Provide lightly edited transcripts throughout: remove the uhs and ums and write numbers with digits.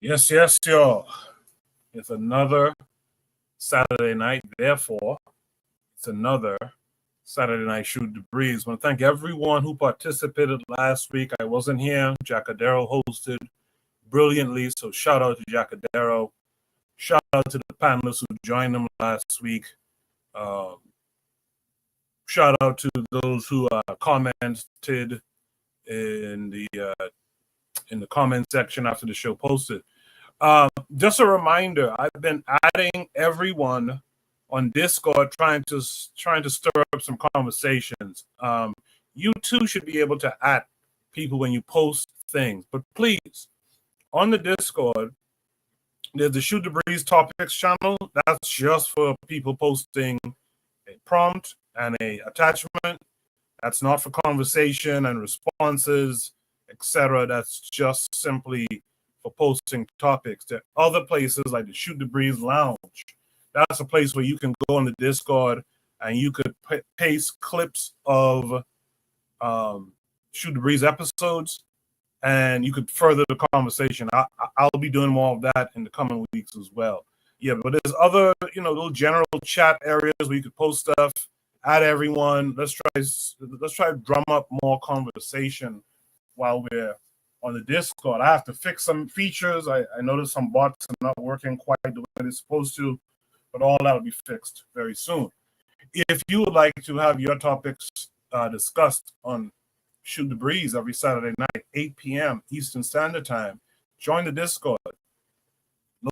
Yes, y'all. It's another Saturday night. Therefore, it's another Saturday night Shoot the Breeze. I want to thank everyone who participated last week. I wasn't here. Jacadero hosted brilliantly, so shout out to Jacadero. Shout out to the panelists who joined them last week. Shout out to those who commented in the comment section after the show posted. Just a reminder, I've been adding everyone on Discord, trying to stir up some conversations. You too should be able to add people when you post things, but please, on the Discord, there's the Shoot the Breeze Topics channel. That's just for people posting a prompt and a attachment. That's not for conversation and responses, etc. That's just simply for posting topics. There are other places like the Shoot the Breeze Lounge. That's a place where you can go on the Discord and you could paste clips of Shoot the Breeze episodes, and you could further the conversation. I'll be doing more of that in the coming weeks as well. Yeah, but there's other, little general chat areas where you could post stuff. Add everyone. Let's try to drum up more conversation while we're on the Discord. I have to fix some features. I noticed some bots are not working quite the way they're supposed to, but all that will be fixed very soon. If you would like to have your topics discussed on Shoot the Breeze every Saturday night, 8 p.m. Eastern Standard Time, join the Discord.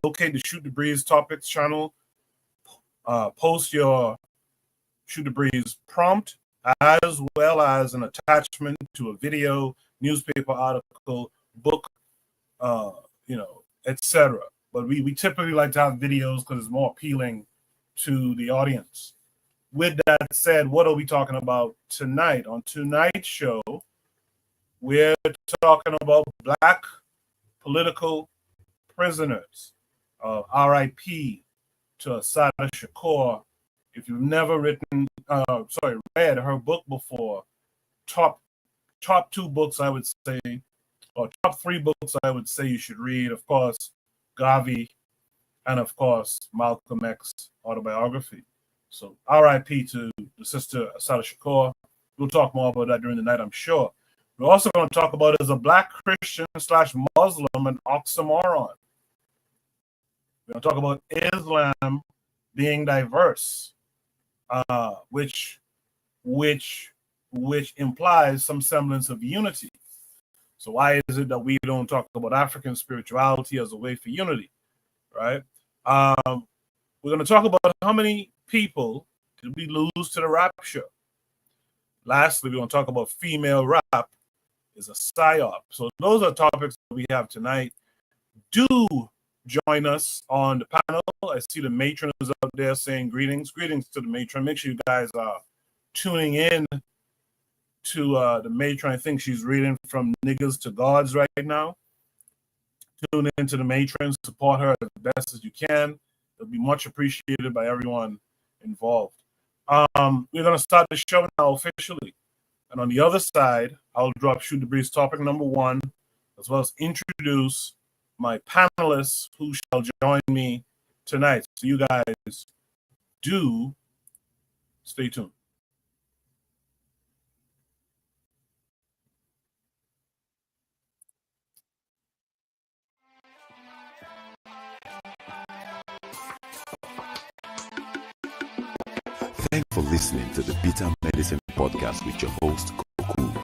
Locate the Shoot the Breeze Topics channel. Post your Shoot the Breeze prompt as well as an attachment to a video, newspaper article, book, etc. But we typically like to have videos because it's more appealing to the audience. With that said, what are we talking about tonight? On tonight's show, we're talking about Black political prisoners. R.I.P. to Asada Shakur. If you've never read her book before, top two books I would say, or top three books I would say you should read. Of course, Garvey, and of course Malcolm X autobiography. So R.I.P. to the sister Asada Shakur. We'll talk more about that during the night, I'm sure. We're also going to talk about it as a Black Christian / Muslim an oxymoron. We're going to talk about Islam being diverse, which implies some semblance of unity. So why is it that we don't talk about African spirituality as a way for unity, right? We're going to talk about how many people did we lose to the rapture. Lastly, we're going to talk about female rap is a psyop. So those are topics that we have tonight. Do join us on the panel. I see the matron is out there saying greetings. Greetings to the matron. Make sure you guys are tuning in to the matron. I think she's reading from Niggas to Gods right now. Tune in to the matron. Support her as best as you can. It'll be much appreciated by everyone involved. We're going to start the show now officially. And on the other side, I'll drop Shoot the Breeze topic number 1, as well as introduce my panelists who shall join me tonight. So you guys do stay tuned. Thanks for listening to the Bitter Medicine Podcast with your host, Koku.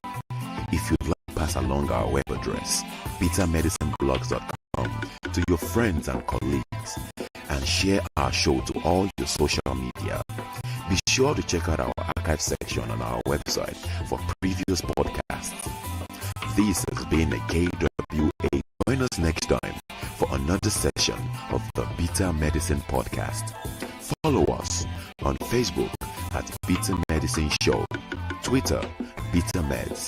If you'd like to pass along our web address, bittermedicineblogs.com, to your friends and colleagues, and share our show to all your social media, be sure to check out our archive section on our website for previous podcasts. This has been a KWA. Join us next time for another session of the Bitter Medicine Podcast. Follow us on Facebook at Bitter Medicine Show, Twitter, Bitter Meds,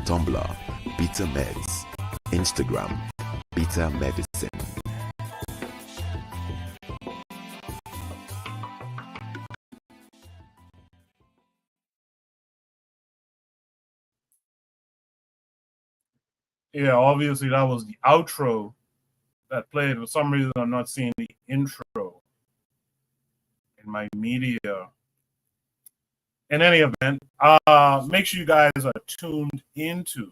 Tumblr, Bitter Meds, Instagram, Bitter Medicine. Yeah, obviously that was the outro that played. For some reason, I'm not seeing the intro in my media. In any event, make sure you guys are tuned into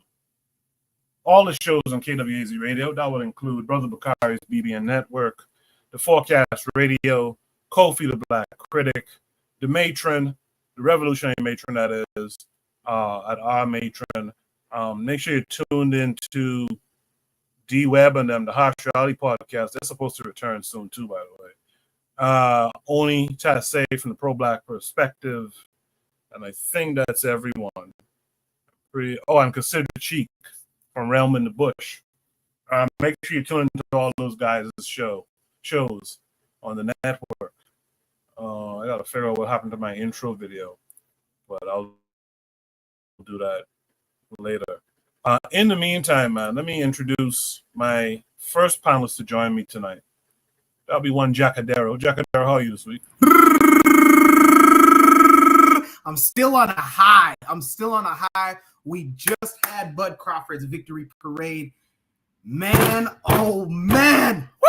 all the shows on KWAZ Radio. That will include Brother Bakari's BBN Network, The Forecast Radio, Kofi the Black Critic, The Matron, The Revolutionary Matron, that is, at our Matron. Make sure you're tuned into D-Web and them, the Harsh Reality Podcast. They're supposed to return soon, too, by the way. Oni Tassay from the Pro-Black Perspective. And I think that's everyone. And Consider Cheek from Realm in the Bush. Make sure you tune into all those guys' shows on the network. I got to figure out what happened to my intro video, but I'll do that later. In the meantime, man, let me introduce my first panelist to join me tonight. That'll be one Jacadero. Jacadero, how are you this week? I'm still on a high. We just had Bud Crawford's victory parade. Man, oh man. Woo!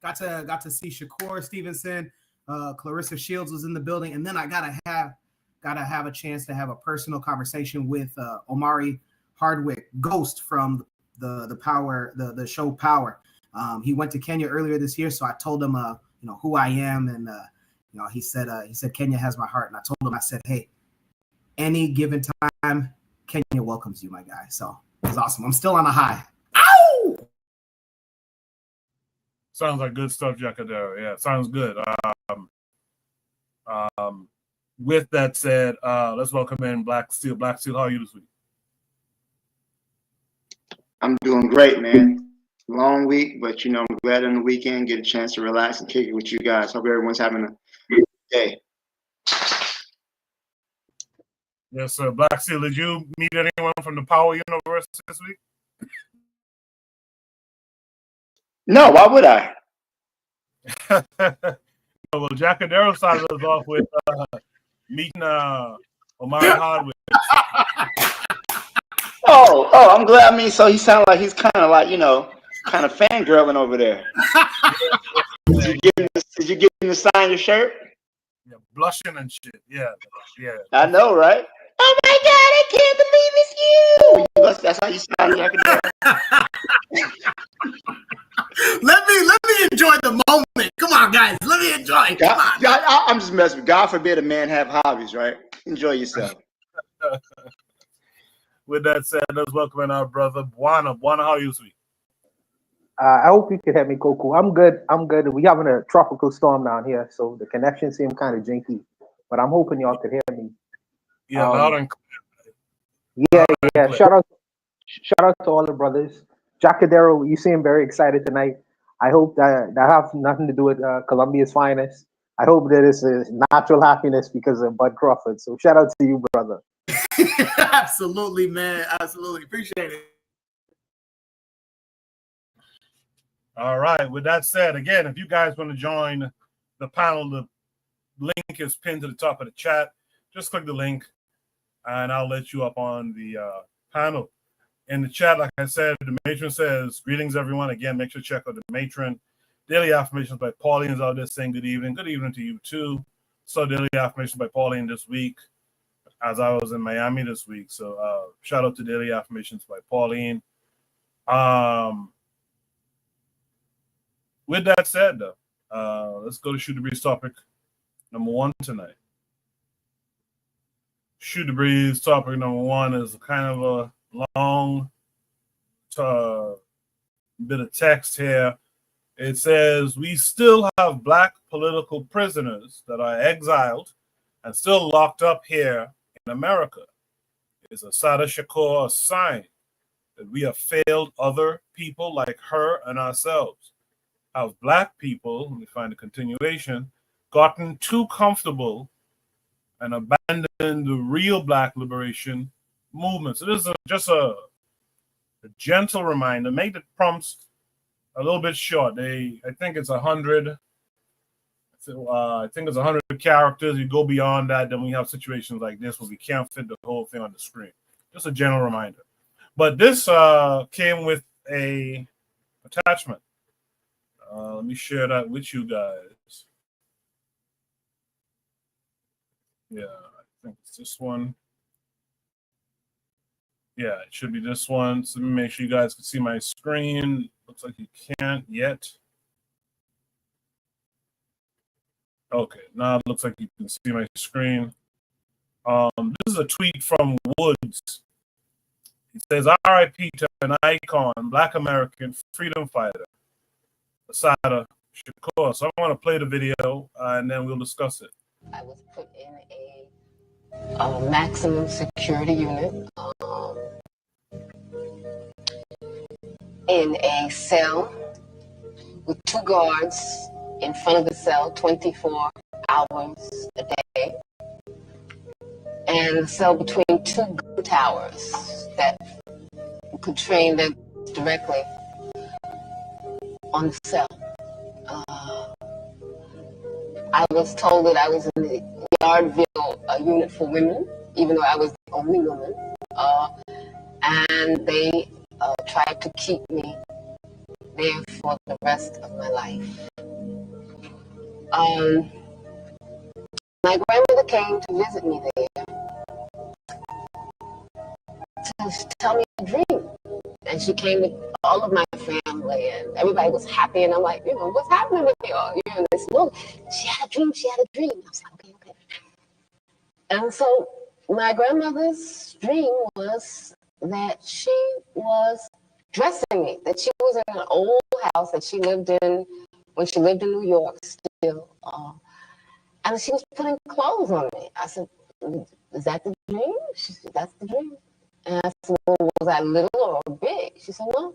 Got to see Shakur Stevenson. Clarissa Shields was in the building, and then I gotta have a chance to have a personal conversation with Omari Hardwick, Ghost from the show Power. He went to Kenya earlier this year, so I told him who I am, and he said Kenya has my heart, and I told him, I said, hey, any given time, Kenya welcomes you, my guy. So it was awesome. I'm still on a high. Ow! Sounds like good stuff, Jacadero. Yeah, sounds good. With that said, let's welcome in Black Steel. Black Steel, how are you this week? I'm doing great, man. Long week, but I'm glad on the weekend, get a chance to relax and kick it with you guys. Hope everyone's having a good day. Yes, sir. Black Steel, did you meet anyone from the Power Universe this week? No, why would I? Well, Jacadero started us off with meeting Omari Hardwick. Oh, I'm glad. I mean, so he sounded like he's kind of fangirling over there. Did you get him to sign your shirt? Yeah, blushing and shit. Yeah. I know, right? Oh my God, I can't believe it's you. That's how you sound, Jacadero. Let me enjoy the moment. Come on, guys. Let me enjoy. Come on. I'm just messing with you. God forbid a man have hobbies, right? Enjoy yourself. With that said, let's welcome in our brother Buana. Buana, how are you this week? I hope you can hear me, Koku. I'm good. We're having a tropical storm down here, so the connection seems kind of jinky. But I'm hoping y'all could hear me. Yeah, loud and clear. Yeah. Shout out to all the brothers. Jacadero, you seem very excited tonight. I hope that has nothing to do with Colombia's finest. I hope that it's a natural happiness because of Bud Crawford. So shout out to you, brother. Absolutely, man. Absolutely. Appreciate it. All right. With that said, again, if you guys want to join the panel, the link is pinned to the top of the chat. Just click the link, and I'll let you up on the panel. In the chat, like I said, the matron says, greetings, everyone. Again, make sure to check out the matron. Daily affirmations by Pauline is out there saying good evening. Good evening to you, too. So daily affirmations by Pauline this week, as I was in Miami this week. So shout out to daily affirmations by Pauline. With that said, though, let's go to Shoot the Breeze topic number 1 tonight. Shoot the Breeze topic number 1 is kind of a long bit of text here. It says, we still have Black political prisoners that are exiled and still locked up here in America. Is Assata Shakur a sign that we have failed other people like her and ourselves? Have Black people, let me find the continuation, gotten too comfortable and abandoned the real Black liberation movement? So this is just a gentle reminder. Make the prompts a little bit short. I think it's 100. I think it's 100 characters. You go beyond that, then we have situations like this where we can't fit the whole thing on the screen. Just a general reminder. But this came with a attachment. Let me share that with you guys. Yeah, I think it's this one. Yeah, it should be this one. So let me make sure you guys can see my screen. Looks like you can't yet. Okay, now it looks like you can see my screen. This is a tweet from Woods. He says, "R.I.P. to an icon, Black American freedom fighter, Assata Shakur." So I want to play the video and then we'll discuss it. I was put in a maximum security unit in a cell with 2 guards in front of the cell 24 hours a day, and a cell between 2 gun towers that could train them directly on the cell. I was told that I was in the Yardville unit for women, even though I was the only woman, and they tried to keep me there for the rest of my life. My grandmother came to visit me there to tell me a dream, and she came with all of my family, and everybody was happy, and I'm like, what's happening with y'all? They said, well, she had a dream. I was like, okay. And so my grandmother's dream was that she was dressing me, that she was in an old house that she lived in when she lived in New York still, and she was putting clothes on me. I said, is that the dream? She said, that's the dream. And I said, well, was I little or big? She said, no,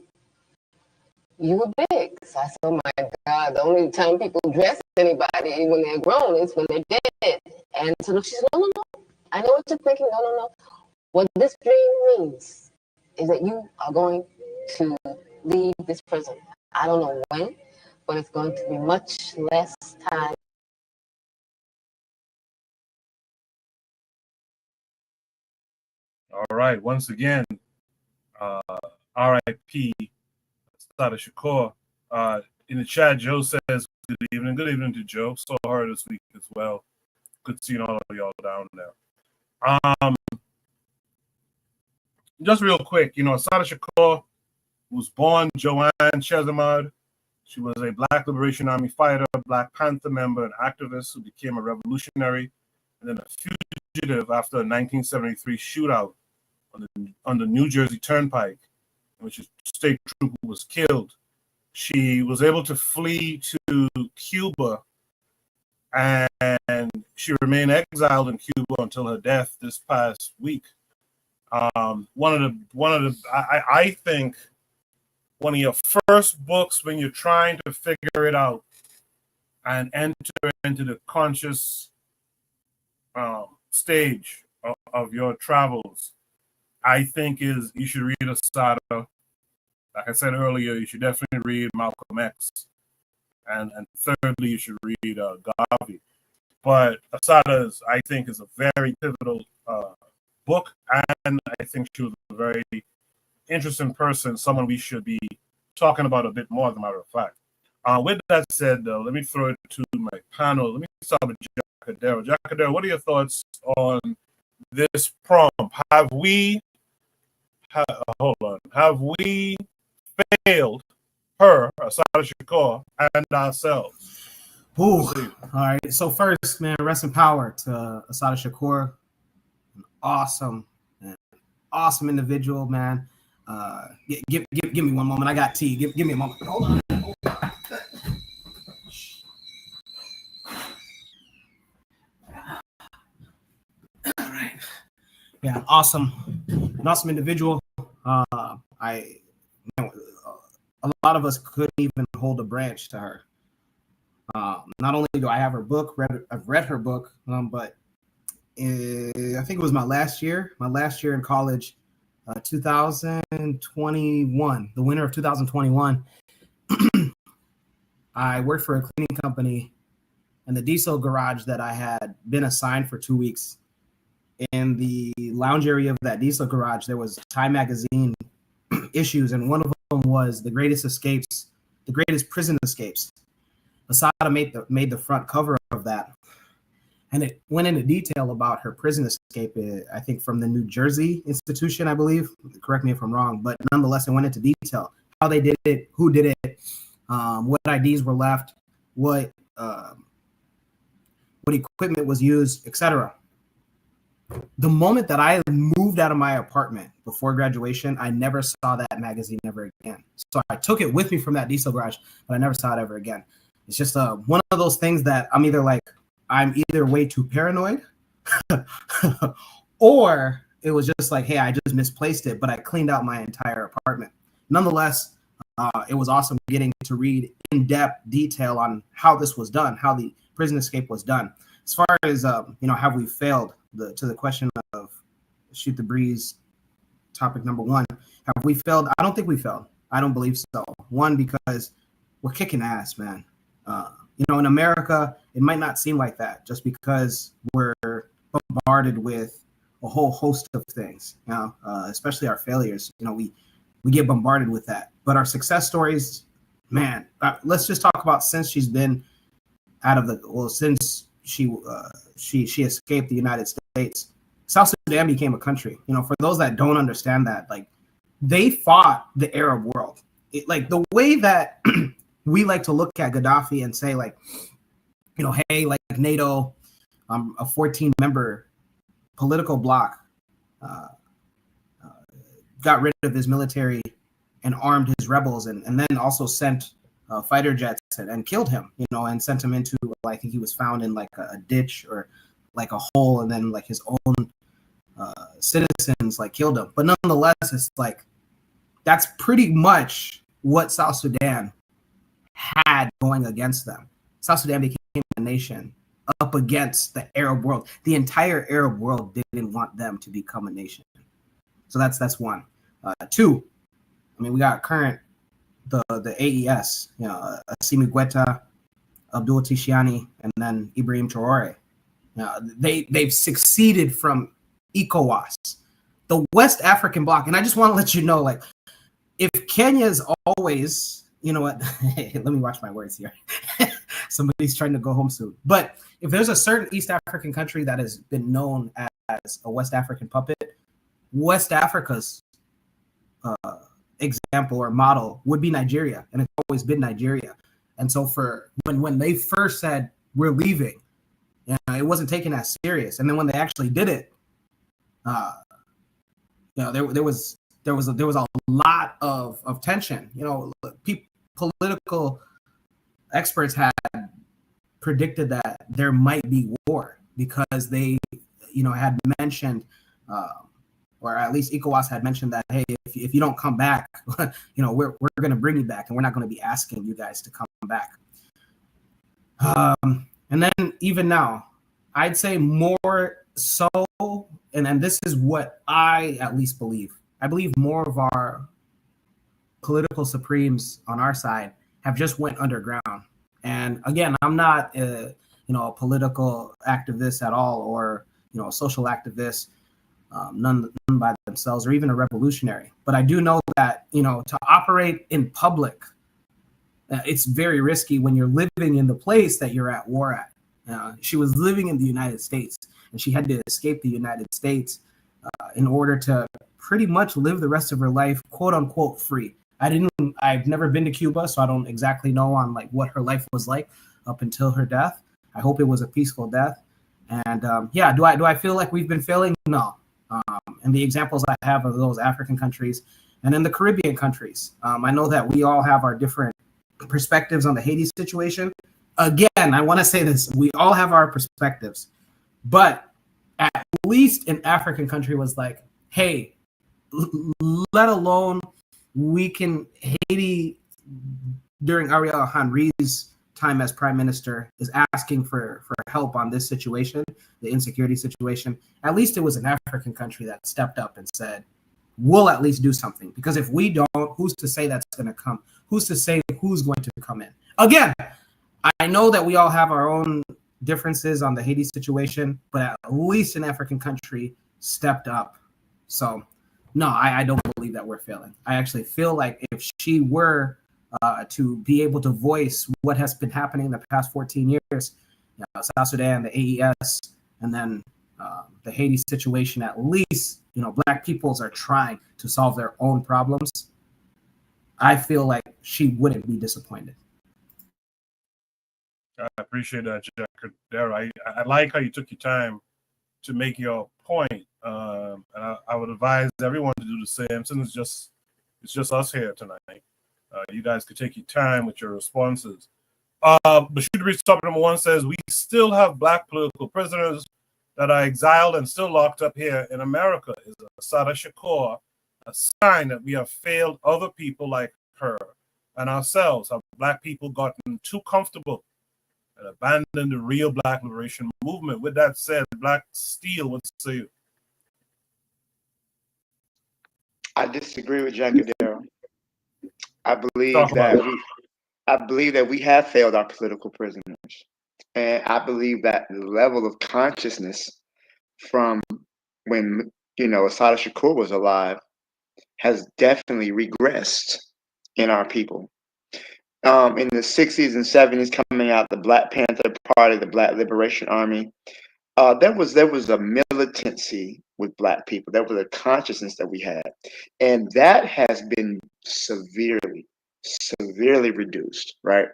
you were big. So I said, oh my God, the only time people dress anybody when they're grown is when they're dead. And so she said, no, I know what you're thinking. No. What this dream means is that you are going to leave this prison. I don't know when, but it's going to be much less time. All right, once again, R.I.P. Assata Shakur. In the chat, Joe says, good evening. Good evening to Joe. Saw her this week as well. Good seeing all of y'all down there. Just real quick, Assata Shakur was born Joanne Chesimard. She was a Black Liberation Army fighter, Black Panther member, and activist who became a revolutionary and then a fugitive after a 1973 shootout on the New Jersey Turnpike, in which a state trooper was killed. She was able to flee to Cuba, and she remained exiled in Cuba until her death this past week. I think one of your first books when you're trying to figure it out and enter into the conscious stage of your travels, I think is you should read Assata. Like I said earlier, you should definitely read Malcolm X. And thirdly, you should read Garvey. But Assata, I think, is a very pivotal book, and I think she was a very interesting person, someone we should be talking about a bit more, as a matter of fact. With that said, though, let me throw it to my panel. Let me start with Jacadero. Jacadero, what are your thoughts on this prompt? Have we failed her, Assata Shakur, and ourselves? Ooh, all right. So first, man, rest in power to Assata Shakur. An awesome individual, man. Give me one moment. I got tea. Give me a moment. Hold on. All right. Yeah, an awesome individual. A lot of us couldn't even hold a branch to her. Not only do I have her book, I've read her book, but I think it was my last year in college, 2021, the winter of 2021. I worked for a cleaning company, and the diesel garage that I had been assigned for 2 weeks, in the lounge area of that diesel garage, there was Time magazine issues, and one of them was The Greatest Escapes the greatest prison escapes. Asada made the front cover of that, and it went into detail about her prison escape. I think from the New Jersey institution, I believe. Correct me if I'm wrong, but nonetheless, it went into detail how they did it, who did it, what IDs were left, what equipment was used, etc. The moment that I moved out of my apartment before graduation, I never saw that magazine ever again. So I took it with me from that diesel garage, but I never saw it ever again. It's just one of those things that I'm either way too paranoid or it was just like, hey, I just misplaced it, but I cleaned out my entire apartment. Nonetheless, it was awesome getting to read in-depth detail on how this was done, how the prison escape was done. As far as, have we failed, to the question of Shoot the Breeze, topic number one, have we failed? I don't think we failed. I don't believe so. One, because we're kicking ass, man. In America, it might not seem like that just because we're bombarded with a whole host of things, especially our failures. We get bombarded with that. But our success stories, man, let's just talk about since she's been since she escaped the United States, South Sudan became a country. For those that don't understand that, like, they fought the Arab world. The way that we like to look at Gaddafi and say, like, hey, like NATO, a 14-member political bloc, got rid of his military and armed his rebels, and then also sent fighter jets and killed him, and sent him into, I think he was found in like a ditch or like a hole, and then like his own citizens like killed him. But nonetheless, it's like that's pretty much what South Sudan had going against them. South Sudan became a nation up against the Arab world. The entire Arab world didn't want them to become a nation. So that's one. Two, we got current the AES, Assimi Goïta, Abdul Tishiani, and then Ibrahim Traore. They've succeeded from ECOWAS, the West African bloc. And I just want to let you know, like, if Kenya's always, what, let me watch my words here. Somebody's trying to go home soon. But if there's a certain East African country that has been known as a West African puppet, West Africa's example or model would be Nigeria, and it's always been Nigeria. And so for when they first said we're leaving, it wasn't taken as serious. And then when they actually did it, there was a lot of tension. Political experts had predicted that there might be war because they, had mentioned, or at least ECOWAS had mentioned that, hey, if you don't come back, we're going to bring you back, and we're not going to be asking you guys to come back. And then even now, I'd say more so, and this is what I at least believe. I believe more of our political supremes on our side have just went underground. And again, I'm not a political activist at all, or a social activist, none by themselves, or even a revolutionary. But I do know that to operate in public, it's very risky when you're living in the place that you're at war at. She was living in the United States, and she had to escape the United States in order to pretty much live the rest of her life, quote unquote, free. I've never been to Cuba, so I don't exactly know on like what her life was like up until her death. I hope it was a peaceful death. And do I feel like we've been failing? No. And the examples I have of those African countries and then the Caribbean countries. I know that we all have our different perspectives on the Haiti situation. Again, I want to say this, we all have our perspectives, but at least an African country was like, hey, let alone Haiti during Ariel Henry's time as prime minister is asking for help on this situation, the insecurity situation. At least it was an African country that stepped up and said, we'll at least do something. Because if we don't, who's to say that's going to come? Who's to say who's going to come in? Again, I know that we all have our own differences on the Haiti situation, but at least an African country stepped up. So, no, I don't believe that we're failing. I actually feel like if she were to be able to voice what has been happening in the past 14 years, South Sudan, the AES, and then the Haiti situation. At least, Black peoples are trying to solve their own problems. I feel like she wouldn't be disappointed. I appreciate that, Jack. I like how you took your time to make your point. And I would advise everyone to do the same, since it's just us here tonight. You guys could take your time with your responses. Bashir Reach Top number 1 says, we still have Black political prisoners that are exiled and still locked up here in America. Is Assata Shakur a sign that we have failed other people like her and ourselves? Have Black people gotten too comfortable and abandoned the real Black liberation movement? With that said, Black Steel, what say you? I disagree with Jack Adero. I believe that we have failed our political prisoners, and I believe that the level of consciousness from when Assata Shakur was alive has definitely regressed in our people. In the 60s and 70s, coming out the Black Panther Party, the Black Liberation Army, there was a militancy with Black people. There was a consciousness that we had, and that has been severely reduced. Right?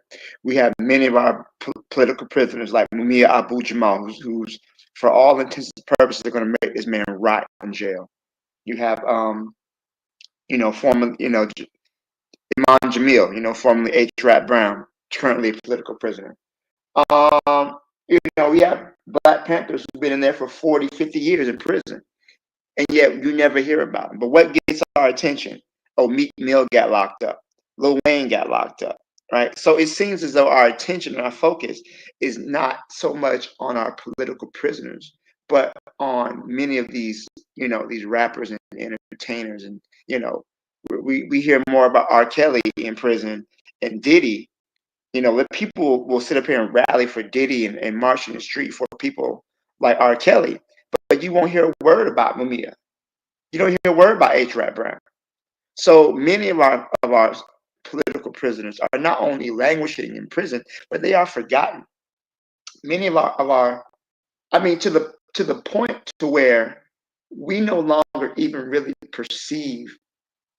We have many of our political prisoners, like Mumia Abu Jamal, who's for all intents and purposes, they're going to make this man rot in jail. You have, former, Imam Jamil, formerly H. Rat Brown, currently a political prisoner. We have Black Panthers who've been in there for 40, 50 years in prison, and yet you never hear about them. But what gets our attention? Oh, Meek Mill got locked up. Lil Wayne got locked up, right? So it seems as though our attention and our focus is not so much on our political prisoners, but on many of these, these rappers and entertainers. And, we hear more about R. Kelly in prison and Diddy. People will sit up here and rally for Diddy and march in the street for people like R. Kelly, but you won't hear a word about Mumia. You don't hear a word about H. Rat Brown. So many of our political prisoners are not only languishing in prison, but they are forgotten. Many of our to the point to where we no longer even really perceive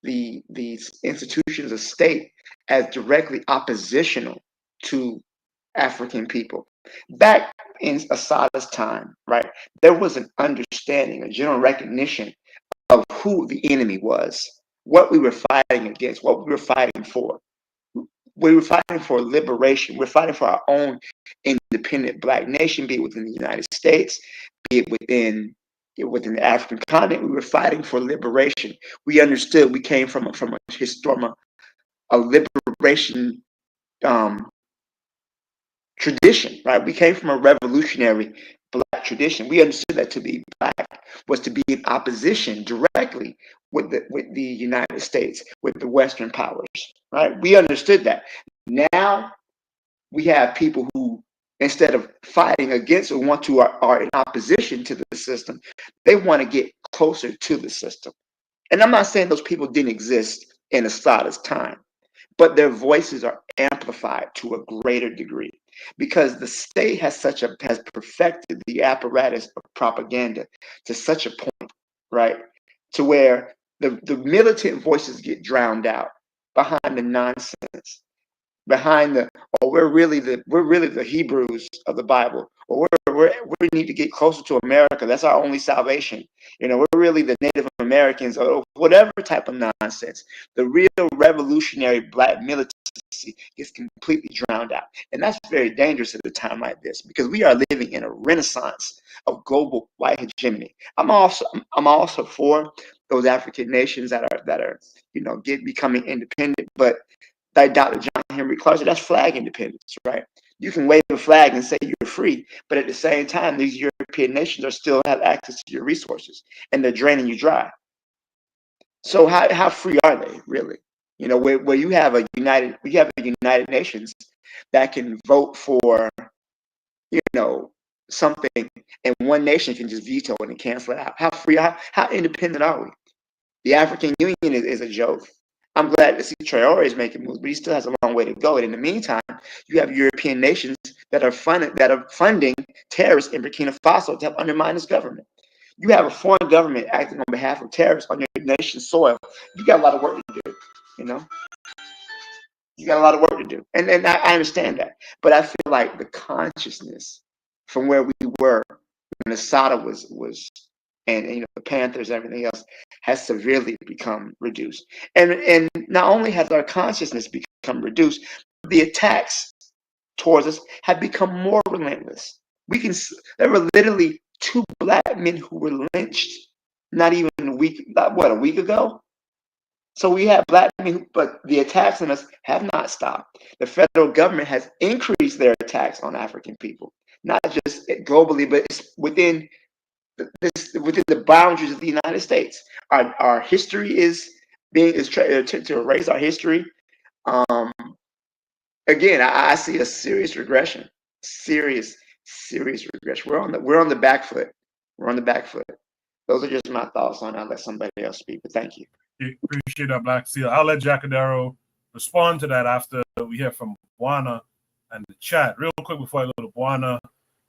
these institutions of state as directly oppositional to African people. Back in Assata's time, right, there was an understanding, a general recognition of who the enemy was, what we were fighting against, what we were fighting for. We were fighting for liberation. We're fighting for our own independent Black nation, be it within the United States, be it within the African continent. We were fighting for liberation. We understood. We came from a liberation tradition, right? We came from a revolutionary Black tradition. We understood that to be Black was to be in opposition directly with the United States, with the Western powers, right? We understood that. Now we have people who, instead of fighting against or are in opposition to the system, they want to get closer to the system. And I'm not saying those people didn't exist in Assata's time, but their voices are amplified to a greater degree because the state has perfected the apparatus of propaganda to such a point, right, to where the militant voices get drowned out behind the nonsense, behind we're really the Hebrews of the Bible, or we need to get closer to America. That's our only salvation. We're really the Native Americans, or whatever type of nonsense. The real revolutionary Black militancy gets completely drowned out, and that's very dangerous at a time like this because we are living in a renaissance of global white hegemony. I'm also for those African nations that are becoming independent, but like Dr. John Henry Clark said, that's flag independence, right? You can wave a flag and say you're free, but at the same time, these European nations still have access to your resources, and they're draining you dry. So how free are they really? Where you have a United Nations that can vote for, something, and one nation can just veto it and cancel it out. How free? How independent are we? The African Union is a joke. I'm glad to see Traore is making moves, but he still has a long way to go. And in the meantime, you have European nations that are funding terrorists in Burkina Faso to help undermine this government. You have a foreign government acting on behalf of terrorists on your nation's soil. You got a lot of work to do, you know? You got a lot of work to do. And I understand that. But I feel like the consciousness from where we were when Assata was and you know the Panthers and everything else has severely become reduced. And not only has our consciousness become reduced, the attacks towards us have become more relentless. There were literally 2 black men who were lynched not even a week ago. So we have black men, but the attacks on us have not stopped. The federal government has increased their attacks on African people, not just globally, but it's within the boundaries of the United States. Our history is to erase our history. Again, I see a serious regression. Serious regression. We're on the back foot. We're on the back foot. Those are just my thoughts on it. I'll let somebody else speak, but thank you. Appreciate that, Black Seal. I'll let Jacadero respond to that after we hear from Buana and the chat. Real quick before I go to Buana,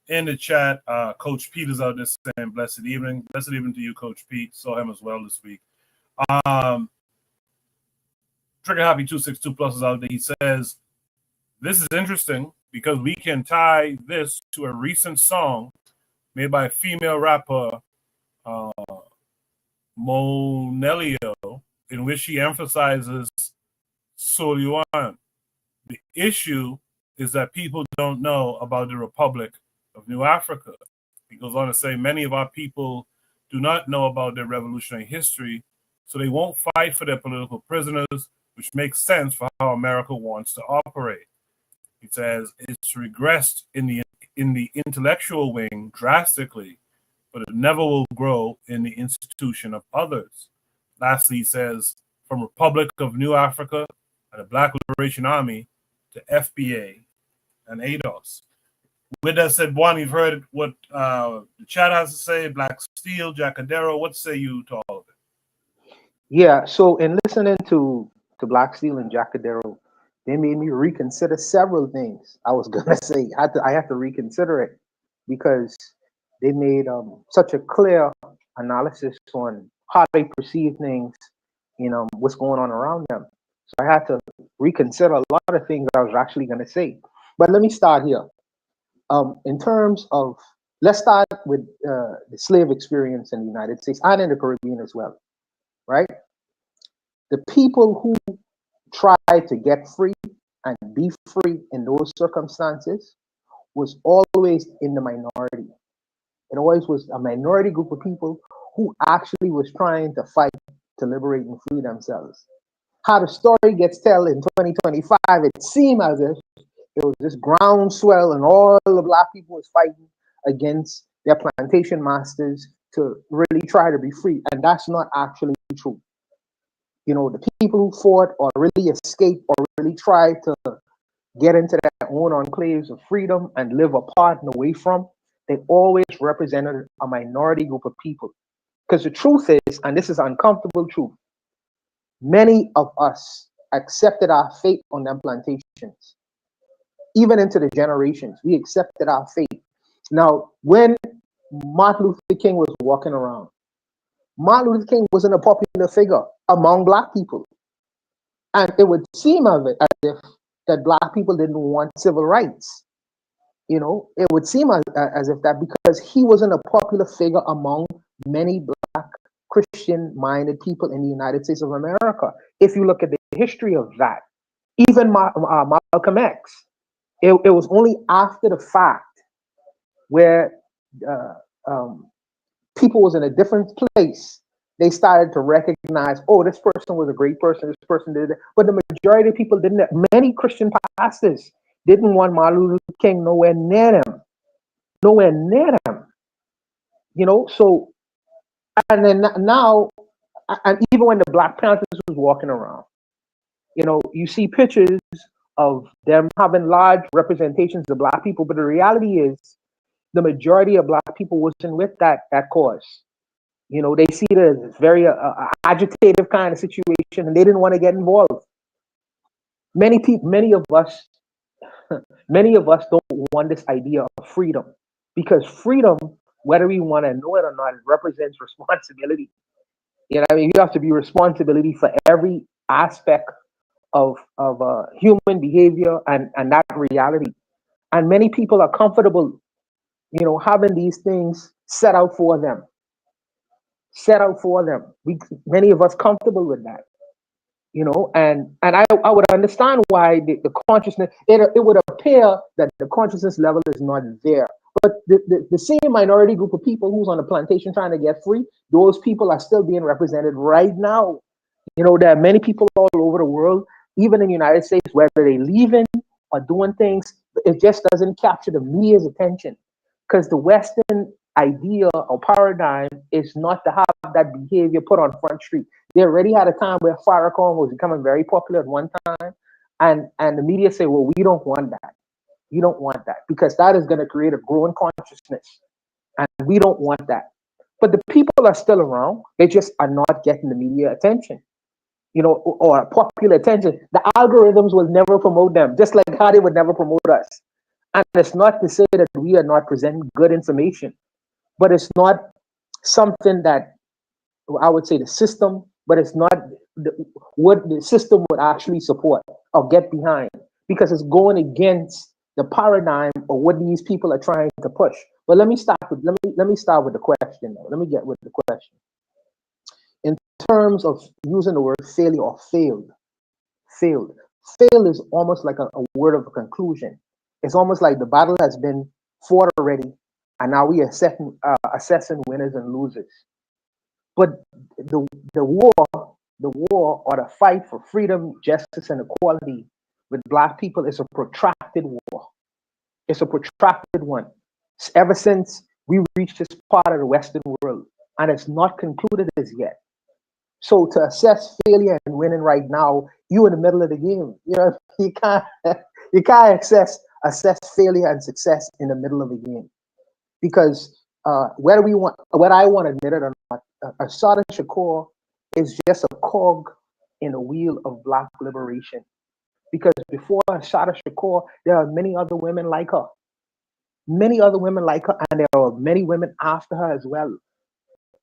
in the chat, Coach Pete is out there saying blessed evening. Blessed evening to you, Coach Pete. Saw him as well this week. Trigger Happy 262 Plus is out there. He says, this is interesting because we can tie this to a recent song made by a female rapper, Monelio, in which she emphasizes Soliwan. The issue is that people don't know about the Republic of New Africa. He goes on to say many of our people do not know about their revolutionary history, so they won't fight for their political prisoners, which makes sense for how America wants to operate. He says it's regressed in the intellectual wing drastically, but it never will grow in the institution of others. Lastly, he says, from Republic of New Africa and the Black Liberation Army to FBA and ADOS. With that said, Juan, you've heard what the chat has to say, Black Steel, Jacadero. What say you to all of it? Yeah, so in listening to Black Steel and Jacadero, they made me reconsider several things. I was gonna say I had to reconsider it because they made such a clear analysis on how they perceive things, what's going on around them. So I had to reconsider a lot of things I was actually gonna say. But let me start here. In terms of, let's start with the slave experience in the United States and in the Caribbean as well, right? The people who tried to get free and be free in those circumstances was always in the minority. It always was a minority group of people who actually was trying to fight to liberate and free themselves. How the story gets told in 2025, it seemed as if it was this groundswell and all the black people was fighting against their plantation masters to really try to be free. And that's not actually true. The people who fought or really escaped or really tried to get into their own enclaves of freedom and live apart and away from, they always represented a minority group of people. Because the truth is, and this is uncomfortable truth, many of us accepted our fate on them plantations. Even into the generations, we accepted our fate. Now, when Martin Luther King was walking around, Martin Luther King wasn't a popular figure among black people. And it would seem as if that black people didn't want civil rights. It would seem as if that because he wasn't a popular figure among many black Christian-minded people in the United States of America. If you look at the history of that, even Malcolm X, it was only after the fact where people was in a different place, they started to recognize, oh, this person was a great person, this person did it. But the majority of people didn't. Many Christian pastors didn't want Martin Luther King nowhere near them. Nowhere near them. So, and then now, and even when the Black Panthers was walking around, you see pictures of them having large representations of black people, but the reality is the majority of black people wasn't with that cause. You know, they see it as very agitative kind of situation, and they didn't want to get involved. Many people, many of us don't want this idea of freedom, because freedom, whether we want to know it or not, it represents responsibility. You know, what I mean, you have to be responsibility for every aspect of human behavior and that reality. And many people are comfortable, you know, having these things set out for them. Set out for them. Many of us comfortable with that, you know, and I would understand why the consciousness, it would appear that the consciousness level is not there. But the same minority group of people who's on the plantation trying to get free, those people are still being represented right now. You know, there are many people all over the world, even in the United States, whether they leaving or doing things, it just doesn't capture the media's attention, because the Western idea or paradigm is not to have that behavior put on Front Street. They already had a time where Farrakhan was becoming very popular at one time, and the media say, well, we don't want that. We don't want that, because that is going to create a growing consciousness, and we don't want that. But the people are still around. They just are not getting the media attention, you know, or popular attention. The algorithms will never promote them, just like how they would never promote us. And it's not to say that we are not presenting good information, but it's not something that I would say the system, but it's not what the system would actually support or get behind, because it's going against the paradigm of what these people are trying to push. But let me start with the question though. Let me get with the question. In terms of using the word failure or failed, failed is almost like a word of a conclusion. It's almost like the battle has been fought already, and now we are assessing winners and losers. But the war or the fight for freedom, justice, and equality with Black people is a protracted war. It's a protracted one. Ever since we reached this part of the Western world, and it's not concluded as yet. So to assess failure and winning right now, you in the middle of the game. You know, you can't assess failure and success in the middle of the game, because what I want to admit it or not, Assata Shakur is just a cog in the wheel of Black liberation. Because before Assata Shakur, there are many other women like her. Many other women like her, and there are many women after her as well.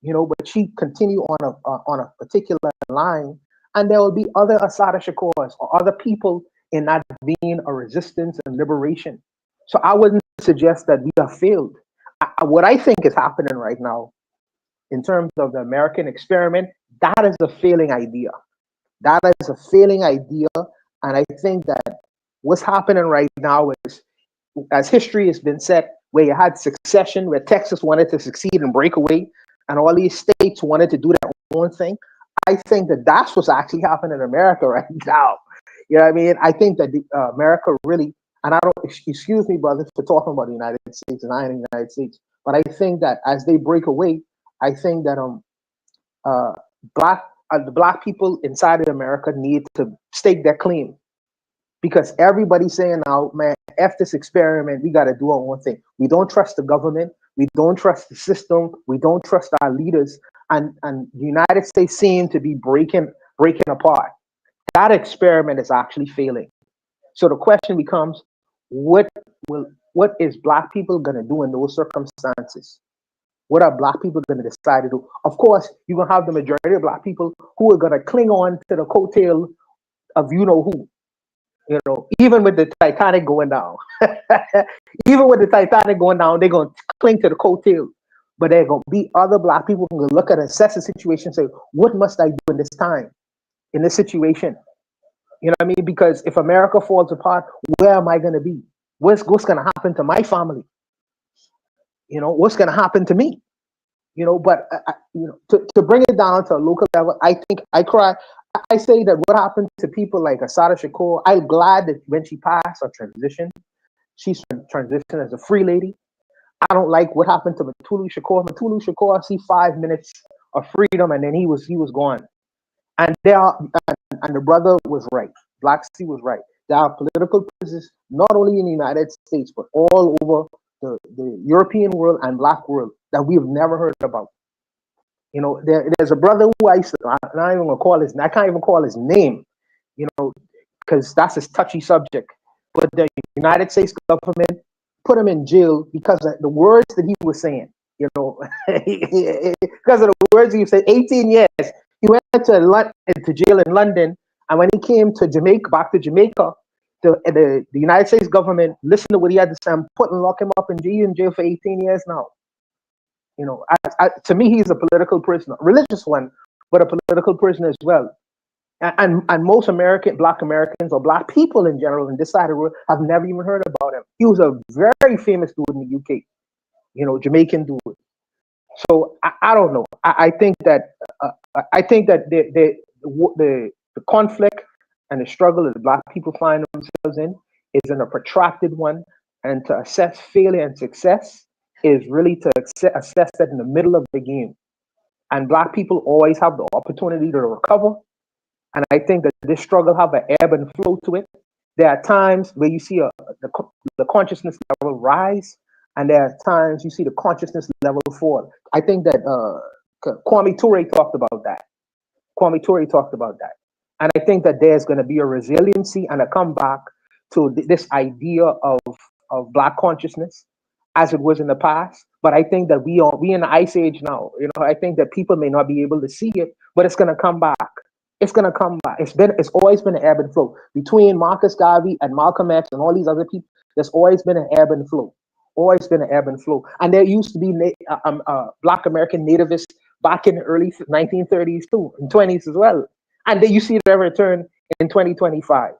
You know, but she continued on a particular line, and there will be other Assata Shakurs or other people in that vein of resistance and liberation. So I wouldn't suggest that we have failed. What I think is happening right now, in terms of the American experiment, that is a failing idea. That is a failing idea, and I think that what's happening right now is, as history has been set, where you had succession, where Texas wanted to succeed and break away, and all these states wanted to do their own thing. I think that that's what's actually happening in America right now. You know what I mean? I think that America really, and I don't, excuse me, brothers, for talking about the United States, and I am in the United States, but I think that as they break away, I think that the Black people inside of America need to stake their claim, because everybody's saying now, man, F this experiment, we got to do our own thing. We don't trust the government. We don't trust the system. We don't trust our leaders. And the United States seem to be breaking apart. That experiment is actually failing. So the question becomes, what is Black people going to do in those circumstances? What are Black people going to decide to do? Of course, you're going to have the majority of Black people who are going to cling on to the coattail of you know who. You know, even with the Titanic going down, they're going to cling to the coattail. But there are going to be other Black people who are going to look at and assess the situation and say, what must I do in this time, in this situation? You know what I mean? Because if America falls apart, where am I going to be? What's going to happen to my family? You know, what's going to happen to me? You know, but you know, to bring it down to a local level, I think I say that what happened to people like Assata Shakur, I'm glad that when she passed or transitioned, she's transitioned as a free lady. I don't like what happened to Mutulu Shakur. Mutulu Shakur, see 5 minutes of freedom, and then he was gone. And and the brother was right. Black C was right. There are political prisons not only in the United States but all over the European world and Black world that we have never heard about. You know, there's a brother who I'm not even gonna call his. I can't even call his name. You know, because that's a touchy subject. But the United States government put him in jail because of the words that he was saying. You know, because of the words he said. 18 years. He went to jail in London, and when he came to Jamaica, back to Jamaica, the United States government listened to what he had to say and lock him up in jail for 18 years now. You know, to me, he's a political prisoner, religious one, but a political prisoner as well. And most Black Americans or Black people in general in this side of the world have never even heard about him. He was a very famous dude in the UK, you know, Jamaican dude. So I don't know. I think that the conflict and the struggle that Black people find themselves in is in a protracted one, and to assess failure and success is really to assess that in the middle of the game. And Black people always have the opportunity to recover. And I think that this struggle have an ebb and flow to it. There are times where you see the consciousness level rise, and there are times you see the consciousness level fall. I think that Kwame Ture talked about that. And I think that there's going to be a resiliency and a comeback to this idea of Black consciousness as it was in the past. But I think that we in the ice age now. You know, I think that people may not be able to see it, but it's going to come back. It's going to come back. It's always been an ebb and flow between Marcus Garvey and Malcolm X and all these other people. There's always been an ebb and flow. And there used to be Black American nativists back in the early 1930s too, and 20s as well. And then you see their return in 2025.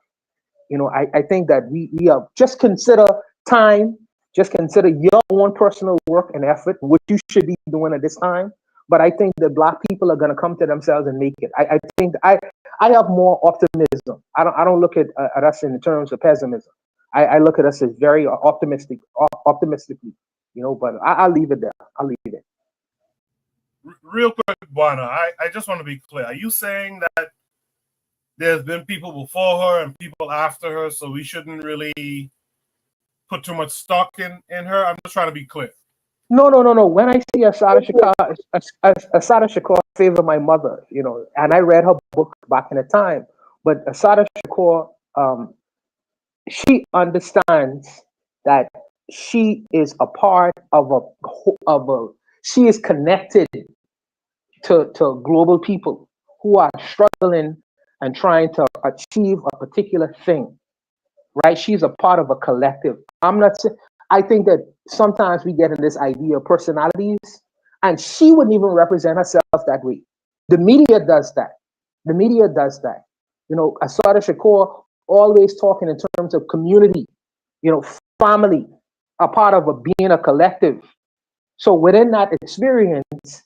You know, I think that we just consider time, just consider your own personal work and effort, what you should be doing at this time. But I think that Black people are going to come to themselves and make it. I think I have more optimism. I don't look at us in terms of pessimism. I look at us as very optimistically, you know. But I'll leave it there. Real quick, Buana, I just want to be clear. Are you saying that there's been people before her and people after her, so we shouldn't really put too much stock in her? I'm just trying to be clear. No. When I see Asada Shakur favor my mother, you know, and I read her book back in the time. But Asada Shakur, she understands that she is a part she is connected to global people who are struggling and trying to achieve a particular thing, right? She's a part of a collective. I think that sometimes we get in this idea of personalities, and she wouldn't even represent herself that way. The media does that. You know, Asada Shakur always talking in terms of community, you know, family, a part of being a collective. So within that experience,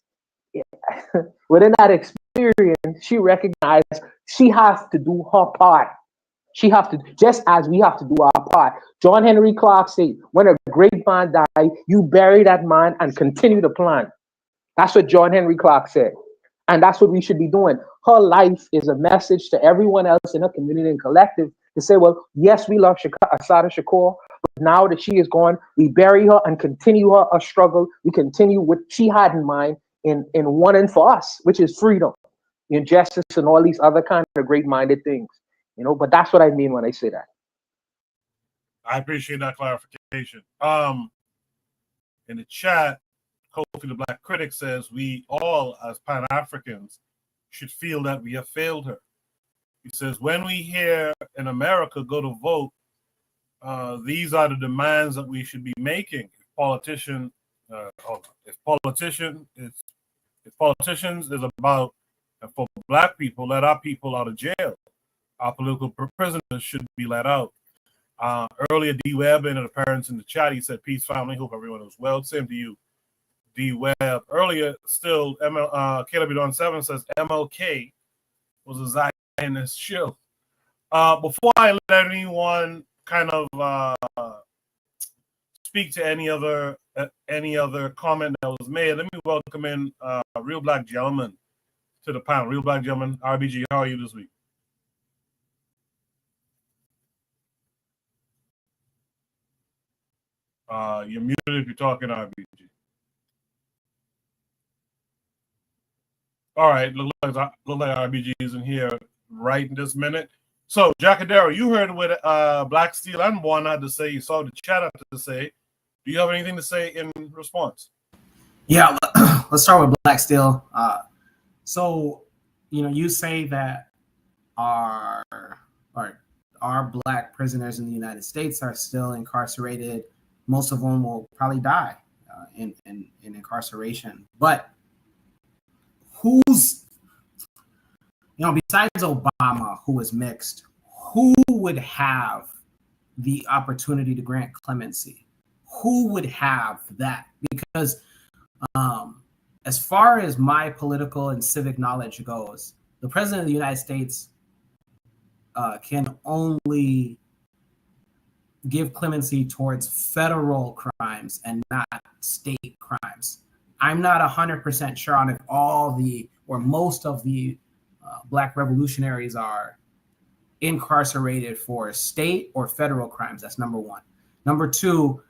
she recognized she has to do her part. She has to, just as we have to do our part. John Henry Clark said, when a great man dies, you bury that man and continue to plant. That's what John Henry Clark said. And that's what we should be doing. Her life is a message to everyone else in her community and collective to say, well, yes, we love Asada Shakur, but now that she is gone, we bury her and continue her struggle. We continue what she had in mind in wanting for us, which is freedom, justice, and all these other kind of great-minded things. You know, but that's what I mean when I say that. I appreciate that clarification. In the chat, Kofi the Black Critic says we all, as Pan-Africans, should feel that we have failed her. He says, when we here in America go to vote, these are the demands that we should be making. If politicians is about, for Black people, let our people out of jail. Our political prisoners should be let out. Earlier, D. Webb and the parents in the chat, he said, peace, family. Hope everyone is well. Same to you, D. Webb. Earlier, still, Caleb Don 7 says MLK was a Zionist shill. Before I let anyone kind of speak to any other comment that was made, let me welcome in Real Black Gentleman to the panel. Real Black Gentleman, RBG, how are you this week? You're muted if you're talking, RBG. All right, look like RBG is in here right in this minute. So, Jackadero, you heard what Black Steel and Juan had to say. You saw the chat had to say. Do you have anything to say in response? Yeah, let's start with Black Steel. So, you say that our Black prisoners in the United States are still incarcerated. Most of them will probably die in incarceration. But who's, besides Obama, who was mixed, who would have the opportunity to grant clemency? Who would have that? Because as far as my political and civic knowledge goes, the president of the United States can only give clemency towards federal crimes and not state crimes. I'm not 100% sure on if all the or most of the Black revolutionaries are incarcerated for state or federal crimes. That's number one. Number two,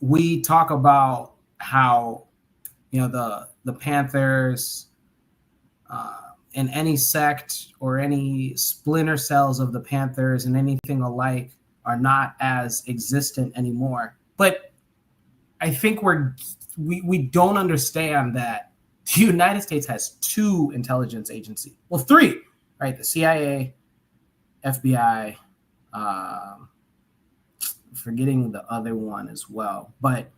we talk about how the Panthers and any sect or any splinter cells of the Panthers and anything alike are not as existent anymore. But I think we don't understand that the United States has two intelligence agencies. Well, three, right? The CIA, FBI, forgetting the other one as well. But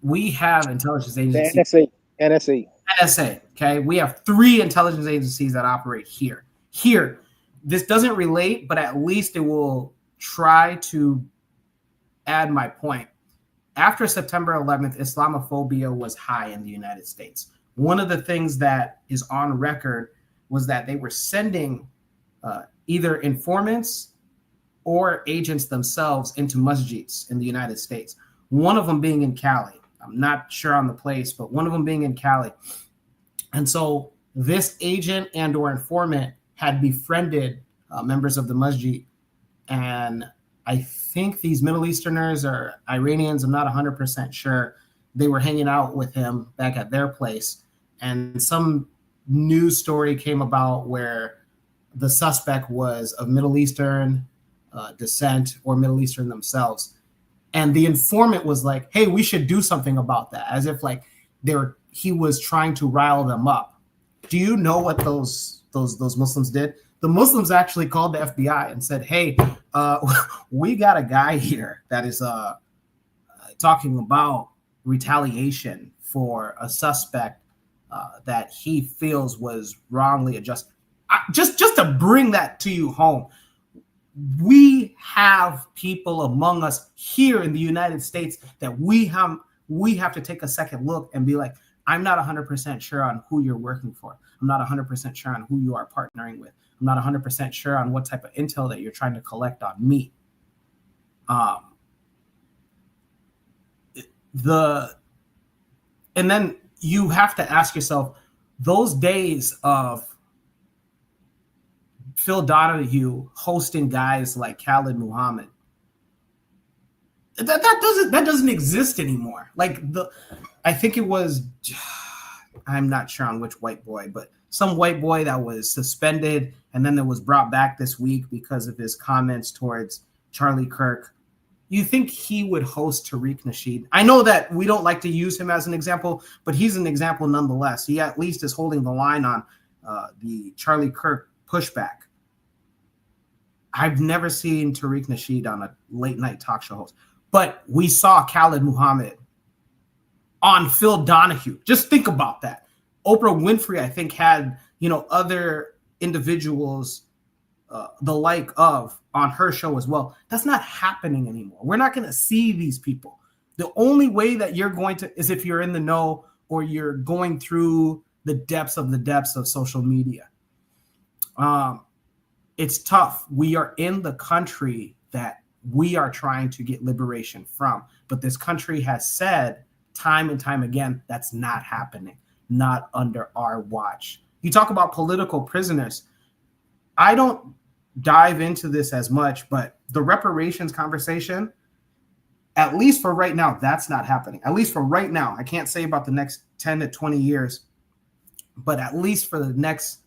we have intelligence agencies. The NSA. Okay, we have three intelligence agencies that operate here. Here, this doesn't relate, but at least it will try to add my point. After September 11th, Islamophobia was high in the United States. One of the things that is on record was that they were sending either informants or agents themselves into masjids in the United States. One of them being in Cali. I'm not sure on the place, but one of them being in Cali. And so this agent and or informant had befriended members of the masjid. And I think these Middle Easterners or Iranians, I'm not 100% sure, they were hanging out with him back at their place. And some news story came about where the suspect was of Middle Eastern descent or Middle Eastern themselves. And the informant was like, hey, we should do something about that, as if like he was trying to rile them up. Do you know what those Muslims did? The Muslims actually called the FBI and said, hey, we got a guy here that is talking about retaliation for a suspect that he feels was wrongly adjusted. Just to bring that to you home, we have people among us here in the United States that we have to take a second look and be like, I'm not 100% sure on who you're working for. I'm not 100% sure on who you are partnering with. I'm not 100% sure on what type of intel that you're trying to collect on me. And then you have to ask yourself, those days of Phil Donahue hosting guys like Khalid Muhammad, that doesn't exist anymore. Like I think it was, I'm not sure on which white boy, but some white boy that was suspended and then that was brought back this week because of his comments towards Charlie Kirk. You think he would host Tariq Nasheed? I know that we don't like to use him as an example, but he's an example nonetheless. He at least is holding the line on the Charlie Kirk pushback. I've never seen Tariq Nasheed on a late night talk show host, but we saw Khalid Muhammad on Phil Donahue. Just think about that. Oprah Winfrey, I think, had other individuals the like of on her show as well. That's not happening anymore. We're not going to see these people. The only way that you're going to is if you're in the know or you're going through the depths of social media. It's tough. We are in the country that we are trying to get liberation from, but this country has said time and time again, that's not happening, not under our watch. You talk about political prisoners. I don't dive into this as much, but the reparations conversation, at least for right now, that's not happening. At least for right now. I can't say about the next 10 to 20 years. But at least for the next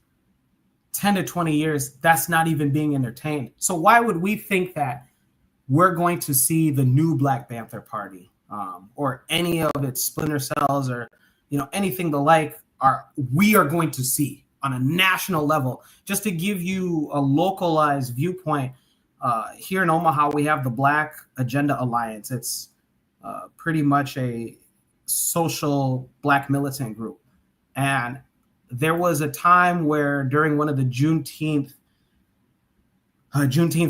10 to 20 years, that's not even being entertained. So why would we think that we're going to see the new Black Panther Party or any of its splinter cells or anything the like we are going to see on a national level? Just to give you a localized viewpoint, here in Omaha, we have the Black Agenda Alliance. It's pretty much a social Black militant group. And there was a time where during one of the Juneteenth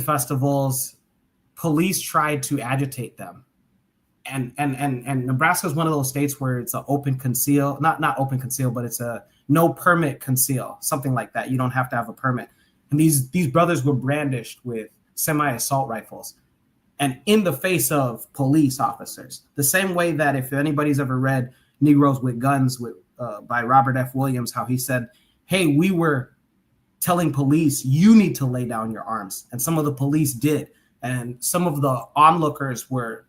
festivals, police tried to agitate them. And Nebraska is one of those states where it's an open conceal, not open conceal, but it's a no permit conceal, something like that. You don't have to have a permit. And these brothers were brandished with semi-assault rifles and in the face of police officers. The same way that if anybody's ever read Negroes with Guns by Robert F. Williams, how he said, hey, we were telling police, you need to lay down your arms. And some of the police did. And some of the onlookers were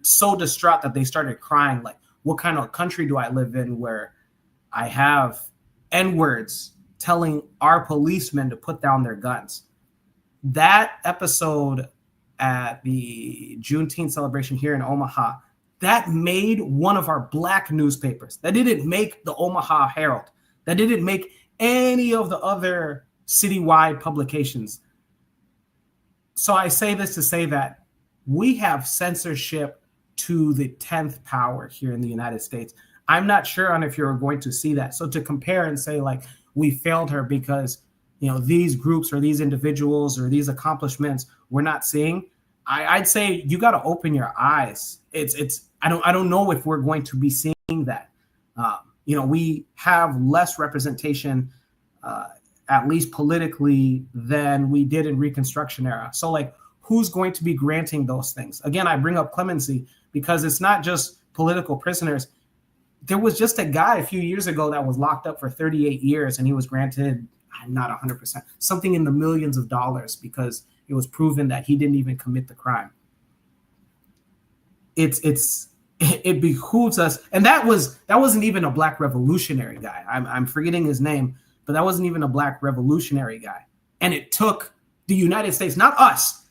so distraught that they started crying, like, what kind of country do I live in where I have N-words telling our policemen to put down their guns? That episode at the Juneteenth celebration here in Omaha, that made one of our Black newspapers. That didn't make the Omaha Herald. That didn't make any of the other citywide publications. So I say this to say that we have censorship to the 10th power here in the United States. I'm not sure on if you're going to see that. So to compare and say, like, we failed her because, these groups or these individuals or these accomplishments we're not seeing, I'd say you got to open your eyes. I don't know if we're going to be seeing that. We have less representation, at least politically, than we did in Reconstruction era. So, like, who's going to be granting those things? Again, I bring up clemency because it's not just political prisoners. There was just a guy a few years ago that was locked up for 38 years, and he was granted, I'm not 100%, something in the millions of dollars because it was proven that he didn't even commit the crime. It behooves us, and that wasn't even a Black revolutionary guy. I'm forgetting his name, but that wasn't even a Black revolutionary guy. And it took the United States, not us.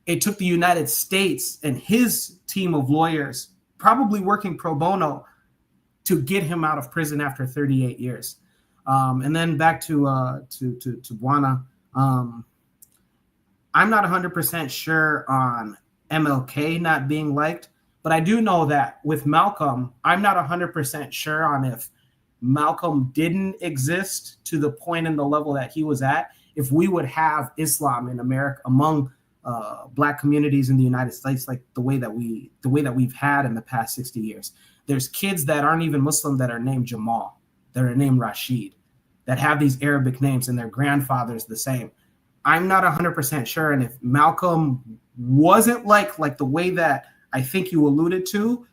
It took the United States and his team of lawyers, probably working pro bono, to get him out of prison after 38 years. And then back to Buana. I'm not 100% sure on MLK not being liked, but I do know that with Malcolm, I'm not 100% sure on if Malcolm didn't exist to the point and the level that he was at, if we would have Islam in America among Black communities in the United States like the way that we've had in the past 60 years. There's kids that aren't even Muslim that are named Jamal, that are named Rashid, that have these Arabic names and their grandfather's the same. I'm not 100% sure. And if Malcolm wasn't like the way that I think you alluded to,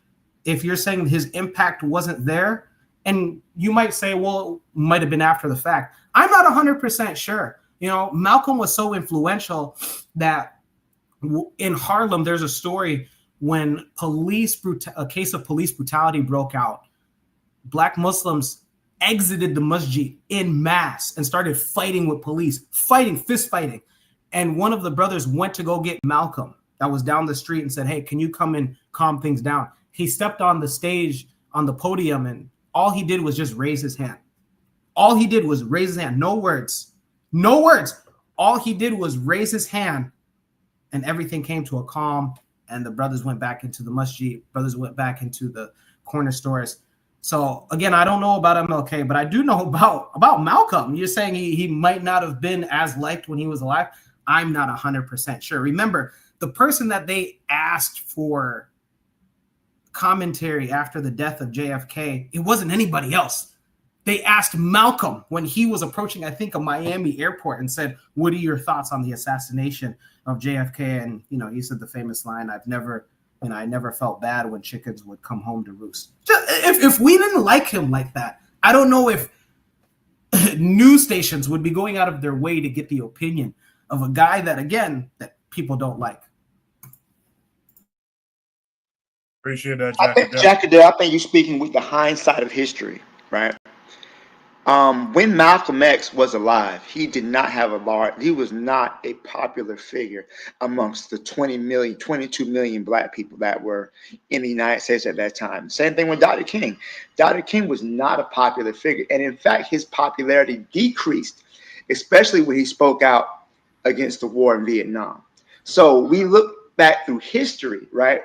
if you're saying his impact wasn't there, and you might say, well, it might have been after the fact. I'm not 100% sure. Malcolm was so influential that in Harlem, there's a story when a case of police brutality broke out. Black Muslims exited the masjid in mass and started fighting with police, fist fighting. And one of the brothers went to go get Malcolm that was down the street and said, hey, can you come and calm things down? He stepped on the stage, on the podium, and all he did was just raise his hand. All he did was raise his hand. No words. All he did was raise his hand, and everything came to a calm, and the brothers went back into the masjid. Brothers went back into the corner stores. So, again, I don't know about MLK, but I do know about Malcolm. You're saying he might not have been as liked when he was alive. I'm not 100% sure. Remember, the person that they asked for commentary after the death of JFK, it wasn't anybody else. They asked Malcolm when he was approaching, I think, a Miami airport and said, what are your thoughts on the assassination of JFK? And, he said the famous line, I never felt bad when chickens would come home to roost. If we didn't like him like that, I don't know if news stations would be going out of their way to get the opinion of a guy that, again, that people don't like. Appreciate that, I think, Jack. I think you're speaking with the hindsight of history, right? When Malcolm X was alive, he did not have a large, he was not a popular figure amongst the 20 million, 22 million black people that were in the United States at that time. Same thing with Dr. King. Dr. King was not a popular figure. And in fact, his popularity decreased, especially when he spoke out against the war in Vietnam. So we look back through history, right?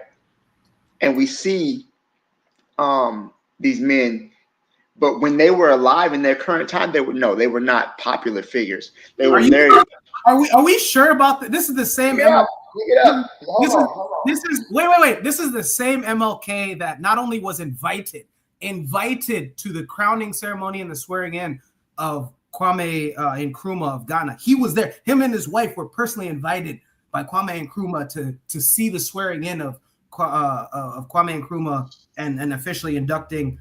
And we see these men. But when they were alive in their current time, they were not popular figures. They were very. Are we sure about that? This is the same MLK. Wait. This is the same MLK that not only was invited to the crowning ceremony and the swearing in of Kwame Nkrumah of Ghana. He was there. Him and his wife were personally invited by Kwame Nkrumah to see the swearing in of Kwame Nkrumah and officially inducting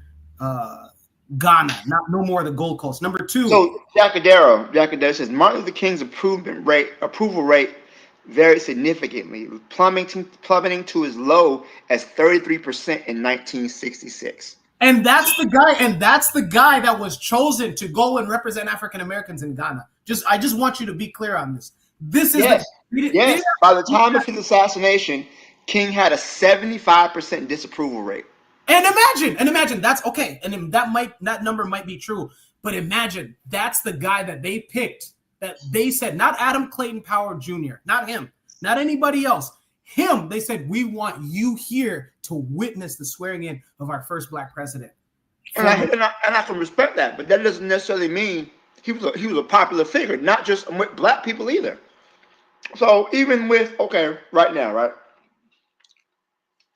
Ghana, no more the Gold Coast. Number two. So Jacadero says Martin Luther King's approval rate very significantly, plummeting to as low as 33% in 1966. And that's the guy that was chosen to go and represent African Americans in Ghana. I just want you to be clear on this. This is yes. By the time of his assassination, King had a 75% disapproval rate. And imagine that's okay. And that number might be true, but imagine that's the guy that they picked, that they said, not Adam Clayton Powell Jr., not him, not anybody else. Him, they said, we want you here to witness the swearing in of our first black president. And I can respect that, but that doesn't necessarily mean he was a popular figure, not just with black people either. So even with, right now, right?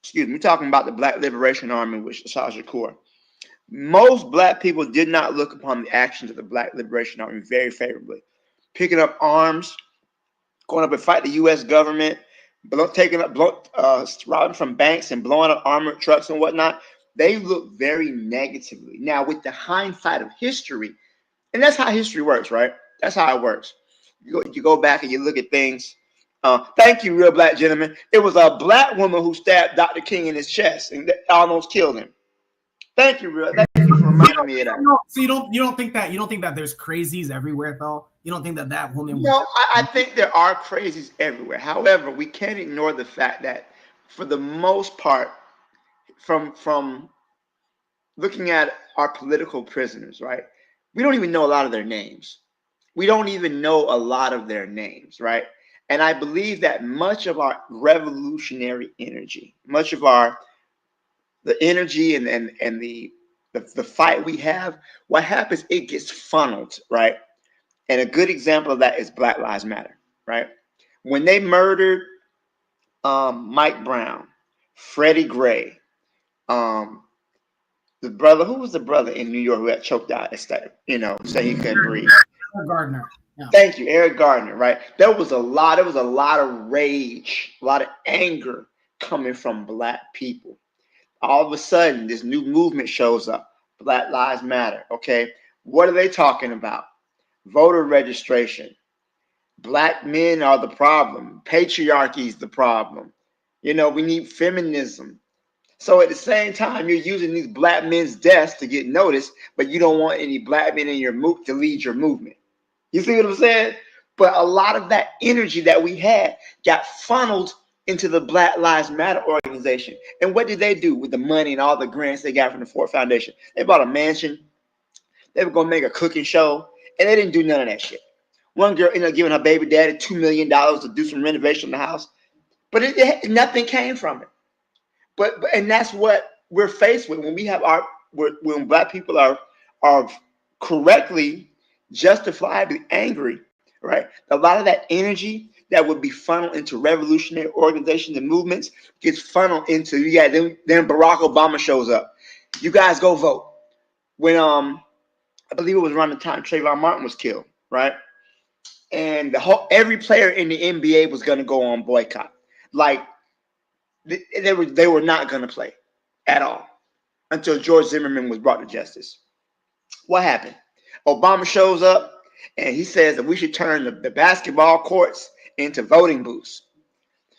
Excuse me, we're talking about the Black Liberation Army with Shakur Shakur. Most black people did not look upon the actions of the Black Liberation Army very favorably. Picking up arms, going up and fight the U.S. government, robbing from banks and blowing up armored trucks and whatnot. They look very negatively. Now, with the hindsight of history, and that's how history works, right? That's how it works. You go back and you look at things. Thank you, real black gentleman. It was a black woman who stabbed Dr. King in his chest and almost killed him. Thank you, real. Thank you for reminding me of that. So you don't think that there's crazies everywhere, though? You don't think that woman? No, I think there are crazies everywhere. However, we can't ignore the fact that, for the most part, from looking at our political prisoners, right? We don't even know a lot of their names. Right? And I believe that much of our revolutionary energy, much of the energy and the fight we have, what happens, it gets funneled, right? And a good example of that is Black Lives Matter, right? When they murdered Mike Brown, Freddie Gray, the brother, who was the brother in New York who got choked out, said he couldn't breathe? Eric Gardner. Yeah. Thank you, Eric Gardner, right? There was a lot of rage, a lot of anger coming from black people. All of a sudden, this new movement shows up, Black Lives Matter, okay? What are they talking about? Voter registration. Black men are the problem. Patriarchy is the problem. We need feminism. So at the same time, you're using these black men's deaths to get noticed, but you don't want any black men in your to lead your movement. You see what I'm saying? But a lot of that energy that we had got funneled into the Black Lives Matter organization. And what did they do with the money and all the grants they got from the Ford Foundation? They bought a mansion. They were going to make a cooking show, and they didn't do none of that shit. One girl ended up giving her baby daddy $2 million to do some renovation in the house, but nothing came from it. And that's what we're faced with when we have when black people are correctly, justifiably angry, right? A lot of that energy that would be funneled into revolutionary organizations and movements gets funneled into then Barack Obama shows up. You guys go vote. When I believe it was around the time Trayvon Martin was killed, right? And every player in the NBA was going to go on boycott. Like they were not going to play at all until George Zimmerman was brought to justice. What happened? Obama shows up and he says that we should turn the basketball courts into voting booths.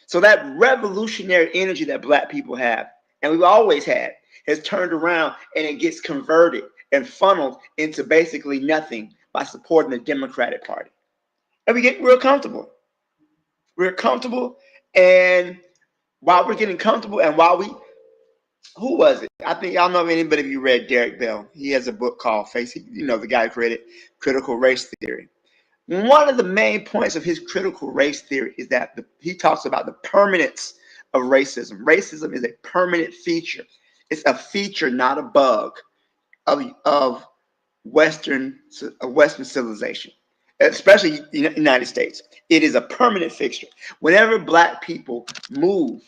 So that revolutionary energy that black people have and we've always had, has turned around and it gets converted and funneled into basically nothing by supporting the Democratic Party. And we get real comfortable. We're comfortable, and while we're getting comfortable, and while we, who was it? I think y'all know if anybody of you read Derek Bell. He has a book called Face, the guy who created critical race theory. One of the main points of his critical race theory is that he talks about the permanence of racism. Racism is a permanent feature. It's a feature, not a bug, of Western civilization, especially the United States. It is a permanent fixture. Whenever Black people move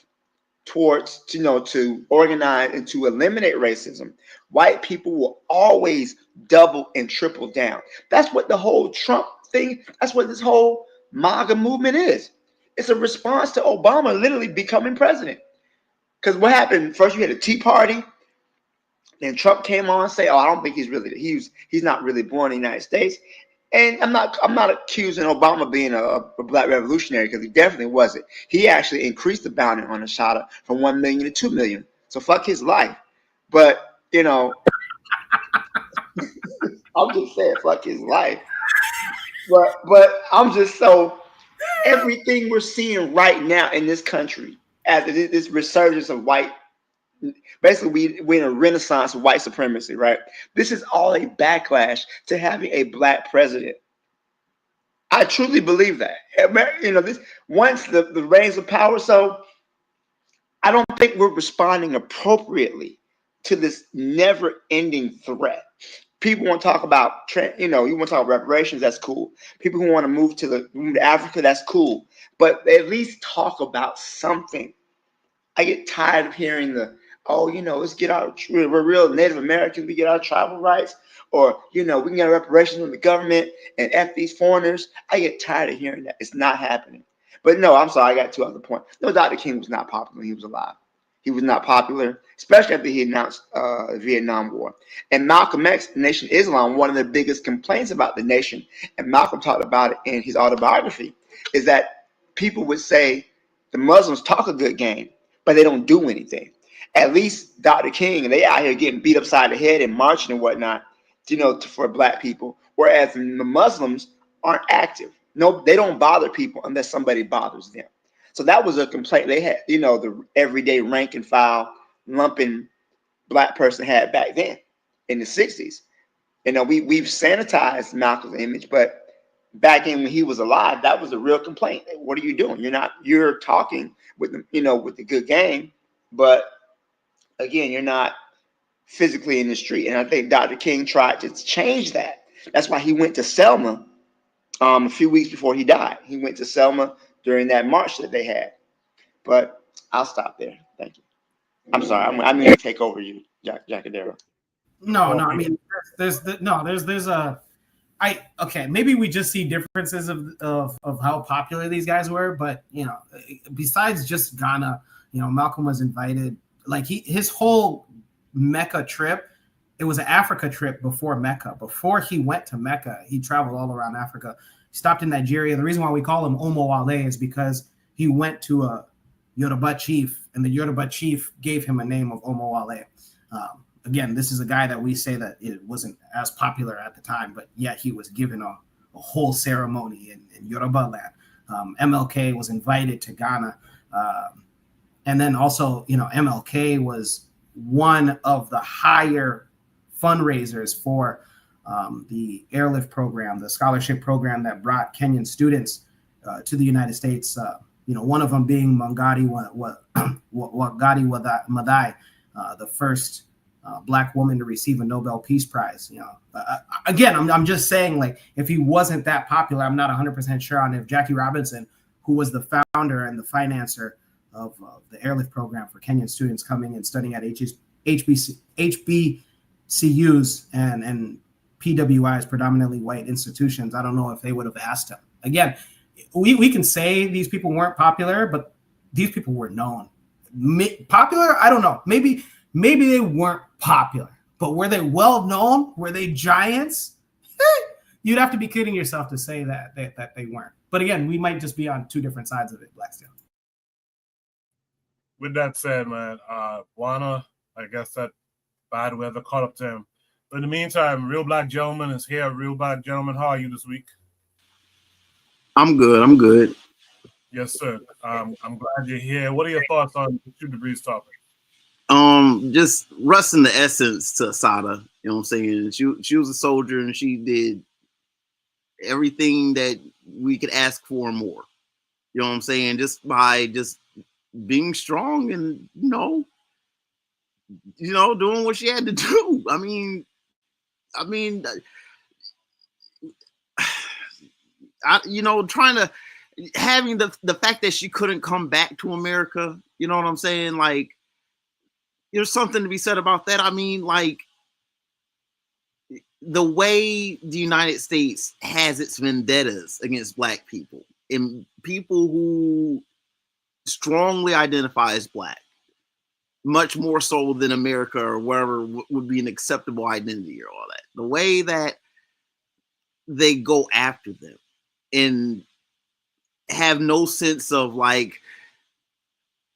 towards, to organize and to eliminate racism, white people will always double and triple down. That's what the whole Trump thing, that's what this whole MAGA movement is. It's a response to Obama literally becoming president. Because what happened? First, you had a Tea Party. Then Trump came on and say, "Oh, I don't think he's not really born in the United States." And I'm not accusing Obama of being a Black revolutionary, because he definitely wasn't. He actually increased the bounty on Ashada from 1 million to 2 million. So fuck his life. But I'm just saying, fuck his life. But I'm just so, everything we're seeing right now in this country as this resurgence of white. Basically, we're in a renaissance of white supremacy, right? This is all a backlash to having a Black president. I truly believe that. This, once the reins of power, so I don't think we're responding appropriately to this never-ending threat. People want to talk about, you want to talk about reparations, that's cool. People who want to move to Africa, that's cool. But at least talk about something. I get tired of hearing let's get we're real Native Americans, we get our tribal rights, or, we can get reparations from the government and F these foreigners. I get tired of hearing that. It's not happening. But no, I'm sorry, I got two other points. No, Dr. King was not popular when he was alive. He was not popular, especially after he announced the Vietnam War. And Malcolm X, Nation of Islam, one of the biggest complaints about the nation, and Malcolm talked about it in his autobiography, is that people would say the Muslims talk a good game, but they don't do anything. At least Dr. King, they out here getting beat upside the head and marching and whatnot, for Black people. Whereas the Muslims aren't active. No, they don't bother people unless somebody bothers them. So that was a complaint they had, the everyday rank and file lumping Black person had back then in the 60s. We've sanitized Malcolm's image, but back in when he was alive, that was a real complaint. What are you doing? You're talking with with the good game, but again, you're not physically in the street. And I think Dr. King tried to change that. That's why he went to Selma a few weeks before he died. He went to Selma during that march that they had. But I'll stop there. Thank you. I'm sorry. I'm going to take over you, Jackadero. No. I mean, maybe we just see differences of how popular these guys were, but besides just Ghana, Malcolm was invited. Like his whole Mecca trip, it was an Africa trip before Mecca. Before he went to Mecca, he traveled all around Africa. He stopped in Nigeria. The reason why we call him Omowale is because he went to a Yoruba chief, and the Yoruba chief gave him a name of Omowale. Again, this is a guy that we say that it wasn't as popular at the time, but yet he was given a whole ceremony in Yoruba land. MLK was invited to Ghana. And then also, MLK was one of the higher fundraisers for the airlift program, the scholarship program that brought Kenyan students to the United States. One of them being Wangari Maathai, the first Black woman to receive a Nobel Peace Prize. Again, I'm just saying, like, if he wasn't that popular, I'm not 100% sure on if Jackie Robinson, who was the founder and the financer of the airlift program for Kenyan students coming and studying at HBCUs and PWIs, predominantly white institutions, I don't know if they would have asked him. Again, we can say these people weren't popular, but these people were known. Popular? I don't know. Maybe they weren't popular, but were they well known? Were they giants? You'd have to be kidding yourself to say that they weren't. But again, we might just be on two different sides of it, Blackstone. with that said, man, Buana, I guess that bad weather caught up to him. But in the meantime, Real Black Gentleman is here. Real Black Gentleman, how are you this week? I'm good. I'm good. Yes, sir. I'm glad you're here. What are your thoughts on the 2 degrees topic? Just rusting the essence to Asada. You know what I'm saying? She was a soldier and she did everything that we could ask for and more. You know what I'm saying? Just by just being strong and doing what she had to do. I mean, trying to having the fact that she couldn't come back to America. You know what I'm saying? Like, there's something to be said about that. I mean, like, the way the United States has its vendettas against Black people and people who strongly identify as Black, much more so than America or wherever would be an acceptable identity or all that. The way that they go after them and have no sense of like,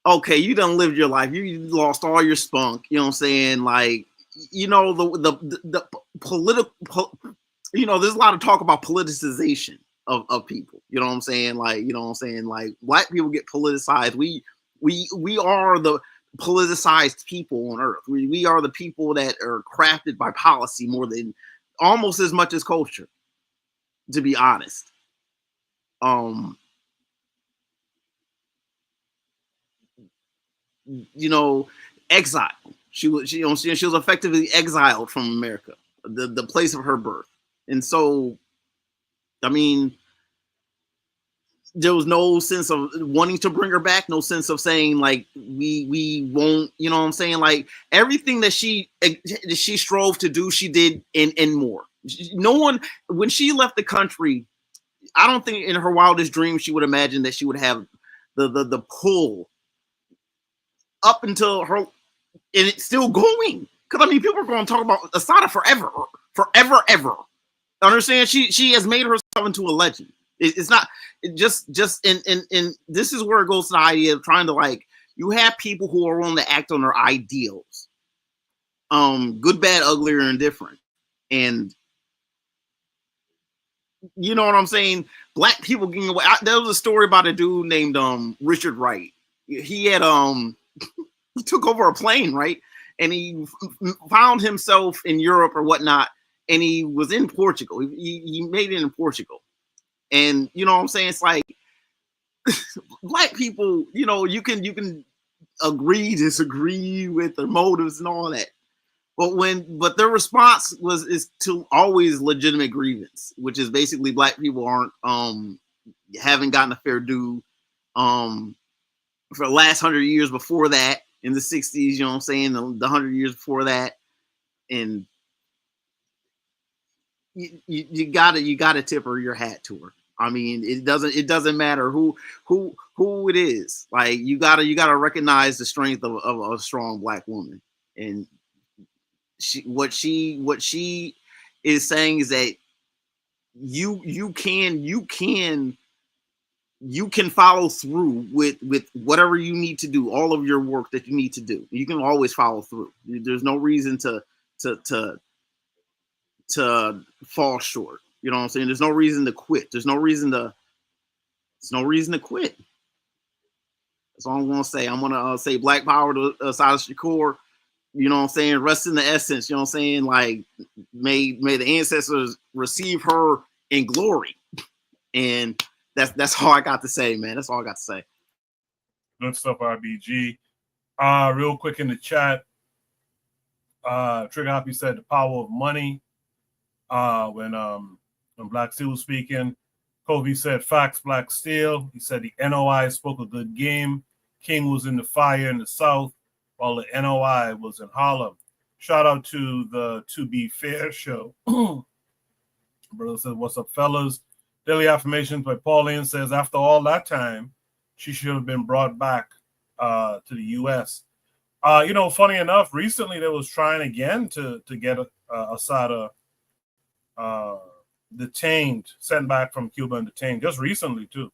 okay, you done lived your life. You lost all your spunk. You know what I'm saying? Like, the political, there's a lot of talk about politicization of people. You know what I'm saying? Like, like Black people get politicized. We are the politicized people on earth. We are the people that are crafted by policy more than almost as much as culture, to be honest. Exile. She was effectively exiled from America, the place of her birth. And so, I mean, there was no sense of wanting to bring her back, no sense of saying like we won't, you know what I'm saying? Like, everything that she strove to do, she did and more. No one, when she left the country, I don't think in her wildest dreams she would imagine that she would have the pull up until her, and it's still going. Because I mean, people are going to talk about Asada forever. Understand? She has made herself into a legend. It's not just and this is where it goes to the idea of trying to, like, you have people who are willing to act on their ideals, good, bad, ugly, or indifferent, and you know what I'm saying. Black people getting away. There was a story about a dude named Richard Wright. He had he took over a plane, right? And he found himself in Europe or whatnot, and he was in Portugal. He made it in Portugal. And you know what I'm saying? It's like, Black people, you can agree, disagree with their motives and all that. But their response is to always legitimate grievance, which is basically Black people haven't gotten a fair due for the last 100 years before that, in the 60s, you know what I'm saying, the 100 years before that. And you gotta tip her your hat to her. I mean, it doesn't matter who it is. Like, you gotta recognize the strength of a strong Black woman. And what she is saying is that you can follow through with whatever you need to do, all of your work that you need to do. You can always follow through. There's no reason to fall short. You know what I'm saying? There's no reason to quit. There's no reason to quit. That's all I'm gonna say. I'm gonna say Black Power to Asada Shakur. You know what I'm saying? Rest in the essence. You know what I'm saying? Like, may the ancestors receive her in glory. And that's all I got to say, man. That's all I got to say. Good stuff, RBG. Real quick in the chat, Trigger Happy said the power of money. When Black Steel was speaking, Kobe said facts, Black Steel. He said the NOI spoke a good game. King was in the fire in the South, while the NOI was in Harlem. Shout out to the To Be Fair show. Brother says, what's up, fellas? Daily Affirmations by Pauline says, after all that time, she should have been brought back to the U.S. Funny enough, recently they was trying again to get Asada detained, sent back from Cuba and detained just recently too.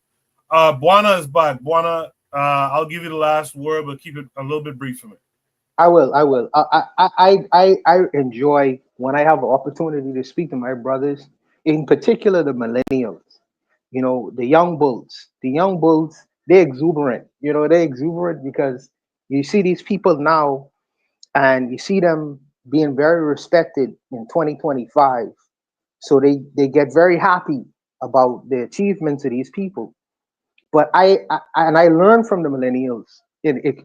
Buana is back. Buana, I'll give you the last word, but keep it a little bit brief for me. I will. I will. I enjoy when I have an opportunity to speak to my brothers, in particular the millennials. You know, the young bulls. The young bulls, they're exuberant. You know, they're exuberant because you see these people now, and you see them being very respected in 2025. So they get very happy about the achievements of these people. But I learn from the millennials,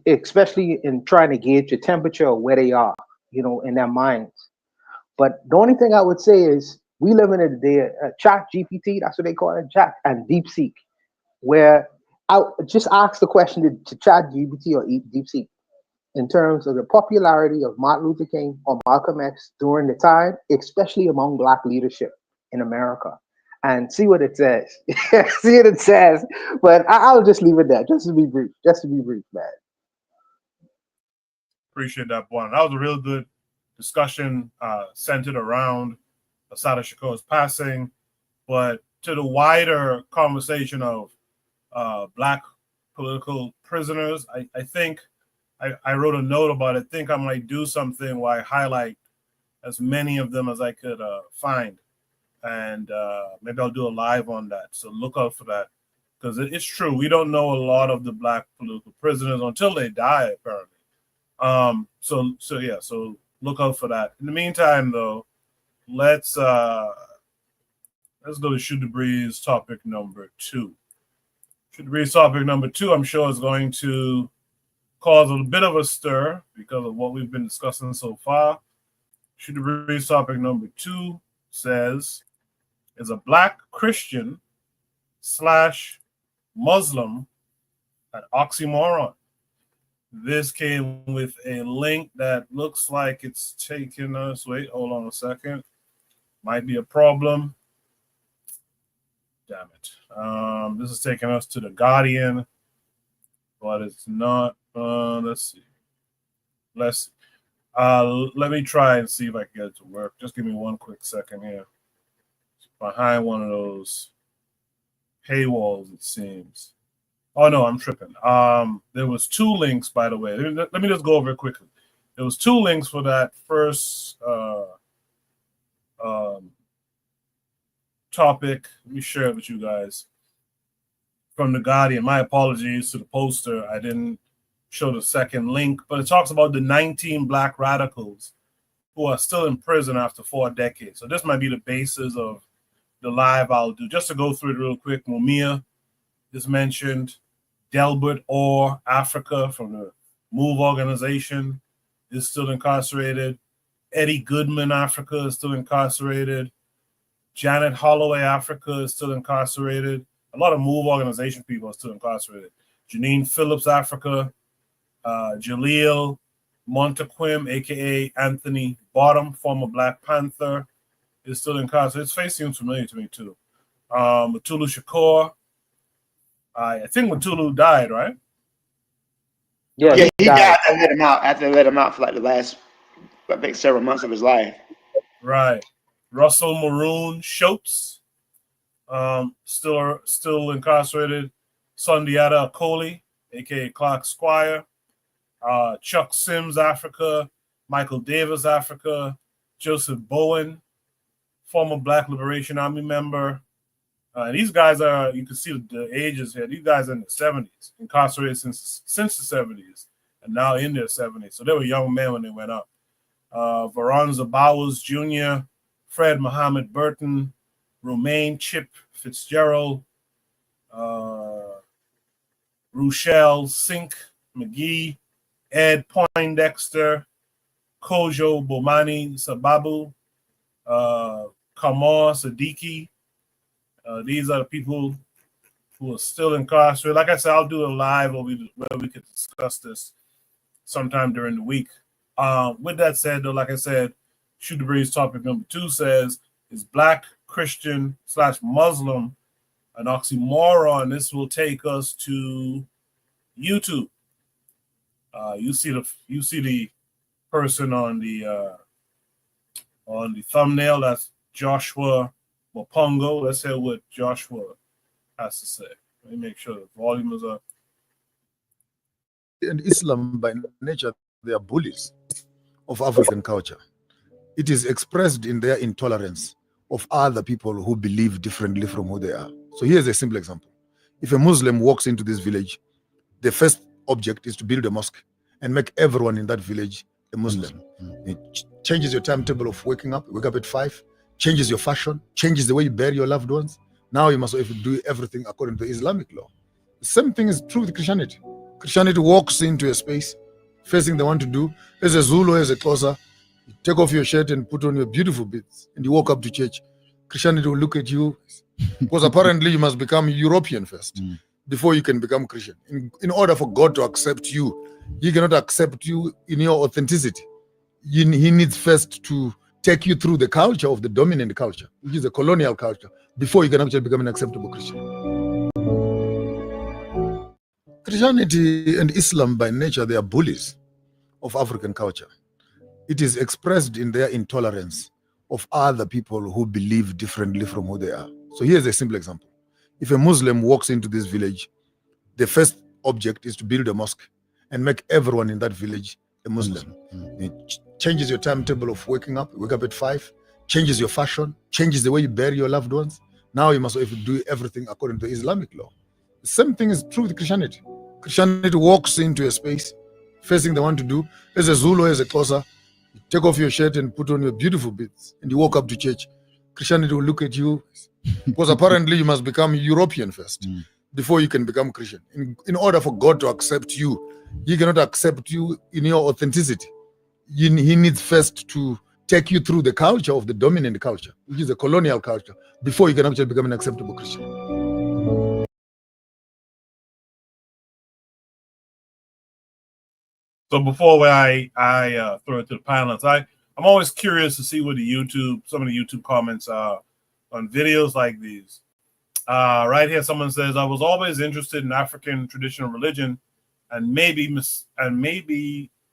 especially in trying to gauge the temperature of where they are, you know, in their minds. But the only thing I would say is we live in a day, chat GPT, that's what they call it, chat, and DeepSeek, where I just ask the question to chat GPT or DeepSeek in terms of the popularity of Martin Luther King or Malcolm X during the time, especially among Black leadership in America, and see what it says. See what it says. But I'll just leave it there, just to be brief. Just to be brief, man. Appreciate that, Juan. That was a real good discussion centered around Assata Shakur's passing, but to the wider conversation of Black political prisoners, I think I wrote a note about it. I think I might do something where I highlight as many of them as I could find, and maybe I'll do a live on that. So look out for that, because it's true. We don't know a lot of the Black political prisoners until they die, apparently. So look out for that. In the meantime, though, let's go to Shoot the Breeze topic number 2. Shoot the Breeze topic number 2, I'm sure, is going to cause a bit of a stir because of what we've been discussing so far. Shoot the Breeze topic number 2 says, is a Black Christian / Muslim an oxymoron? This came with a link that looks like it's taking us. Wait, hold on a second. Might be a problem. Damn it. This is taking us to The Guardian, but it's not. Let's see. Let me try and see if I can get it to work. Just give me one quick second here. It's behind one of those paywalls, it seems. Oh no, I'm tripping. There was 2 links, by the way. Let me just go over it quickly. There was 2 links for that first topic. Let me share it with you guys from The Guardian. My apologies to the poster. I didn't show the second link, but it talks about the 19 Black radicals who are still in prison after 4 decades. So this might be the basis of the live I'll do. Just to go through it real quick, Mumia is mentioned. Delbert Orr, Africa, from the MOVE organization, is still incarcerated. Eddie Goodman, Africa, is still incarcerated. Janet Holloway, Africa, is still incarcerated. A lot of MOVE organization people are still incarcerated. Janine Phillips, Africa. Jaleel Montequim, a.k.a. Anthony Bottom, former Black Panther, is still incarcerated. His face seems familiar to me, too. Mutulu Shakur. I think Mutulu died, right? Yeah, he died after they let him out for like the last, I think, several months of his life. Right. Russell Maroon Schultz, still incarcerated. Sundiata Akoli, aka Clark Squire. Chuck Sims, Africa. Michael Davis, Africa. Joseph Bowen, former Black Liberation Army member. These guys are, you can see the ages here. These guys are in the 70s, incarcerated since the 70s, and now in their 70s. So they were young men when they went up. Veronza Bowers Jr., Fred Muhammad Burton, Romaine Chip Fitzgerald, Rochelle Sink McGee, Ed Poindexter, Kojo Bomani Sababu, Kamar Siddiqui. These are the people who are still incarcerated. Like I said, I'll do a live where we could discuss this sometime during the week. With that said, though, like I said, Shoot the Breeze topic number 2 says, is Black Christian / Muslim an oxymoron? This will take us to YouTube. You see the person on the thumbnail. That's Joshua Wapongo. Let's hear what Joshua has to say. Let me make sure the volume is up. and Islam by nature, they are bullies of African culture. It is expressed in their intolerance of other people who believe differently from who they are. So here's a simple example. If a Muslim walks into this village, the first object is to build a mosque and make everyone in that village a Muslim. It changes your timetable of waking up. Wake up at 5, changes your fashion, changes the way you bury your loved ones. Now you must do everything according to Islamic law. The same thing is true with Christianity. Christianity walks into a space, facing the one to do. As a Zulu, as a Xhosa, you take off your shirt and put on your beautiful bits, and you walk up to church. Christianity will look at you, because apparently you must become European first before you can become Christian. In order for God to accept you, He cannot accept you in your authenticity. He needs first to take you through the culture of the dominant culture, which is the colonial culture, before you can actually become an acceptable Christian. Christianity and Islam by nature, they are bullies of African culture. It is expressed in their intolerance of other people who believe differently from who they are. So here's a simple example. If a Muslim walks into this village, the first object is to build a mosque and make everyone in that village a Muslim. It changes your timetable of waking up. Wake up at 5, changes your fashion, changes the way you bury your loved ones. Now you must do everything according to Islamic law. The same thing is true with Christianity. Christianity walks into a space, facing the one to do. As a Zulu, as a Xhosa, you take off your shirt and put on your beautiful bits, and you walk up to church. Christianity will look at you, because apparently you must become European first before you can become Christian. In order for God to accept you, He cannot accept you in your authenticity. He needs first to take you through the culture of the dominant culture, which is the colonial culture, before you can actually become an acceptable Christian. So before I throw it to the panelists, I'm always curious to see what some of the YouTube comments are on videos like these. Right here, someone says, "I was always interested in African traditional religion, and maybe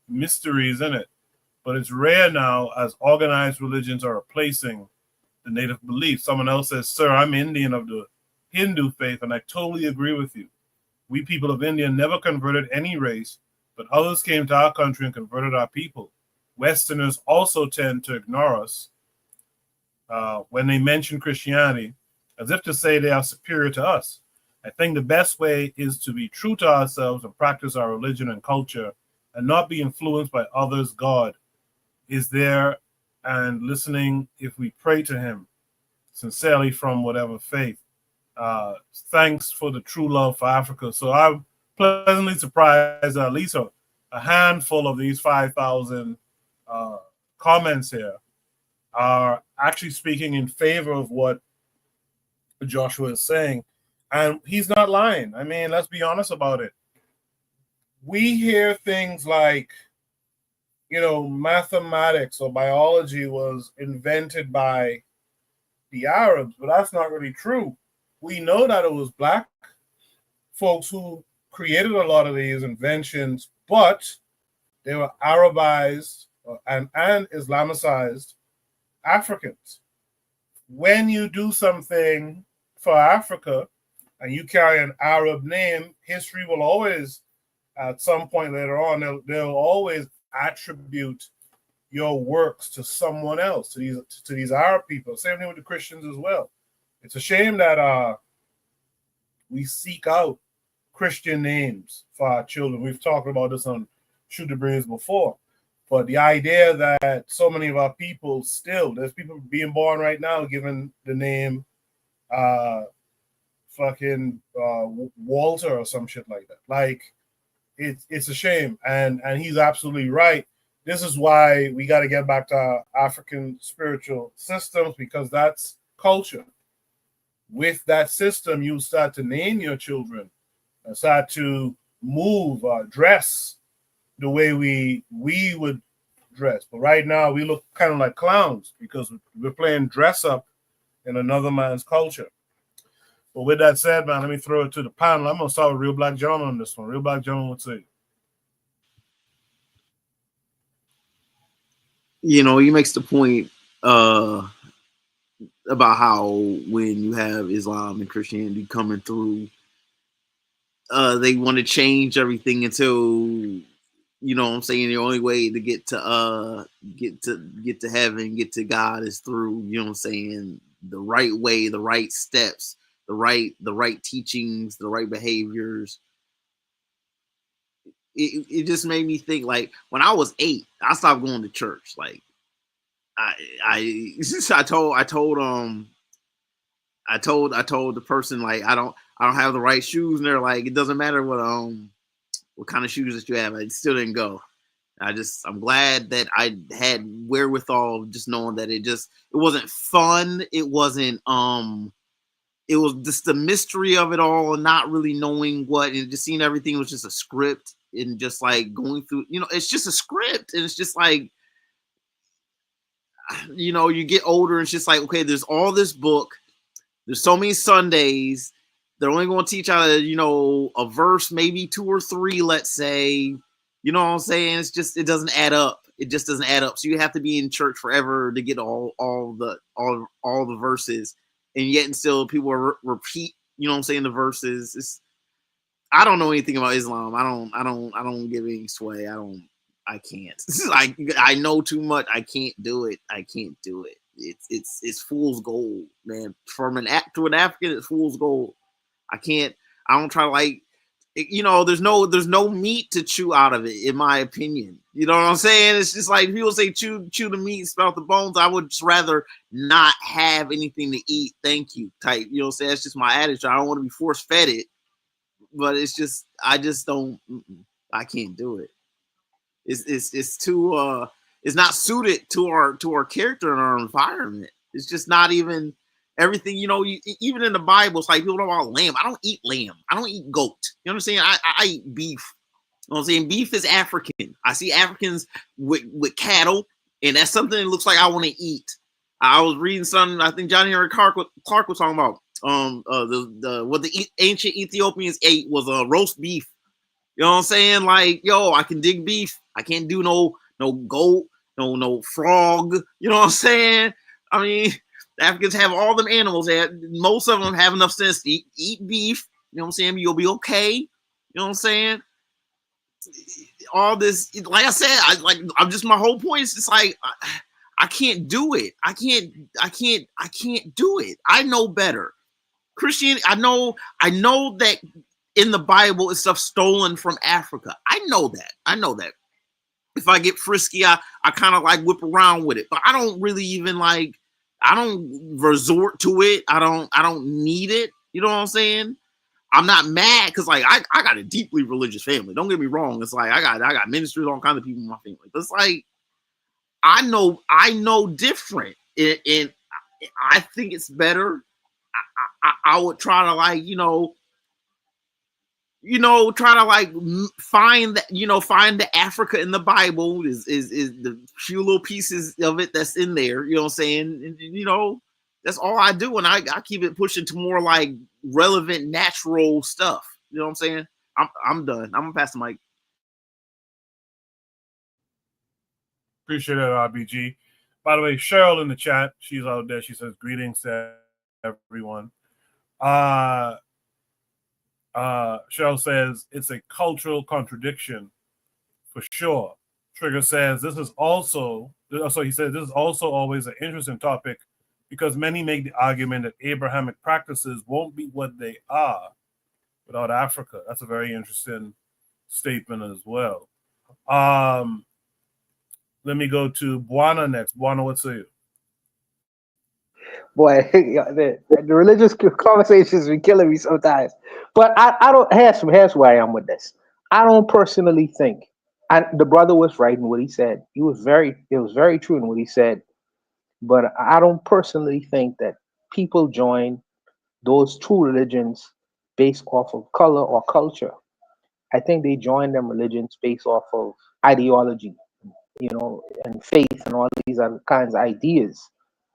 mysteries in it, but it's rare now as organized religions are replacing the native beliefs." Someone else says, "Sir, I'm Indian of the Hindu faith, and I totally agree with you. We people of India never converted any race, but others came to our country and converted our people. Westerners also tend to ignore us when they mention Christianity, as if to say they are superior to us. I think the best way is to be true to ourselves and practice our religion and culture and not be influenced by others' God is there and listening if we pray to him sincerely from whatever faith. Thanks for the true love for Africa." So I'm pleasantly surprised that at least a handful of these 5,000 comments here are actually speaking in favor of what Joshua is saying. And he's not lying. I mean, let's be honest about it. We hear things like, mathematics or biology was invented by the Arabs, but that's not really true. We know that it was black folks who created a lot of these inventions, but they were Arabized and Islamicized Africans. When you do something for Africa and you carry an Arab name, history will always, at some point later on, they'll always attribute your works to someone else, to these Arab people. Same thing with the Christians as well. It's a shame that we seek out Christian names for our children. We've talked about this on Shoot the Breeze before. But the idea that so many of our people there's people being born right now given the name Walter or some shit like that. Like, it's a shame. And he's absolutely right. This is why we got to get back to our African spiritual systems, because that's culture. With that system, you start to name your children and start to move, dress the way we would dress. But right now, we look kind of like clowns because we're playing dress up in another man's culture. But with that said, man, let me throw it to the panel. I'm going to start with Real Black Gentleman on this one. Real Black Gentleman would say. He makes the point about how when you have Islam and Christianity coming through, they want to change everything until, you know what I'm saying, the only way to get to heaven, get to God is through, you know what I'm saying, the right way, the right steps, the right teachings, the right behaviors. It just made me think, like, when I was 8, I stopped going to church. Like, I told the person, like, I don't have the right shoes, and they're like, it doesn't matter what kind of shoes that you have. I still didn't go. I'm glad that I had wherewithal, just knowing that it wasn't fun. It wasn't it was just the mystery of it all, and not really knowing what, and just seeing everything was just a script, and just like going through, it's just a script, and it's just like, you get older, and it's just like, okay, there's all this book, there's so many Sundays, they're only going to teach out a verse, maybe 2 or 3, let's say, you know what I'm saying? It's just, it doesn't add up. It just doesn't add up. So you have to be in church forever to get all the verses, and yet and still people repeat, you know what I'm saying, the verses. I don't know anything about Islam. I don't give any sway. I can't. I know too much. I can't do it. It's fool's gold, man. To an African, it's fool's gold. I don't try to, like, there's no meat to chew out of it, in my opinion. You know what I'm saying? It's just like, people say chew the meat, spit out the bones. I would just rather not have anything to eat. Thank you, type. You know what I'm saying? That's just my attitude. I don't want to be force fed it, but it's just, I just don't. I can't do it. It's too it's not suited to our character and our environment. It's just not even everything, even in the Bible. It's like, people talk about lamb. I don't eat lamb. I don't eat goat. You know what I'm saying? I eat beef. You know what I'm saying? Beef is African. I see Africans with cattle, and that's something that looks like I want to eat. I was reading something, I think Johnny Henry Clark was talking about what the ancient Ethiopians ate was roast beef. You know what I'm saying? Like, yo, I can dig beef. I can't do no goat, no frog. You know what I'm saying? I mean, the Africans have all them animals. Most of them have enough sense to eat beef. You know what I'm saying? You'll be okay. You know what I'm saying? All this, like I said, I'm just, my whole point is just like, I can't do it. I can't do it. I know better. Christianity, I know that in the Bible it's stuff stolen from Africa. I know that. If I get frisky, I kind of like whip around with it, but I don't really even like, I don't resort to it. I don't need it. You know what I'm saying? I'm not mad because, like, I got a deeply religious family. Don't get me wrong. It's like I got ministers, all kinds of people in my family. But it's like, I know different, and I think it's better. I would try to, like, try to, like, find that, find the Africa in the Bible is the few little pieces of it that's in there. You know what I'm saying? And, that's all I do, and I keep it pushing to more like relevant, natural stuff. You know what I'm saying? I'm done. I'm gonna pass the mic. Appreciate it, RBG. By the way, Cheryl in the chat, she's out there. She says greetings to everyone. Cheryl says it's a cultural contradiction for sure. Trigger says this is also, so he says this is also always an interesting topic because many make the argument that Abrahamic practices won't be what they are without Africa. That's a very interesting statement as well. Let me go to Buana next. Buana, what say you? Boy, the religious conversations be killing me sometimes. But I don't. Here's where I am with this. I don't personally think, and the brother was right in what he said. It was very true in what he said. But I don't personally think that people join those two religions based off of color or culture. I think they join them religions based off of ideology, and faith and all these other kinds of ideas.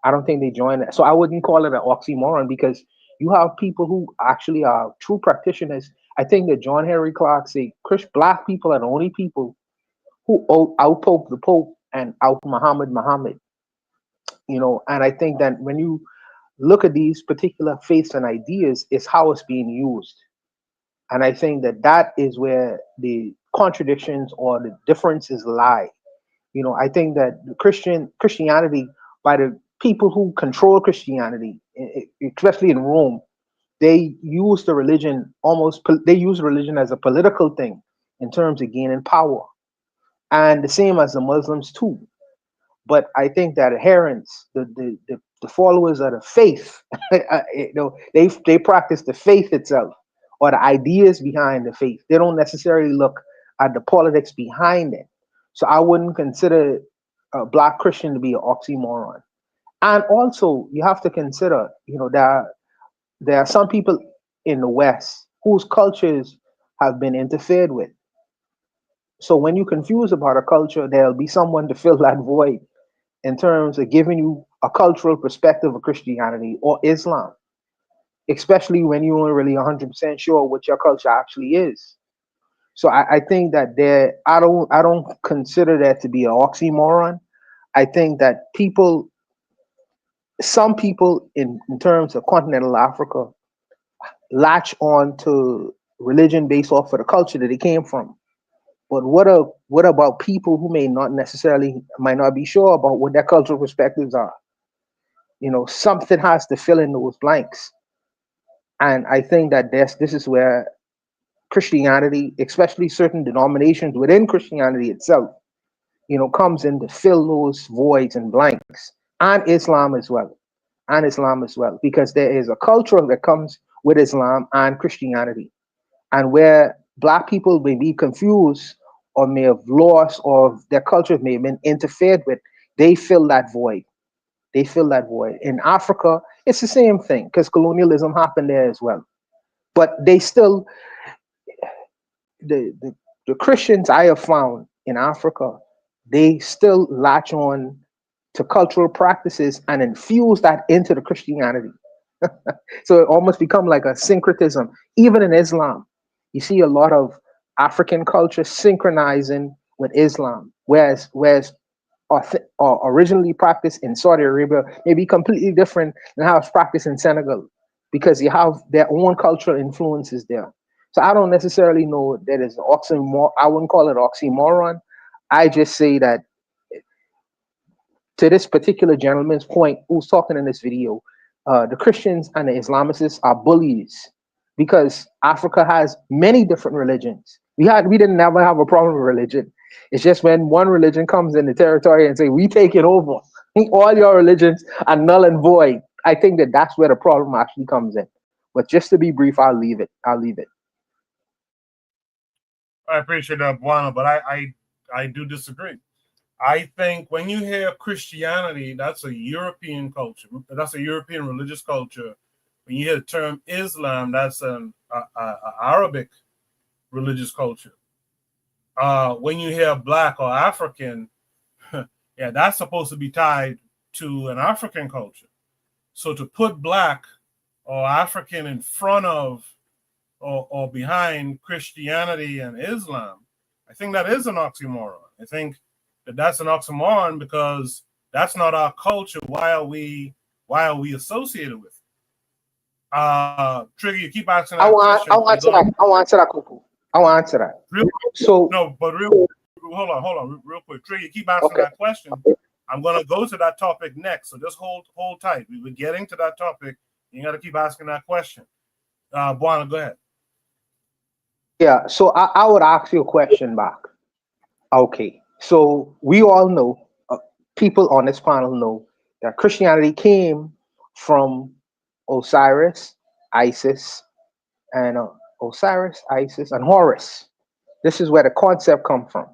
I don't think they join that. So I wouldn't call it an oxymoron because you have people who actually are true practitioners. I think that John Henry Clark say black people are the only people who outpoke the Pope and out Muhammad. And I think that when you look at these particular faiths and ideas, it's how it's being used. And I think that that is where the contradictions or the differences lie. I think that the Christianity, by the people who control Christianity, especially in Rome, they use the religion they use religion as a political thing in terms of gaining power, and the same as the Muslims too. But I think that adherents, the followers of the faith, they practice the faith itself or the ideas behind the faith. They don't necessarily look at the politics behind it. So I wouldn't consider a black Christian to be an oxymoron. And also, you have to consider, there are some people in the West whose cultures have been interfered with. So when you're confused about a culture, there'll be someone to fill that void in terms of giving you a cultural perspective of Christianity or Islam, especially when you aren't really 100% sure what your culture actually is. So I think that I don't consider that to be an oxymoron. I think that some people in terms of continental Africa latch on to religion based off of the culture that they came from. But what about people who might not be sure about what their cultural perspectives are? Something has to fill in those blanks. And I think that this is where Christianity, especially certain denominations within Christianity itself, comes in to fill those voids and blanks, and Islam as well. Because there is a culture that comes with Islam and Christianity. And where black people may be confused or may have lost or their culture may have been interfered with, they fill that void. In Africa, it's the same thing because colonialism happened there as well. But they still, the Christians I have found in Africa, they still latch on to cultural practices and infuse that into the Christianity. So it almost become like a syncretism. Even in Islam, you see a lot of African culture synchronizing with Islam, whereas originally practiced in Saudi Arabia may be completely different than how it's practiced in Senegal, because you have their own cultural influences there. So I don't necessarily know that it's an oxymoron. I wouldn't call it oxymoron. I just say that to this particular gentleman's point who's talking in this video, the Christians and the Islamists are bullies because Africa has many different religions. We didn't never have a problem with religion. It's just when one religion comes in the territory and say, we take it over, all your religions are null and void. I think that that's where the problem actually comes in. But just to be brief, I'll leave it. I appreciate that, Buana, but I do disagree. I think when you hear Christianity, that's a European culture. That's a European religious culture. When you hear the term Islam, that's an Arabic religious culture. When you hear Black or African, yeah, that's supposed to be tied to an African culture. So to put Black or African in front of or behind Christianity and Islam, I think that is an oxymoron. I think that's an oxymoron because that's not our culture. Why are we associated with it? Trigger, you keep asking that question. I want to answer that, Kuku. I want to answer that. Hold on, real quick. Trigger, you keep asking that question. I'm gonna go to that topic next, so just hold tight. We were getting to that topic. You got to keep asking that question. Buana, go ahead. Yeah, so I would ask you a question back. Okay, so we all know, people on this panel know that Christianity came from Osiris, Isis, and Horus. This is where the concept comes from.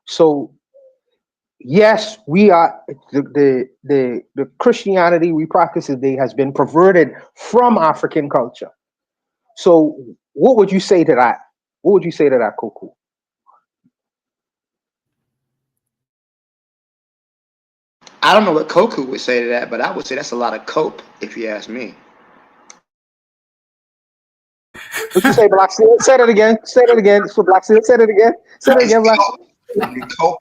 So yes, we are the Christianity we practice today has been perverted from African culture. So what would you say to that? What would you say to that, Kuku? I don't know what Koku would say to that, but I would say that's a lot of cope, if you ask me. What you say, Black Steel? Say it again. So Black Steel, say it again. Black Steel.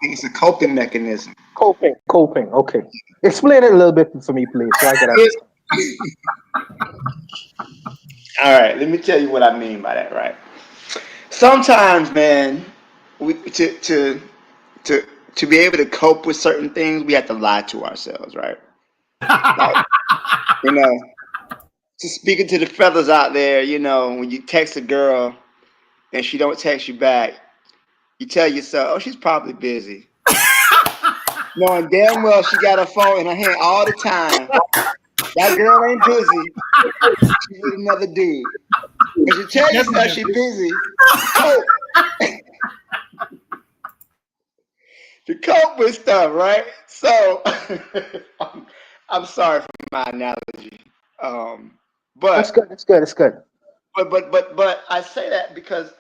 It's a coping mechanism. Coping. Okay. Explain it a little bit for me, please, so I can understand. All right, let me tell you what I mean by that, right? sometimes, man, we to be able to cope with certain things, we have to lie to ourselves, right? Like, you know, just speaking to the fellas out there, you know, when you text a girl and she don't text you back, you tell yourself, "Oh, she's probably busy," knowing damn well she got her phone in her hand all the time. That girl ain't busy. She's with another dude. But you tell yourself she's busy to cope with stuff, right? So I'm sorry for my analogy, That's but good. That's good. That's good. but I say that because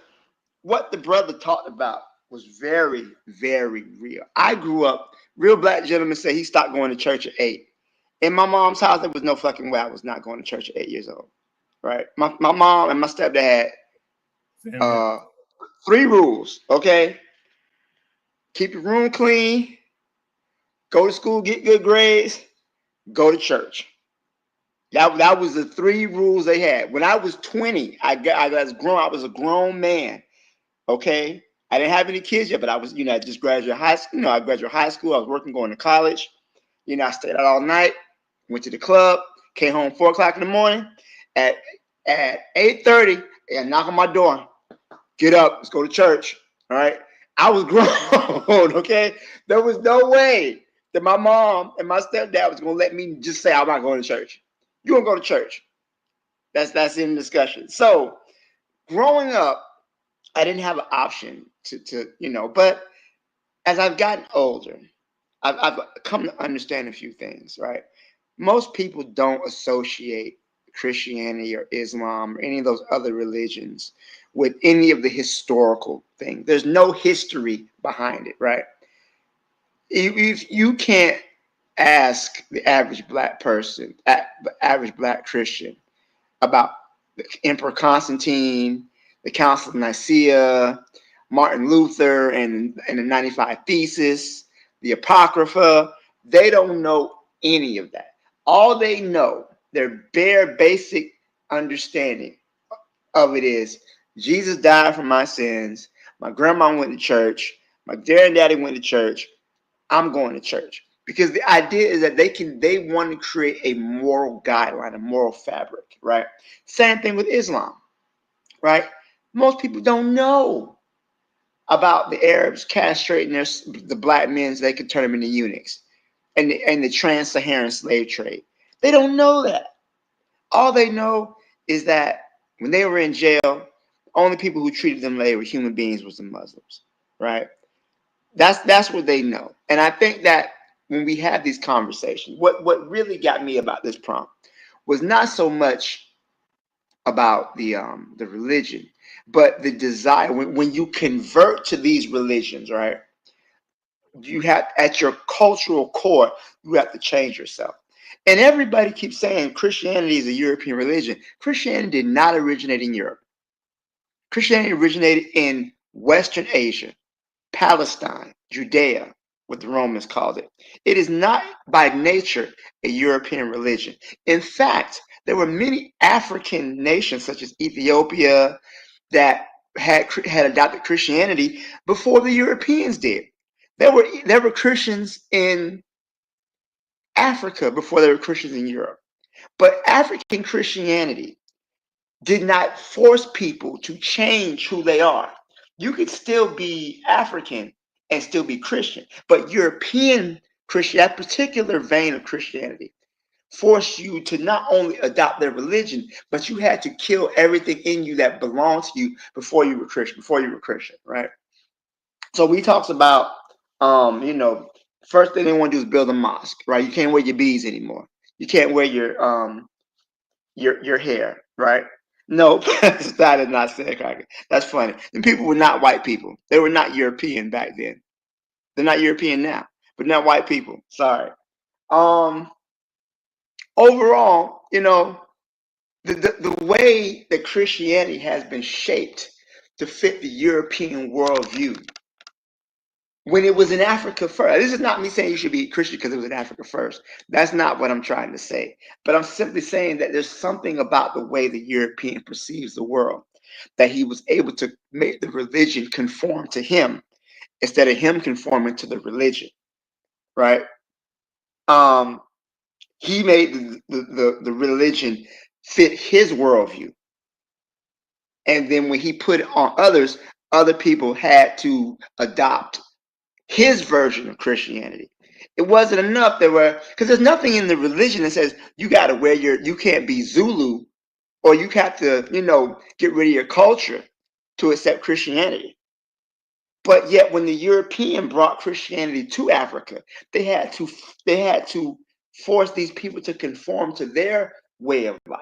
what the brother talked about was very, very real. I grew up, real black gentleman said he stopped going to church at 8. In my mom's house, there was no fucking way I was not going to church at 8 years old. Right? My mom and my stepdad had 3 rules, okay? Keep your room clean, go to school, get good grades, go to church. That was the 3 rules they had. When I was 20, I was a grown man. Okay. I didn't have any kids yet, but I was, I just graduated high school. I graduated high school. I was working, going to college. I stayed out all night, went to the club, came home 4 o'clock in the morning. At 8:30, and knock on my door. Get up, let's go to church. All right. I was grown, okay? There was no way that my mom and my stepdad was gonna let me just say I'm not going to church. You won't go to church. That's in discussion. So growing up, I didn't have an option to but as I've gotten older, I've come to understand a few things, right? Most people don't associate Christianity or Islam or any of those other religions with any of the historical things. There's no history behind it, right? If you can't ask the average black person, average black Christian, about the Emperor Constantine, the Council of Nicaea, Martin Luther, and the 95 Thesis, the Apocrypha. They don't know any of that. All they know, their bare basic understanding of it is Jesus died for my sins. My grandma went to church. My dad and daddy went to church. I'm going to church. Because the idea is that they want to create a moral guideline, a moral fabric, right? Same thing with Islam, right? Most people don't know about the Arabs castrating the black men so they could turn them into eunuchs, and the trans-Saharan slave trade. They don't know that. All they know is that when they were in jail, the only people who treated them like they were human beings was the Muslims, right? That's what they know. And I think that when we have these conversations, what really got me about this prompt was not so much about the religion, but the desire. When you convert to these religions, right? You have, at your cultural core, you have to change yourself. And everybody keeps saying Christianity is a European religion. Christianity did not originate in Europe. Christianity originated in Western Asia, Palestine, Judea, what the Romans called it. It is not by nature a European religion. In fact, there were many African nations, such as Ethiopia, that had adopted Christianity before the Europeans did. There were Christians in Africa before there were Christians in Europe. But African Christianity did not force people to change who they are. You could still be African and still be Christian, but European Christian, that particular vein of Christianity, forced you to not only adopt their religion, but you had to kill everything in you that belonged to you before you were Christian, right? So we talks about, first thing they want to do is build a mosque, right? You can't wear your beads anymore. You can't wear your hair, right? No, that is not saying. That's funny. And people were not white people. They were not European back then. They're not European now, but not white people. Sorry. Overall, the way that Christianity has been shaped to fit the European worldview when it was in Africa first. This is not me saying you should be Christian because it was in Africa first. That's not what I'm trying to say. But I'm simply saying that there's something about the way the European perceives the world. that he was able to make the religion conform to him instead of him conforming to the religion, right? He made the religion fit his worldview. And then when he put it on others, other people had to adopt his version of Christianity. It wasn't enough. Because there's nothing in the religion that says you got to you can't be Zulu, or you have to, get rid of your culture to accept Christianity. But yet when the European brought Christianity to Africa, they had to force these people to conform to their way of life.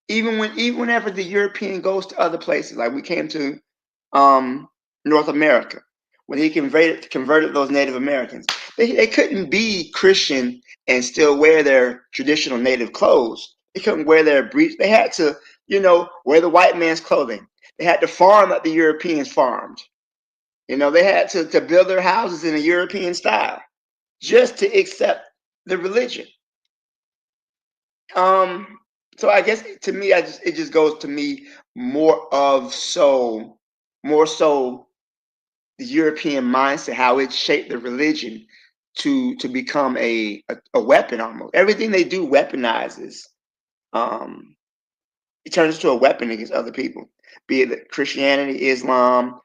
Even whenever the European goes to other places, like we came to North America, when he converted those Native Americans, they couldn't be Christian and still wear their traditional Native clothes. They couldn't wear their breech. They had to, wear the white man's clothing. They had to farm like the Europeans farmed. They had to build their houses in a European style just to accept the religion. So I guess to me, it just goes to me more so the European mindset, how it shaped the religion to become a weapon almost. Everything they do weaponizes. It turns into a weapon against other people, be it Christianity, Islam,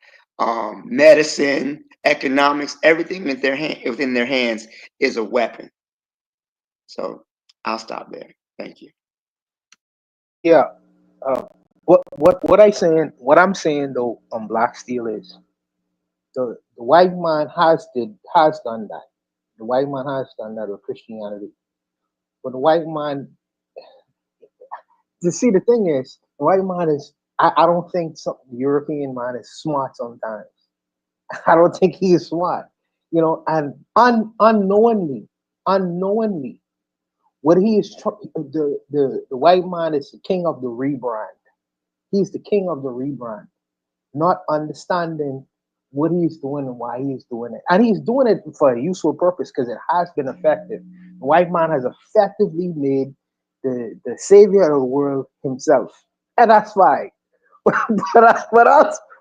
medicine, economics, everything within their hands is a weapon. So I'll stop there. Thank you. Yeah. What I'm saying though on Black Steel is the white man has done that. The white man has done that with Christianity. But the white man, you see, the thing is, the white man is, I don't think some European man is smart sometimes. I don't think he is smart, and unknowingly, what he is, the white man is the king of the rebrand. He's the king of the rebrand, not understanding what he's doing and why he's doing it. And he's doing it for a useful purpose because it has been effective. The white man has effectively made the savior of the world himself. And that's fine. But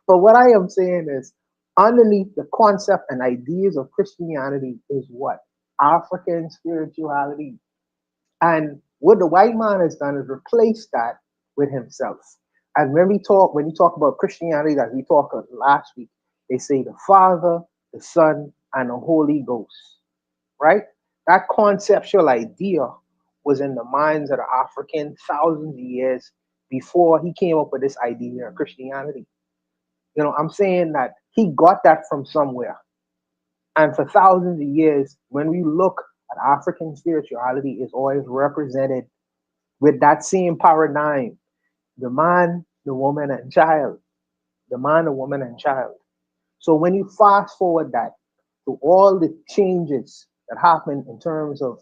what I am saying is, underneath the concept and ideas of Christianity is what? African spirituality. And what the white man has done is replace that with himself. And when you talk about Christianity, that we talked last week, they say the Father, the Son, and the Holy Ghost, right? That conceptual idea was in the minds of the African thousands of years before he came up with this idea of Christianity. I'm saying that he got that from somewhere. And for thousands of years, when we look at African spirituality, is always represented with that same paradigm: the man, the woman, and child. The man, the woman, and child. So when you fast forward that to all the changes that happen in terms of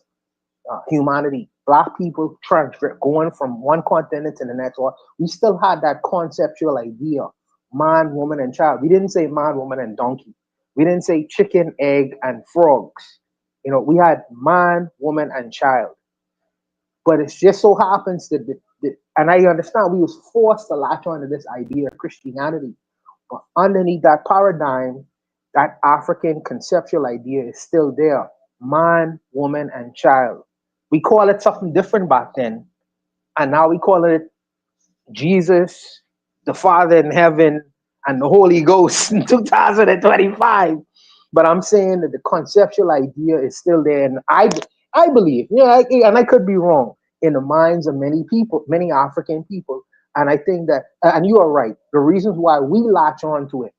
humanity, Black people going from one continent to the next, or we still had that conceptual idea: man, woman, and child. We didn't say man, woman, and donkey. We didn't say chicken, egg, and frogs. We had man, woman, and child. But it just so happens that, and I understand we was forced to latch on to this idea of Christianity. But underneath that paradigm, that African conceptual idea is still there: man, woman, and child. We call it something different back then, and now we call it Jesus, the Father in heaven, and the Holy Ghost in 2025. But I'm saying that the conceptual idea is still there, and I believe, and I could be wrong, in the minds of many people, many African people. And I think that, and you are right, the reasons why we latch on to it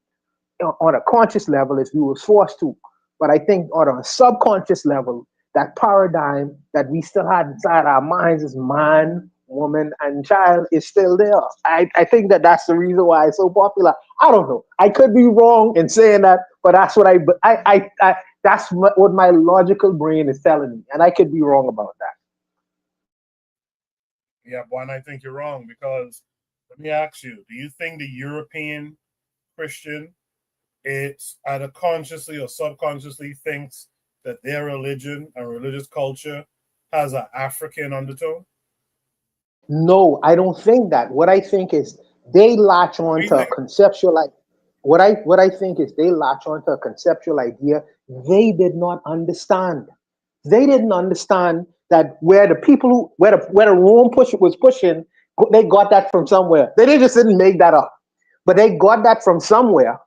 on a conscious level is we were forced to. But I think on a subconscious level, that paradigm that we still had inside our minds is man, woman, and child is still there. I think that that's the reason why it's so popular. I don't know. I could be wrong in saying that, but that's what that's what my logical brain is telling me, and I could be wrong about that. Yeah, boy, and I think you're wrong, because let me ask you: do you think the European Christian, it's either consciously or subconsciously thinks that their religion and religious culture has an African undertone? No, I don't think that. What I think is they latch on do you to a think? conceptual like what I think is they latch on to a conceptual idea they did not understand. They didn't understand that where the people who where the Rome push was pushing, they got that from somewhere. They just didn't make that up, but they got that from somewhere,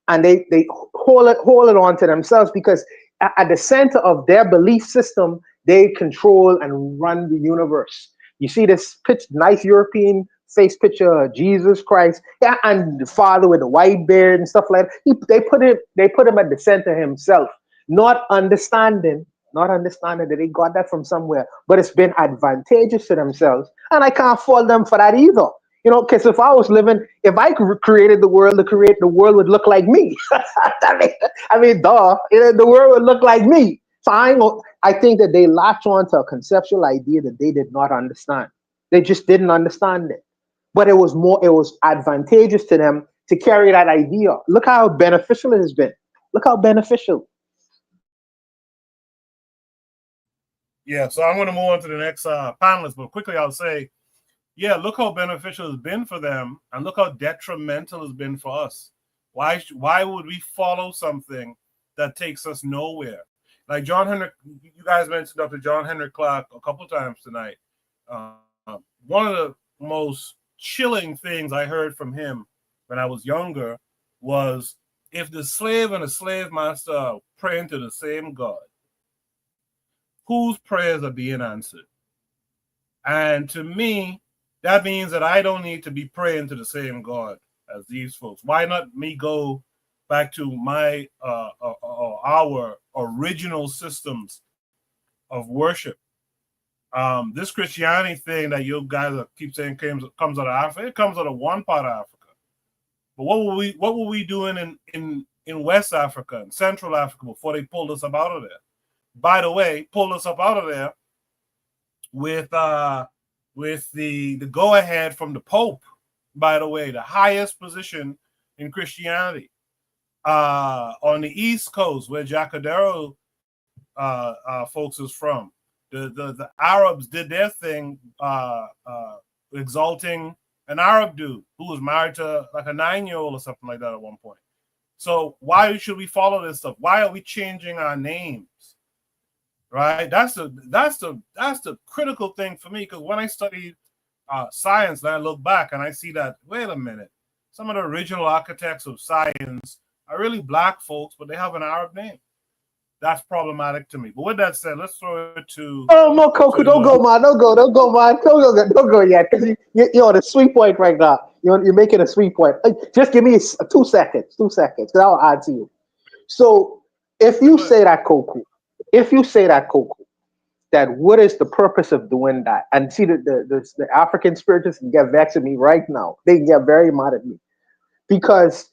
and they hold it on to themselves because at the center of their belief system, they control and run the universe. You see this nice European face picture of Jesus Christ, yeah, and the Father with the white beard and stuff like that. They put him at the center himself, not understanding that they got that from somewhere, but it's been advantageous to themselves, and I can't fault them for that either. You know, because if I created the world, the world would look like me. I mean, duh, the world would look like me. So I think that they latch on to a conceptual idea that they did not understand. They just didn't understand it. But it was advantageous to them to carry that idea. Look how beneficial it has been. Look how beneficial. Yeah, so I'm going to move on to the next panelist, but quickly I'll say, yeah, look how beneficial it's been for them, and look how detrimental it's been for us. Why would we follow something that takes us nowhere? Like John Henry, you guys mentioned Dr. John Henry Clark a couple times tonight. One of the most chilling things I heard from him when I was younger was, if the slave and the slave master are praying to the same God, whose prayers are being answered? And to me, that means that I don't need to be praying to the same God as these folks. Why not me go back to my our original systems of worship? This Christianity thing that you guys keep saying comes out of Africa, it comes out of one part of Africa. But what were we doing in West Africa and Central Africa before they pulled us up out of there? By the way, pulled us up out of there with the go-ahead from the Pope, by the way, the highest position in Christianity. On the East Coast, where Jacadero folks is from, the Arabs did their thing, exalting an Arab dude who was married to like a 9-year-old or something like that at one point. So why should we follow this stuff? Why are we changing our names? Right? That's the critical thing for me, because when I studied science, and I look back and I see that, wait a minute, some of the original architects of science are really black folks, but they have an Arab name. That's problematic to me. But with that said, let's throw it to. Oh, no, Coco, don't go, man. Don't go, man. Don't go yet, because you're on a sweet point right now. You're making a sweet point. Just give me 2 seconds, because I'll add to you. So if you say that, Coco, that what is the purpose of doing that? And see, the African spiritists can get vexed at me right now. They can get very mad at me, because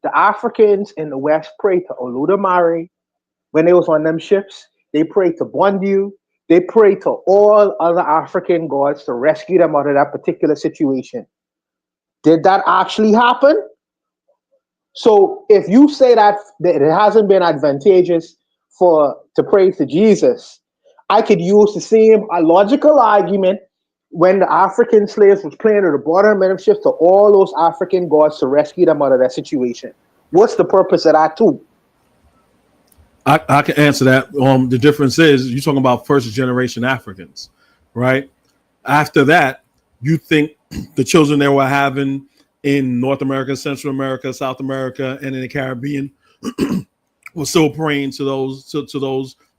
the Africans in the West pray to Oludumare. When they was on them ships, they prayed to Bondiu. They prayed to all other African gods to rescue them out of that particular situation. Did that actually happen? So if you say that it hasn't been advantageous to pray to Jesus, I could use the same logical argument when the African slaves was praying to the bottom of them ships to all those African gods to rescue them out of that situation. What's the purpose of that too? I can answer that. The difference is you're talking about first generation Africans, right? After that, you think the children they were having in North America, Central America, South America, and in the Caribbean were still praying to those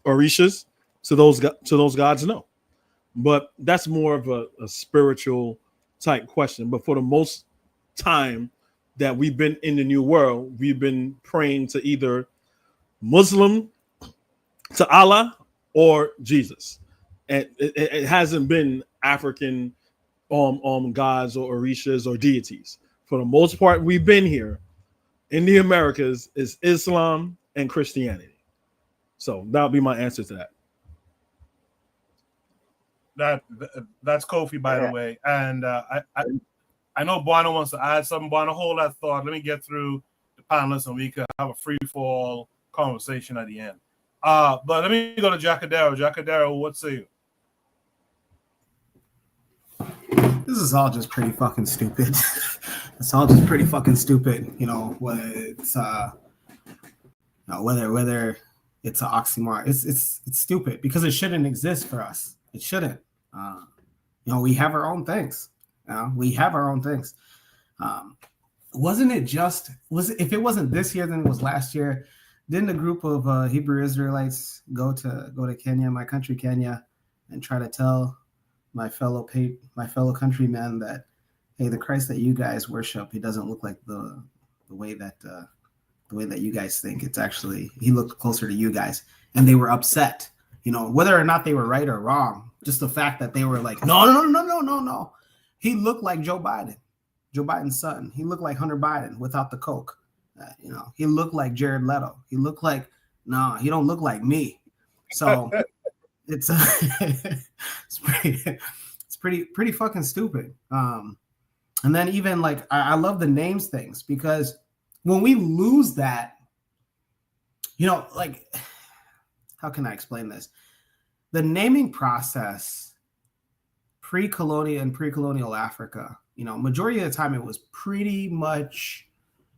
orishas, to those gods? No, but that's more of a spiritual type question. But for the most time that we've been in the New World, we've been praying to either Muslim, to Allah, or Jesus, and it hasn't been African gods or orishas or deities. For the most part, we've been here in the Americas is Islam and Christianity. So that'll be my answer to that. That's Kofi, by the way, and I know Buana wants to add something. Buana, hold that thought. Let me get through the panelists, and we can have a free fall conversation at the end. But let me go to Jacadero. Jacadero, what say you? This is all just pretty fucking stupid. It's all just pretty fucking stupid, you know. Whether it's whether it's an oxymoron, it's stupid because it shouldn't exist for us. It shouldn't. You know, we have our own things. We have our own things. Wasn't it just if it wasn't this year, then it was last year? Didn't a group of Hebrew Israelites go to Kenya, my country, Kenya, and try to tell my fellow countrymen that, hey, the Christ that you guys worship, he doesn't look like the way that you guys think. It's actually, he looked closer to you guys, and they were upset. You know, whether or not they were right or wrong, just the fact that they were like, no. He looked like Joe Biden's son. He looked like Hunter Biden without the coke. You know, he looked like Jared Leto. He looked like, no, he don't look like me. So it's pretty fucking stupid. And then even like I love the names things, because when we lose that, you know, like, how can I explain this? The naming process pre-colonial Africa, you know, majority of the time it was pretty much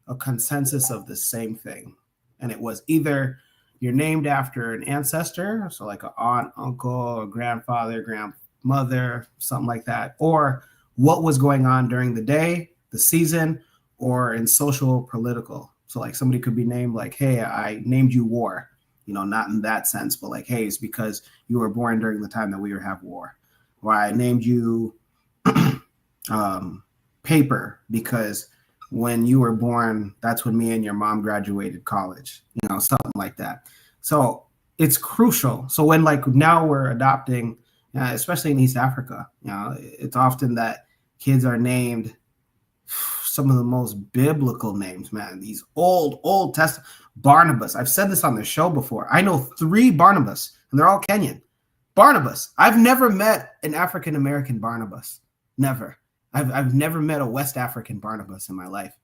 a consensus of the same thing. And it was either you're named after an ancestor, so like an aunt, uncle, a grandfather, grandmother, something like that, or what was going on during the day, the season, or in social, political. So like somebody could be named like, hey, I named you War, you know, not in that sense, but like, hey, it's because you were born during the time that we have war. Or I named you Paper because when you were born, that's when me and your mom graduated college, you know, something like that. So it's crucial. So when like now we're adopting, especially in East Africa, you know, it's often that kids are named some of the most biblical names, man. These Old Testament. Barnabas. I've said this on the show before. I know 3 Barnabas, and they're all Kenyan. Barnabas. I've never met an African American Barnabas. Never. I've never met a West African Barnabas in my life,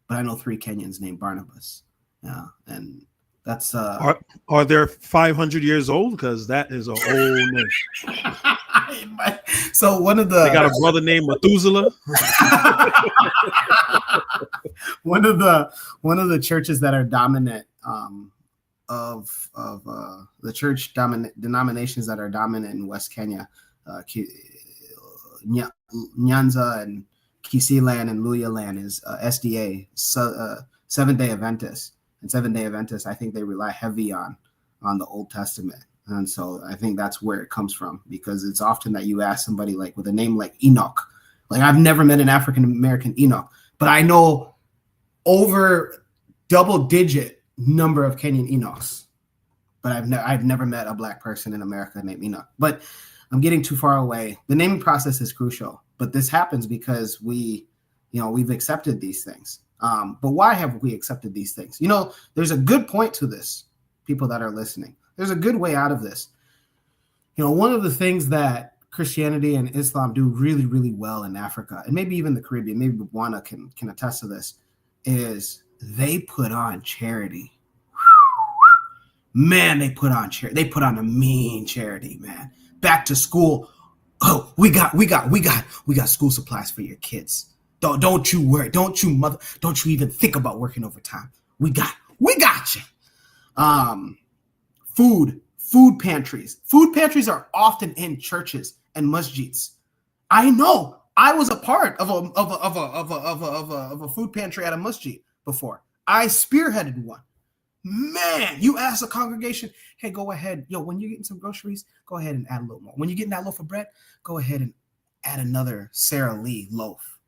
but I know 3 Kenyans named Barnabas. Yeah, and that's Are they 500 years old? Because that is an old name. So one of the they got a brother named Methuselah. one of the churches that are dominant of the church denominations that are dominant in West Kenya, Nyanza and Kisiland and Luyaland is SDA, Seventh-day Adventists. And Seventh-day Adventists, I think they rely heavy on the Old Testament. And so I think that's where it comes from, because it's often that you ask somebody like with a name like Enoch. Like I've never met an African-American Enoch, but I know over double-digit number of Kenyan Enochs. But I've never met a Black person in America named Enoch. But I'm getting too far away. The naming process is crucial, but this happens because we've accepted these things. But why have we accepted these things? You know, there's a good point to this, people that are listening. There's a good way out of this. You know, one of the things that Christianity and Islam do really, really well in Africa, and maybe even the Caribbean, maybe Botswana can attest to this, is they put on charity. Man, they put on charity. They put on a mean charity, man. Back to school. Oh, we got school supplies for your kids. Don't you worry. Don't you even think about working overtime. We got you. Food pantries. Food pantries are often in churches and masjids. I know. I was a part of a food pantry at a masjid before. I spearheaded one. Man, you ask a congregation, hey, go ahead. Yo, when you're getting some groceries, go ahead and add a little more. When you're getting that loaf of bread, go ahead and add another Sara Lee loaf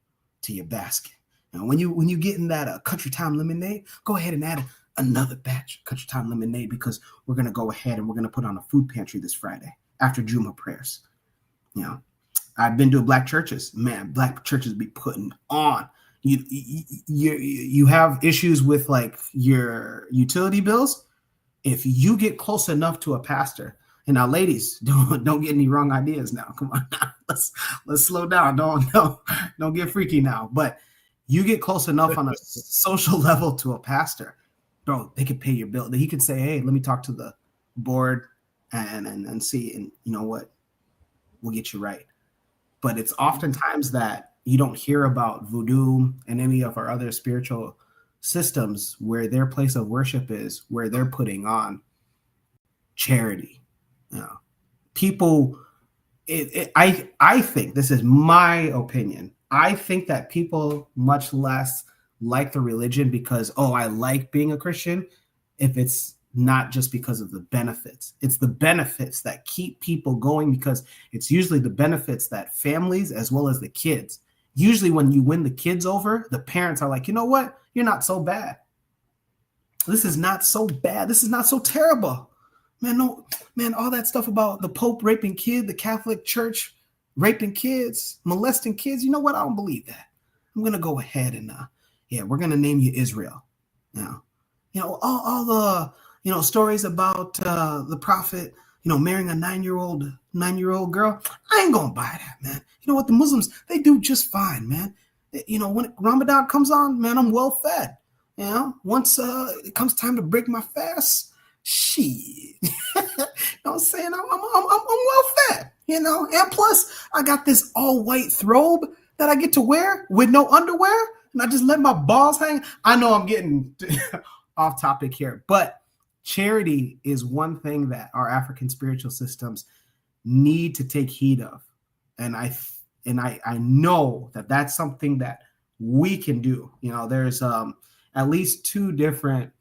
to your basket. And when you getting that Country Time lemonade, go ahead and add another batch of Country Time lemonade, because we're going to go ahead and we're going to put on a food pantry this Friday after Juma prayers. You know, I've been to Black churches. Man, Black churches be putting on. You have issues with like your utility bills. If you get close enough to a pastor, and now ladies, don't get any wrong ideas now. Come on now. Let's slow down. Don't get freaky now. But you get close enough on a social level to a pastor, bro, they could pay your bill. He could say, hey, let me talk to the board and see, and you know what, we'll get you right. But it's oftentimes that, you don't hear about voodoo and any of our other spiritual systems where their place of worship is, where they're putting on charity. You know, people, I think, this is my opinion, I think that people much less like the religion because, oh, I like being a Christian, if it's not just because of the benefits. It's the benefits that keep people going, because it's usually the benefits that families as well as the kids, usually when you win the kids over, the parents are like, you know what? You're not so bad. This is not so bad. This is not so terrible. Man, no, man, all that stuff about the Pope raping kids, the Catholic Church raping kids, molesting kids. You know what? I don't believe that. I'm going to go ahead and, we're going to name you Israel. Now, all the, stories about the prophet, marrying a 9-year-old girl. I ain't going to buy that, man. You know what? The Muslims, they do just fine, man. When Ramadan comes on, man, I'm well fed. Once it comes time to break my fast, shit. You know what I'm saying? I'm well fed, and plus I got this all white robe that I get to wear with no underwear, and I just let my balls hang. I know I'm getting off topic here, but charity is one thing that our African spiritual systems need to take heed of. And I know that that's something that we can do. There's at least 2 different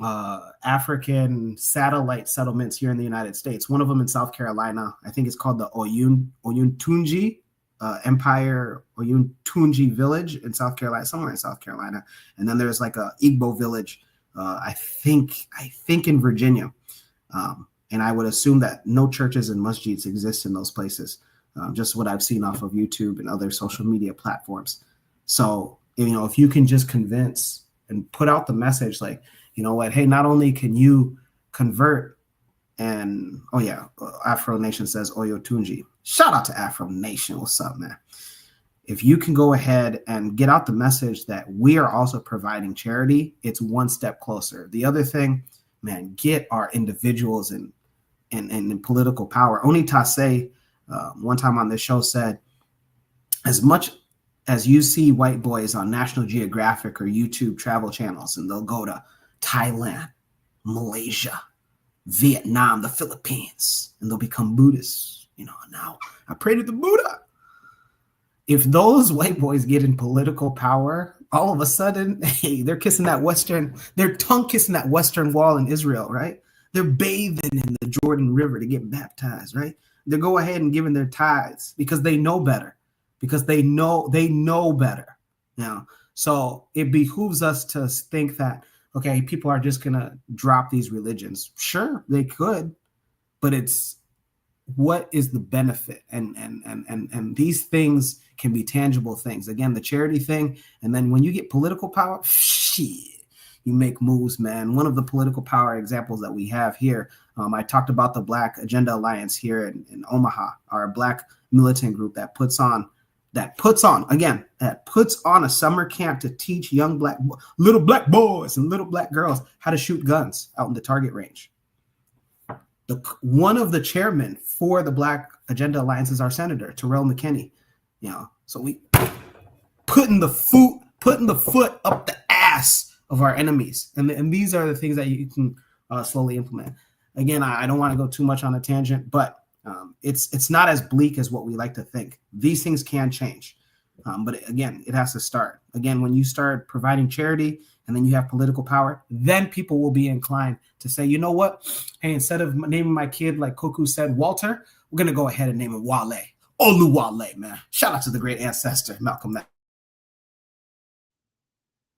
African satellite settlements here in the United States. One of them in South Carolina. I think it's called the Oyuntunji Empire, Oyuntunji Village in South Carolina, somewhere in South Carolina. And then there's like a Igbo village, I think in Virginia. And I would assume that no churches and masjids exist in those places. Just what I've seen off of YouTube and other social media platforms. So, if you can just convince and put out the message, like, you know what, hey, not only can you convert, and Afro Nation says Oyo Tunji. Shout out to Afro Nation. What's up, man? If you can go ahead and get out the message that we are also providing charity, it's one step closer. The other thing, man, get our individuals in political power. Onitase, one time on this show, said, as much as you see white boys on National Geographic or YouTube travel channels, and they'll go to Thailand, Malaysia, Vietnam, the Philippines, and they'll become Buddhists. Now I pray to the Buddha. If those white boys get in political power, all of a sudden, hey, they're kissing that they're tongue kissing that Western Wall in Israel, right? They're bathing in the Jordan River to get baptized, right? They go ahead and giving their tithes because they know better, because they know better. So it behooves us to think that, okay, people are just going to drop these religions. Sure, they could, but it's what is the benefit? And these things can be tangible things. Again, the charity thing. And then when you get political power, shit, you make moves, man. One of the political power examples that we have here, I talked about the Black Agenda Alliance here in Omaha, our Black militant group that puts on a summer camp to teach young little black boys and little black girls how to shoot guns out in the target range. One of the chairmen for the Black Agenda Alliance is our senator, Terrell McKinney. So we putting the foot up the ass of our enemies. And these are the things that you can slowly implement. Again, I don't want to go too much on a tangent, but it's not as bleak as what we like to think. These things can change. But again, it has to start. Again, when you start providing charity and then you have political power, then people will be inclined to say, you know what? Hey, instead of naming my kid, like Koku said, Walter, we're going to go ahead and name him Wale. Oluwale, man. Shout out to the great ancestor, Malcolm X.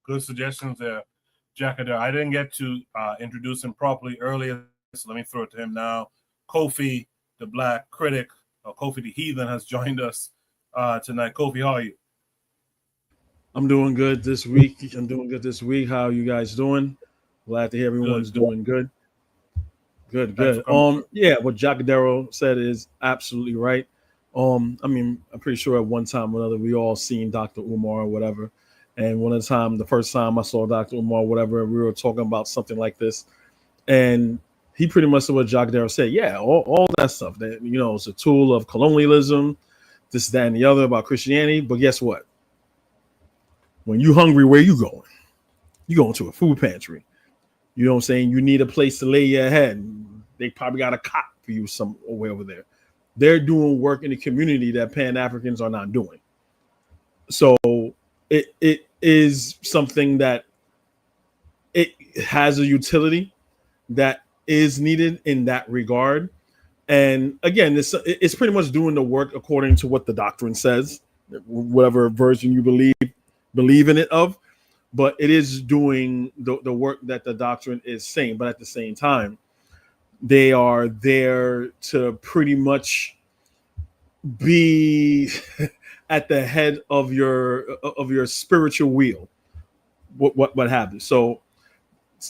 Good suggestions there, Jack. I didn't get to introduce him properly earlier, so let me throw it to him now. Kofi, the Black critic, Kofi the Heathen, has joined us tonight. Kofi, how are you? I'm doing good this week. How are you guys doing? Glad to hear everyone's doing good. Good. What Jacadero said is absolutely right. I'm pretty sure at one time or another we all seen Dr. Umar or whatever. And the first time I saw Dr. Umar or whatever, we were talking about something like this. And he pretty much said what Jacadero said. Yeah, all that stuff that, it's a tool of colonialism this, that, and the other about Christianity. But guess what? When you hungry, where you going? You going to a food pantry. You know what I'm saying? You need a place to lay your head. They probably got a cot for you some way over there. They're doing work in the community that Pan-Africans are not doing. So it is something that it has a utility that is needed in that regard. And again, it's pretty much doing the work according to what the doctrine says, whatever version you believe in it of. But it is doing the work that the doctrine is saying. But at the same time, they are there to pretty much be at the head of your spiritual wheel. What happens? So,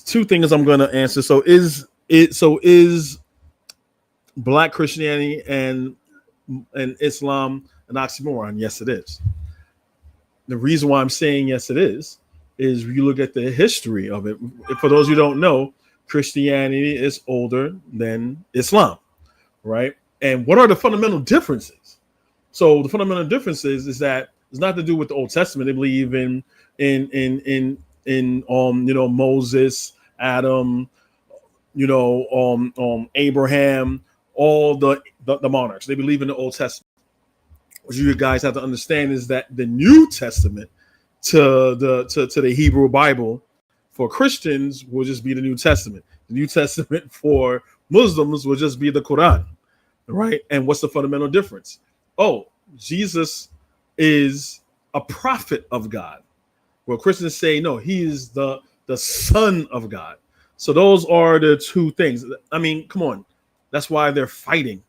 two things I'm going to answer. So is Black Christianity and Islam an oxymoron? Yes, it is. The reason why I'm saying yes, it is you look at the history of it. For those who don't know, Christianity is older than Islam, right? And what are the fundamental differences? So the fundamental differences is that it's not to do with the Old Testament. They believe in Moses, Adam, Abraham, all the monarchs. They believe in the Old Testament. What you guys have to understand is that the New Testament to the Hebrew Bible for Christians will just be the New Testament. The New Testament for Muslims will just be the Quran, right? And what's the fundamental difference? Oh, Jesus is a prophet of God. Well, Christians say, no, he is the Son of God. So those are the two things. I mean, come on. That's why they're fighting.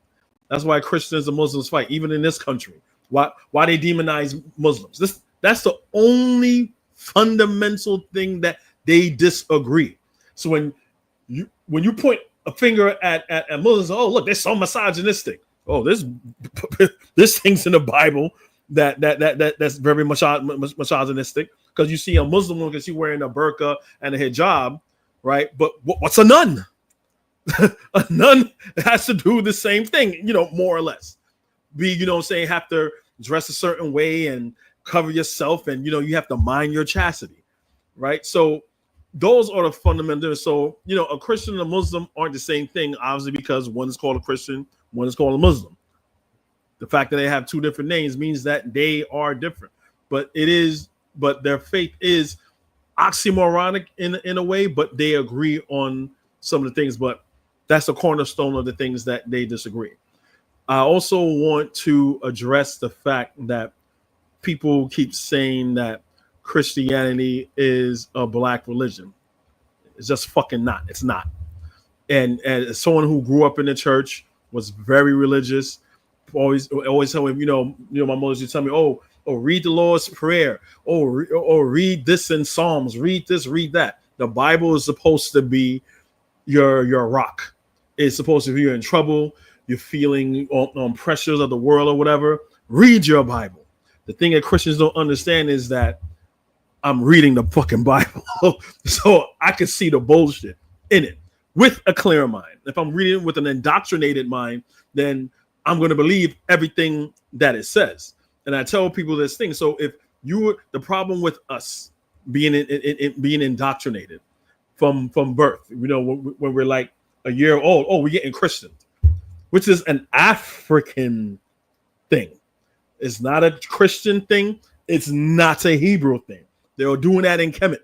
That's why Christians and Muslims fight, even in this country. Why they demonize Muslims. That's the only fundamental thing that they disagree. So when you point a finger at Muslims, oh, look, they're so misogynistic. Oh, there's things in the Bible that's very misogynistic, because you see a Muslim woman, she's wearing a burqa and a hijab, right? But what's a nun? A nun has to do the same thing, more or less. Have to dress a certain way and cover yourself, and you have to mind your chastity, right? So those are the fundamentals. So a Christian and a Muslim aren't the same thing, obviously, because one is called a Christian, one is called a Muslim. The fact that they have two different names means that they are different, but their faith is oxymoronic in a way, but they agree on some of the things. But that's the cornerstone of the things that they disagree. I also want to address the fact that people keep saying that Christianity is a Black religion. It's just fucking not. It's not. And as someone who grew up in the church, was very religious, always tell me, my mother used to tell me, oh, read the Lord's Prayer. Oh, read this in Psalms. Read this, read that. The Bible is supposed to be your rock. It's supposed to be, you're in trouble, you're feeling on pressures of the world or whatever. Read your Bible. The thing that Christians don't understand is that I'm reading the fucking Bible, so I can see the bullshit in it with a clear mind. If I'm reading with an indoctrinated mind, then I'm going to believe everything that it says. And I tell people this thing. So if the problem with us being being indoctrinated from birth, when we're like a year old, we're getting Christian, which is an African thing. It's not a Christian thing. It's not a Hebrew thing. They were doing that in Kemet.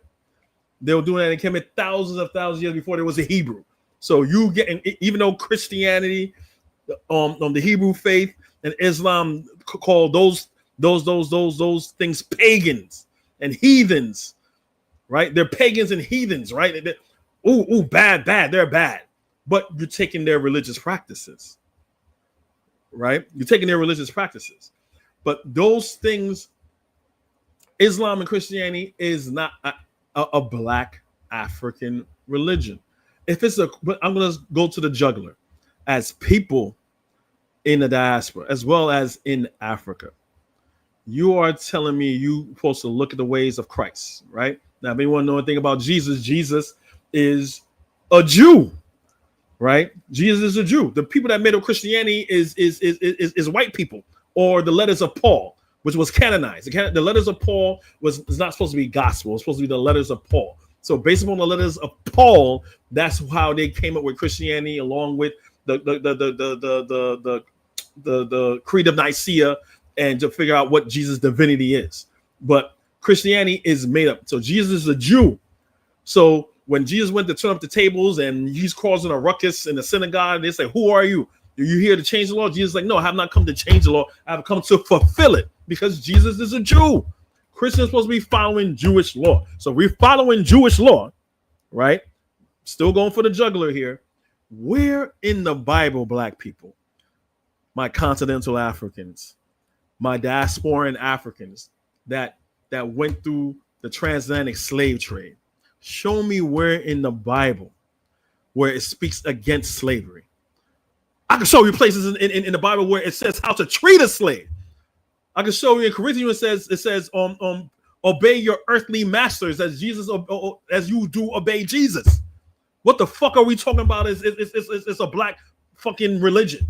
Thousands of years before there was a Hebrew. So you getting, even though Christianity, the Hebrew faith and Islam call those things pagans and heathens, right? They're pagans and heathens, right? Bad, they're bad. But you're taking their religious practices, right? You're taking their religious practices. But those things, Islam and Christianity is not a Black African religion. But I'm going to go to the jugular. As people in the diaspora, as well as in Africa, you are telling me you're supposed to look at the ways of Christ, right? Now, if anyone know anything about Jesus, Jesus is a Jew, right? Jesus is a Jew. The people that made up Christianity is white people. or the letters of Paul, which was canonized. The letters of Paul was not supposed to be gospel. It was supposed to be the letters of Paul. So based upon the letters of Paul, that's how they came up with Christianity, along with the Creed of Nicaea, and to figure out what Jesus' divinity is. But Christianity is made up. So Jesus is a Jew. So when Jesus went to turn up the tables and he's causing a ruckus in the synagogue, they say, "Who are you? Are you here to change the law?" Jesus is like, "No, I have not come to change the law. I have come to fulfill it," because Jesus is a Jew. Christians are supposed to be following Jewish law. So we're following Jewish law, right? Still going for the juggler here. Where in the Bible, black people, my continental Africans, my diasporan Africans that went through the transatlantic slave trade, show me where in the Bible where it speaks against slavery. I can show you places in the Bible where it says how to treat a slave. I can show you in Corinthians it says obey your earthly masters as you do obey Jesus. What the fuck are we talking about? It's a black fucking religion.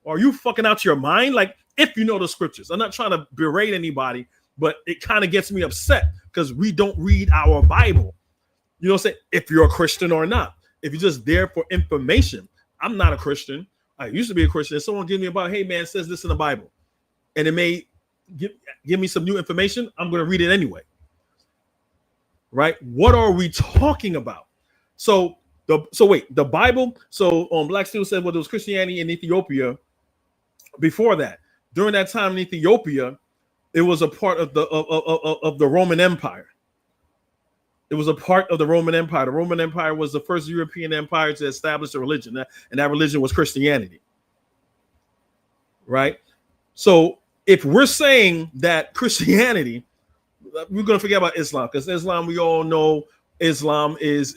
Are you fucking out your mind? Like, if you know the scriptures. I'm not trying to berate anybody, but it kind of gets me upset because we don't read our Bible. You know what I'm saying? If you're a Christian or not. If you're just there for information. I'm not a Christian. I used to be a Christian. If someone gives me about, hey man, it says this in the Bible, and it may give me some new information, I'm going to read it anyway. Right? What are we talking about? So wait, the Bible. So Black Steel said, well, there was Christianity in Ethiopia. Before that, during that time in Ethiopia, it was a part of the Roman Empire. It was a part of the Roman Empire. The Roman Empire was the first European empire to establish a religion, and that religion was Christianity. Right? So if we're saying that Christianity, we're going to forget about Islam, because Islam, we all know Islam is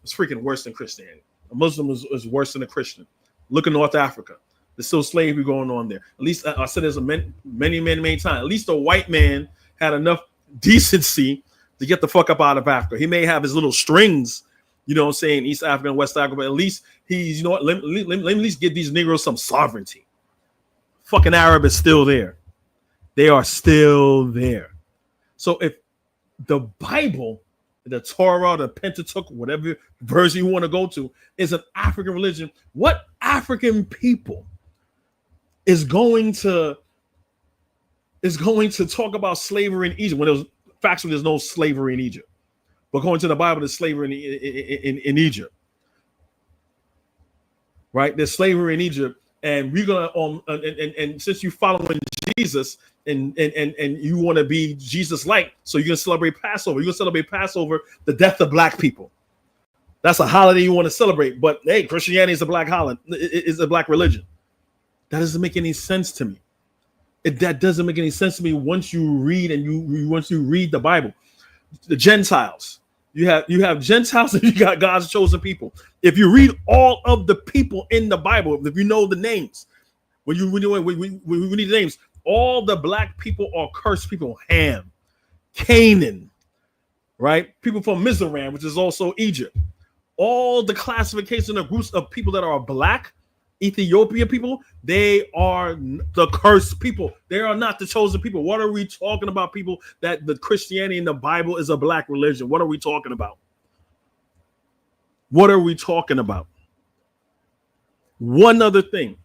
freaking worse than Christianity. A Muslim is worse than a Christian. Look at North Africa. There's still slavery going on there. At least I said this many times. At least the white man had enough decency to get the fuck up out of Africa. He may have his little strings, you know what I'm saying, East Africa and West Africa, but at least he's, you know what, let me at least give these Negroes some sovereignty. Fucking Arab is still there. They are still there. So if the Bible, the Torah, the Pentateuch, whatever version you want to go to, is an African religion, what African people is going to talk about slavery in Egypt when there's no slavery in Egypt? But according to the Bible, there's slavery in Egypt. Right? There's slavery in Egypt, and we're gonna and since you're following Jesus and you want to be Jesus-like, so you're gonna celebrate Passover. You're gonna celebrate Passover, the death of black people. That's a holiday you want to celebrate. But hey, Christianity is a black holiday. It's a black religion. That doesn't make any sense to me. That doesn't make any sense to me once you read once you read the Bible. The Gentiles, you have Gentiles and you got God's chosen people. If you read all of the people in the Bible, if you know the names, when we need the names, all the black people are cursed people. Ham, Canaan, right? People from Mizraim, which is also Egypt. All the classification of groups of people that are black, Ethiopia people, they are the cursed people. They are not the chosen people. What are we talking about, people, that the Christianity in the Bible is a black religion? What are we talking about? What are we talking about? One other thing.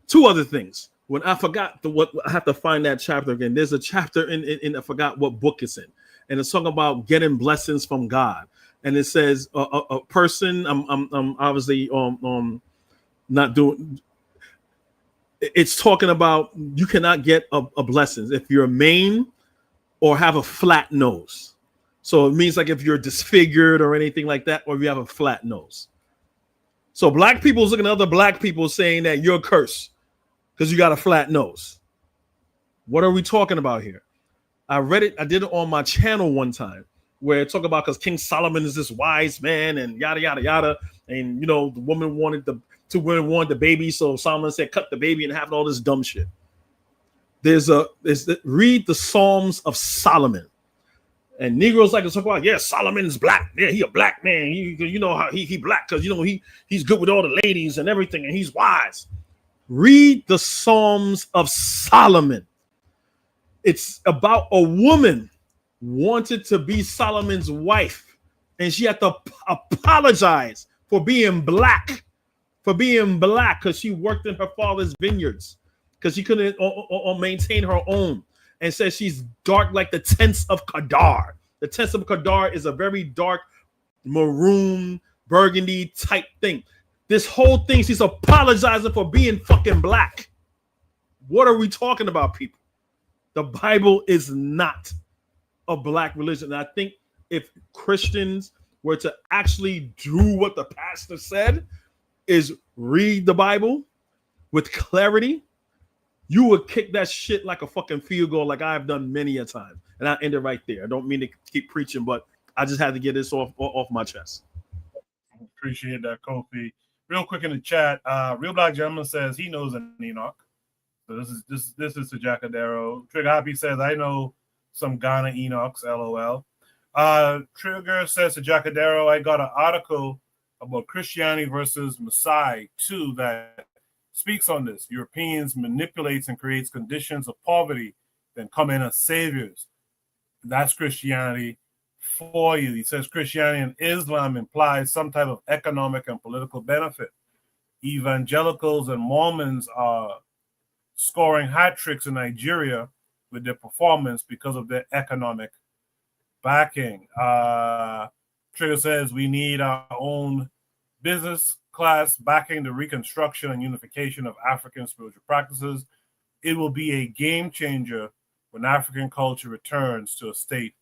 Two other things. When I forgot I have to find that chapter again. There's a chapter in I forgot what book it's in. And it's talking about getting blessings from God. And it says a person, I'm obviously not doing, it's talking about you cannot get a blessing if you're Maine or have a flat nose. So it means like if you're disfigured or anything like that, or you have a flat nose. So black people is looking at other black people saying that you're cursed because you got a flat nose. What are we talking about here? I read it. I did it on my channel one time where it talked about because King Solomon is this wise man and yada, yada, yada. And, you know, the woman wanted the baby. So Solomon said, cut the baby and have all this dumb shit. Read the Psalms of Solomon. And Negroes like to talk about, yeah, Solomon's black. Yeah, he a black man. You know how he black because, you know, he's good with all the ladies and everything. And he's wise. Read the Psalms of Solomon. It's about a woman wanted to be Solomon's wife, and she had to apologize for being black, because she worked in her father's vineyards, because she couldn't or maintain her own, and says she's dark like the tents of Kedar. The tents of Kedar is a very dark maroon burgundy type thing. This whole thing, she's apologizing for being fucking black. What are we talking about, people? The Bible is not a black religion. And I think if Christians were to actually do what the pastor said, is read the Bible with clarity, you would kick that shit like a fucking field goal, like I've done many a time. And I end it right there. I don't mean to keep preaching, but I just had to get this off my chest. Appreciate that, Kofi. Real quick in the chat, Real Black Gentleman says he knows an Enoch. So this is to Jacadero. Trigger Happy says, I know some Ghana Enochs, LOL. Trigger says to Jacadero, I got an article about Christianity versus Messiah too that speaks on this. Europeans manipulates and creates conditions of poverty, then come in as saviors. That's Christianity for you. He says Christianity and Islam implies some type of economic and political benefit. Evangelicals and Mormons are scoring hat tricks in Nigeria with their performance because of their economic backing. Trigger says we need our own business class backing the reconstruction and unification of African spiritual practices. It will be a game changer when African culture returns to a state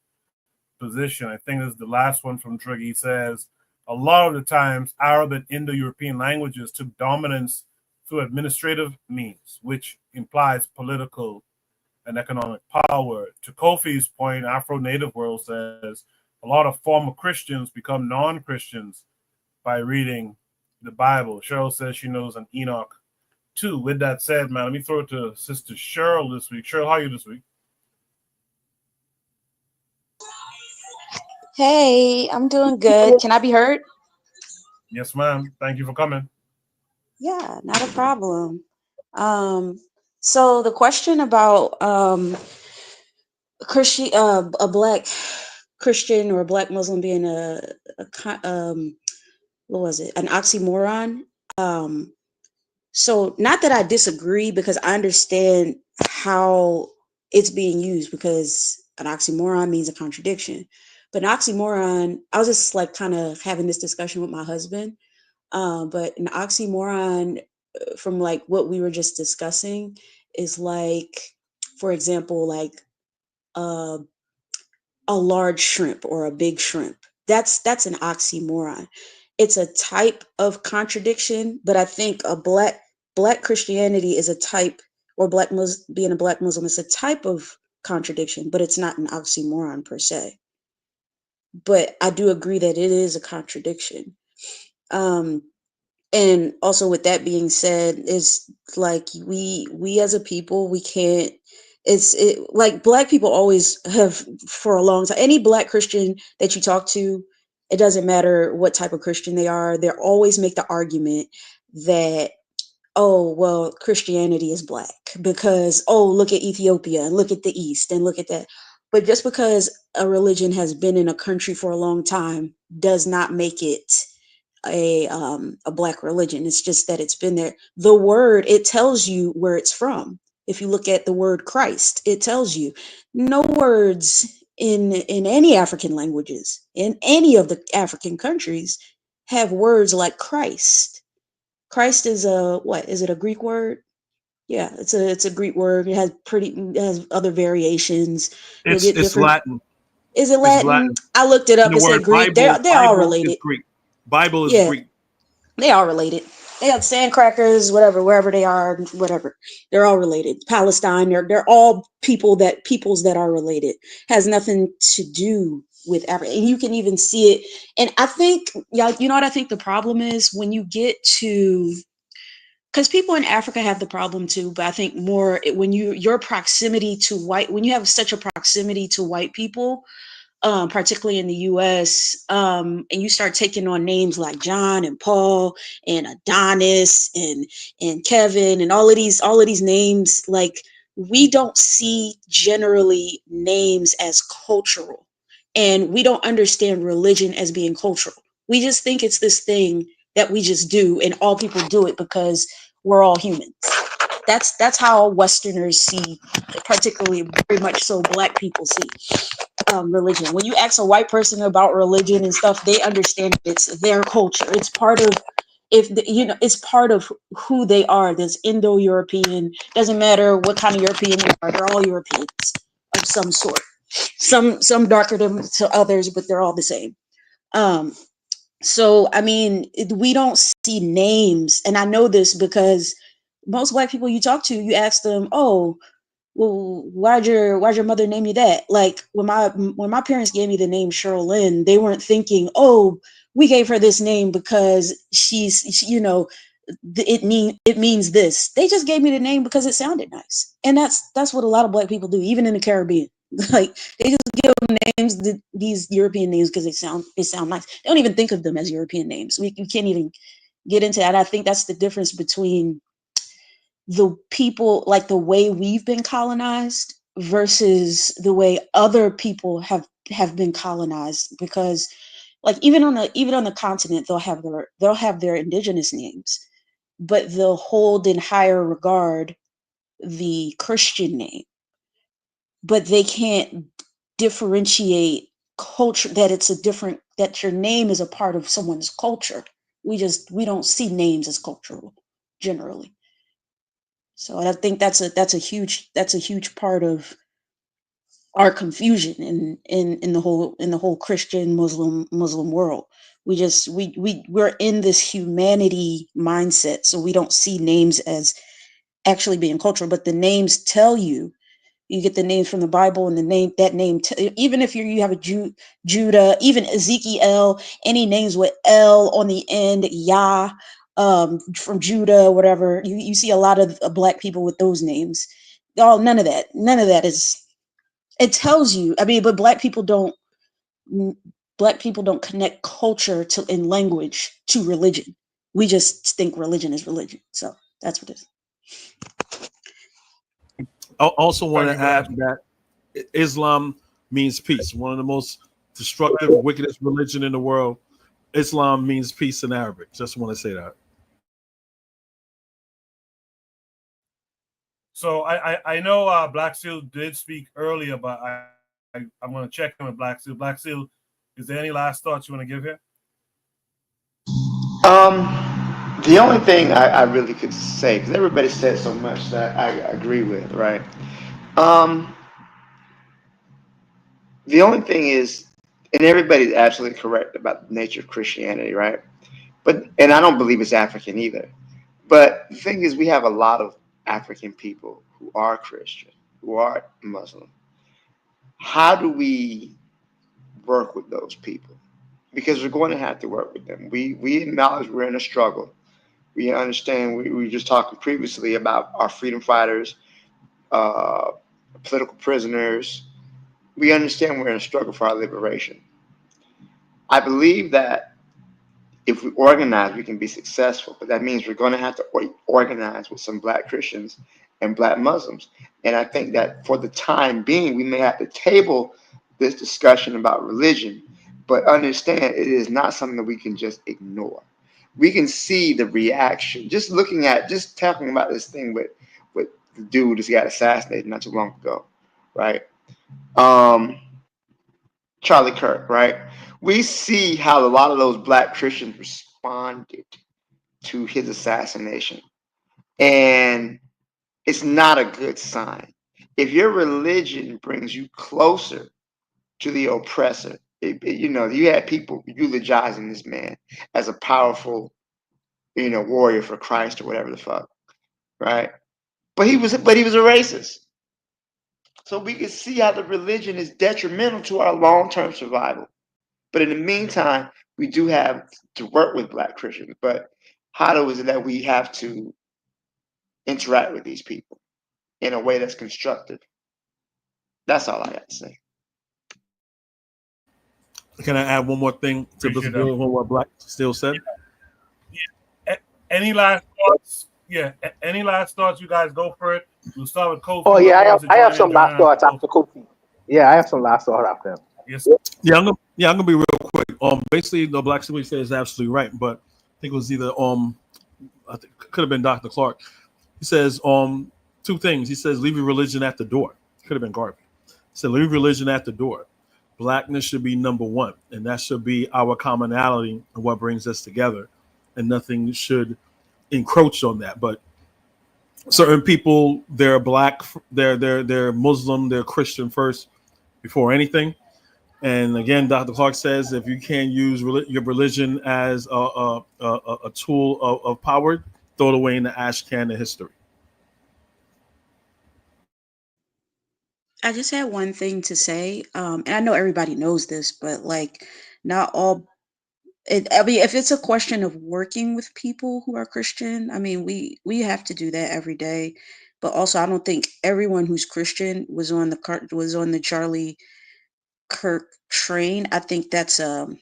position. I think this is the last one from Trigger. He says a lot of the times Arab and Indo-European languages took dominance through administrative means, which implies political and economic power. To Kofi's point, Afro-Native World says a lot of former Christians become non-Christians by reading the Bible. Cheryl says she knows an Enoch too. With that said, man, let me throw it to Sister Cheryl this week. Cheryl, how are you this week? Hey, I'm doing good. Can I be heard? Yes, ma'am. Thank you for coming. Yeah, not a problem. So the question about a black Christian or a black Muslim being what was it? An oxymoron. So not that I disagree, because I understand how it's being used, because an oxymoron means a contradiction. But an oxymoron, I was just like kind of having this discussion with my husband. But an oxymoron, from like what we were just discussing, is like, for example, like a large shrimp or a big shrimp. That's an oxymoron. It's a type of contradiction, but I think a black Christianity is a type, or being a black Muslim is a type of contradiction, but it's not an oxymoron per se. But I do agree that it is a contradiction. And also, with that being said, is like we as a people, we can't. Like black people always have for a long time. Any black Christian that you talk to, it doesn't matter what type of Christian they are, they always make the argument that, oh, well, Christianity is black because, oh, look at Ethiopia and look at the East and look at that. But just because a religion has been in a country for a long time does not make it a black religion. It's just that it's been there. The word, it tells you where it's from. If you look at the word Christ, it tells you. No words in any African languages, in any of the African countries, have words like Christ. Christ is what is it, a Greek word? Yeah, it's a Greek word. It has other variations. You'll get It's different. Latin. Is it Latin? Latin. I looked it up. The It said word Greek. Bible, They're all Bible related. is Greek. Bible is Yeah. Greek. They are related. They have sandcrackers, whatever, wherever they are, whatever. They're all related. Palestine, they're all peoples that are related. Has nothing to do with Africa. And you can even see it. And I think, yeah, you know what I think the problem is when you get to, because people in Africa have the problem too, but I think more when your proximity to when you have such a proximity to white people, particularly in the U.S., and you start taking on names like John and Paul and Adonis and Kevin and all of these names, like, we don't see generally names as cultural, and we don't understand religion as being cultural. We just think it's this thing that we just do, and all people do it because we're all humans. That's how Westerners see, particularly very much so Black people see religion. When you ask a white person about religion and stuff, they understand it's their culture. It's part of, it's part of who they are. There's Indo-European. Doesn't matter what kind of European you are. They're all Europeans of some sort. Some darker than to others, but they're all the same. So I mean, we don't see names, and I know this because most white people you talk to, you ask them, "Oh, well, why'd your mother name you that?" Like, when my parents gave me the name Cheryl Lynn, they weren't thinking, "Oh, we gave her this name because it means this." They just gave me the name because it sounded nice, and that's what a lot of Black people do, even in the Caribbean. Like, they just give them names, these European names, because they sound nice. They don't even think of them as European names. We can't even get into that. I think that's the difference between the people, like the way we've been colonized versus the way other people have been colonized. Because, like, even on the continent, they'll have their indigenous names, but they'll hold in higher regard the Christian name, but they can't differentiate culture, that your name is a part of someone's culture. We don't see names as cultural generally. So I think that's a huge part of our confusion in the whole Christian Muslim world. We're in this humanity mindset, so we don't see names as actually being cultural, but the names tell you. You get the names from the Bible, and even if you have a Judah, even Ezekiel, any names with L on the end, Yah, from Judah, whatever, you see a lot of Black people with those names. None of that is. It tells you. I mean, but Black people don't connect culture to in language to religion. We just think religion is religion. So that's what it is. I also want Thank to you, add brother. that Islam means peace. One of the most destructive, wickedest religion in the world. Islam means peace in Arabic. Just want to say that. So I know Black Seal did speak earlier, but I'm going to check in with Black Seal. Black Seal, is there any last thoughts you want to give here? The only thing I really could say, because everybody said so much that I agree with, right? Um, the only thing is, and everybody's absolutely correct about the nature of Christianity, right? And I don't believe it's African either. But the thing is, we have a lot of African people who are Christian, who are Muslim. How do we work with those people? Because we're going to have to work with them. We acknowledge we're in a struggle. We understand. We were just talking previously about our freedom fighters, uh, political prisoners. We understand we're in a struggle for our liberation. I believe that if we organize, we can be successful. But that means we're going to have to organize with some Black Christians and Black Muslims. And I think that for the time being, we may have to table this discussion about religion, but understand it is not something that we can just ignore. We can see the reaction just talking about this thing with the dude who got assassinated not too long ago, right? Charlie Kirk, right? We see how a lot of those Black Christians responded to his assassination. And it's not a good sign. If your religion brings you closer to the oppressor, you had people eulogizing this man as a powerful, warrior for Christ or whatever the fuck, right? But he was a racist. So we can see how the religion is detrimental to our long-term survival. But in the meantime, we do have to work with Black Christians. But how is it that we have to interact with these people in a way that's constructive? That's all I got to say. Can I add one more thing to Appreciate build on what Black still said? Any last thoughts? Yeah. Any last thoughts? You guys go for it. We'll start with Kofi. Oh yeah, Wants to I have join in some last during thoughts after Kofi. Yeah, I have some last thoughts after him. Yes. I'm gonna be real quick. Basically, the Black Symphony said is absolutely right, but I think it was either I think it could have been Dr. Clark. He says two things. He says leave your religion at the door. Could have been Garvey. He said leave religion at the door. Blackness should be number one, and that should be our commonality and what brings us together, and nothing should encroach on that. But certain people, they're Black, they're Muslim, they're Christian first before anything. And again, Dr. Clark says if you can't use your religion as a tool of power, throw it away in the ash can of history. I just had one thing to say, and I know everybody knows this, but like, not all. I mean, if it's a question of working with people who are Christian, I mean, we have to do that every day. But also, I don't think everyone who's Christian was on the Charlie Kirk train. I think that's an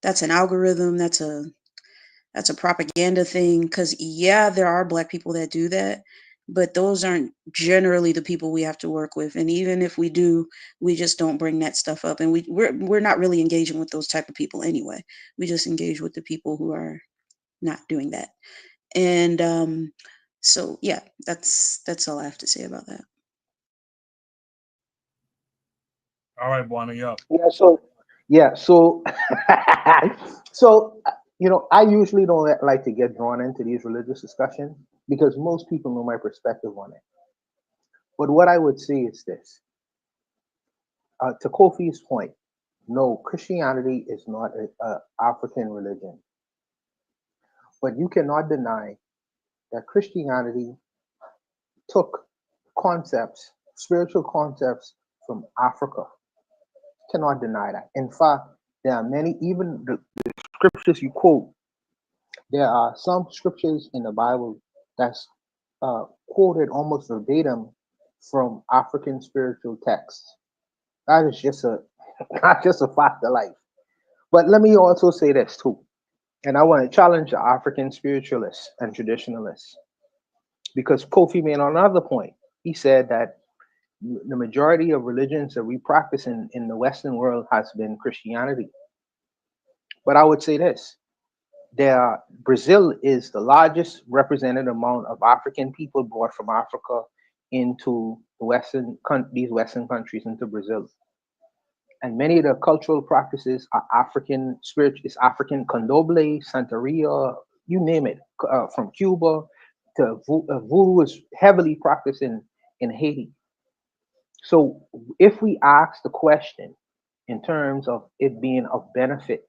algorithm. That's a propaganda thing. Because yeah, there are Black people that do that, but those aren't generally the people we have to work with. And even if we do, we just don't bring that stuff up. And we're not really engaging with those type of people anyway. We just engage with the people who are not doing that. And so yeah, that's all I have to say about that. All right, Buana, yeah. So so I usually don't like to get drawn into these religious discussions because most people know my perspective on it. But what I would say is this: to Kofi's point, no, Christianity is not a African religion, but you cannot deny that Christianity took spiritual concepts from Africa. Cannot deny that. In fact, there are many, even the scriptures you quote, there are some scriptures in the Bible that's quoted almost verbatim from African spiritual texts. That is just not just a fact of life. But let me also say this too, and I want to challenge the African spiritualists and traditionalists, because Kofi made another point. He said that the majority of religions that we practice in the Western world has been Christianity. But I would say this: Brazil is the largest represented amount of African people brought from Africa into these Western countries, into Brazil. And many of the cultural practices are African spirit. It's African candomblé, Santeria, you name it, from Cuba to voodoo is heavily practiced in Haiti. So if we ask the question in terms of it being of benefit,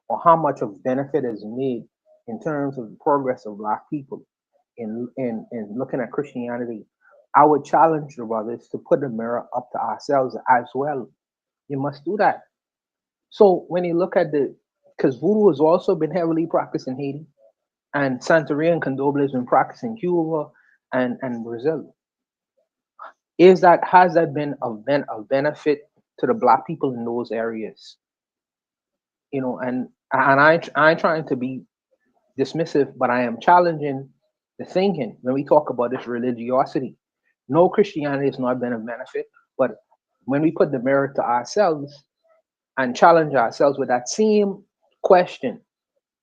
or how much of benefit is made in terms of the progress of Black people in looking at Christianity, I would challenge the brothers to put the mirror up to ourselves as well. You must do that. So when you look at because voodoo has also been heavily practiced in Haiti, and Santeria and Candomblé has been practiced in Cuba and Brazil. Has that been of benefit to the Black people in those areas? And I ain't trying to be dismissive, but I am challenging the thinking when we talk about this religiosity. No, Christianity has not been of benefit, but when we put the mirror to ourselves and challenge ourselves with that same question,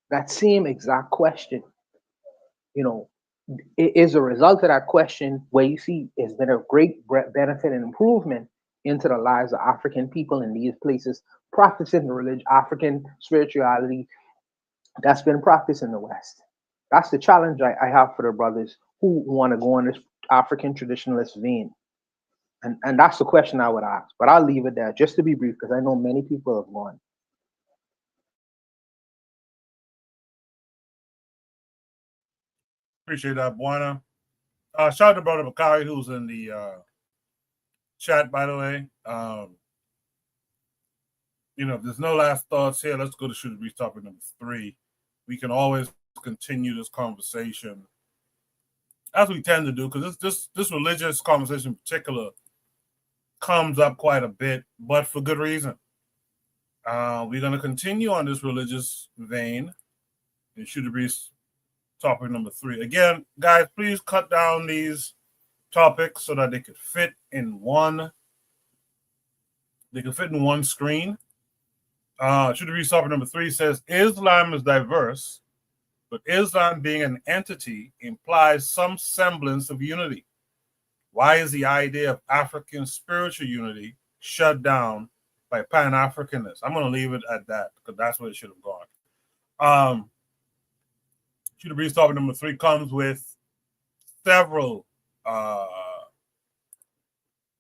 that same exact question, it is a result of that question where you see it's been a great benefit and improvement into the lives of African people in these places, practicing the religion, African spirituality that's been practiced in the West. That's the challenge I have for the brothers who want to go on this African traditionalist vein. And that's the question I would ask. But I'll leave it there just to be brief, because I know many people have gone. Appreciate that, Buana. Shout out to Brother Bakari, who's in the chat, by the way. If there's no last thoughts here, let's go to Shooter Breeze topic number 3. We can always continue this conversation as we tend to do, because this religious conversation in particular comes up quite a bit, but for good reason. We're going to continue on this religious vein in Shooter Breeze topic number 3. Again, guys, please cut down these topics so that they could fit in one. They can fit in one screen. Shooter Breeze topic number 3 says Islam is diverse, but Islam being an entity implies some semblance of unity. Why is the idea of African spiritual unity shut down by Pan-Africanists? I'm going to leave it at that because that's where it should have gone. Shooter Breeze topic number 3 comes with several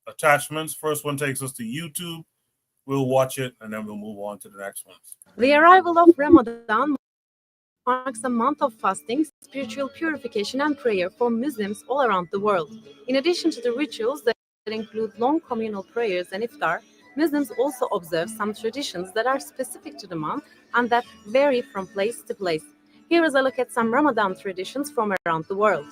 attachments. First one takes us to YouTube. We'll watch it and then we'll move on to the next ones. The arrival of Ramadan marks a month of fasting, spiritual purification, and prayer for Muslims all around the world. In addition to the rituals that include long communal prayers and iftar, Muslims also observe some traditions that are specific to the month and that vary from place to place. Here is a look at some Ramadan traditions from around the world.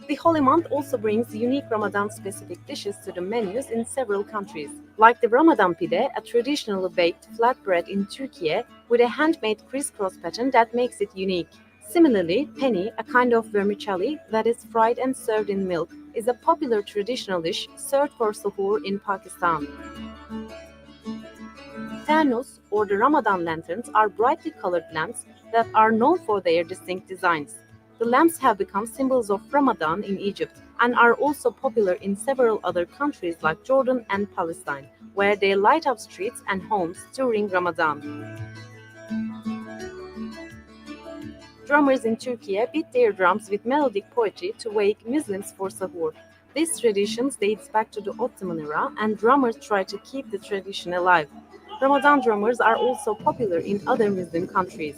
The holy month also brings unique Ramadan-specific dishes to the menus in several countries, like the Ramadan pide, a traditionally baked flatbread in Turkey with a handmade crisscross pattern that makes it unique. Similarly, penny, a kind of vermicelli that is fried and served in milk, is a popular traditional dish served for suhoor in Pakistan. Tanus, or the Ramadan lanterns, are brightly colored lamps that are known for their distinct designs. The lamps have become symbols of Ramadan in Egypt and are also popular in several other countries like Jordan and Palestine, where they light up streets and homes during Ramadan. Drummers in Turkey beat their drums with melodic poetry to wake Muslims for sahur. This tradition dates back to the Ottoman era, and drummers try to keep the tradition alive. Ramadan drummers are also popular in other Muslim countries.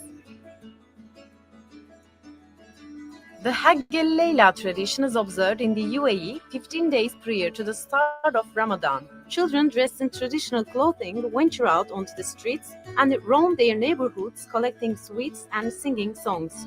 The Hajj al-Layla tradition is observed in the UAE 15 days prior to the start of Ramadan. Children dressed in traditional clothing venture out onto the streets and roam their neighborhoods collecting sweets and singing songs.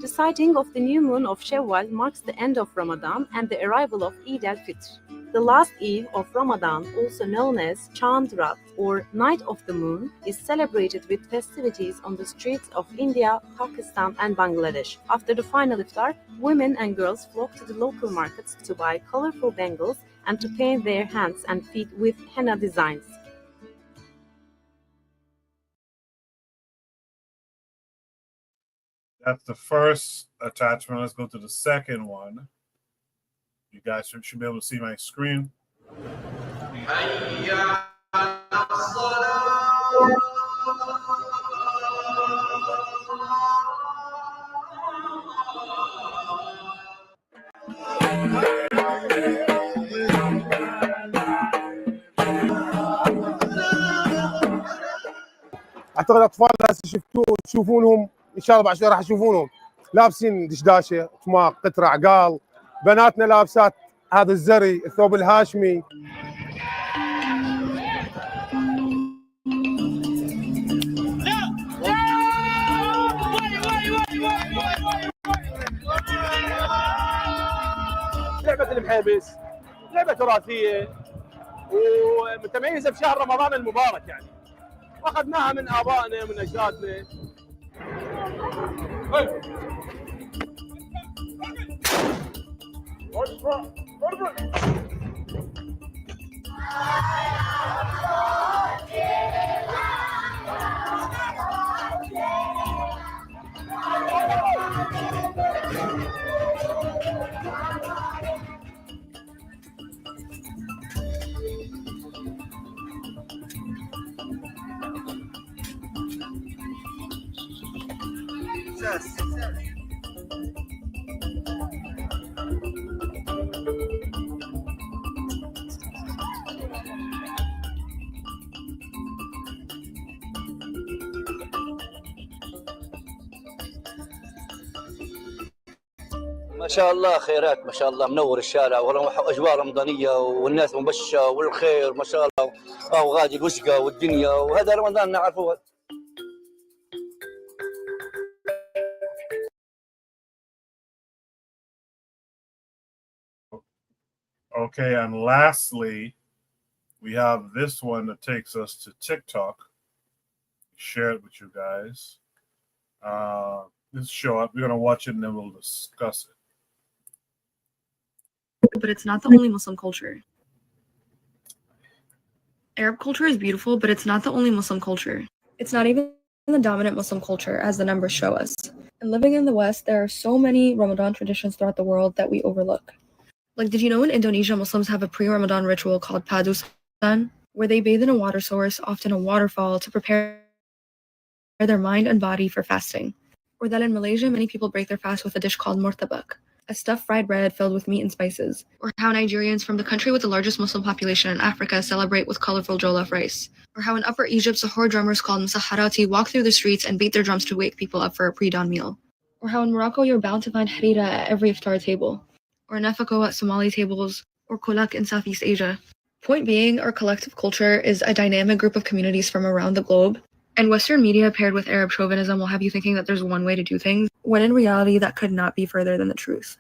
The sighting of the new moon of Shawwal marks the end of Ramadan and the arrival of Eid al-Fitr. The last eve of Ramadan, also known as Chand Raat or Night of the Moon, is celebrated with festivities on the streets of India, Pakistan, and Bangladesh. After the final iftar, women and girls flock to the local markets to buy colorful bangles and to paint their hands and feet with henna designs. That's the first attachment. Let's go to the second one. You guys should be able to see my screen. اعتقد الاطفال هسه تشوفونهم ان شاء الله بعد شوي راح تشوفونهم لابسين دشداشه، طماق، قطره، عقال، بناتنا لابسات هذا الزري، الثوب الهاشمي. لعبه المحابس لعبه تراثيه ومتميزه بشهر رمضان المبارك يعني. واخذناها من ابائنا من اجدادنا. ما شاء الله خيرات، ما شاء الله منور الشارع واجواء رمضانيه والناس مبشره والخير ما شاء الله، وغادي الوشقه والدنيا، وهذا رمضان نعرفه. Okay, and lastly, we have this one that takes us to TikTok. Share it with you guys. Let's show up. We're gonna watch it and then we'll discuss it. But it's not the only Muslim culture. Arab culture is beautiful, but it's not the only Muslim culture. It's not even the dominant Muslim culture, as the numbers show us. And living in the West, there are so many Ramadan traditions throughout the world that we overlook. Like, did you know in Indonesia, Muslims have a pre-Ramadan ritual called padusan, where they bathe in a water source, often a waterfall, to prepare their mind and body for fasting. Or that in Malaysia, many people break their fast with a dish called murtabak, a stuffed fried bread filled with meat and spices. Or how Nigerians from the country with the largest Muslim population in Africa celebrate with colorful jollof rice. Or how in Upper Egypt, Sahur drummers called Musaharati walk through the streets and beat their drums to wake people up for a pre-dawn meal. Or how in Morocco, you're bound to find harira at every iftar table. Or nafako at Somali tables, or kolak in Southeast Asia. Point being, our collective culture is a dynamic group of communities from around the globe, and Western media paired with Arab chauvinism will have you thinking that there's one way to do things, when in reality that could not be further than the truth.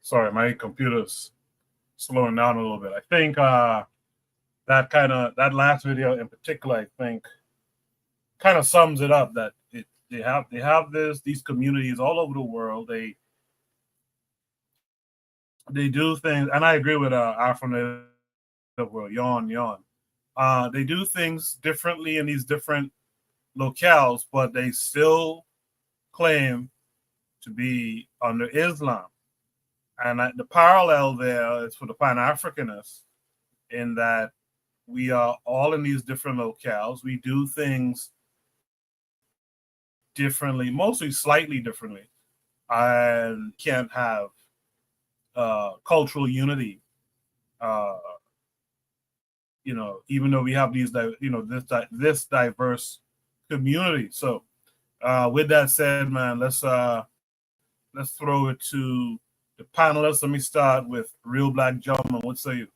Sorry, my computer's slowing down a little bit. I think that last video in particular, I think, kind of sums it up. That they have these communities all over the world. They do things, and I agree with from the world, yawn. They do things differently in these different locales, but they still claim to be under Islam. And the parallel there is for the Pan-Africanists, in that we are all in these different locales. We do things differently, mostly slightly differently, and can't have cultural unity. Even though we have these, this diverse community. So, with that said, man, let's throw it to the panelists. Let me start with Real Black Gentleman. What say you?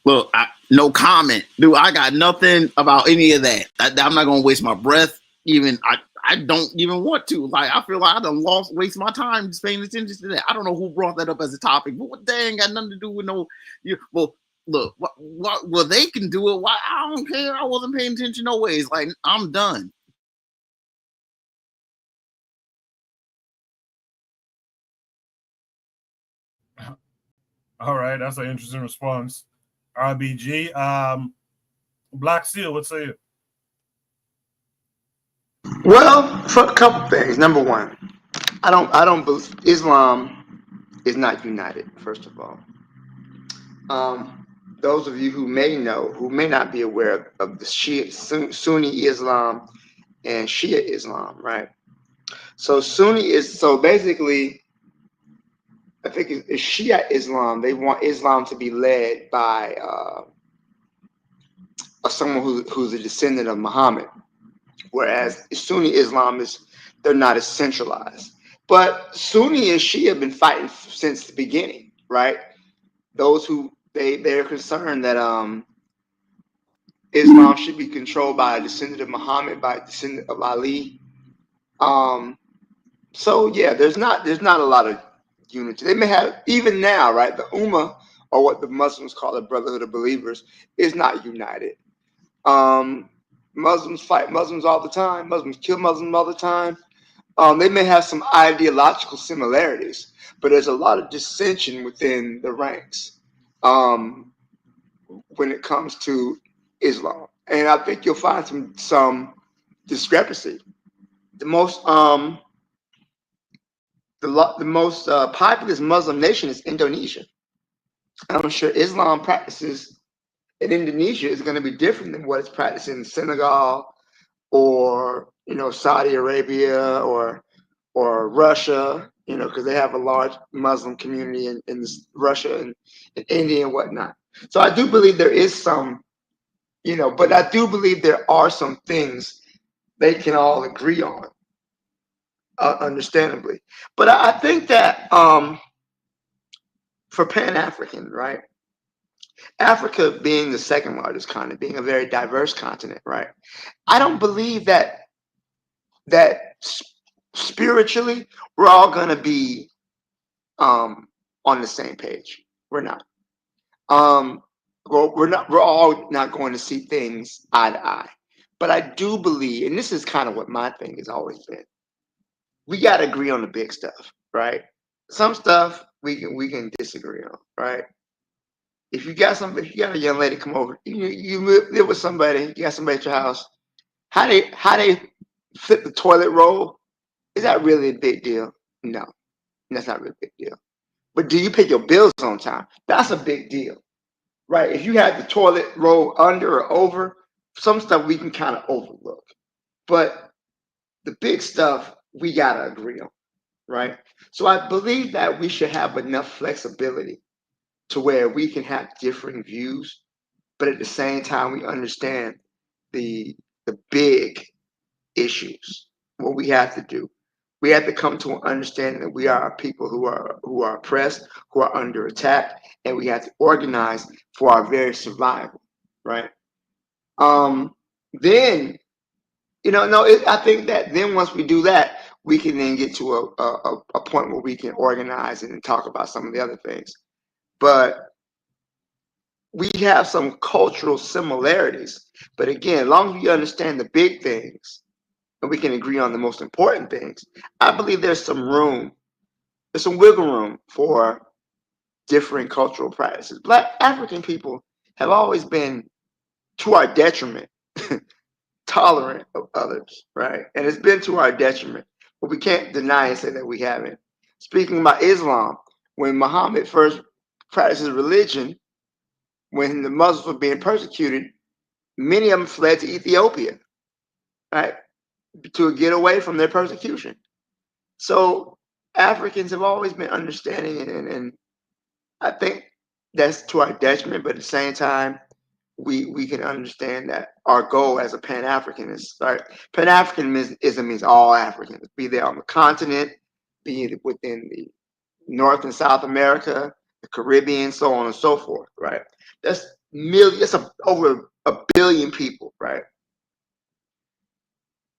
Look, no comment, dude. I got nothing about any of that. I'm not gonna waste my breath. I don't even want to. Like, I feel like I done waste my time just paying attention to that. I don't know who brought that up as a topic, but what they ain't got nothing to do with no. Well, look, well, they can do it. Why? I don't care. I wasn't paying attention no ways. Like, I'm done. All right, that's an interesting response. RBG, Black Seal, what say you? Well, for a couple things. Number one, I don't believe Islam is not united. First of all, those of you who may not be aware of the Sunni Islam and Shia Islam, right? So basically, I think it's Shia Islam. They want Islam to be led by someone who's a descendant of Muhammad, whereas Sunni Islam they're not as centralized. But Sunni and Shia have been fighting since the beginning, right? Those who they're concerned that Islam should be controlled by a descendant of Muhammad, by a descendant of Ali. So yeah, there's not a lot of unity. They may have, even now, right? The Ummah, or what the Muslims call the Brotherhood of Believers, is not united. Muslims fight Muslims all the time. Muslims kill Muslims all the time. They may have some ideological similarities, but there's a lot of dissension within the ranks when it comes to Islam, and I think you'll find some discrepancy. The most populous Muslim nation is Indonesia. I'm sure Islam practices in Indonesia is going to be different than what is practiced in Senegal, or Saudi Arabia, or Russia, because they have a large Muslim community in Russia and India and whatnot. So I do believe there is some, but I do believe there are some things they can all agree on, understandably. But I think that for Pan-African, right, Africa being the second largest continent, being a very diverse continent, right? I don't believe that spiritually we're all gonna be on the same page. We're not. Well, we're all not going to see things eye to eye. But I do believe, and this is kind of what my thing has always been, we gotta agree on the big stuff, right? Some stuff we can disagree on, right? If you got a young lady come over, you live with somebody, you got somebody at your house, how they flip the toilet roll, is that really a big deal? No, that's not really a big deal. But do you pay your bills on time? That's a big deal, right? If you have the toilet roll under or over, some stuff we can kind of overlook. But the big stuff we gotta agree on, right? So I believe that we should have enough flexibility to where we can have differing views, but at the same time we understand the big issues. What we have to do, we have to come to an understanding that we are a people who are oppressed, who are under attack, and we have to organize for our very survival, right? Then I think that then once we do that, we can then get to a point where we can organize and talk about some of the other things. But we have some cultural similarities. But again, as long as we understand the big things and we can agree on the most important things, I believe there's some wiggle room for different cultural practices. Black African people have always been, to our detriment, tolerant of others, right? And it's been to our detriment, but we can't deny and say that we haven't. Speaking about Islam, when Muhammad first practiced his religion, when the Muslims were being persecuted, many of them fled to Ethiopia, right, to get away from their persecution. So Africans have always been understanding, and I think that's to our detriment, but at the same time, we can understand that our goal as a Pan-Africanist, right? Pan-Africanism means all Africans, be they on the continent, be it within the North and South America, the Caribbean, so on and so forth, right? That's over a billion people, right?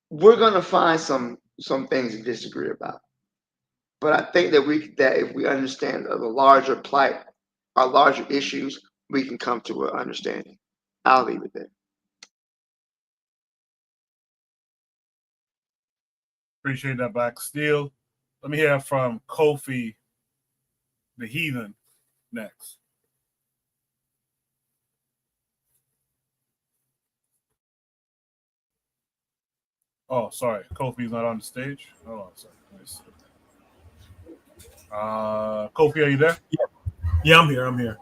We're gonna find some things to disagree about, but I think that if we understand the larger plight, our larger issues, we can come to an understanding. I'll leave it there. Appreciate that, Black Steel. Let me hear from Kofi the Heathen next. Oh, sorry. Kofi's not on the stage. Hold on a second. Kofi, are you there? Yeah, I'm here.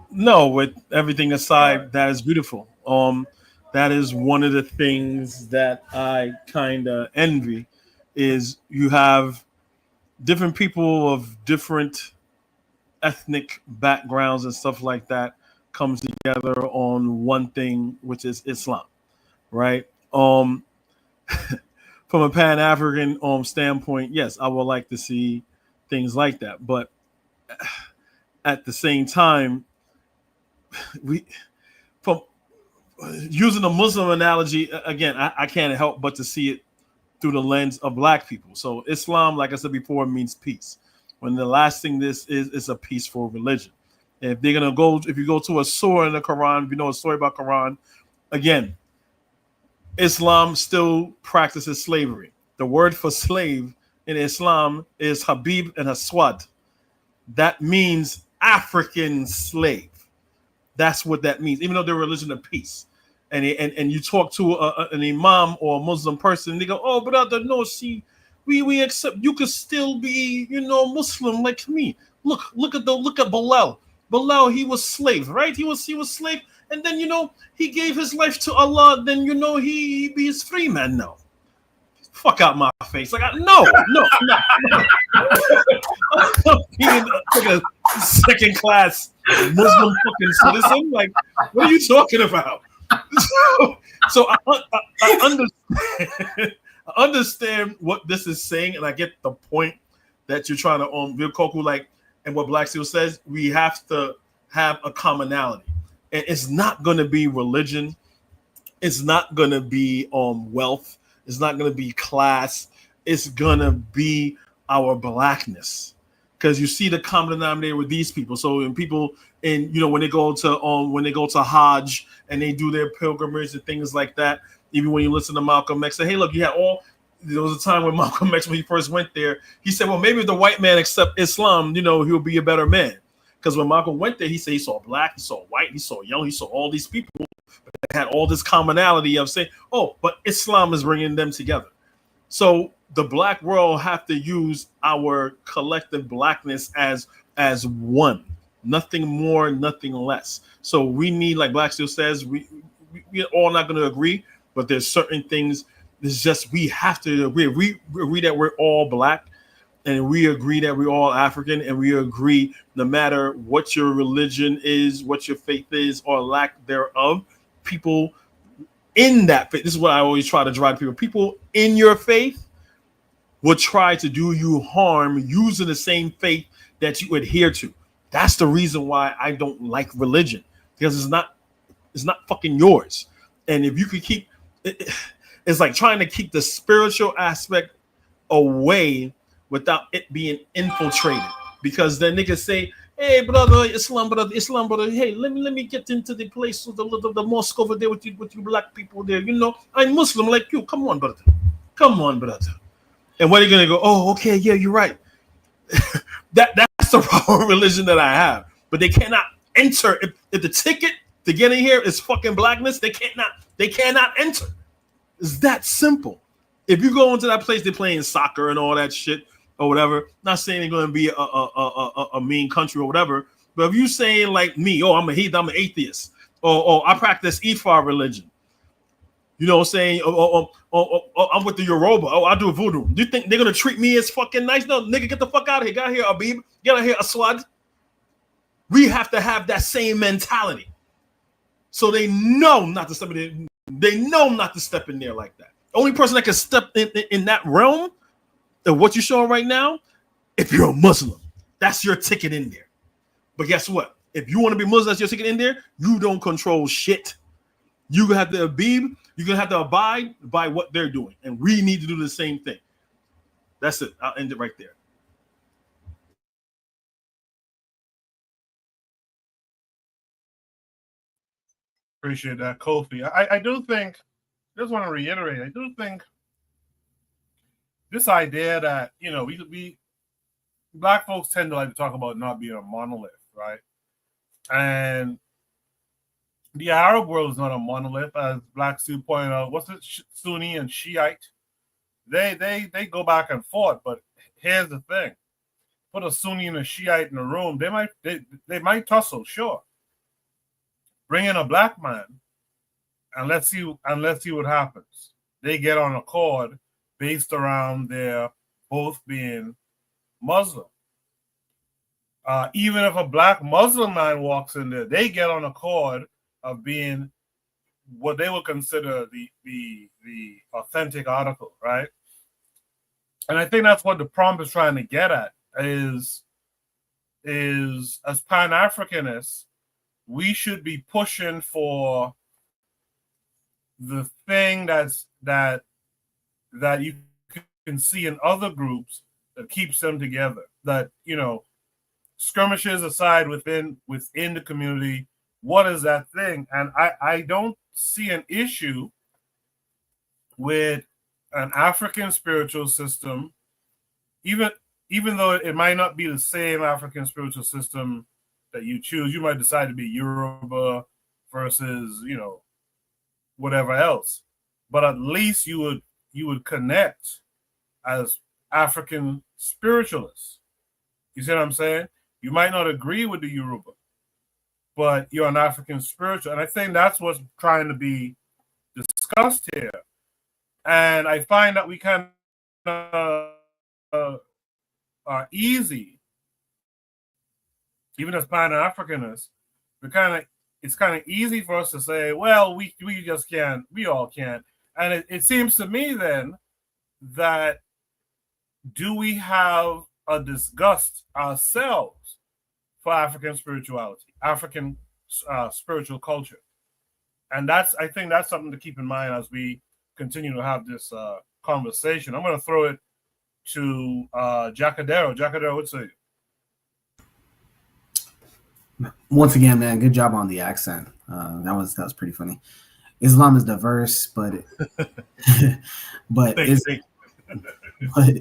No, with everything aside, that is beautiful. That is one of the things that I kind of envy is you have different people of different ethnic backgrounds and stuff like that comes together on one thing, which is Islam, right? From a Pan-African standpoint, yes, I would like to see things like that, but at the same time, from using a Muslim analogy again, I can't help but to see it through the lens of Black people. So Islam, like I said before, means peace. When the last thing this is a peaceful religion. And if they're gonna go, if you go to a surah in the Quran, if you know a story about Quran, again, Islam still practices slavery. The word for slave in Islam is Habib and Aswad. That means African slave. That's what that means, even though they're a religion of peace. And you talk to an imam or a Muslim person, and they go, "Oh, brother, no, see, we accept. You could still be, Muslim like me. Look at Bilal. Bilal, he was slave, right? He was slave, and then he gave his life to Allah. Then he be his free man now. Fuck out my face! Like no. Being like a second class Muslim fucking citizen. Like, what are you talking about? So I understand. I understand what this is saying, and I get the point that you're trying to Koku, like, and what Black Steel says. We have to have a commonality. And it's not going to be religion. It's not going to be wealth. It's not going to be class. It's going to be our blackness. Because you see the common denominator with these people. So when people, and when they go to Hajj and they do their pilgrimage and things like that, even when you listen to Malcolm X, say, hey, look, there was a time when Malcolm X, when he first went there, he said, well, maybe if the white man accept Islam, he'll be a better man. Because when Malcolm went there, he said he saw black, he saw white, he saw young, he saw all these people that had all this commonality of saying, oh, but Islam is bringing them together. So the black world have to use our collective blackness as one, nothing more, nothing less. So we need, like Black Steel says, we're all not going to agree, but there's certain things. It's just we have to agree. We agree that we're all black, and we agree that we're all African, and we agree no matter what your religion is, what your faith is, or lack thereof, people in that faith. This is what I always try to drive people. People in your faith will try to do you harm using the same faith that you adhere to. That's the reason why I don't like religion, because it's not fucking yours. And if you could keep it's like trying to keep the spiritual aspect away without it being infiltrated, because then they can say, hey, brother Islam, brother, hey, let me get into the place of the mosque over there with you black people there. I'm Muslim like you. Come on, brother. And when are you gonna go? Oh, okay, yeah, you're right. That's the problem religion that I have. But they cannot enter if the ticket to get in here is fucking blackness. They cannot enter. It's that simple. If you go into that place, they're playing soccer and all that shit or whatever. Not saying they're going to be a mean country or whatever. But if you saying like me, oh, I'm an atheist, or I practice Ifa religion, saying, I'm with the Yoruba, I do voodoo. Do you think they're going to treat me as fucking nice? No, nigga, get the fuck out of here. Get out here, Abib. Get out here, Aswad. We have to have that same mentality. So they know not to step in there. They know not to step in there like that. Only person that can step in that realm of what you're showing right now, if you're a Muslim, that's your ticket in there. But guess what? If you want to be Muslim, that's your ticket in there. You don't control shit. You're gonna have to you're gonna have to abide by what they're doing, and we need to do the same thing. That's it. I'll end it right there. Appreciate that, Kofi. I do think, just want to reiterate, I do think this idea that, we black folks tend to like to talk about not being a monolith, right? And the Arab world is not a monolith, as Black Stu pointed out. What's it, Sunni and Shiite? They go back and forth, but here's the thing: put a Sunni and a Shiite in a room, they might tussle, sure. Bring in a black man, and let's see what happens. They get on accord based around their both being Muslim. Even if a black Muslim man walks in there, they get on accord of being what they would consider the authentic article, right? And I think that's what the prompt is trying to get at, is as Pan-Africanists, we should be pushing for the thing that you can see in other groups that keeps them together. That, skirmishes aside within the community, what is that thing? And I don't see an issue with an African spiritual system, even though it might not be the same African spiritual system that you choose. You might decide to be Yoruba versus, whatever else. But at least you would connect as African spiritualists. You see what I'm saying? You might not agree with the Yoruba, but you're an African spiritual. And I think that's what's trying to be discussed here. And I find that we kind of are easy, even as Pan-Africanists, it's kind of easy for us to say, well, we just can't, we all can't. And it seems to me then that, do we have a disgust ourselves for African spirituality? African spiritual culture. And I think that's something to keep in mind as we continue to have this conversation. I'm going to throw it to Jacadero. Jacadero, what's it? Once again, man, good job on the accent. That was pretty funny. Islam is diverse, but but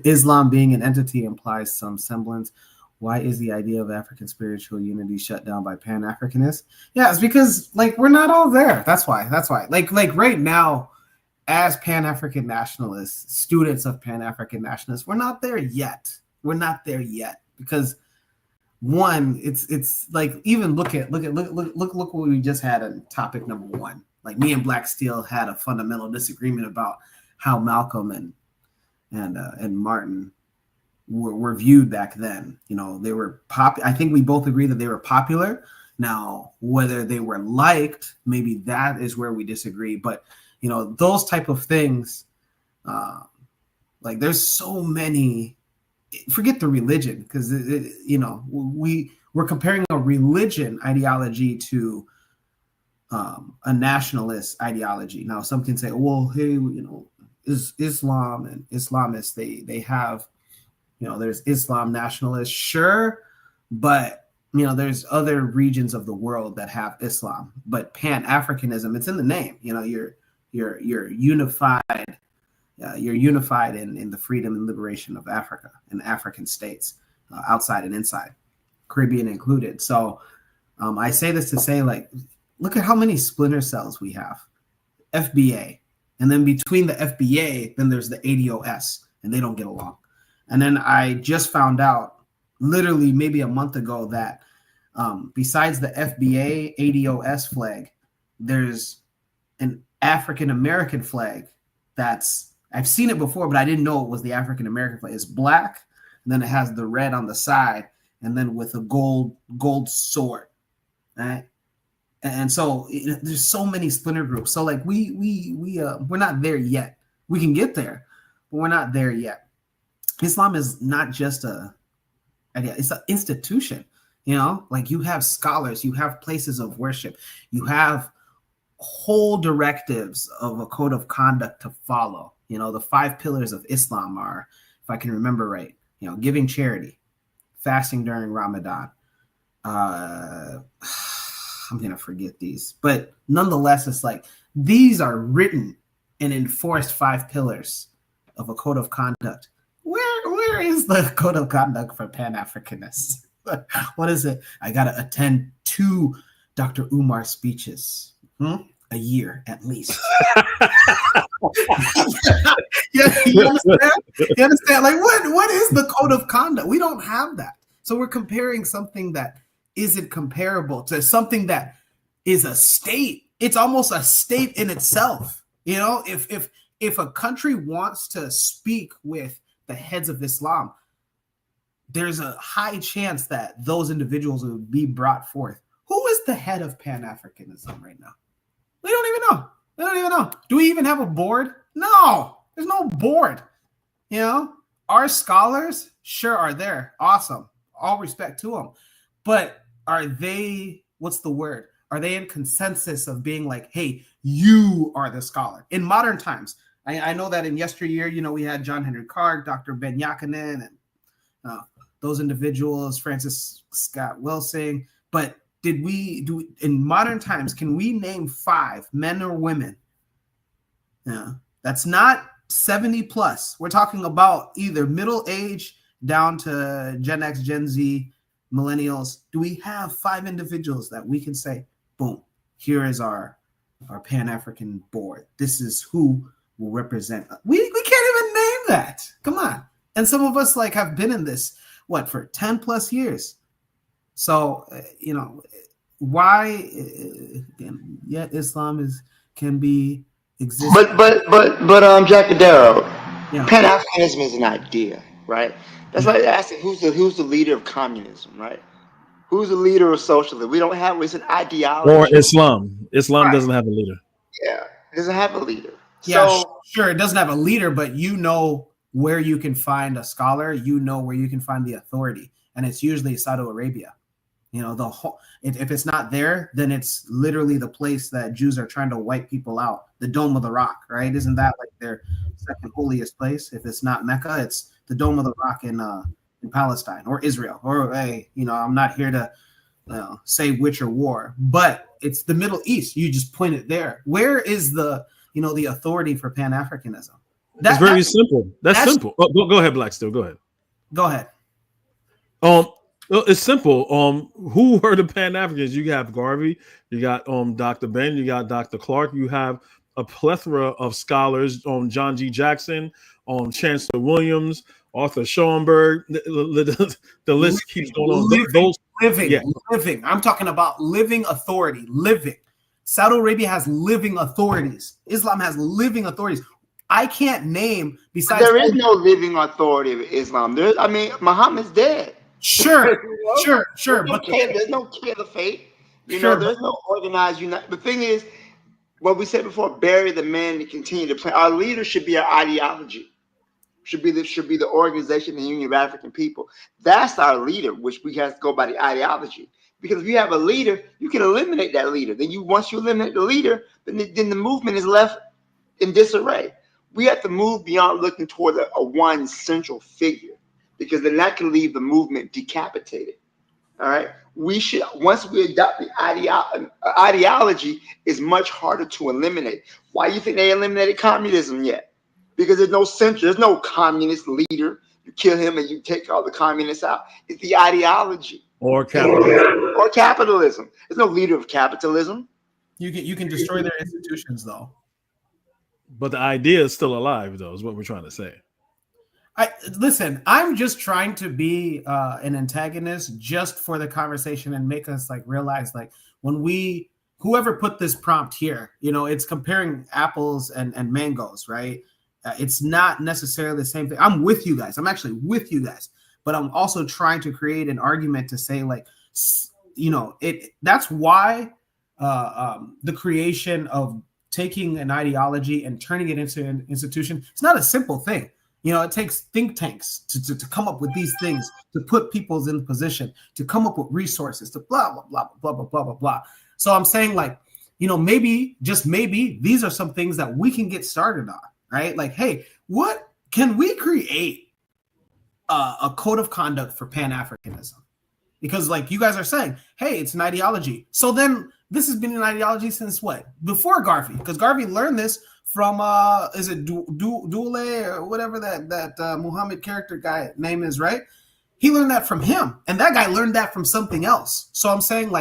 Islam being an entity implies some semblance. Why is the idea of African spiritual unity shut down by Pan-Africanists? Yeah, it's because like we're not all there. That's why. Like right now, as Pan-African nationalists, students of Pan-African nationalists, we're not there yet. Because one, it's like even look what we just had on topic number one. Like me and Black Steel had a fundamental disagreement about how Malcolm and Martin were viewed back then. You know, they were I think we both agree that they were popular. Now, whether they were liked, maybe that is where we disagree. But you know, those type of things, like there's so many. Forget the religion, because you know we're comparing a religion ideology to a nationalist ideology. Now, some can say, well, hey, you know, is Islam and Islamists they have, you know, there's Islam nationalists, sure, but you know, there's other regions of the world that have Islam, but Pan-Africanism, it's in the name. You know, you're unified. You're unified in the freedom and liberation of Africa and African states, outside and inside, Caribbean included. So I say this to say, like, look at how many splinter cells we have. FBA. And then between the FBA, then there's the ADOS, and they don't get along. And then I just found out literally maybe a month ago that besides the FBA ADOS flag, there's an African American flag that's, I've seen it before, but I didn't know it was the African American flag. It's black, and then it has the red on the side, and then with a gold sword, right? And so there's so many splinter groups. So like we're not there yet. We can get there, but we're not there yet. Islam is not just it's an institution. You know, like you have scholars, you have places of worship, you have whole directives of a code of conduct to follow. You know, the 5 pillars of Islam are, if I can remember right, you know, giving charity, fasting during Ramadan. I'm going to forget these, but nonetheless, it's like these are written and enforced 5 pillars of a code of conduct. Where is the code of conduct for Pan-Africanists? What is it? I got to attend 2 Dr. Umar speeches. A year at least. You understand? You understand? Like what is the code of conduct? We don't have that. So we're comparing something that isn't comparable to something that is a state. It's almost a state in itself. You know, if a country wants to speak with the heads of Islam, there's a high chance that those individuals will be brought forth. Who is the head of Pan-Africanism right now? We don't even know. Do we even have a board? No, there's no board. You know, our scholars sure are there. Awesome. All respect to them. But are they, what's the word? Are they in consensus of being like, hey, you are the scholar? In modern times, I know that in yesteryear, you know, we had John Henry Clark, Dr. Ben Yakinen, and those individuals, Francis Scott Welsing, but did we do in modern times? Can we name 5 men or women? Yeah, that's not 70 plus. We're talking about either middle age down to Gen X, Gen Z, millennials. Do we have 5 individuals that we can say, boom, here is our Pan-African board. This is who will represent. We can't even name that. Come on. And some of us like have been in this, for 10 plus years. So, you know, why yet Islam can be existing. But Jacadero, yeah. Pan-Africanism is an idea, right? That's like asking who's the leader of communism, right? Who's the leader of socialism? We don't have, it's an ideology. Or Islam. Islam doesn't have a leader. Yeah, it doesn't have a leader. Yeah, so, sure, it doesn't have a leader, but you know where you can find a scholar, you know where you can find the authority, and it's usually Saudi Arabia. You know, the whole, if it's not there, then it's literally the place that Jews are trying to wipe people out. The Dome of the Rock, right? Isn't that like their second holiest place? If it's not Mecca, it's the Dome of the Rock in Palestine or Israel. Or hey, you know, I'm not here to say which or war, but it's the Middle East. You just point it there. Where is the the authority for Pan-Africanism? It's very simple. That's simple. Oh, go ahead, Black. Still, go ahead. Go ahead. It's simple. Who were the Pan-Africans? You have Garvey, you got Dr. Ben, you got Dr. Clark, you have a plethora of scholars, John G. Jackson, Chancellor Williams, Arthur Schoenberg. The list keeps going on. Living. I'm talking about living authority. Living. Saudi Arabia has living authorities. Islam has living authorities. I can't name besides. There is no living authority of Islam. Muhammad's dead. Sure. But there's no caliphate. There's no organized unite. The thing is, what we said before: bury the man and continue to play. Our leader should be our ideology. Should be the organization, the Union of African People. That's our leader, which we have to go by the ideology. Because if you have a leader, you can eliminate that leader. Then once you eliminate the leader, then the movement is left in disarray. We have to move beyond looking toward a one central figure, because then that can leave the movement decapitated. All right. We should, once we adopt the ideology, is much harder to eliminate. Why do you think they eliminated communism yet? Because there's no center, there's no communist leader. You kill him and you take all the communists out. It's the ideology. Or capitalism. There's no leader of capitalism. You can destroy their institutions, though. But the idea is still alive, though, is what we're trying to say. Listen, I'm just trying to be an antagonist just for the conversation and make us realize when whoever put this prompt here, it's comparing apples and mangoes, right? It's not necessarily the same thing. I'm with you guys. I'm actually with you guys, but I'm also trying to create an argument to say that's why the creation of taking an ideology and turning it into an institution, it's not a simple thing. It takes think tanks to come up with these things, to put people's in position, to come up with resources, to blah, blah, blah, blah, blah, blah, blah, blah. So I'm saying maybe, just maybe, these are some things that we can get started on, right? Hey, what can we create a code of conduct for Pan-Africanism? Because you guys are saying, hey, it's an ideology. So then this has been an ideology since what? Before Garvey, because Garvey learned this from is it Dule or whatever that Muhammad character guy name is, right? He learned that from him, and that guy learned that from something else. So I'm saying,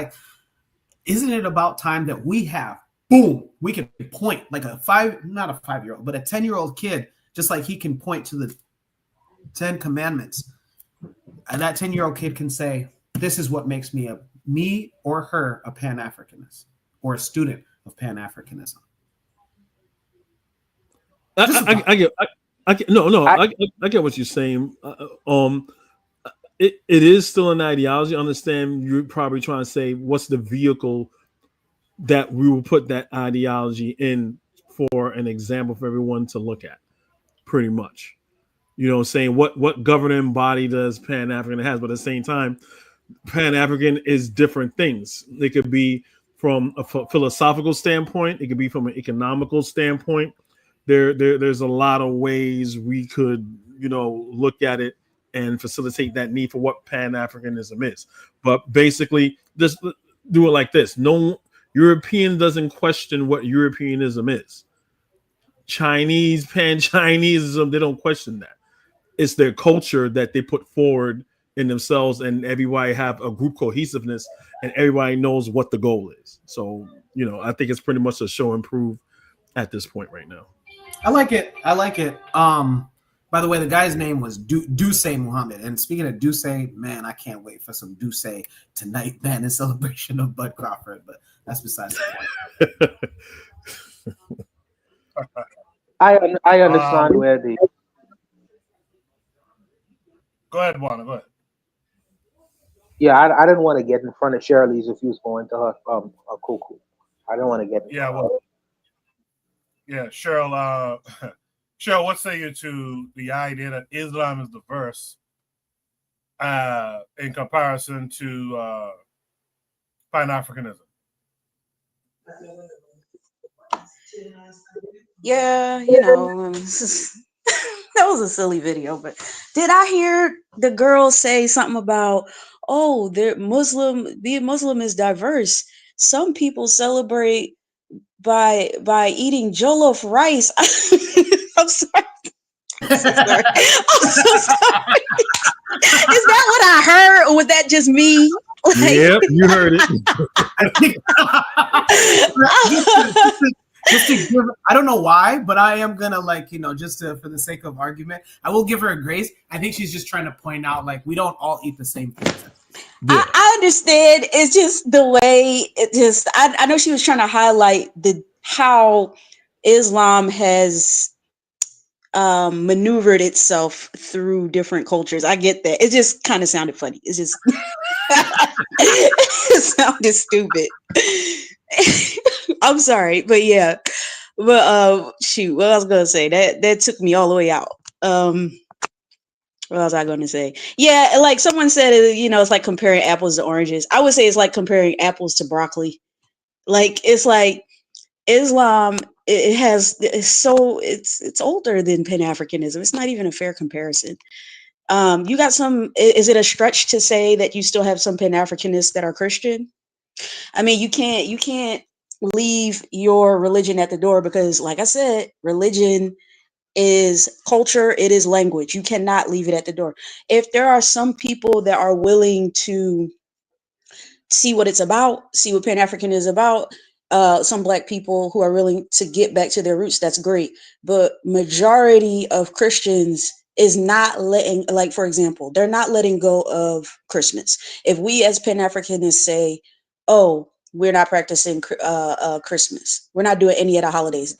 isn't it about time that we can point not a 5-year-old, but a 10-year-old kid, just like he can point to the 10 commandments, and that 10-year-old kid can say, this is what makes me or her a Pan-Africanist or a student of Pan-Africanism. I get what you're saying. It is still an ideology. I understand you're probably trying to say what's the vehicle that we will put that ideology in for an example for everyone to look at, pretty much. Saying what governing body does Pan-African has, but at the same time, Pan-African is different things. It could be from a philosophical standpoint. It could be from an economical standpoint. There's a lot of ways we could, look at it and facilitate that need for what Pan-Africanism is. But basically, just do it like this. No European doesn't question what Europeanism is. Chinese, Pan-Chinesism, they don't question that. It's their culture that they put forward in themselves, and everybody have a group cohesiveness, and everybody knows what the goal is. So, I think it's pretty much a show and prove at this point right now. I like it. By the way, the guy's name was Duce Muhammad. And speaking of Duce, man, I can't wait for some Duce tonight, man, in celebration of Bud Crawford. But that's besides the point. I understand where the. Go ahead, Juana. Go ahead. Yeah, I didn't want to get in front of Shirley's if you was going to her cuckoo. I didn't want to get. Cheryl. Cheryl, what say you to the idea that Islam is diverse in comparison to Pan-Africanism? Yeah, you know, that was a silly video, but did I hear the girl say something about, oh, being Muslim is diverse. Some people celebrate by eating jollof rice. I'm sorry. I'm so sorry. I'm so sorry. Is that what I heard, or was that just me? Like, Yep, you heard it. I think just to give, I don't know why, but I am gonna just for the sake of argument, I will give her a grace. I think she's just trying to point out we don't all eat the same things. Yeah. I understand. It's just the way it just. I know she was trying to highlight how Islam has maneuvered itself through different cultures. I get that. It just kind of sounded funny. It's just it sounded stupid. I'm sorry, but yeah. But shoot, what I was gonna say that took me all the way out. What was I going to say? Yeah, like someone said, it's like comparing apples to oranges. I would say it's like comparing apples to broccoli. Like it's like Islam. It's older than Pan-Africanism. It's not even a fair comparison. You got some. Is it a stretch to say that you still have some Pan-Africanists that are Christian? I mean, you can't leave your religion at the door because, like I said, religion is culture, it is language. You cannot leave it at the door. If there are some people that are willing to see what it's about, see what Pan-African is about, some Black people who are willing to get back to their roots, that's great. But majority of Christians is not letting, like, for example, they're not letting go of Christmas. If we as Pan-Africanists say, oh, we're not practicing Christmas, we're not doing any of the holidays,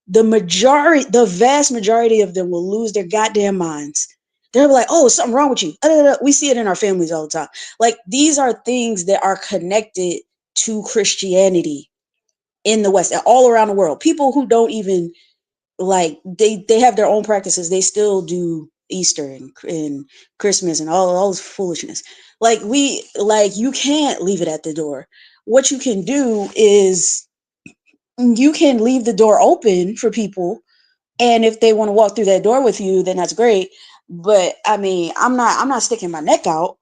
the vast majority of them will lose their goddamn minds. They're like, oh, something wrong with you. We see it in our families all the time. Like, these are things that are connected to Christianity in the West and all around the world. People who don't even they have their own practices. They still do Easter and Christmas and all this foolishness. You can't leave it at the door. What you can do is you can leave the door open for people, and if they want to walk through that door with you, then that's great. But I mean, I'm not sticking my neck out.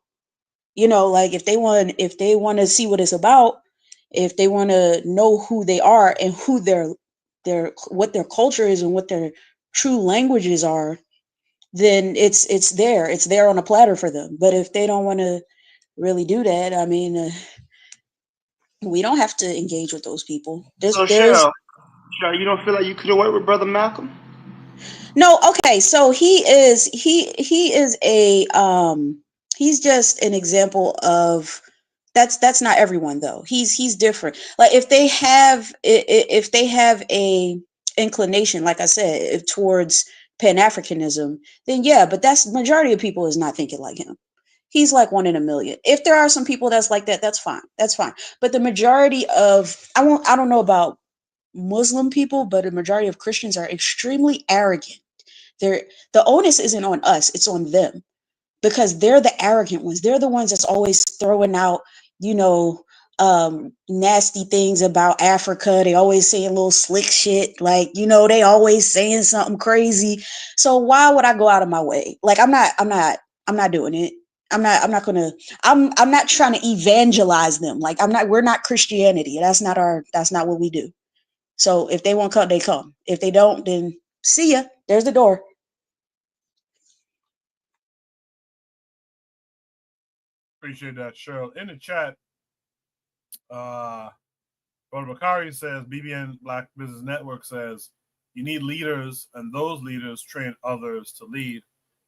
Like if they want to see what it's about, if they want to know who they are and who what their culture is and what their true languages are, then it's there on a platter for them. But if they don't want to really do that, I mean, we don't have to engage with those people. So Cheryl, you don't feel like you could have worked with Brother Malcolm? No, okay. So he is he's just an example of that's not everyone though. He's different. Like if they have a inclination, like I said, towards Pan-Africanism, then yeah, but that's majority of people is not thinking like him. He's like 1 in a million. If there are some people that's like that, that's fine. That's fine. But the majority of I don't know about Muslim people, but a majority of Christians are extremely arrogant. The onus isn't on us, it's on them, because they're the arrogant ones. They're the ones that's always throwing out, nasty things about Africa. They always saying little slick shit, they always saying something crazy. So why would I go out of my way? Like I'm not doing it. I'm not trying to evangelize them. Like we're not Christianity. That's not what we do. So if they want to come, they come. If they don't, then see ya. There's the door. Appreciate that, Cheryl. In the chat, Brother Bakari says, BBN Black Business Network says, you need leaders, and those leaders train others to lead.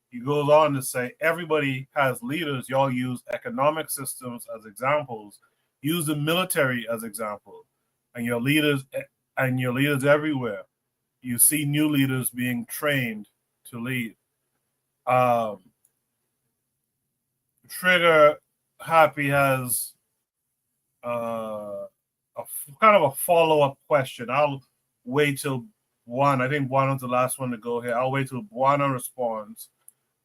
He goes on to say, everybody has leaders. Y'all use economic systems as examples. Use the military as example. And your leaders everywhere. You see new leaders being trained to lead. Trigger Happy has kind of a follow-up question. I'll wait till I think Buana was the last one to go here. I'll wait till Buana responds,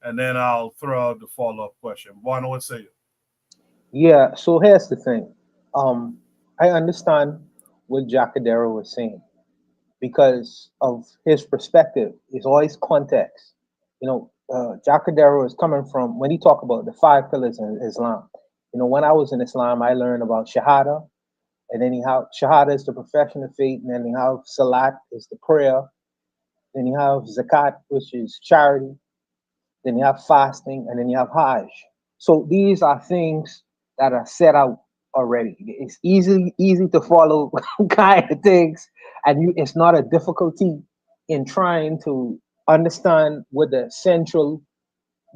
and then I'll throw out the follow-up question. Buana, what say you? Yeah, so here's the thing. I understand what Jacadero was saying because of his perspective. It's always context. Jacadero is coming from, when he talk about the 5 pillars in Islam. When I was in Islam, I learned about Shahada, and then Shahada is the profession of faith, and then you have Salat is the prayer, then you have Zakat, which is charity, then you have fasting, and then you have Hajj. So these are things that are set out already. It's easy to follow kind of things, and it's not a difficulty in trying to understand what the central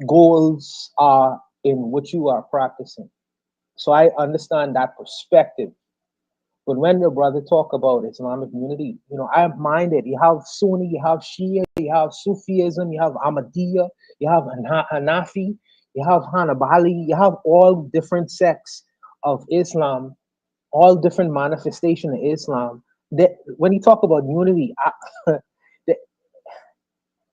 goals are in what you are practicing. So I understand that perspective. But when the brother talk about Islamic unity, I mind it. You have Sunni, you have Shia, you have Sufism, you have Ahmadiyya, you have Hanafi, you have Hanabali, you have all different sects of Islam, all different manifestation of Islam. When you talk about unity,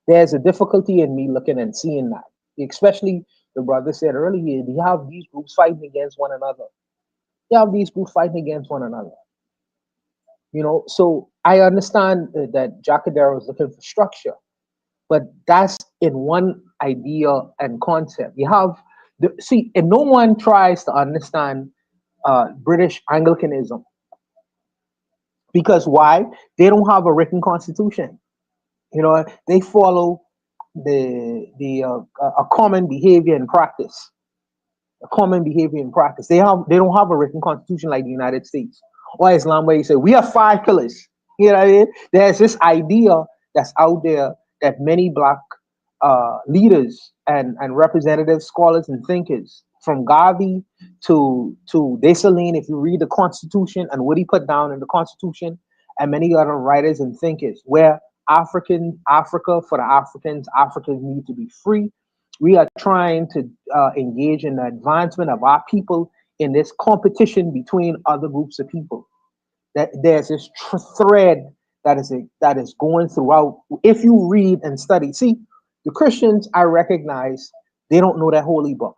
there's a difficulty in me looking and seeing that. Especially the brother said earlier, you have these groups fighting against one another. You have these groups fighting against one another. So I understand that Jacadero is looking for structure, but that's in one idea and concept. You have and no one tries to understand British Anglicanism, because why? They don't have a written constitution. They follow a common behavior and practice. A common behavior and practice. They don't have a written constitution like the United States or Islam, where you say we have 5 pillars. You know what I mean? There's this idea that's out there that many Black leaders and representatives, scholars, and thinkers, from Garvey to Dessalines, if you read the Constitution and what he put down in the Constitution, and many other writers and thinkers, where Africa for the Africans need to be free. We are trying to engage in the advancement of our people in this competition between other groups of people. That there's this thread that is going throughout. If you read and study, see, the Christians, I recognize, they don't know that holy book.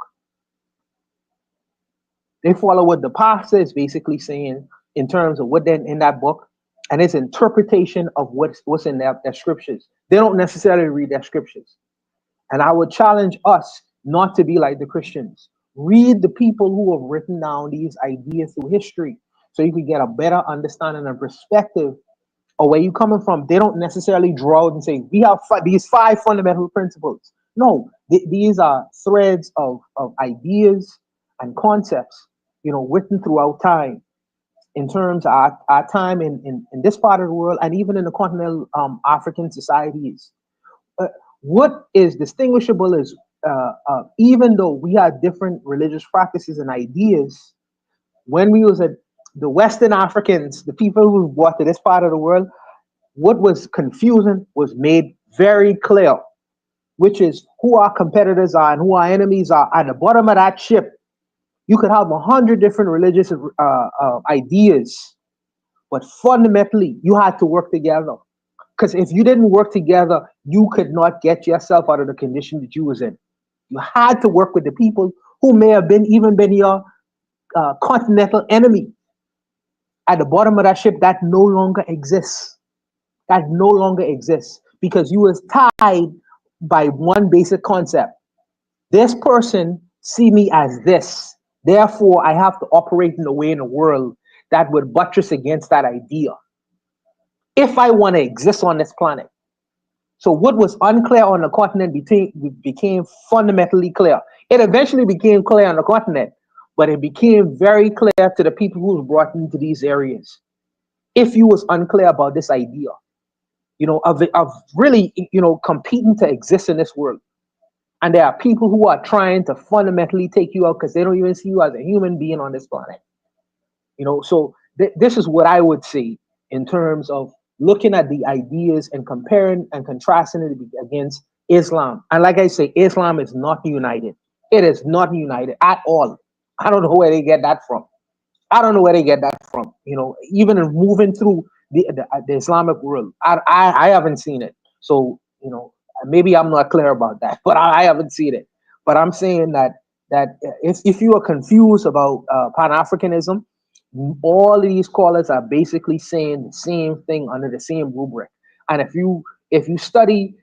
They follow what the pastor is basically saying in terms of what in that book, and its interpretation of what's in their scriptures. They don't necessarily read their scriptures. And I would challenge us not to be like the Christians. Read the people who have written down these ideas through history, so you can get a better understanding and perspective of where you're coming from. They don't necessarily draw out and say, we have these 5 fundamental principles. No, these are threads of ideas and concepts, written throughout time, in terms of our time in this part of the world, and even in the continental African societies. What is distinguishable is even though we have different religious practices and ideas, when we was at the Western Africans, the people who were brought to this part of the world, what was confusing was made very clear, which is who our competitors are and who our enemies are. At the bottom of that ship, you could have 100 different religious ideas, but fundamentally, you had to work together. Because if you didn't work together, you could not get yourself out of the condition that you was in. You had to work with the people who may have been your continental enemy. At the bottom of that ship, that no longer exists. That no longer exists because you was tied by one basic concept. This person see me as this. Therefore, I have to operate in a way in the world that would buttress against that idea if I want to exist on this planet. So what was unclear on the continent became fundamentally clear. It eventually became clear on the continent, but it became very clear to the people who were brought into these areas. If you was unclear about this idea, of really, competing to exist in this world. And there are people who are trying to fundamentally take you out because they don't even see you as a human being on this planet. So this is what I would say in terms of looking at the ideas and comparing and contrasting it against Islam. And like I say, Islam is not united. It is not united at all. I don't know where they get that from. Even in moving through the Islamic world, I haven't seen it. So, maybe I'm not clear about that, but I haven't seen it. But I'm saying that if you are confused about Pan-Africanism, All of these callers are basically saying the same thing under the same rubric. And if you study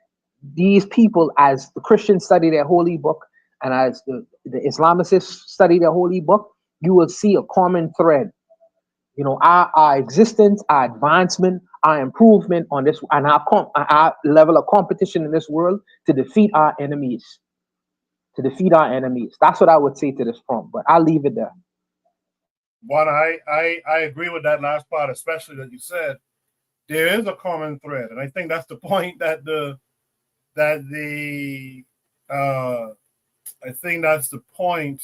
these people as the Christians study their holy book and as the Islamicists study their holy book, you will see a common thread. You know, our existence, our advancement, our improvement on this, and our level of competition in this world to defeat our enemies. To defeat our enemies. That's what I would say to this prompt, but I'll leave it there. One, I agree with that last part, especially that you said there is a common thread, and I think that's the point that I think that's the point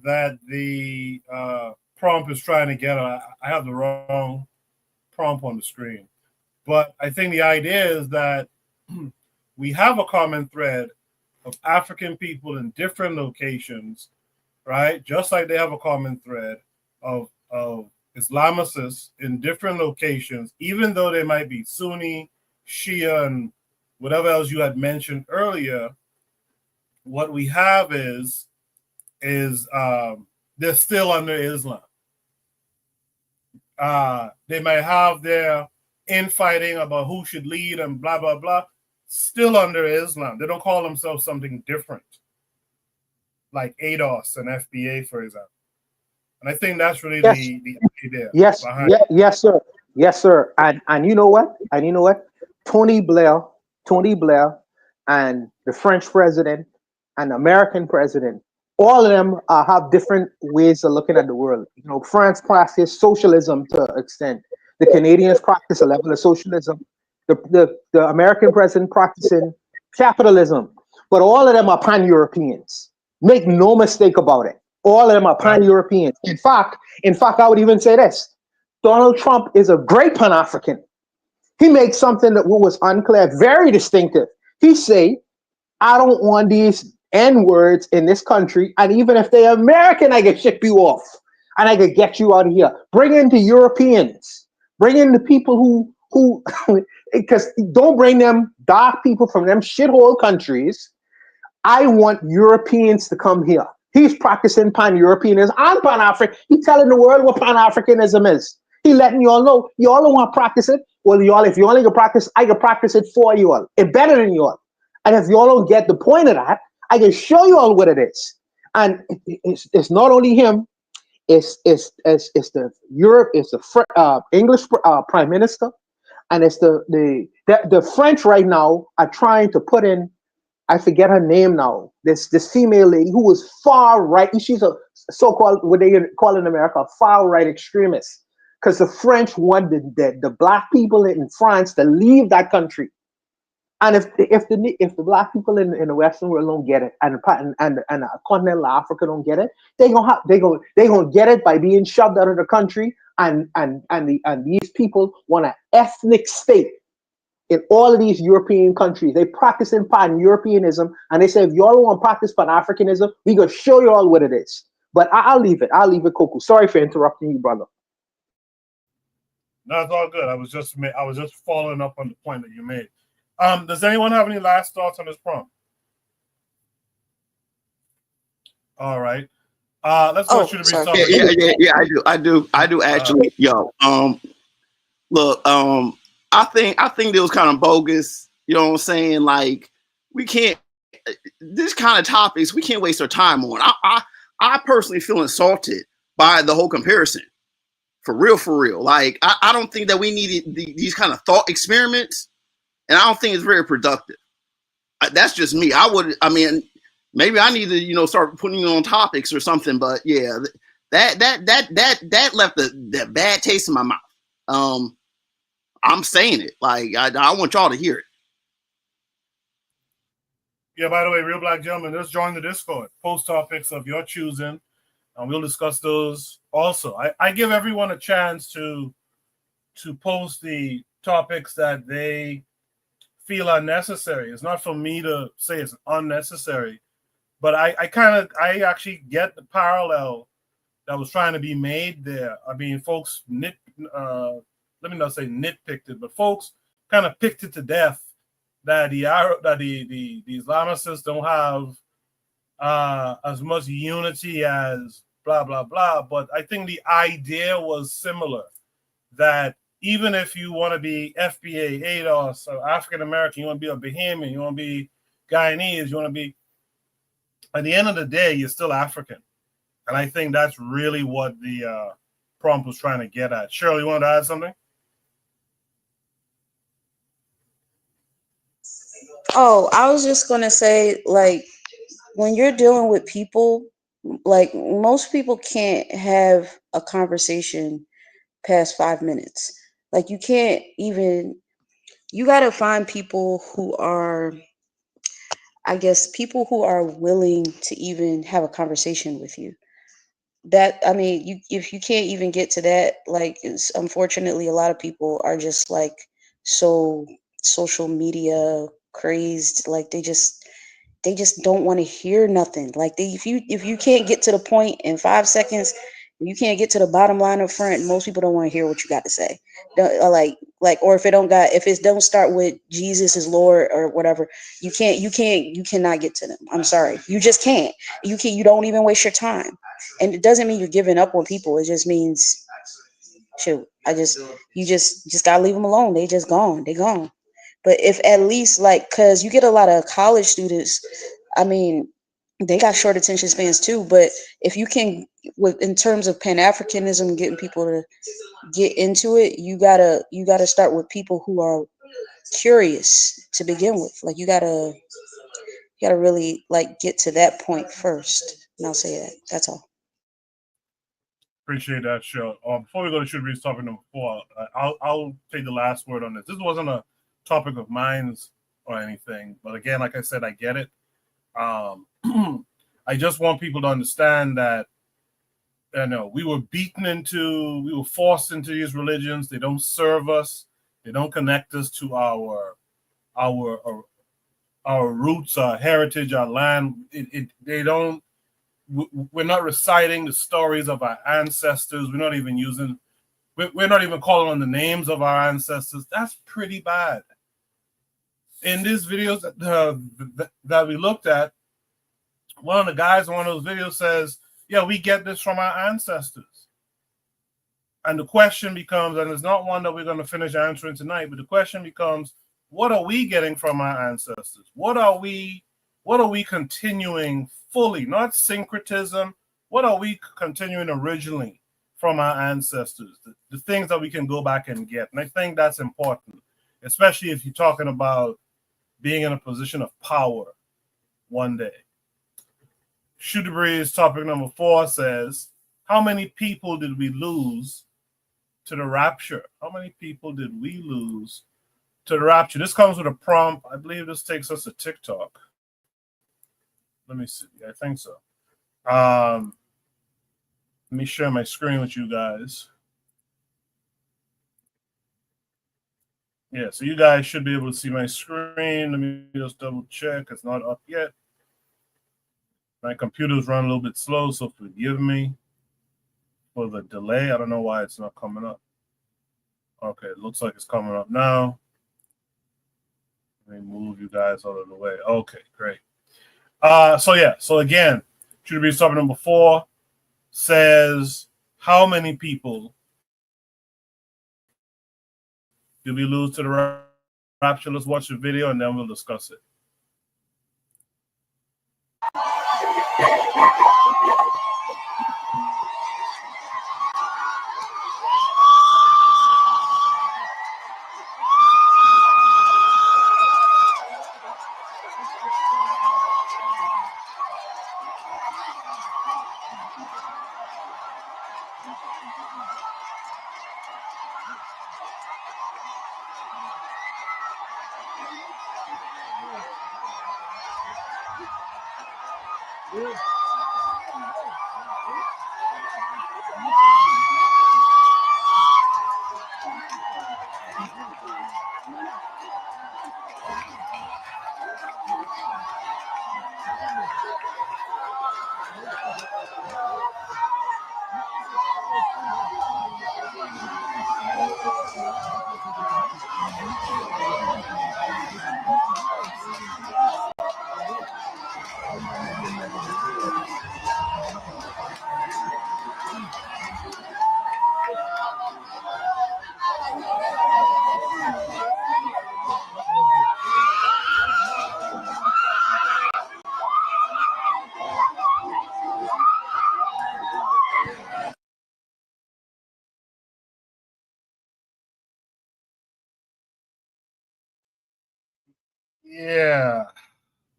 that the prompt is trying to get. I have the wrong prompt on the screen, but I think the idea is that we have a common thread of African people in different locations, right? Just like they have a common thread of Islamicists in different locations, even though they might be Sunni, Shia, and whatever else you had mentioned earlier. What we have is they're still under Islam. They might have their infighting about who should lead and blah, blah, blah, still under Islam. They don't call themselves something different, like ADOS and FBA, for example. And I think that's really the idea. Yes, yes, sir. Yes, sir. And you know what? Tony Blair and the French president and the American president, all of them have different ways of looking at the world. You know, France practices socialism to an extent. The Canadians practice a level of socialism. The American president practicing capitalism. But all of them are pan-Europeans. Make no mistake about it. All of them are pan-Europeans. In fact, I would even say this. Donald Trump is a great Pan-African. He makes something that was unclear, very distinctive. He say, I don't want these N-words in this country, and even if they're American, I can ship you off, and I can get you out of here. Bring in the Europeans. Bring in the people who because don't bring them dark people from them shithole countries. I want Europeans to come here. He's practicing pan-Europeanism. I'm pan-African. He's telling the world what pan-Africanism is. He letting you all know. You all don't want to practice it. Well, y'all, if you only can practice, I can practice it for you all. It's better than you all. And if you all don't get the point of that, I can show you all what it is. And it's not only him. It's the Europe. It's the English prime minister, and it's the French right now are trying to put in. I forget her name now. This female lady who was far right. She's a so-called what they call in America far right extremist. Because the French want the black people in France to leave that country. And if the black people in the Western world don't get it, and continental Africa don't get it, they gonna get it by being shoved out of the country. And these people want an ethnic state in all of these European countries. They practice in pan-Europeanism, and they say if y'all want to practice pan-Africanism, we gonna show you all what it is. But I'll leave it, Coco. Sorry for interrupting you, brother. No, it's all good. I was just following up on the point that you made. Does anyone have any last thoughts on this prompt? All right. Let's go to the Yeah, I do actually. Look, I think it was kind of bogus. You know what I'm saying? Like, we can't, this kind of topics, we can't waste our time on. I personally feel insulted by the whole comparison. For real. Like, I don't think that we needed these kind of thought experiments, and I don't think it's very productive. That's just me. Maybe I need to, start putting you on topics or something. But yeah, that left that bad taste in my mouth. I'm saying it. Like, I want y'all to hear it. Yeah, by the way, Real Black Gentlemen, just join the Discord. Post topics of your choosing, and we'll discuss those also. I give everyone a chance to post the topics that they feel are necessary. It's not for me to say it's unnecessary, but I actually get the parallel that was trying to be made there. I mean, folks let me not say nitpicked it, but folks kind of picked it to death that the Islamicists don't have as much unity as blah, blah, blah. But I think the idea was similar, that even if you want to be FBA, ADOS, or African American, you want to be a Bahamian, you want to be Guyanese, you want to be, at the end of the day, you're still African. And I think that's really what the prompt was trying to get at. Shirley, you want to add something? Oh, I was just gonna say, like, when you're dealing with people, like most people can't have a conversation past 5 minutes. Like you can't even, you gotta find people who are, I guess, people who are willing to even have a conversation with you. That, I mean, you, if you can't even get to that, like, it's, unfortunately, a lot of people are just like so social media crazed, like they just don't want to hear nothing. Like they, if you can't get to the point in 5 seconds, you can't get to the bottom line up front. Most people don't want to hear what you got to say. Like, or if it don't got, if it don't start with Jesus is Lord or whatever, you cannot get to them. I'm sorry, you just can't. You don't even waste your time, and it doesn't mean you're giving up on people. It just means, shoot, you just gotta leave them alone. They just gone. They gone. But if at least, like, cause you get a lot of college students, I mean, they got short attention spans too. But if you can, with in terms of Pan-Africanism, getting people to get into it, you gotta start with people who are curious to begin with. Like you gotta really like get to that point first. And I'll say that. That's all. Appreciate that, Shirley. Before we go to Should Read's topic number 4, I'll take the last word on this. This wasn't a topic of mine or anything, but again, like I said, I get it. I just want people to understand that, you know, we were forced into these religions. They don't serve us. They don't connect us to our roots, our heritage, our land. They don't. We're not reciting the stories of our ancestors. We're not even calling on the names of our ancestors. That's pretty bad. In these videos that we looked at, one of the guys in one of those videos says, yeah, we get this from our ancestors. And the question becomes, and it's not one that we're going to finish answering tonight, but the question becomes, what are we getting from our ancestors? What are we continuing fully, not syncretism? What are we continuing originally from our ancestors? The things that we can go back and get. And I think that's important, especially if you're talking about being in a position of power one day. Shoot the Breeze topic number 4 says, how many people did we lose to the rapture? How many people did we lose to the rapture? This comes with a prompt. I believe this takes us to TikTok. Let me see. I think so. Let me share my screen with you guys. Yeah, so you guys should be able to see my screen. Let me just double check. It's not up yet. My computer's run a little bit slow, so forgive me for the delay. I don't know why it's not coming up. Okay, it looks like it's coming up now. Let me move you guys out of the way. Okay, great. So again, should be topic number 4 says, how many people did we lose to the rapture? Let's watch the video and then we'll discuss it. Yeah,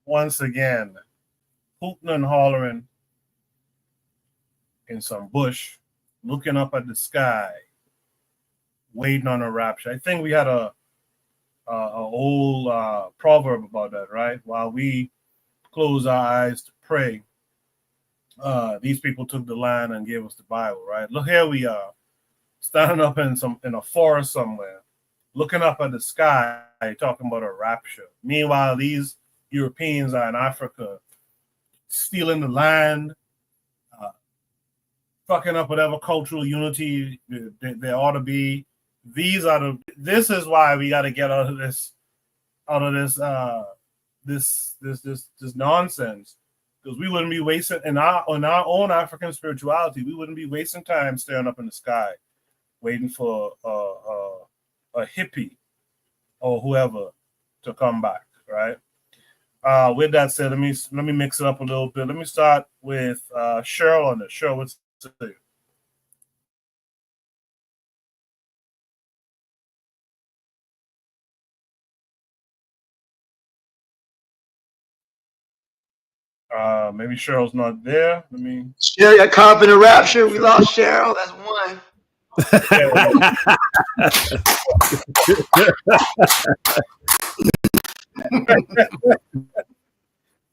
once again, hooting and hollering in some bush, looking up at the sky, waiting on a rapture. I think we had a old proverb about that, right? While we close our eyes to pray, these people took the land and gave us the Bible, right? Look, here we are, standing up in a forest somewhere, looking up at the sky, talking about a rapture. Meanwhile, these Europeans are in Africa, stealing the land, fucking up whatever cultural unity there ought to be. This is why we got to get out of this this nonsense, because we wouldn't be wasting in our own African spirituality. We wouldn't be wasting time staring up in the sky, waiting for a hippie or whoever to come back, right? With that said, let me mix it up a little bit. Let me start with Cheryl on it. Cheryl, what's it? Maybe Cheryl's not there. Let me. Cheryl got caught up in the rapture. We lost Cheryl. That's one.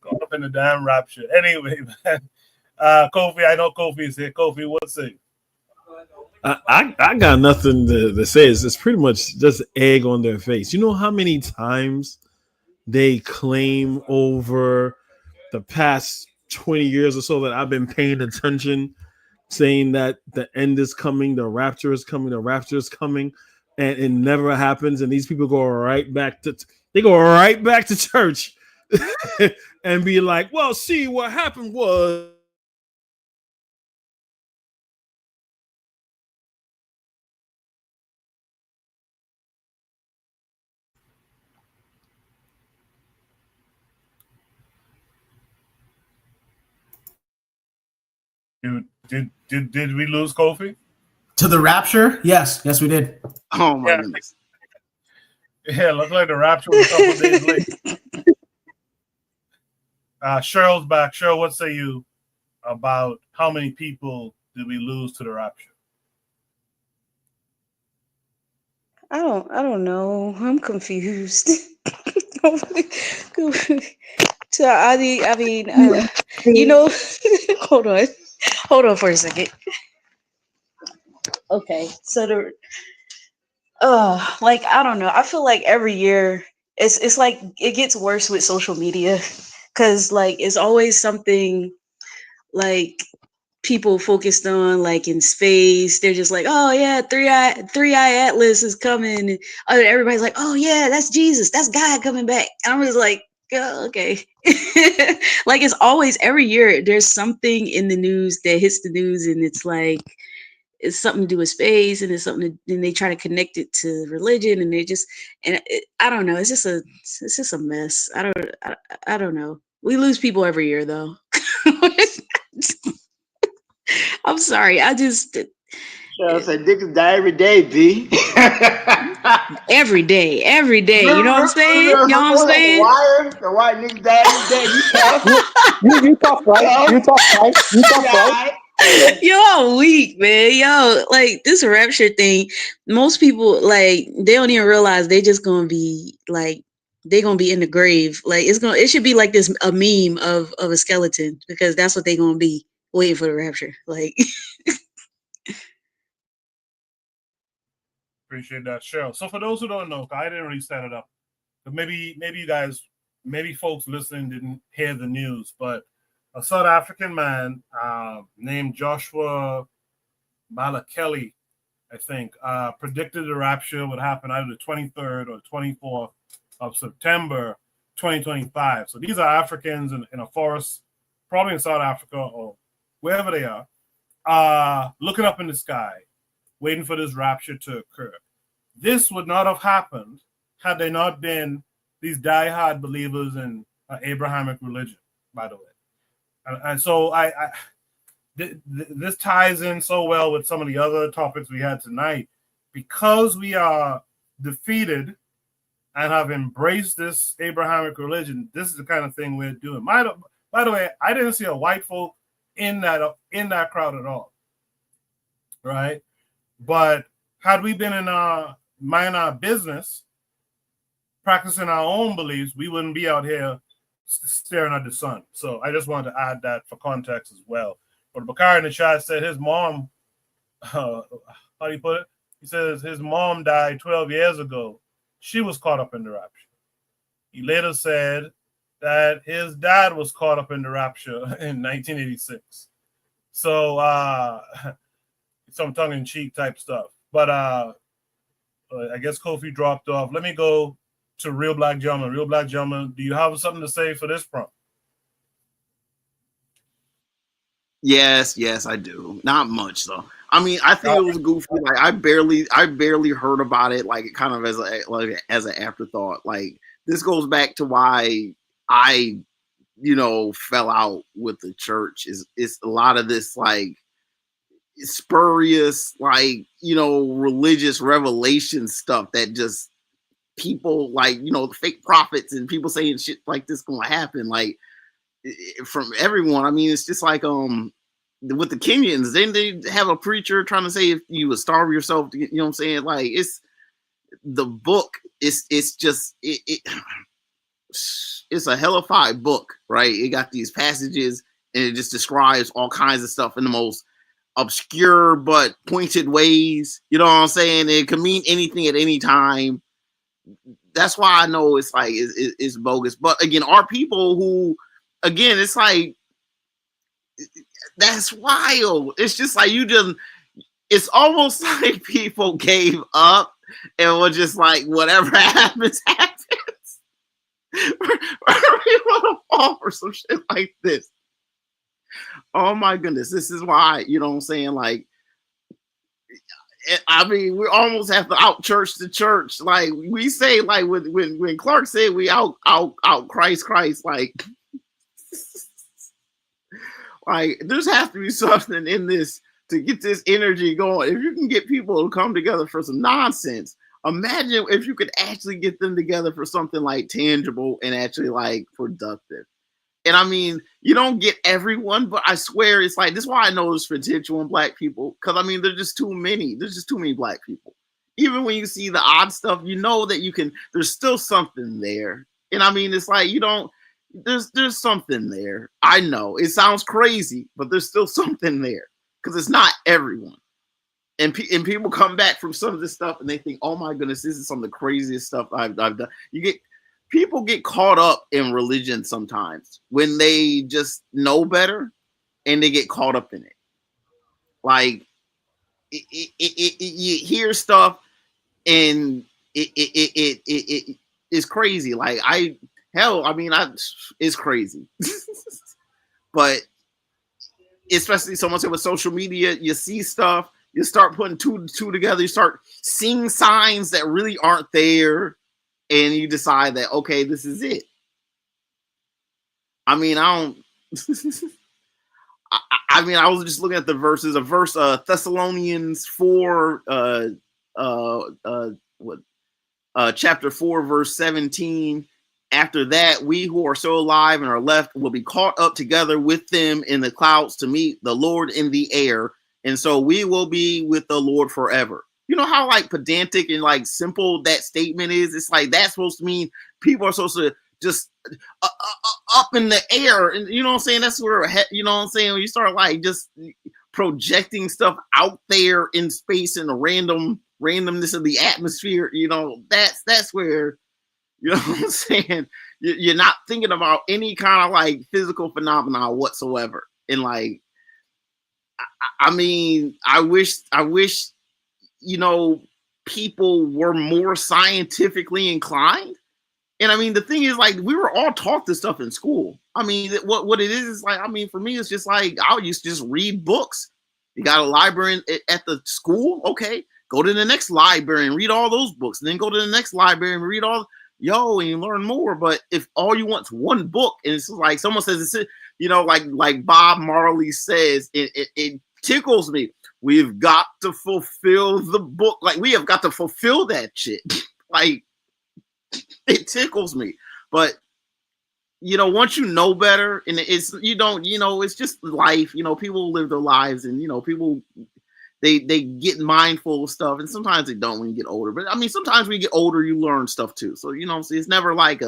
Caught up in the damn rapture. Anyway, man. Kofi, I know Kofi is here. Kofi, what's it? I got nothing to say. It's pretty much just egg on their face. You know how many times they claim over the past 20 years or so that I've been paying attention, saying that the end is coming, the rapture is coming, and it never happens. And these people go right back to church and be like, well, see, what happened was. Did we lose Kofi? To the rapture? Yes, we did. Oh my goodness. Yeah, looks like the rapture was a couple days late. Cheryl's back. Cheryl, what say you about how many people did we lose to the rapture? I don't know. I'm confused. So I mean, you know, hold on for a second. Okay, so like I don't know. I feel like every year it's like it gets worse with social media, because like it's always something like people focused on, like in space. They're just like, oh yeah, three eye Atlas is coming, and everybody's like, oh yeah, that's Jesus, that's God coming back. And I'm just like, oh, okay. Like it's always every year there's something in the news that hits the news, and it's like it's something to do with space, and it's something to, and they try to connect it to religion, and I don't know, it's just a mess. I don't know. We lose people every year though. I'm sorry. Cheryl said, niggas die every day, B. Every day. You know what I'm saying? You know what I'm saying? The white niggas die every day. You talk right. You talk right. Yo, I'm weak, man. Yo, like this rapture thing, most people like they don't even realize they just gonna be like they're gonna be in the grave. Like it should be like this a meme of a skeleton, because that's what they're gonna be waiting for the rapture. Like Appreciate that, Cheryl. So for those who don't know, I didn't really set it up, but maybe you guys, maybe folks listening didn't hear the news, but a South African man named Joshua Malakeli, I think, predicted the rapture would happen either the 23rd or 24th of September 2025. So these are Africans in a forest, probably in South Africa or wherever they are, looking up in the sky, waiting for this rapture to occur. This would not have happened had they not been these diehard believers in Abrahamic religion, by the way. And so this ties in so well with some of the other topics we had tonight, because we are defeated and have embraced this Abrahamic religion, this is the kind of thing we're doing. By the way, I didn't see a white folk in that crowd at all, right? But had we been in mind our business, practicing our own beliefs, we wouldn't be out here staring at the sun. So I just wanted to add that for context as well. But Bakari in the chat said his mom, how do you put it? He says his mom died 12 years ago. She was caught up in the rapture. He later said that his dad was caught up in the rapture in 1986. So some tongue-in-cheek type stuff. But I guess Kofi dropped off. Let me go to Real Black Gentleman. Real Black Gentleman, do you have something to say for this prompt? Yes, I do. Not much though. I mean, I think it was goofy. Like I barely heard about it. Like kind of as an afterthought. Like this goes back to why I, fell out with the church. It's a lot of this like spurious, like religious revelation stuff that just people like fake prophets and people saying shit like this gonna happen. Like from everyone. I mean, it's just like with the Kenyans, then they have a preacher trying to say if you would starve yourself, you know what I'm saying? Like it's the book. It's just it's a hellified book, right? It got these passages and it just describes all kinds of stuff in the most obscure but pointed ways. You know what I'm saying? It can mean anything at any time. That's why I know it's like it's bogus. But again, our people who, again, it's like that's wild. It's just like it's almost like people gave up and were just like, whatever happens, happens. We're gonna fall for some shit like this. Oh my goodness, this is why, you know what I'm saying? Like, I mean, we almost have to out church the church. Like we say, like when Clark said we out Christ, like like there's has to be something in this to get this energy going. If you can get people to come together for some nonsense, imagine if you could actually get them together for something like tangible and actually like productive. And I mean, you don't get everyone, but I swear it's like, this is why I know there's potential in black people. Cause I mean, there's just too many black people. Even when you see the odd stuff, you know that there's still something there. And I mean, it's like, there's something there. I know it sounds crazy, but there's still something there because it's not everyone. And people come back from some of this stuff and they think, oh my goodness, this is some of the craziest stuff I've done. People get caught up in religion sometimes when they just know better and they get caught up in it. Like you hear stuff and it is crazy. Like it's crazy. But especially someone said with social media, you see stuff, you start putting two together, you start seeing signs that really aren't there. And you decide that, okay, this is it. I mean, I was just looking at the verses. A verse, Thessalonians 4, chapter 4, verse 17. After that, we who are still alive and are left will be caught up together with them in the clouds to meet the Lord in the air. And so we will be with the Lord forever. You know how like pedantic and like simple that statement is? It's like that's supposed to mean people are supposed to just up in the air. And you know what I'm saying? That's where, you know what I'm saying? When you start like just projecting stuff out there in space and the randomness of the atmosphere, that's where, you know what I'm saying? You're not thinking about any kind of like physical phenomena whatsoever. And like, I mean, I wish, people were more scientifically inclined. And I mean, the thing is, like, we were all taught this stuff in school. I mean, what it is like, I mean, for me, it's just like, I used to just read books. You got a library at the school? Okay, go to the next library and read all those books. And then go to the next library and read and you learn more. But if all you want is one book, and it's like someone says, it's, like Bob Marley says, it tickles me. We've got to fulfill the book. Like, we have got to fulfill that shit. Like, It tickles me. But once you know better, and it's it's just life. People live their lives, and people they get mindful of stuff, and sometimes they don't when you get older. But I mean, sometimes when you get older, you learn stuff too. So it's never like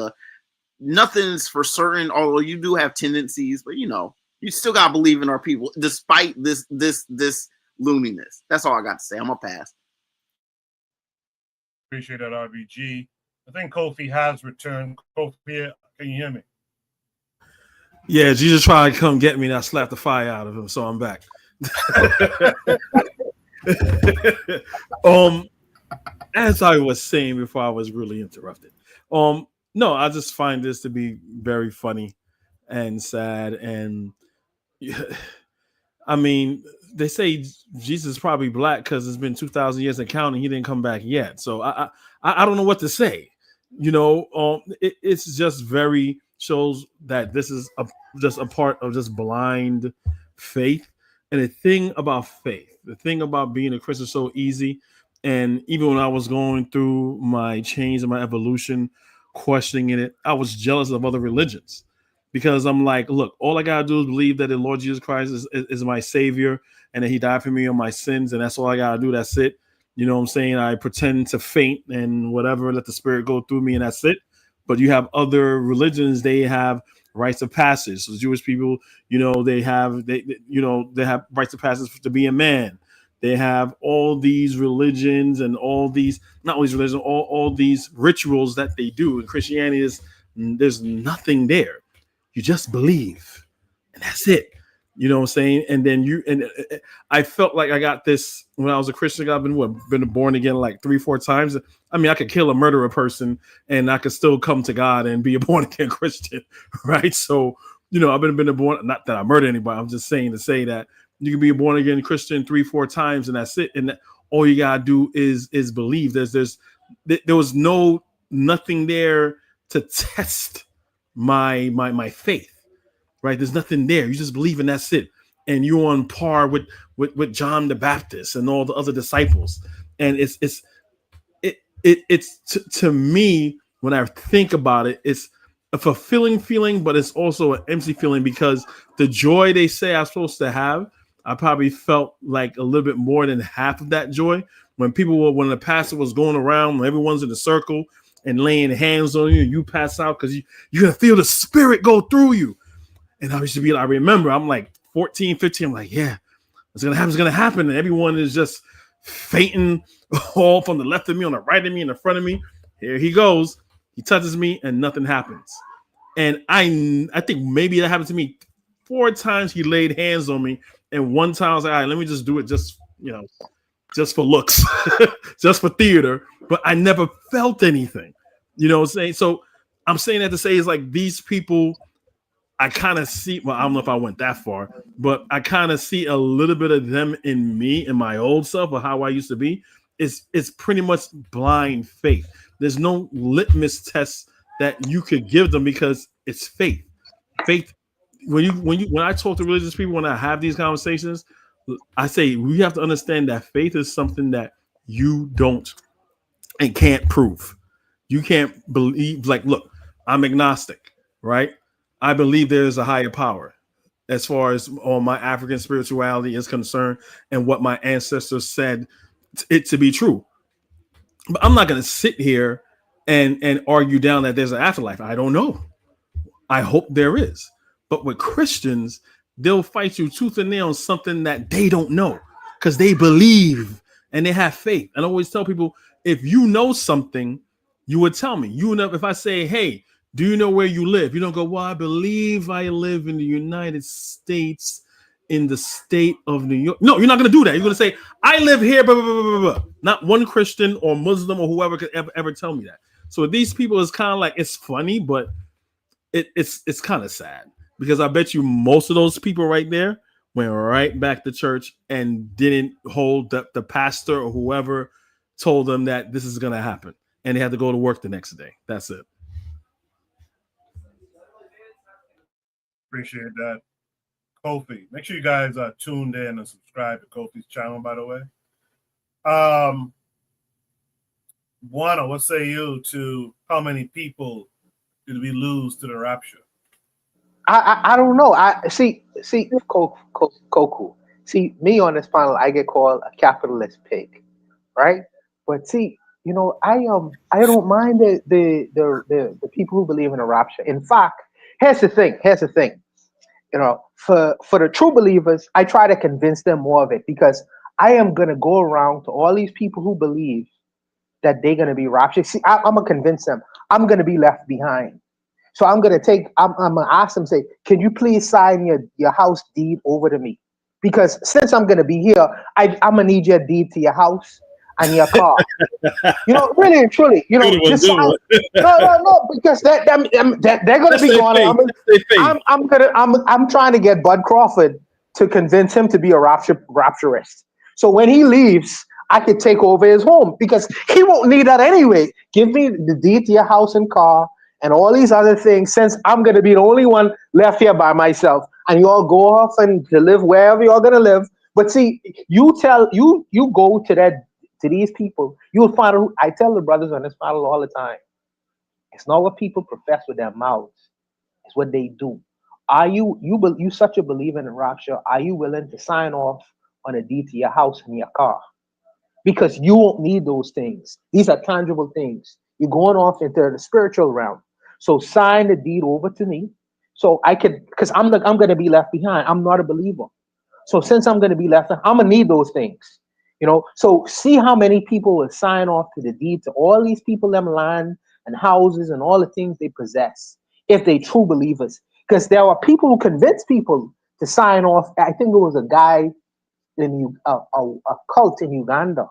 nothing's for certain. Although you do have tendencies, but you still gotta believe in our people, despite this looniness. That's all I got to say. I'm gonna pass. Appreciate that, RBG. I think Kofi has returned. Kofi, can you hear me? Yeah, Jesus tried to come get me, and I slapped the fire out of him, so I'm back. As I was saying before I was really interrupted. No, I just find this to be very funny and sad. And I mean, they say Jesus is probably black because it's been 2,000 years and counting. He didn't come back yet. So I don't know what to say. It's just very shows that this is just a part of just blind faith. And the thing about faith, the thing about being a Christian is so easy. And even when I was going through my change and my evolution, questioning it, I was jealous of other religions because I'm like, look, all I got to do is believe that the Lord Jesus Christ is my savior and that he died for me on my sins. And that's all I got to do. That's it. You know what I'm saying? I pretend to faint and whatever, let the spirit go through me and that's it. But you have other religions, they have rites of passage. So Jewish people, they have rites of passage to be a man. They have all these religions and all these, not all these religions, all these rituals that they do. And Christianity there's nothing there. You just believe and that's it. You know what I'm saying? And then I felt like I got this when I was a Christian. I've been born again like 3-4 times. I mean, I could kill a murderer person and I could still come to God and be a born again Christian, right? So, I've been born, not that I murder anybody. I'm just saying to say that you can be a born again Christian 3-4 times and that's it. And all you gotta do is believe. There was nothing there to test my faith. Right, there's nothing there. You just believe and that's it. And you're on par with John the Baptist and all the other disciples. And it's to me, when I think about it, it's a fulfilling feeling, but it's also an empty feeling because the joy they say I'm supposed to have, I probably felt like a little bit more than half of that joy when when the pastor was going around, when everyone's in a circle and laying hands on you, and you pass out because you're gonna feel the spirit go through you. And I remember I'm like 14, 15. I'm like, yeah, it's going to happen. And everyone is just fainting all from the left of me, on the right of me, in the front of me. Here he goes. He touches me and nothing happens. And I think maybe that happened to me 4 times. He laid hands on me. And one time I was like, all right, let me just do it just for looks, just for theater. But I never felt anything, what I'm saying? So I'm saying that to say is like these people, I kind of see, well, I don't know if I went that far, but I kind of see a little bit of them in me, in my old self, or how I used to be. It's pretty much blind faith. There's no litmus test that you could give them because it's faith. Faith. When I talk to religious people, when I have these conversations, I say we have to understand that faith is something that you don't and can't prove. You can't believe. Like, look, I'm agnostic, right? I believe there is a higher power as far as all my African spirituality is concerned and what my ancestors said it to be true. But I'm not going to sit here and argue down that there's an afterlife. I don't know. I hope there is. But with Christians, they'll fight you tooth and nail on something that they don't know because they believe and they have faith. And I always tell people, if you know something, you would tell me. You know, if I say, hey, do you know where you live? You don't go, well, I believe I live in the United States, in the state of New York. No, you're not going to do that. You're going to say, I live here, blah, blah, blah, blah, blah. Not one Christian or Muslim or whoever could ever tell me that. So with these people, it's kind of like, it's funny, but it's kind of sad because I bet you most of those people right there went right back to church and didn't hold the pastor or whoever told them that this is going to happen. And they had to go to work the next day. That's it. Appreciate that. Kofi. Make sure you guys are tuned in and subscribe to Kofi's channel, by the way. Buana, what say you to how many people did we lose to the rapture? I don't know. I see Koku. See me on this panel, I get called a capitalist pig, right? But see, I don't mind the people who believe in a rapture. In fact, here's the thing. For the true believers, I try to convince them more of it because I am gonna go around to all these people who believe that they're gonna be raptured. See, I'm gonna convince them I'm gonna be left behind. So I'm gonna ask them, say, can you please sign your house deed over to me? Because since I'm gonna be here, I'm gonna need your deed to your house and your car. Really and truly, just sign. No, because they're gonna be going. I'm trying to get Bud Crawford to convince him to be a rapturist. So when he leaves, I could take over his home because he won't need that anyway. Give me the deed to your house and car and all these other things, since I'm gonna be the only one left here by myself, and you all go off and to live wherever you're gonna live. But see, you go to these people, you'll find. I tell the brothers on this panel all the time, it's not what people profess with their mouths, it's what they do. Are you such a believer in rapture? Are you willing to sign off on a deed to your house and your car? Because you won't need those things. These are tangible things. You're going off into the spiritual realm. So sign the deed over to me, so I could, because I'm going to be left behind. I'm not a believer. So since I'm going to be left, I'm going to need those things. So see how many people will sign off to the deed to all these people, them land and houses and all the things they possess, if they true believers. Because there are people who convince people to sign off. I think it was a guy in a cult in Uganda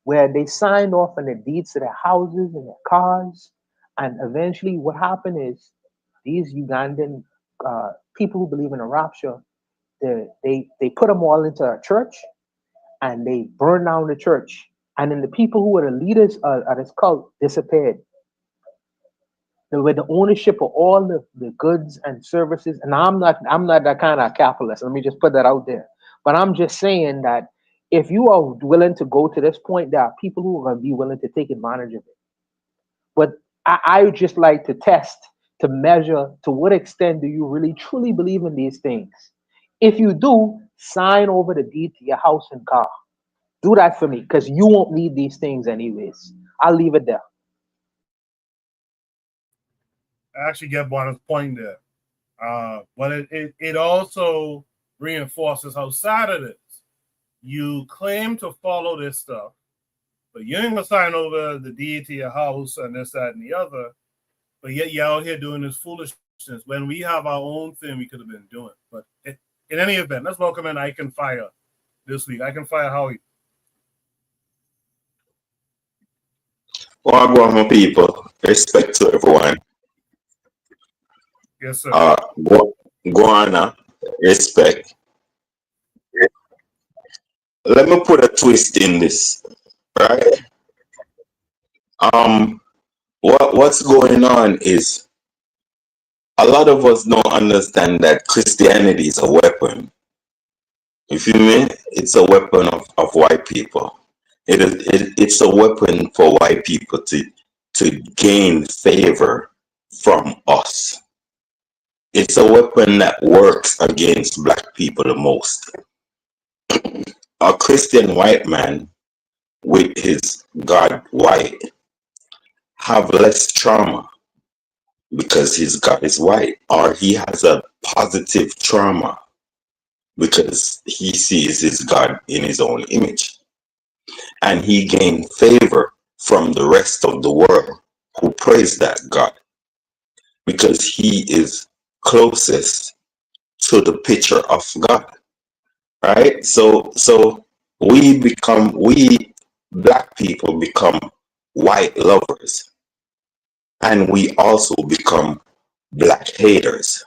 where they signed off on the deeds to their houses and their cars. And eventually what happened is these Ugandan people who believe in a rapture, they put them all into a church and they burned down the church. And then the people who were the leaders of this cult disappeared. They were the ownership of all the goods and services. And I'm not that kind of capitalist. Let me just put that out there. But I'm just saying that if you are willing to go to this point, there are people who are going to be willing to take advantage of it. But I would just like to test, to measure to what extent do you really truly believe in these things. If you do, sign over the deed to your house and car. Do that for me, because you won't need these things anyways. I'll leave it there. I actually get Buana's point there. But it also reinforces how sad it is. You claim to follow this stuff, but you ain't gonna sign over the deed to your house and this, that, and the other. But yet you're out here doing this foolishness when we have our own thing we could have been doing. But in any event, let's welcome in Ike and Fire this week. Ike and Fire, how are you? Well, go on, my people. Respect to everyone. Yes, sir. Guana, respect. Let me put a twist in this, right? What's going on is a lot of us don't understand that Christianity is a weapon. You feel me? It's a weapon of white people. It's a weapon for white people to gain favor from us. It's a weapon that works against black people the most. A Christian white man with his God white have less trauma because his God is white, or he has a positive trauma because he sees his God in his own image. And he gained favor from the rest of the world who praise that God because he is closest to the picture of God, right? So we black people become white lovers, and we also become black haters.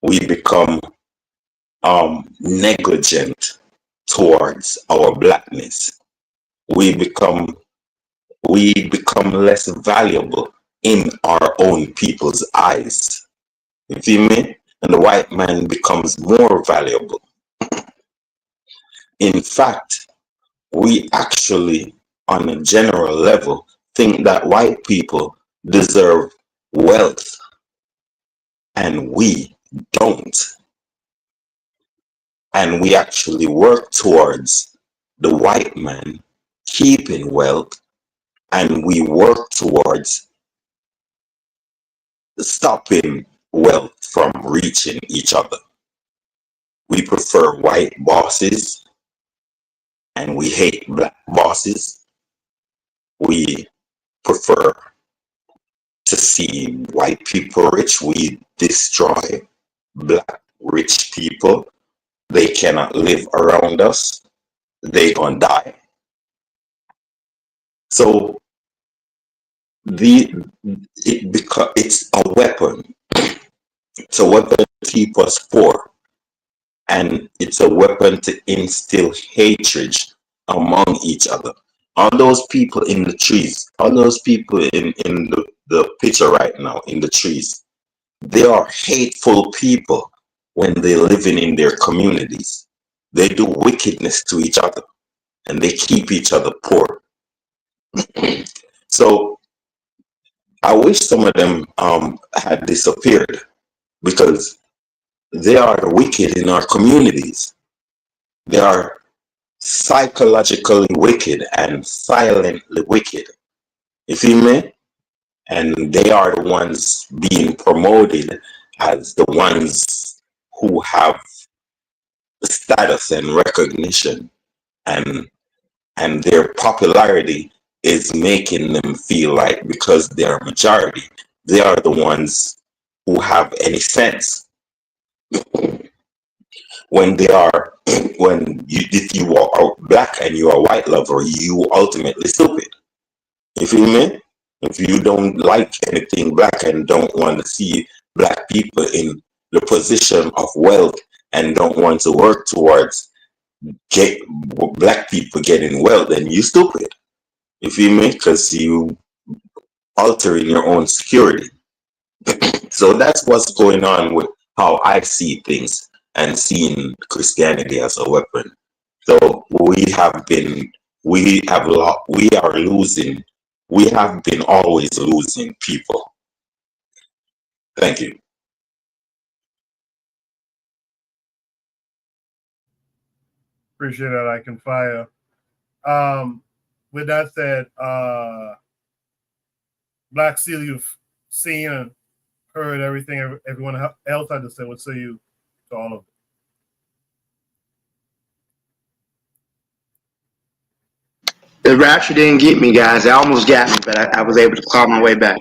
We become negligent towards our blackness. We become less valuable in our own people's eyes. You feel me? And the white man becomes more valuable. In fact, we actually, on a general level, think that white people deserve wealth and we don't. And we actually work towards the white man keeping wealth, and we work towards stopping wealth from reaching each other. We prefer white bosses and we hate black bosses. We prefer to see white people rich. We destroy black rich people. They cannot live around us. They gonna die. So because it's a weapon. It's a weapon to keep us poor. And it's a weapon to instill hatred among each other. All those people in the trees, all those people in the picture right now, in the trees, they are hateful people when they're living in their communities. They do wickedness to each other and they keep each other poor. So I wish some of them had disappeared, because they are wicked in our communities. They are psychologically wicked and silently wicked. You feel me? And they are the ones being promoted as the ones who have status and recognition, and their popularity is making them feel like, because they're a majority, they are the ones who have any sense. When they are, if you are black and you are a white lover, you ultimately stupid. You feel me? If you don't like anything black and don't want to see black people in the position of wealth and don't want to work towards black people getting wealth, then you stupid. You feel me? Because you altering your own security. So that's what's going on with how I see things and seeing Christianity as a weapon. So we are losing. We have been always losing people. Thank you. Appreciate that. I can fire. With that said, Black Seal, you've seen and heard everything everyone else had to say. What say you to all of it? The rapture didn't get me, guys. It almost got me, but I was able to claw my way back.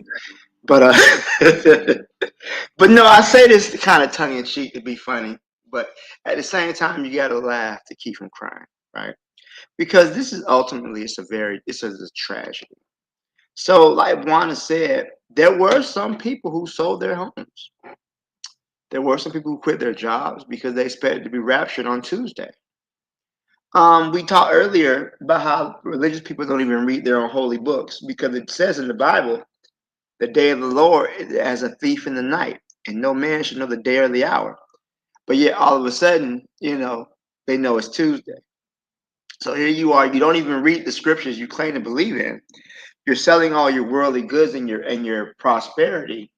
But but no, I say this kind of tongue in cheek to be funny, but at the same time, you got to laugh to keep from crying, right? Because this is ultimately it's a tragedy. So, like Wanda said, there were some people who sold their homes. There were some people who quit their jobs because they expected to be raptured on Tuesday. We talked earlier about how religious people don't even read their own holy books, because it says in the Bible, the day of the Lord is as a thief in the night, and no man should know the day or the hour. But yet all of a sudden, they know it's Tuesday. So here you are, you don't even read the scriptures you claim to believe in. You're selling all your worldly goods and your prosperity.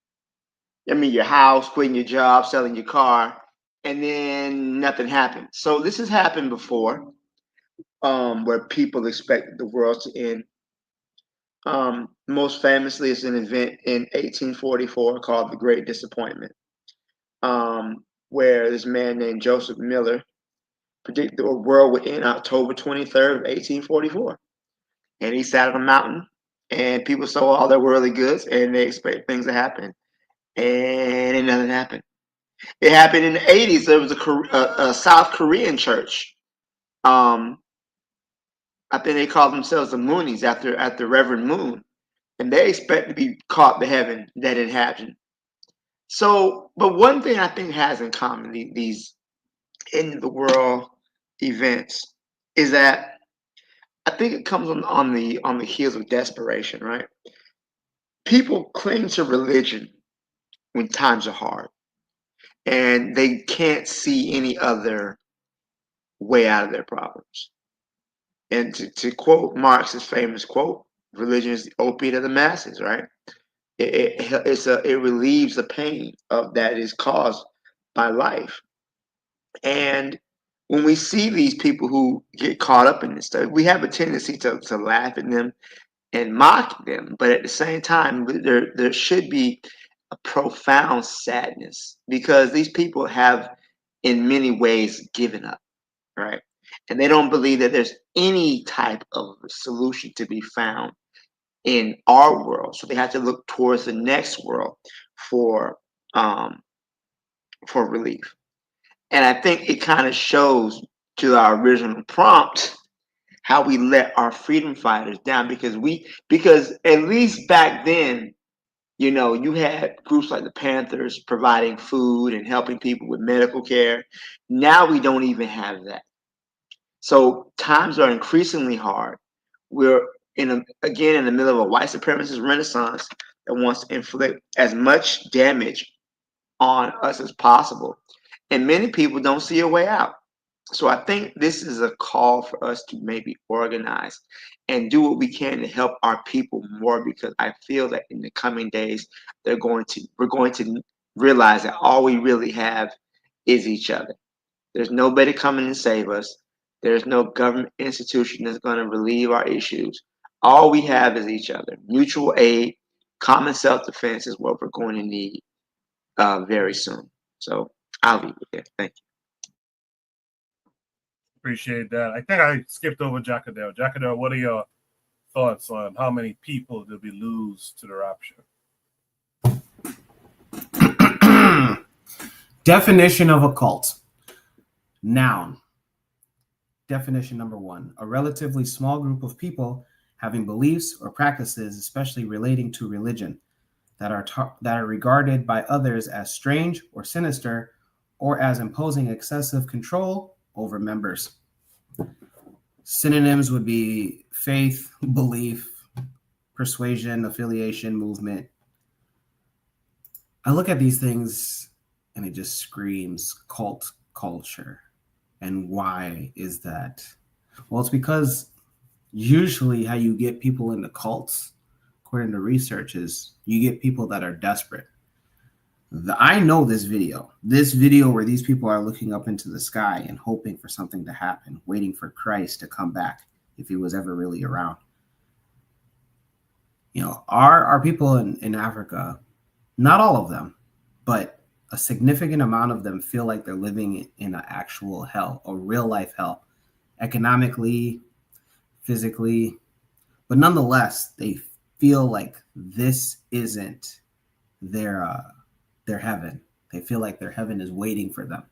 I mean, your house, quitting your job, selling your car, and then nothing happened. So this has happened before, where people expected the world to end. Most famously, it's an event in 1844 called the Great Disappointment, where this man named Joseph Miller predicted the world would end October 23rd of 1844. And he sat on a mountain, and people sold all their worldly goods, and they expect things to happen, and nothing happened. It happened in the 80s. There was a South Korean church. I think they called themselves the Moonies after Reverend Moon, and they expect to be caught to heaven. That didn't happen. So, but one thing I think has in common these end of the world events is that I think it comes on the heels of desperation, right? People cling to religion when times are hard, and they can't see any other way out of their problems. And to quote Marx's famous quote, Religion is the opiate of the masses, right? It relieves the pain of that is caused by life. And when we see these people who get caught up in this stuff, we have a tendency to laugh at them and mock them. But at the same time, there should be a profound sadness, because these people have in many ways given up, right? And they don't believe that there's any type of solution to be found in our world. So they have to look towards the next world for relief. And I think it kind of shows to our original prompt how we let our freedom fighters down, because at least back then, you know, you had groups like the Panthers providing food and helping people with medical care. Now we don't even have that. So times are increasingly hard. We're again in the middle of a white supremacist renaissance that wants to inflict as much damage on us as possible. And many people don't see a way out. So I think this is a call for us to maybe organize and do what we can to help our people more, because I feel that in the coming days we're going to realize that all we really have is each other. There's nobody coming to save us. There's no government institution that's going to relieve our issues. All we have is each other. Mutual aid, common self-defense is what we're going to need very soon. So I'll leave it there. Thank you. Appreciate that. I think I skipped over Jackadale. Jackadale, what are your thoughts on how many people did we lose to the rapture? Definition of a cult. Noun. Definition number 1, a relatively small group of people having beliefs or practices, especially relating to religion, that are regarded by others as strange or sinister, or as imposing excessive control over members. Synonyms would be faith, belief, persuasion, affiliation, movement. I look at these things and it just screams cult culture. And why is that? Well, it's because usually how you get people into cults, according to research, is you get people that are desperate. I know this video where these people are looking up into the sky and hoping for something to happen, waiting for Christ to come back if he was ever really around. You know, our people in Africa, not all of them, but a significant amount of them feel like they're living in an actual hell, a real life hell, economically, physically, but nonetheless, they feel like this isn't their heaven. They feel like their heaven is waiting for them.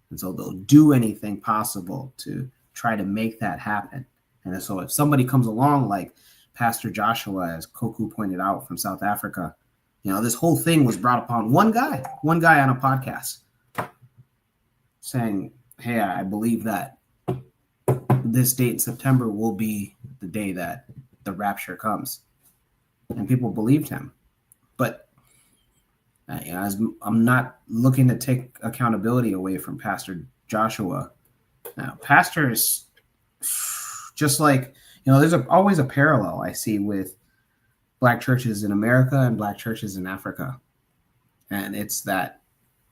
And so they'll do anything possible to try to make that happen. And so if somebody comes along like Pastor Joshua, as Koku pointed out, from South Africa, you know, this whole thing was brought upon one guy on a podcast saying, hey, I believe that this date in September will be the day that the rapture comes. And people believed him. But I'm not looking to take accountability away from Pastor Joshua. Now, pastor is just like, you know, there's always a parallel I see with Black churches in America and Black churches in Africa. And it's that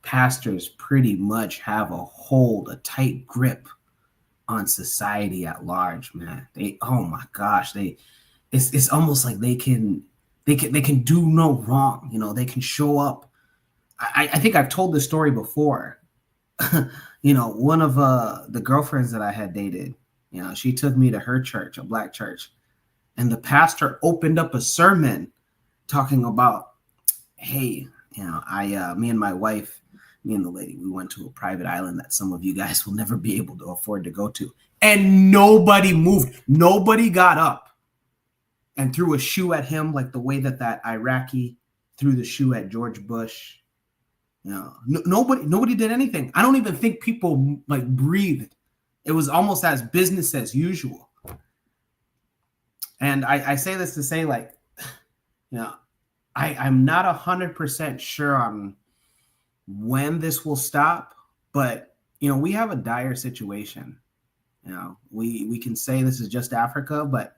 pastors pretty much have a tight grip on society at large, man. Oh my gosh, it's almost like they can do no wrong. You know, they can show up. I think I've told this story before. You know, one of the girlfriends that I had dated, you know, she took me to her church, a Black church. And the pastor opened up a sermon talking about, hey, you know, me and my wife, me and the lady, we went to a private island that some of you guys will never be able to afford to go to. And nobody moved. Nobody got up and threw a shoe at him like the way that Iraqi threw the shoe at George Bush. You know, nobody did anything. I don't even think people like breathed. It was almost as business as usual. And I say this to say, like, you know, I'm not 100% sure on when this will stop, but, you know, we have a dire situation. You know, we can say this is just Africa, but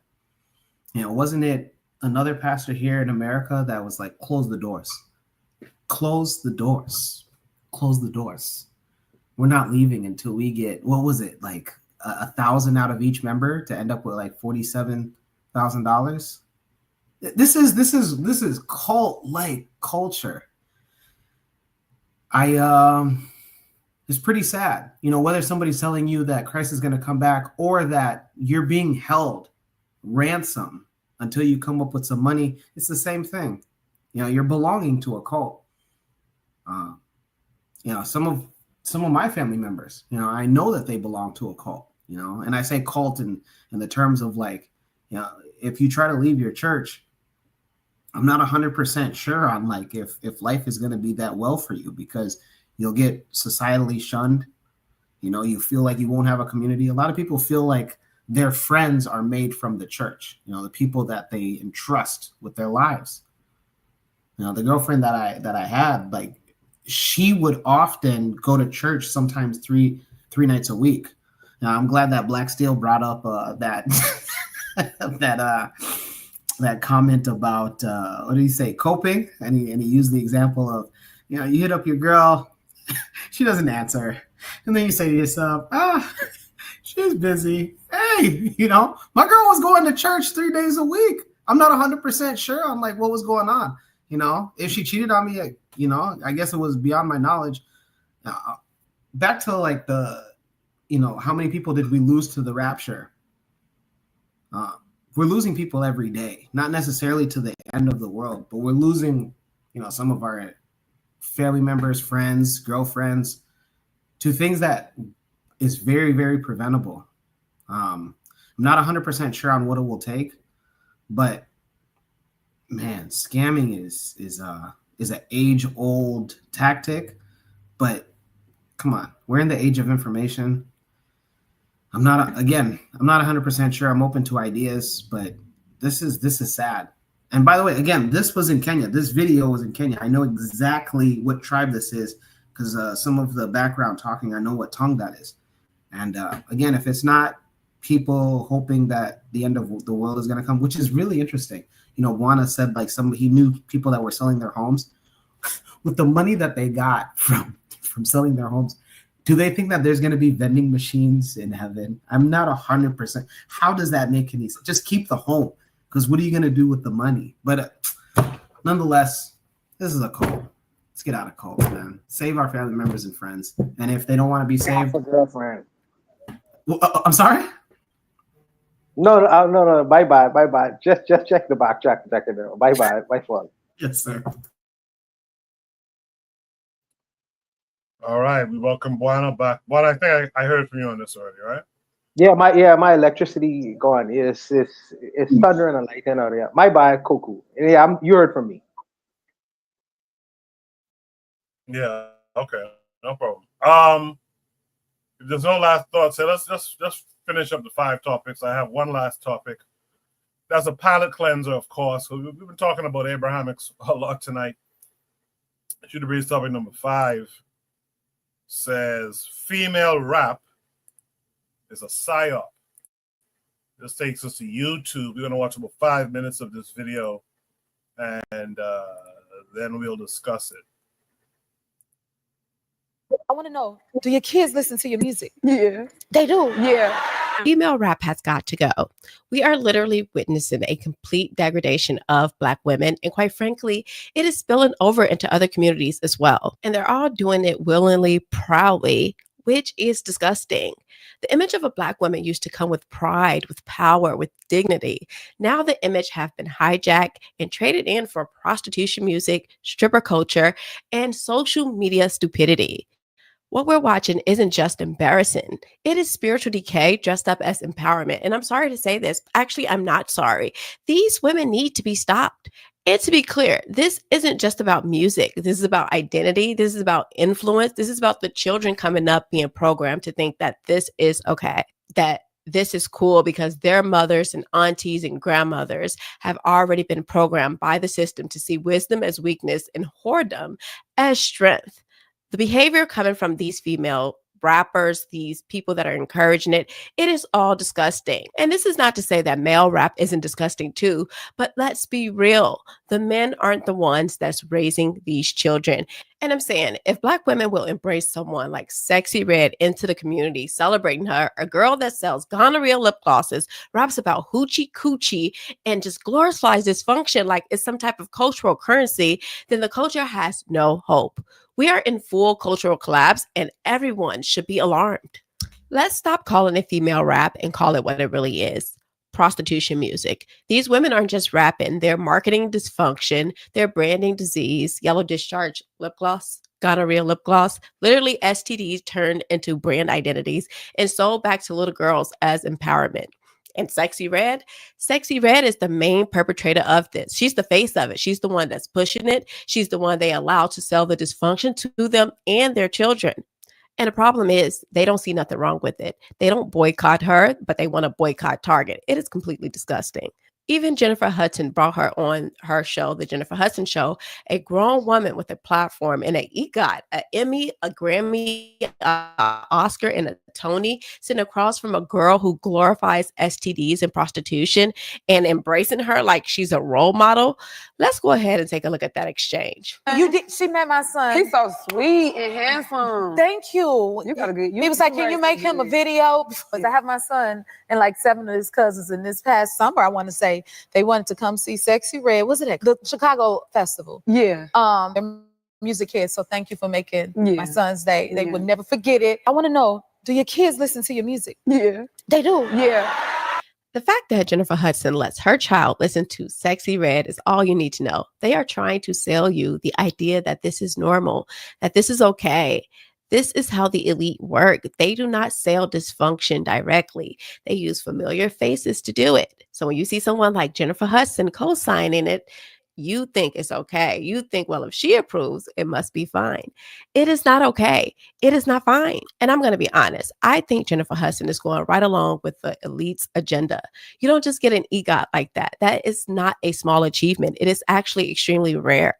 Wasn't it another pastor here in America that was like, close the doors, close the doors, close the doors. We're not leaving until we get, what was it, like 1,000 out of each member to end up with like $47,000. This is cult-like culture. It's pretty sad, whether somebody's telling you that Christ is going to come back or that you're being held ransom until you come up with some money. It's the same thing. You're belonging to a cult. Some of my family members, I know that they belong to a cult, and I say cult in the terms of like, if you try to leave your church, I'm not 100% sure on like if life is going to be that well for you, because you'll get societally shunned. You feel like you won't have a community. A lot of people feel like their friends are made from the church, the people that they entrust with their lives. The girlfriend that I had, like, she would often go to church sometimes three nights a week. Now, I'm glad that Black Steel brought up that that comment about what did he say, coping, and he used the example of, you hit up your girl, she doesn't answer, and then you say to yourself, she's busy. Hey, my girl was going to church 3 days a week. I'm not 100% sure on like what was going on. If she cheated on me, I guess it was beyond my knowledge. Back to like the, how many people did we lose to the rapture? We're losing people every day, not necessarily to the end of the world, but we're losing, some of our family members, friends, girlfriends, to things that is very, very preventable. I'm not 100% sure on what it will take, but man, scamming is an age-old tactic. But come on, we're in the age of information. I'm not 100% sure. I'm open to ideas, but this is sad. And by the way, again, this was in Kenya. This video was in Kenya. I know exactly what tribe this is because some of the background talking, I know what tongue that is. And again, if it's not people hoping that the end of the world is going to come, which is really interesting. Juana said like he knew people that were selling their homes with the money that they got from selling their homes. Do they think that there's going to be vending machines in heaven? I'm not 100%. How does that make any sense? Just keep the home, because what are you going to do with the money? But nonetheless, this is a cult. Let's get out of cults, man. Save our family members and friends. And if they don't want to be saved, girlfriend. Well, I'm sorry. No. Bye. Just check the back. Check it. Bye. Bye for. Yes, sir. All right, we welcome Buana back. Buana, I think I heard from you on this already, right? Yeah, my electricity gone. It's thunder and lightning out there. My bad, Coco. Yeah, you heard from me. Yeah. Okay. No problem. If there's no last thoughts, so let's just finish up the 5 topics. I have one last topic. That's a palate cleanser, of course. So we've been talking about Abrahamics a lot tonight. Should have read topic number 5. Says female rap is a psyop. This takes us to YouTube. We're going to watch about 5 minutes of this video, and then we'll discuss it. I want to know, do your kids listen to your music? Yeah. They do? Yeah. Female rap has got to go. We are literally witnessing a complete degradation of Black women. And quite frankly, it is spilling over into other communities as well. And they're all doing it willingly, proudly, which is disgusting. The image of a Black woman used to come with pride, with power, with dignity. Now the image have been hijacked and traded in for prostitution music, stripper culture, and social media stupidity. What we're watching isn't just embarrassing. It is spiritual decay dressed up as empowerment. And I'm sorry to say this. Actually, I'm not sorry. These women need to be stopped. And to be clear, this isn't just about music. This is about identity. This is about influence. This is about the children coming up being programmed to think that this is okay, that this is cool because their mothers and aunties and grandmothers have already been programmed by the system to see wisdom as weakness and whoredom as strength. The behavior coming from these female rappers, these people that are encouraging it, it is all disgusting. And this is not to say that male rap isn't disgusting too, but let's be real. The men aren't the ones that's raising these children. And I'm saying, if Black women will embrace someone like Sexy Red into the community, celebrating her, a girl that sells gonorrhea lip glosses, raps about hoochie coochie, and just glorifies dysfunction like it's some type of cultural currency, then the culture has no hope. We are in full cultural collapse, and everyone should be alarmed. Let's stop calling it female rap and call it what it really is. Prostitution music. These women aren't just rapping, they're marketing dysfunction, they're branding disease, yellow discharge lip gloss, gonorrhea lip gloss, literally STDs turned into brand identities and sold back to little girls as empowerment. And Sexy Red is the main perpetrator of this. She's the face of it. She's the one that's pushing it. She's the one they allow to sell the dysfunction to them and their children. And the problem is they don't see nothing wrong with it. They don't boycott her, but they want to boycott Target. It is completely disgusting. Even Jennifer Hudson brought her on her show, The Jennifer Hudson Show, a grown woman with a platform and an EGOT, an Emmy, a Grammy, Oscar, and a Tony, sitting across from a girl who glorifies STDs and prostitution and embracing her like she's a role model. Let's go ahead and take a look at that exchange. You did. She met my son. He's so sweet and handsome. Thank you. You got a good. He was like, "Can you make him a video?" Because I have my son and like 7 of his cousins. In this past summer, I want to say they wanted to come see Sexy Red. Was it at the Chicago Festival? Yeah. They're music kids. So thank you for making my son's day. They would never forget it. I want to know, do your kids listen to your music? Yeah. They do. Yeah. The fact that Jennifer Hudson lets her child listen to Sexy Red is all you need to know. They are trying to sell you the idea that this is normal, that this is okay. This is how the elite work. They do not sell dysfunction directly. They use familiar faces to do it. So when you see someone like Jennifer Hudson co-signing it, you think it's okay. You think, well, if she approves, it must be fine. It is not okay. It is not fine. And I'm going to be honest. I think Jennifer Hudson is going right along with the elite's agenda. You don't just get an EGOT like that. That is not a small achievement. It is actually extremely rare.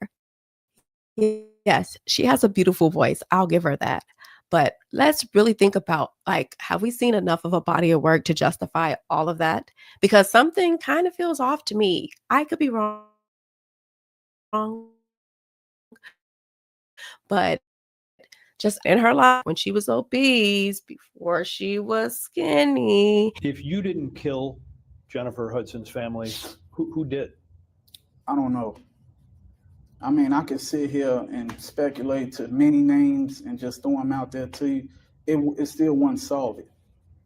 Yes, she has a beautiful voice. I'll give her that. But let's really think about, like, have we seen enough of a body of work to justify all of that? Because something kind of feels off to me. I could be wrong. But just in her life, when she was obese, before she was skinny. If you didn't kill Jennifer Hudson's family, who did? I don't know. I mean, I could sit here and speculate to many names and just throw them out there to you. It still won't solve it.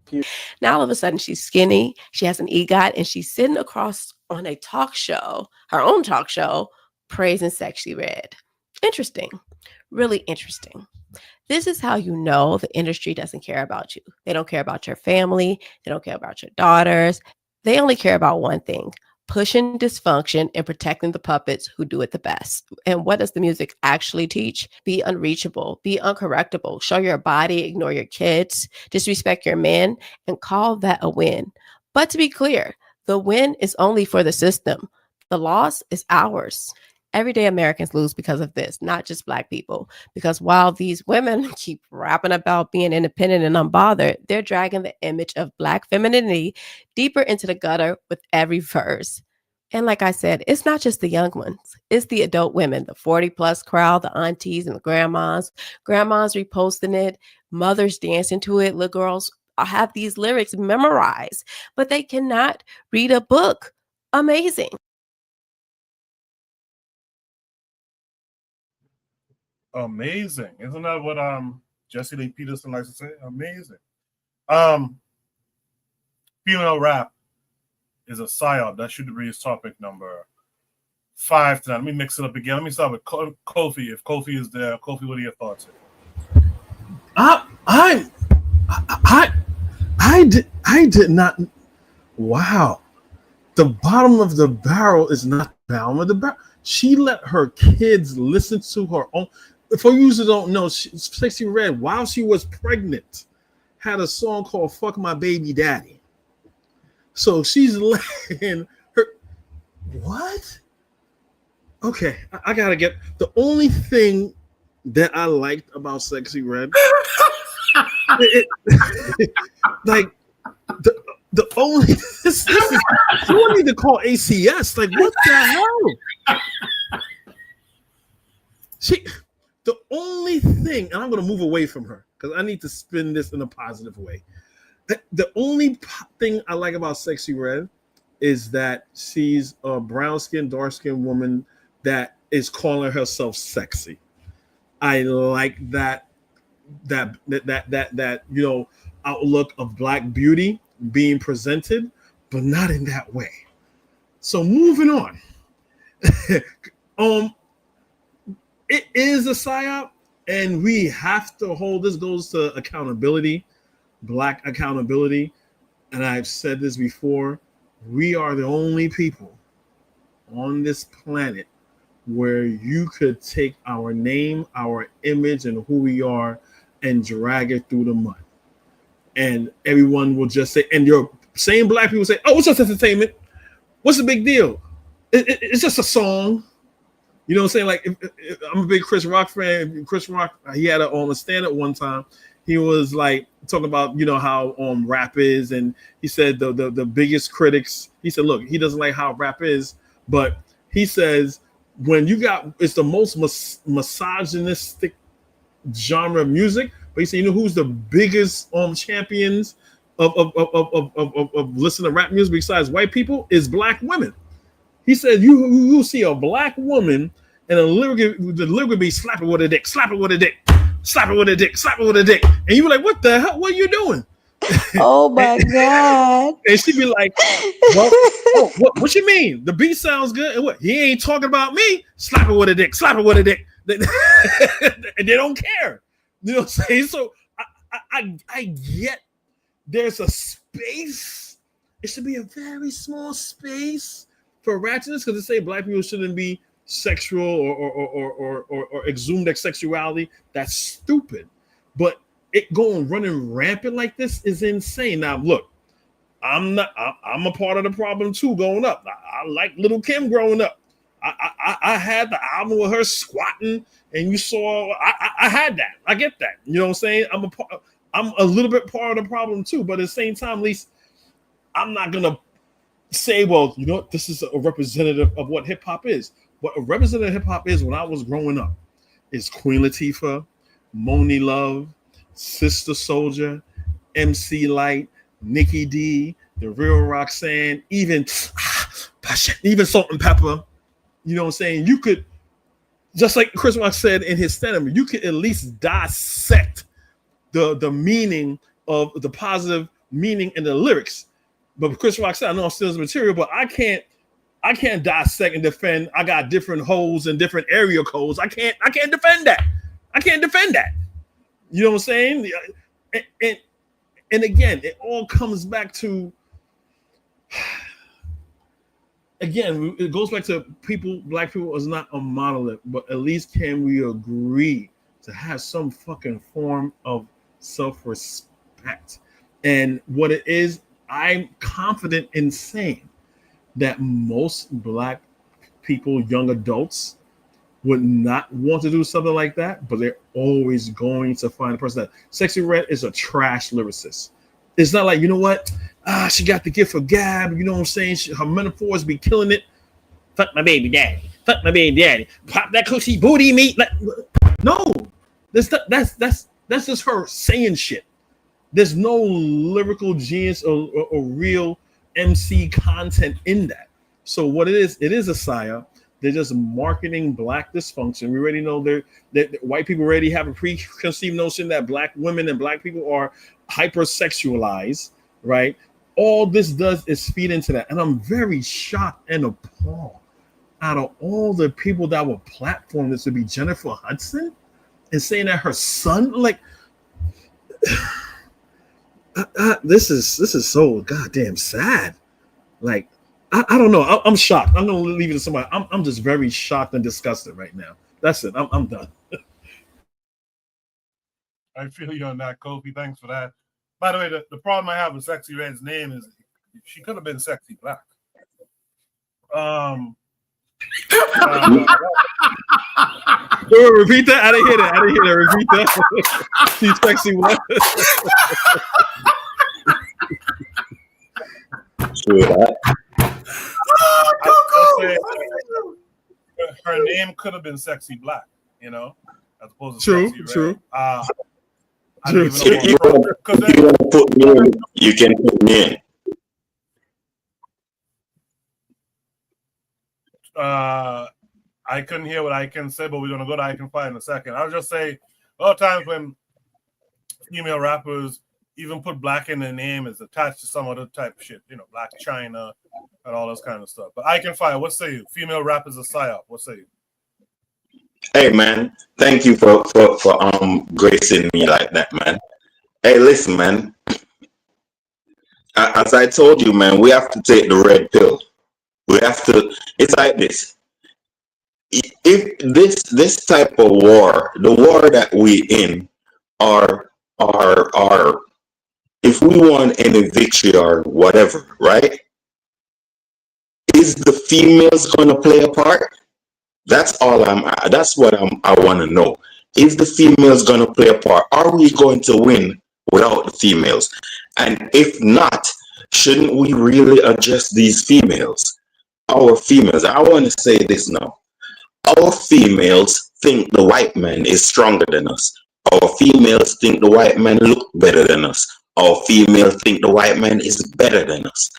Period. Now all of a sudden she's skinny, she has an EGOT, and she's sitting across on a talk show, her own talk show, praising Sexy Red. Interesting. Really interesting. This is how you know the industry doesn't care about you. They don't care about your family. They don't care about your daughters. They only care about one thing: pushing dysfunction and protecting the puppets who do it the best. And what does the music actually teach? Be unreachable, be uncorrectable, show your body, ignore your kids, disrespect your men, and call that a win. But to be clear, the win is only for the system. The loss is ours. Everyday Americans lose because of this, not just Black people. Because while these women keep rapping about being independent and unbothered, they're dragging the image of Black femininity deeper into the gutter with every verse. And like I said, it's not just the young ones. It's the adult women, the 40-plus crowd, the aunties and the grandmas. Grandmas reposting it, mothers dancing to it, little girls have these lyrics memorized, but they cannot read a book. Amazing. Amazing. Isn't that what Jesse Lee Peterson likes to say? Amazing. Female rap is a psyop. That should be his topic number 5 tonight. Let me mix it up again. Let me start with Kofi. If Kofi is there, Kofi, what are your thoughts? I did not. Wow. The bottom of the barrel is not the bottom of the barrel. She let her kids listen to her own. For you who don't know, Sexy Red, while she was pregnant, had a song called "Fuck My Baby Daddy." So she's letting her. What? Okay, I gotta get the only thing that I liked about Sexy Red Like the only this is someone need to call ACS. Like, what the hell? The only thing, and I'm gonna move away from her because I need to spin this in a positive way. The only thing I like about Sexy Red is that she's a brown-skinned, dark-skinned woman that is calling herself sexy. I like that outlook of Black beauty being presented, but not in that way. So moving on. It is a psyop, and we have to hold this. Goes to accountability, Black accountability. And I've said this before, we are the only people on this planet where you could take our name, our image, and who we are and drag it through the mud. And everyone will just say, and your same Black people say, oh, it's just entertainment. What's the big deal? It's just a song. You know what I'm saying? Like, if I'm a big Chris Rock fan. Chris Rock, he had a stand-up one time. He was like talking about, how rap is, and he said the biggest critics. He said, look, he doesn't like how rap is, but he says when it's the most misogynistic genre of music. But he said, who's the biggest champions of listening to rap music besides white people is Black women. He said you see a Black woman and the lyric be slap it with a dick, slap it with a dick, slap it with a dick, slap it with a dick, and you be like, what the hell? What are you doing? Oh my God! And she'd be like, what you mean? The beat sounds good, and what? He ain't talking about me. Slap it with a dick, slap it with a dick, and they don't care. You know what I'm saying? So I get there's a space. It should be a very small space for ratchetness, because they say Black people shouldn't be sexual or exhume their sexuality. That's stupid. But it going running rampant like this is insane. Now, look, I'm a part of the problem too. Going up, I like Little Kim growing up. I had the album with her squatting, and you saw I had that. I get that. You know what I'm saying? I'm a little bit part of the problem too. But at the same time, at least I'm not gonna say, well, you know what, this is a representative of what hip hop is. What a representative hip hop is when I was growing up is Queen Latifah, Moni Love, Sister Soldier, MC Light, Nikki D, The Real Roxanne, even Salt and Pepper. You know what I'm saying? You could, just like Chris Rock said in his stand-up, you could at least dissect the meaning of the positive meaning in the lyrics. But Chris Rock said, I know I'm still material, but I can't dissect and defend. I got different holes and different area codes. I can't defend that. I can't defend that. You know what I'm saying? And again, it all comes back to, again, it goes back to Black people is not a monolith, but at least can we agree to have some fucking form of self-respect? And what it is, I'm confident in saying that most Black people, young adults, would not want to do something like that, but they're always going to find a person that Sexy Red is a trash lyricist. It's not like, you know what? She got the gift of gab. You know what I'm saying? Her metaphors be killing it. Fuck my baby daddy. Fuck my baby daddy. Pop that coochie booty meat. No, that's just her saying shit. There's no lyrical genius or real MC content in that. So what it is a psyop. They're just marketing Black dysfunction. We already know that white people already have a preconceived notion that Black women and Black people are hypersexualized, right? All this does is feed into that. And I'm very shocked and appalled out of all the people that were platformed this to be Jennifer Hudson and saying that her son, like, this is so goddamn sad. Like, I don't know. I'm shocked. I'm gonna leave it to somebody. I'm just very shocked and disgusted right now. That's it. I'm done. I feel you on that, Kofi. Thanks for that. By the way, the problem I have with Sexy Red's name is she could have been Sexy Black. Repeat that. I didn't hear that. Repeat that. She's sexy. What? Her name could have been Sexy Black, you know, as opposed to True, Sexy true. Red. I True. don't even know You can put me in. You can put me in. I couldn't hear what I can say, but we're gonna go to I Can Fly in a second. I'll just say a lot of times when female rappers even put black in their name, is attached to some other type of shit, you know, Black China and all this kind of stuff. But I Can Fly, what say you? Female rappers a psyop, what say you? Hey man, thank you for gracing me like that, man. Hey, listen, man. As I told you, man, we have to take the red pill. We have to. It's like this. If this type of war, the war that we in, are if we want any victory or whatever, right? Is the females gonna play a part? That's all that's what I want to know. Is the females going to play a part? Are we going to win without the females? And if not, shouldn't we really address these females? Our females, I want to say this now. Our females think the white man is stronger than us. Our females think the white man look better than us. Our females think the white man is better than us.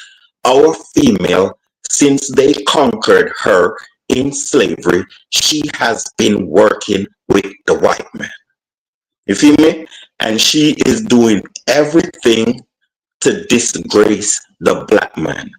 Our female, since they conquered her in slavery, she has been working with the white man. You feel me? And she is doing everything to disgrace the black man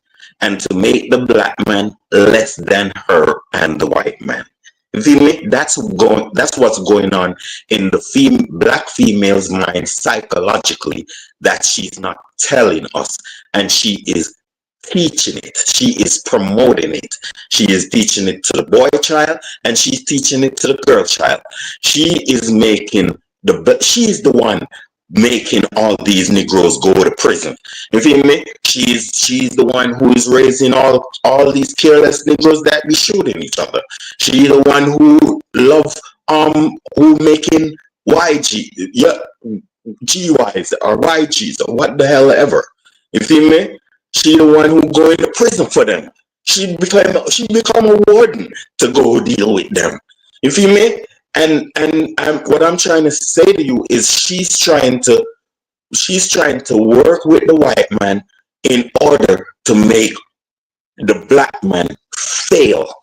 and to make the black man less than her and the white man. You feel me? That's what's going on in the black female's mind psychologically, that she's not telling us, and she is teaching it. She is promoting it. She is teaching it to the boy child, and she's teaching it to the girl child. She is making she's the one making all these Negroes go to prison. You feel me? She's the one who is raising all these careless Negroes that be shooting each other. She's the one who who making GYs or YGs or what the hell ever. You feel me? She the one who going to prison for them. She become a warden to go deal with them. You feel me? And what I'm trying to say to you is she's trying to work with the white man in order to make the black man fail.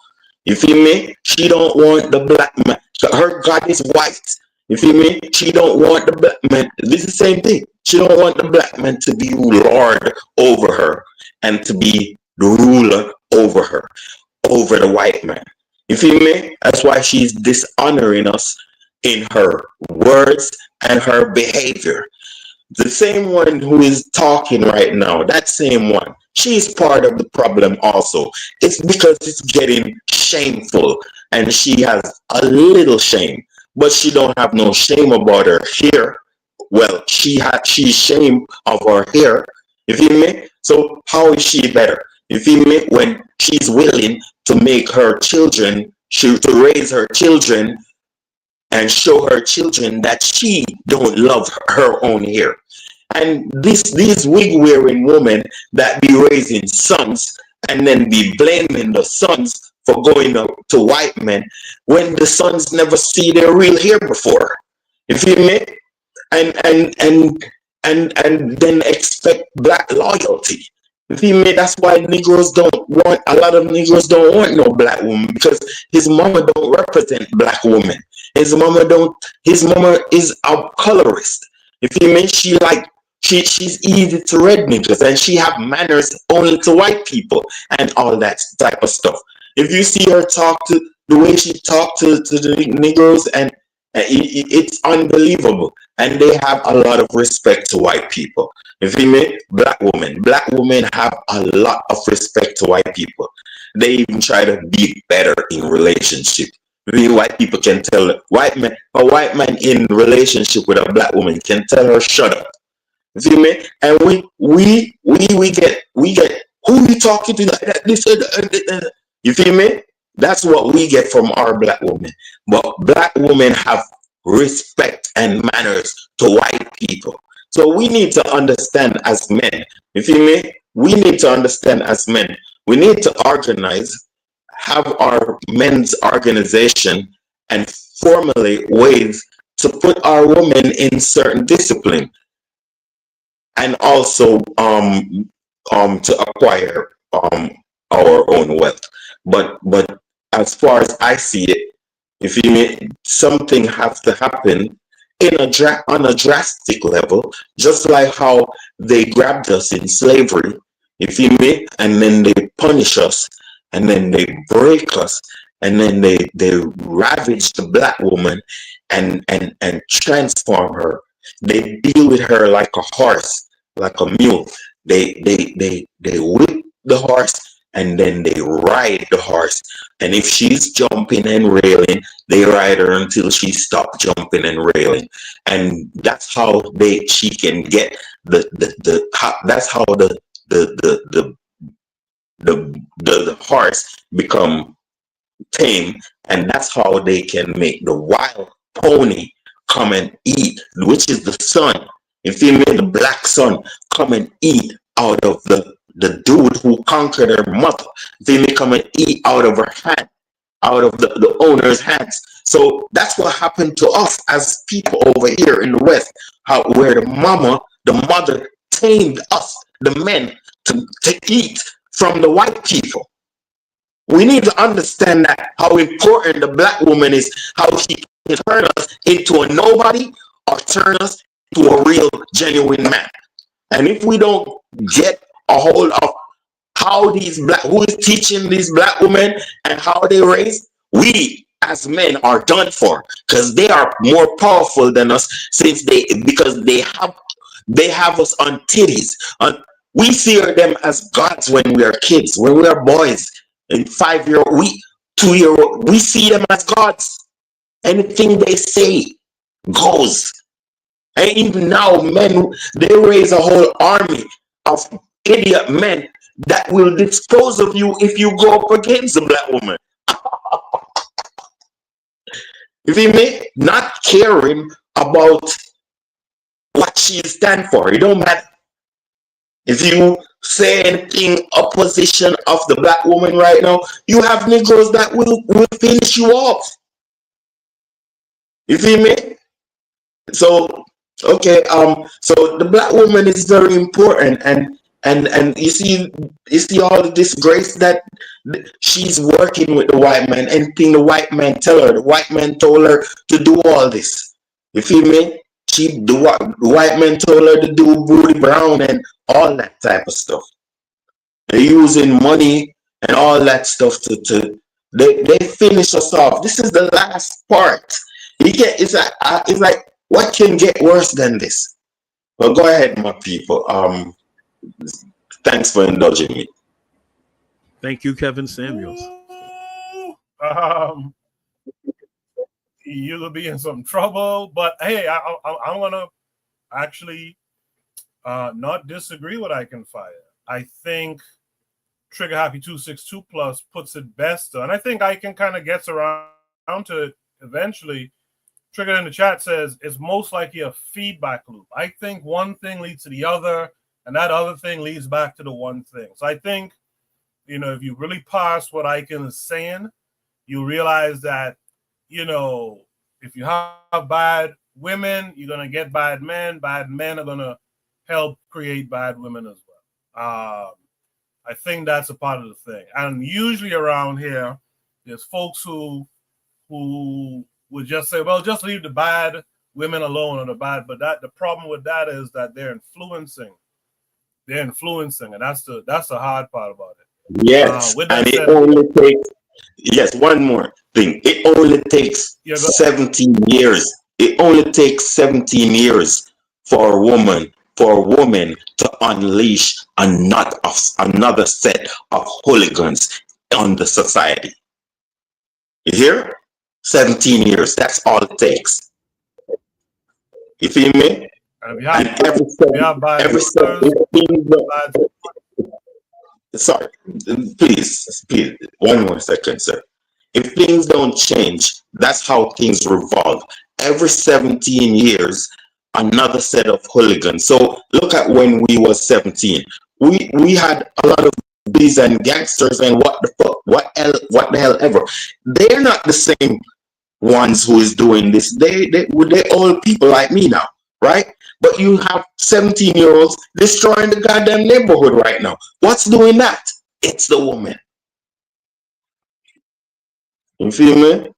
You feel me? She don't want the black man. Her God is white. You feel me? She don't want the black man. This is the same thing. She don't want the black man to be lord over her and to be the ruler over her, over the white man. You feel me? That's why she's dishonoring us in her words and her behavior. The same one who is talking right now, that same one, she's part of the problem also. It's because it's getting shameful and she has a little shame, but she don't have no shame about her hair. Well, she's ashamed of her hair. You feel me? So how is she better? You feel me? When she's willing to make her children, to raise her children and show her children that she don't love her own hair. And these wig wearing women that be raising sons and then be blaming the sons for going to white men when the sons never see their real hair before. You feel me? And then expect black loyalty. You feel me? That's why a lot of Negroes don't want no black woman, because his mama don't represent black women. His mama is a colorist. You feel me? She's easy to red niggas, and she have manners only to white people and all that type of stuff. If you see her the way she talk to the Negroes, and it's unbelievable. And they have a lot of respect to white people. You feel me? Black women have a lot of respect to white people. They even try to be better in relationship. Really, white people can tell a white man in relationship with a black woman can tell her shut up. You feel me? And we get who you talking to? You feel me? That's what we get from our black women. But black women have respect and manners to white people. So we need to understand as men. You feel me? We need to understand as men. We need to organize, have our men's organization, and formulate ways to put our women in certain discipline, and also to acquire our own wealth. But as far as I see it, if you something has to happen on a drastic level, just like how they grabbed us in slavery, you feel me? And then they punish us, and then they break us, and then they ravage the black woman and transform her. They deal with her like a horse, like a mule. They whip the horse, and then they ride the horse. And if she's jumping and railing, they ride her until she stops jumping and railing. And that's how she can get that's how the horse become tame, and that's how they can make the wild pony come and eat, which is the sun. You feel me? The black sun come and eat out of the dude who conquered her mother. You feel me? Come and eat out of her hand, out of the owner's hands. So that's what happened to us as people over here in the West, where the mother tamed us, the men, to eat from the white people. We need to understand that how important the black woman is, how she can turn us into a nobody or turn us into a real, genuine man. And if we don't get a hold of how who is teaching these black women and how they raise, we as men are done for, because they are more powerful than us, because they have us on titties. We see them as gods when we are kids, when we are boys. And 5-year-old, 2-year-old, we see them as gods. Anything they say goes. And even now, men, they raise a whole army of idiot men that will dispose of you if you go up against a black woman. You feel me? Not caring about what she stands for. It don't matter. If you say anything opposition of the black woman right now, you have Negroes that will finish you off. You feel me? So okay, so the black woman is very important, and you see all the disgrace that she's working with the white man. Anything the white man tell her, the white man told her to do all this. You feel me? The white man told her to do Booty Brown and all that type of stuff. They're using money and all that stuff they finish us off. This is the last part. It's like what can get worse than this? Well, go ahead, my people. Thanks for indulging me. Thank you, Kevin Samuels. You'll be in some trouble, but hey, I'm gonna actually not disagree with I Can Fire. I think Trigger Happy 262 Plus puts it best, and I think I Can kind of gets around to it eventually. Trigger in the chat says it's most likely a feedback loop. I think one thing leads to the other, and that other thing leads back to the one thing. So I think, if you really parse what I Can is saying, you realize that, if you have bad women, you're going to get bad men. Bad men are going to help create bad women as well. I think that's a part of the thing. And usually around here, there's folks who would just say, well, just leave the bad women alone or the bad. But the problem with that is that they're influencing, and that's the hard part about it. Yes, and it only takes. Yes, one more thing. It only takes 17 years. It only takes 17 years for a woman to unleash another set of hooligans on the society. You hear? 17 years. That's all it takes. You feel me? And every step. Sorry, please, 1 more second, sir. If things don't change, that's how things revolve. Every 17 years, another set of hooligans. So look at when we was 17. We had a lot of bullies and gangsters and what the fuck, what the hell ever. They're not the same ones who is doing this. They're all people like me now, right? But you have 17-year-olds destroying the goddamn neighborhood right now. What's doing that? It's the woman. You feel me?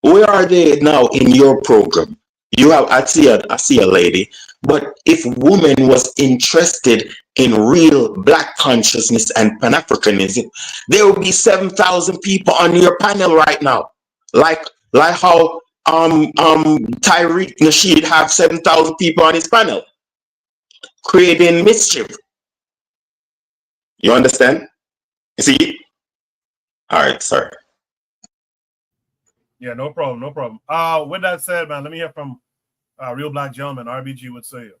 Where are they now in your program? You have I see a lady, but if women was interested in real black consciousness and Pan-Africanism, there would be 7,000 people on your panel right now. Like how Tariq Nasheed have 7,000 people on his panel creating mischief. You understand? You see? All right, sorry. Yeah, no problem, no problem. With that said, man, let me hear from Real Black Gentleman. RBG would say it.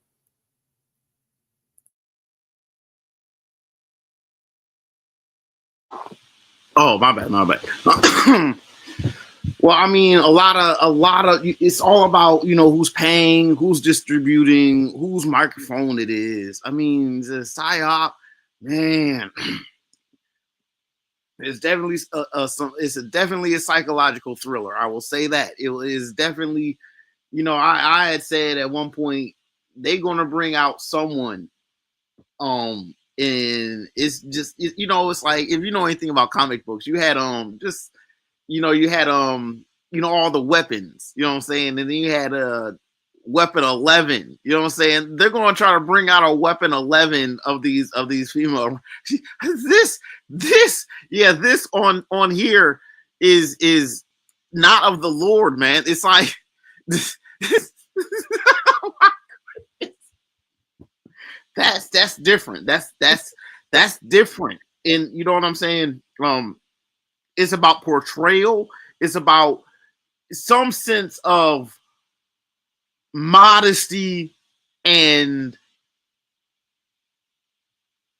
Oh, my bad. Well, I mean, a lot of it's all about, you know, who's paying, who's distributing, whose microphone it is. I mean, the psyop, man, it's definitely definitely a psychological thriller. I will say that it is definitely, you know, I had said at one point they're gonna bring out someone, and it's just you know, it's like if you know anything about comic books, you had just you had all the weapons, you know what I'm saying, and then you had weapon 11, you know what I'm saying. They're going to try to bring out a weapon 11 of these female. This on here is not of the Lord, man. It's like that's different. That's different. And you know what I'm saying? It's about portrayal. It's about some sense of modesty and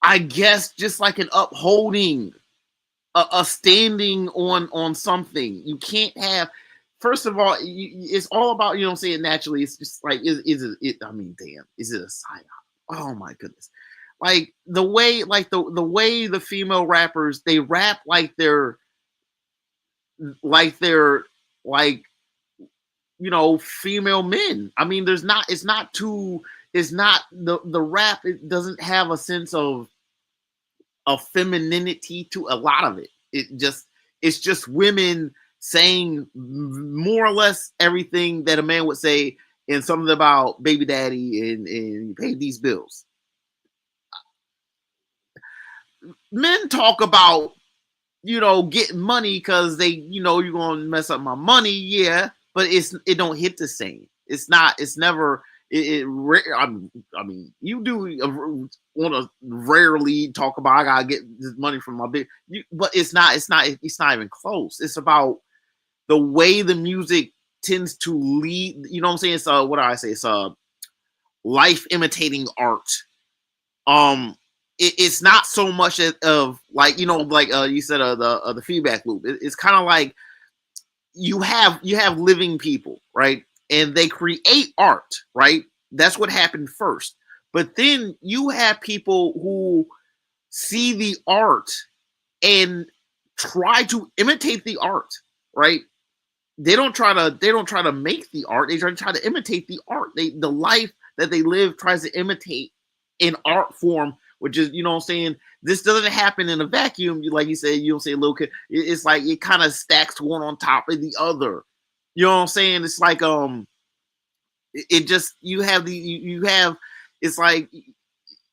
I guess just like an upholding, a standing on something. You can't have, first of all, it's all about, you know what I'm saying, naturally. It's just like, is it I mean, damn, is it a psyop? Oh my goodness. Like the way the female rappers, they rap like they're you know, female men. I mean, the rap, it doesn't have a sense of femininity to a lot of it. It's just women saying more or less everything that a man would say, and something about baby daddy and pay these bills. Men talk about, you know, getting money because they, you know, you're gonna mess up my money, yeah, but it don't hit the same. It's never. I mean, you do want to rarely talk about I gotta get this money from my big, but it's not even close. It's about the way the music tends to lead. You know what I'm saying? It's what do I say? It's life imitating art. It's not so much of like, you know, like you said, the feedback loop. It's kind of like you have living people, right? And they create art, right? That's what happened first. But then you have people who see the art and try to imitate the art, right? They don't try to make the art. They try to imitate the art. The life that they live tries to imitate in art form, which is, you know what I'm saying, this doesn't happen in a vacuum. Like you said, you don't say little kid. It's like it kind of stacks one on top of the other. You know what I'm saying? It's like it just, you have it's like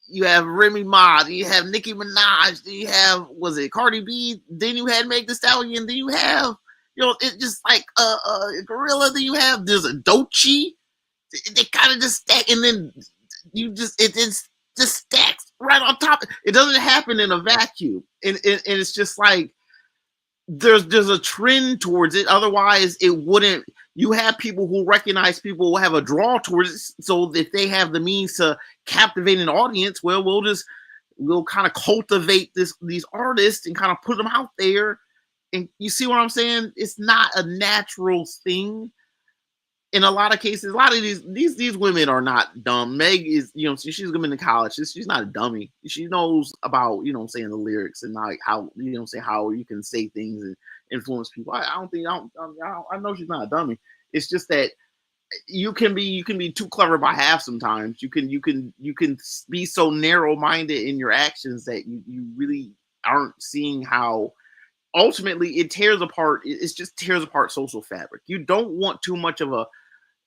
you have Remy Ma, you have Nicki Minaj, you have, was it Cardi B, then you had Meg Thee Stallion, then you have, you know, it's just like a gorilla, then you have, there's a Doechii. They kind of just stack, and then you just just stacks right on top. It doesn't happen in a vacuum, and it's just like there's a trend towards it. Otherwise, it wouldn't. You have people who recognize people who have a draw towards it. So if they have the means to captivate an audience, well, we'll kind of cultivate these artists and kind of put them out there, And you see what I'm saying? It's not a natural thing. In a lot of cases, a lot of these women are not dumb. Meg is, she's going to college. She's not a dummy. She knows about, the lyrics and like how, how you can say things and influence people. I know she's not a dummy. It's just that you can be too clever by half sometimes. You can be so narrow-minded in your actions that you really aren't seeing how ultimately it tears apart. It just tears apart social fabric. You don't want too much of a,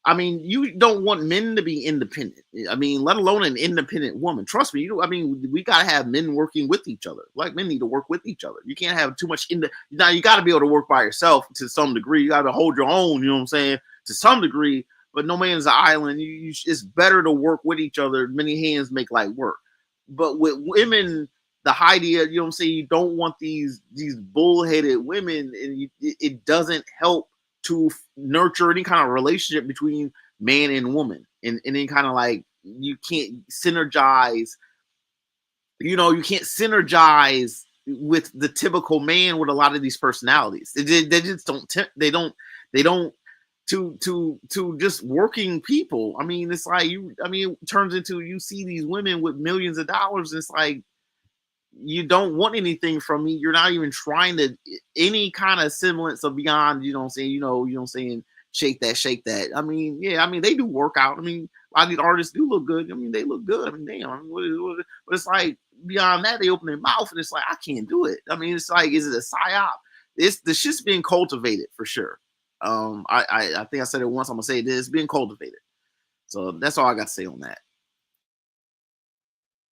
you don't want men to be independent. Let alone an independent woman. Trust me, we gotta have men working with each other. Like, men need to work with each other. You can't have too much now you gotta be able to work by yourself to some degree. You gotta hold your own, you know what I'm saying, to some degree, but no man's an island. It's better to work with each other. Many hands make light work. But with women, the idea, you know what I'm saying, you don't want these bullheaded women, and it doesn't help to nurture any kind of relationship between man and woman, and any kind of like, you can't synergize with the typical man with a lot of these personalities. They just don't to just working people. It's like it turns into, you see these women with millions of dollars. It's like, you don't want anything from me. You're not even trying to any kind of semblance of beyond, saying, shake that. They do work out. A lot of these artists do look good. They look good. Damn. But it's like, beyond that, they open their mouth and it's like, I can't do it. It's like, is it a psyop? The shit's being cultivated for sure. I think I said it once. I'm gonna say it is being cultivated. So that's all I got to say on that.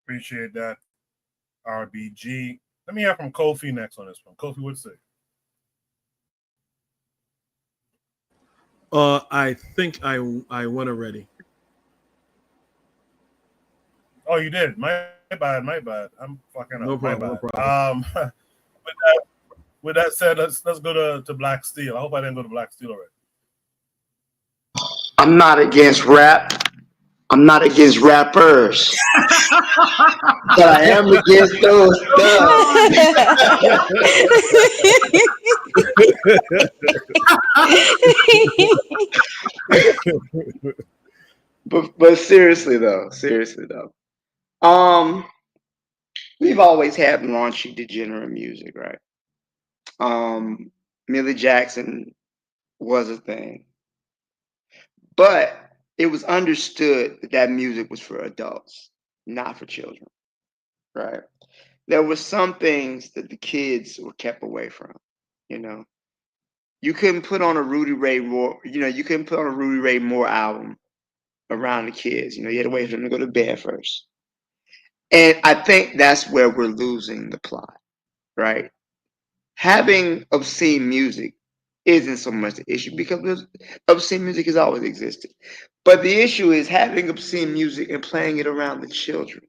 Appreciate that, RBG. Let me hear from Kofi next on this one. Kofi, what's say? I think I went already. Oh, you did. My bad. I'm fucking up. No problem. My bad. With that said, let's go to Black Steel. I hope I didn't go to Black Steel already. I'm not against rap. I'm not against rappers. But I am against those thugs. But seriously though, we've always had raunchy, degenerate music, right? Millie Jackson was a thing, but it was understood that music was for adults, not for children, right? There were some things that the kids were kept away from. You couldn't put on a Rudy Ray Moore, you couldn't put on a Rudy Ray Moore album around the kids. You had to wait for them to go to bed first. And I think that's where we're losing the plot, right? Having obscene music isn't so much the issue, because obscene music has always existed. But the issue is having obscene music and playing it around the children.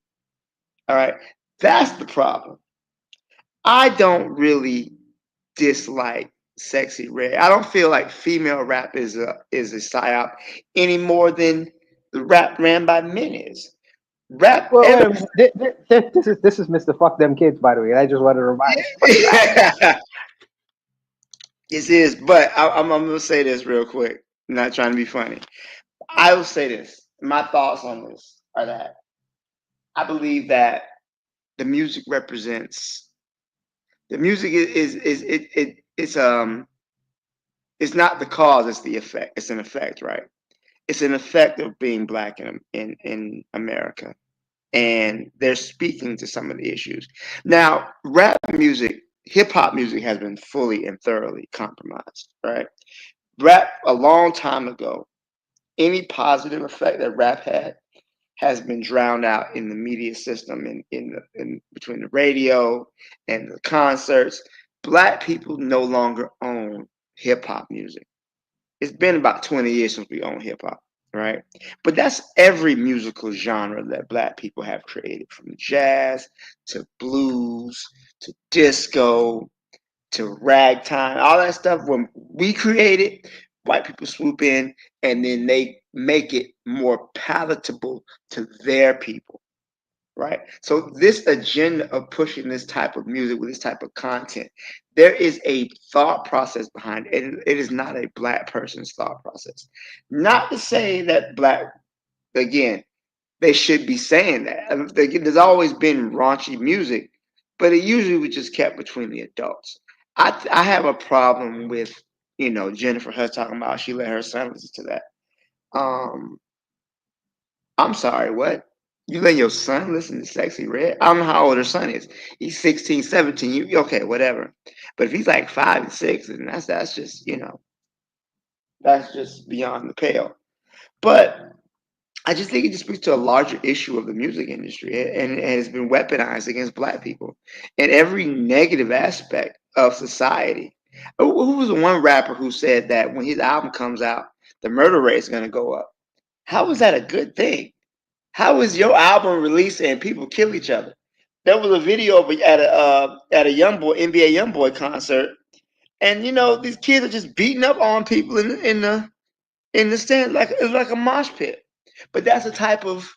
All right, that's the problem. I don't really dislike Sexy Red. I don't feel like female rap is a psyop any more than the rap ran by men is. Rap. Well, this is Mr. Fuck Them Kids, by the way. I just want to remind you. This is, but I'm gonna say this real quick. I'm not trying to be funny. I will say this. My thoughts on this are that I believe that the music represents. The music it's not the cause, it's the effect. It's an effect, right? It's an effect of being Black in America, and they're speaking to some of the issues. Now, rap music, hip hop music has been fully and thoroughly compromised, right? Rap, a long time ago, any positive effect that rap had has been drowned out in the media system, in between the radio and the concerts. Black people no longer own hip hop music. It's been about 20 years since we own hip hop, right? But that's every musical genre that Black people have created, from jazz to blues to disco to ragtime, all that stuff. When we create it, white people swoop in and then they make it more palatable to their people, right? So this agenda of pushing this type of music with this type of content, there is a thought process behind it. It is not a Black person's thought process. Not to say that Black, again, they should be saying that. There's always been raunchy music, but it usually was just kept between the adults. I have a problem with, Jennifer Hudson talking about she let her son listen to that. I'm sorry, what? You let your son listen to Sexy Red? I don't know how old her son is. He's 16, 17. Okay, whatever. But if he's like 5 and 6, then that's just, that's just beyond the pale. But I just think it just speaks to a larger issue of the music industry, and it has been weaponized against Black people in every negative aspect of society. Who was the one rapper who said that when his album comes out, the murder rate is going to go up? How is that a good thing? How is your album released and people kill each other? There was a video at a NBA YoungBoy concert, and these kids are just beating up on people in the stand like it's like a mosh pit. But that's the type of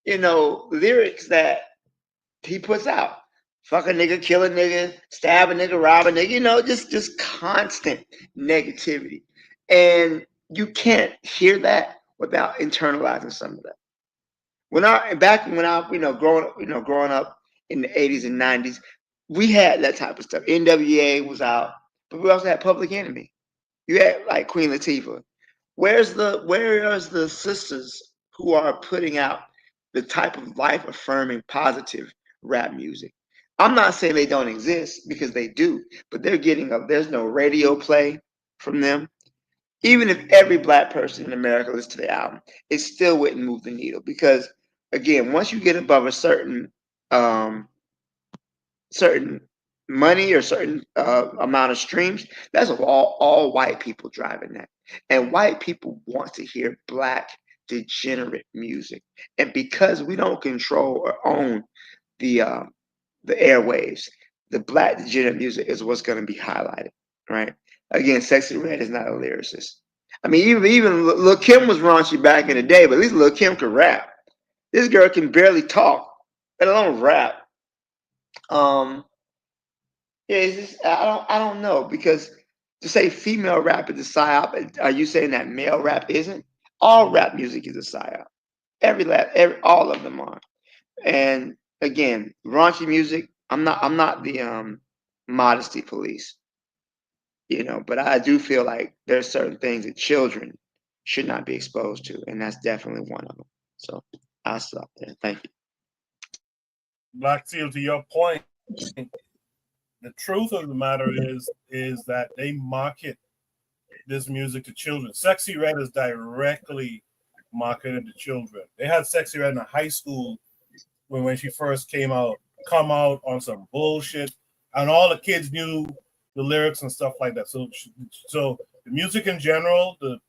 lyrics that he puts out. Fuck a nigga, kill a nigga, stab a nigga, rob a nigga. Just constant negativity, and you can't hear that without internalizing some of that. When I growing up in the 80s and 90s, we had that type of stuff. NWA was out, but we also had Public Enemy. You had like Queen Latifah. Where are the sisters who are putting out the type of life affirming positive rap music? I'm not saying they don't exist, because they do, but there's no radio play from them. Even if every Black person in America listens to the album, it still wouldn't move the needle, because again, once you get above a certain money or certain amount of streams, that's all white people driving that, and white people want to hear Black degenerate music, and because we don't control or own the airwaves, the Black degenerate music is what's going to be highlighted, right? Again, Sexy Red is not a lyricist. I mean, even Lil' Kim was raunchy back in the day, but at least Lil' Kim could rap. This girl can barely talk, let alone rap. Yeah, it's just, I don't know, because to say female rap is a psyop, are you saying that male rap isn't? All rap music is a psyop. All of them are. And again, raunchy music. I'm not the modesty police, but I do feel like there's certain things that children should not be exposed to, and that's definitely one of them. So I'll stop there. Thank you. Black Seal, to your point, the truth of the matter is that they market this music to children. Sexy Red is directly marketed to children. They had Sexy Red in a high school when she first come out on some bullshit, and all the kids knew the lyrics and stuff like that. So the music in general, the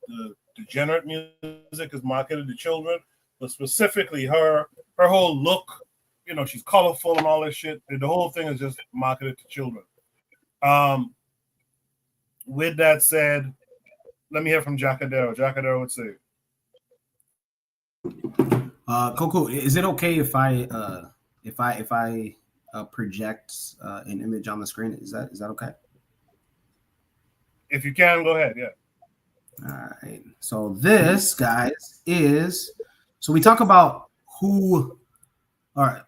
degenerate music is marketed to children, but specifically her whole look, she's colorful and all that shit. The whole thing is just marketed to children. With that said, let me hear from Jacadero. Jacadero would say, Coco, is it okay if I project an image on the screen? Is that okay? If you can, go ahead. Yeah. All right. So this, guys, so we talk about who. All right.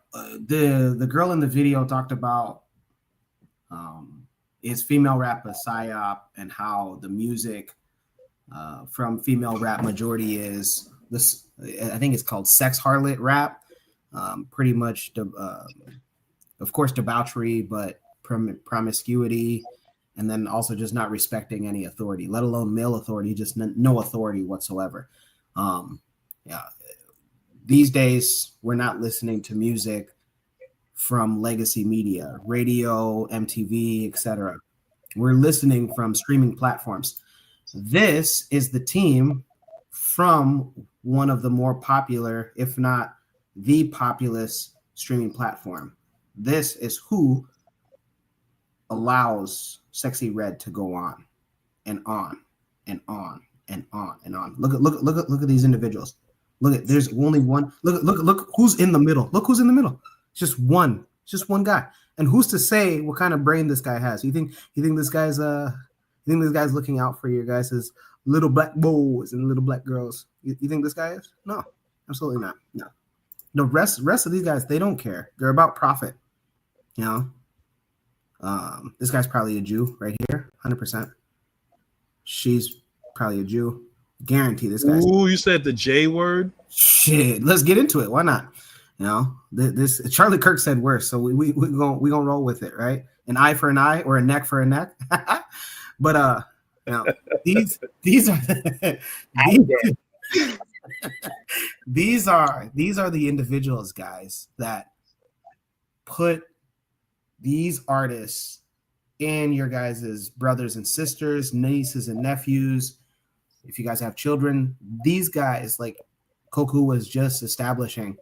The girl in the video talked about is female rap a psyop, and how the music from female rap majority is this. I think it's called sex harlot rap. Pretty much, of course, debauchery, but promiscuity, and then also just not respecting any authority, let alone male authority, just no authority whatsoever. Yeah. These days, we're not listening to music from legacy media, radio, MTV, etc. We're listening from streaming platforms. This is the team from one of the more popular, if not the populous streaming platform. This is who allows Sexy Red to go on and on and on and on and on. Look at these individuals. There's only one. Look who's in the middle. Look who's in the middle. It's just one guy. And who's to say what kind of brain this guy has? You think this guy's looking out for your guys' little black boys and little black girls? You think this guy is? No, absolutely not. No. The rest of these guys, they don't care. They're about profit. You know? This guy's probably a Jew right here, 100%. She's probably a Jew. Guarantee this guy's. Ooh, you said the J word? Shit, let's get into it. Why not? You know, this Charlie Kirk said worse, so we gonna roll with it, right? An eye for an eye or a neck for a neck. But you know, these are the individuals, guys, that put these artists in your guys' brothers and sisters, nieces and nephews. If you guys have children, these guys, like Koku was just establishing,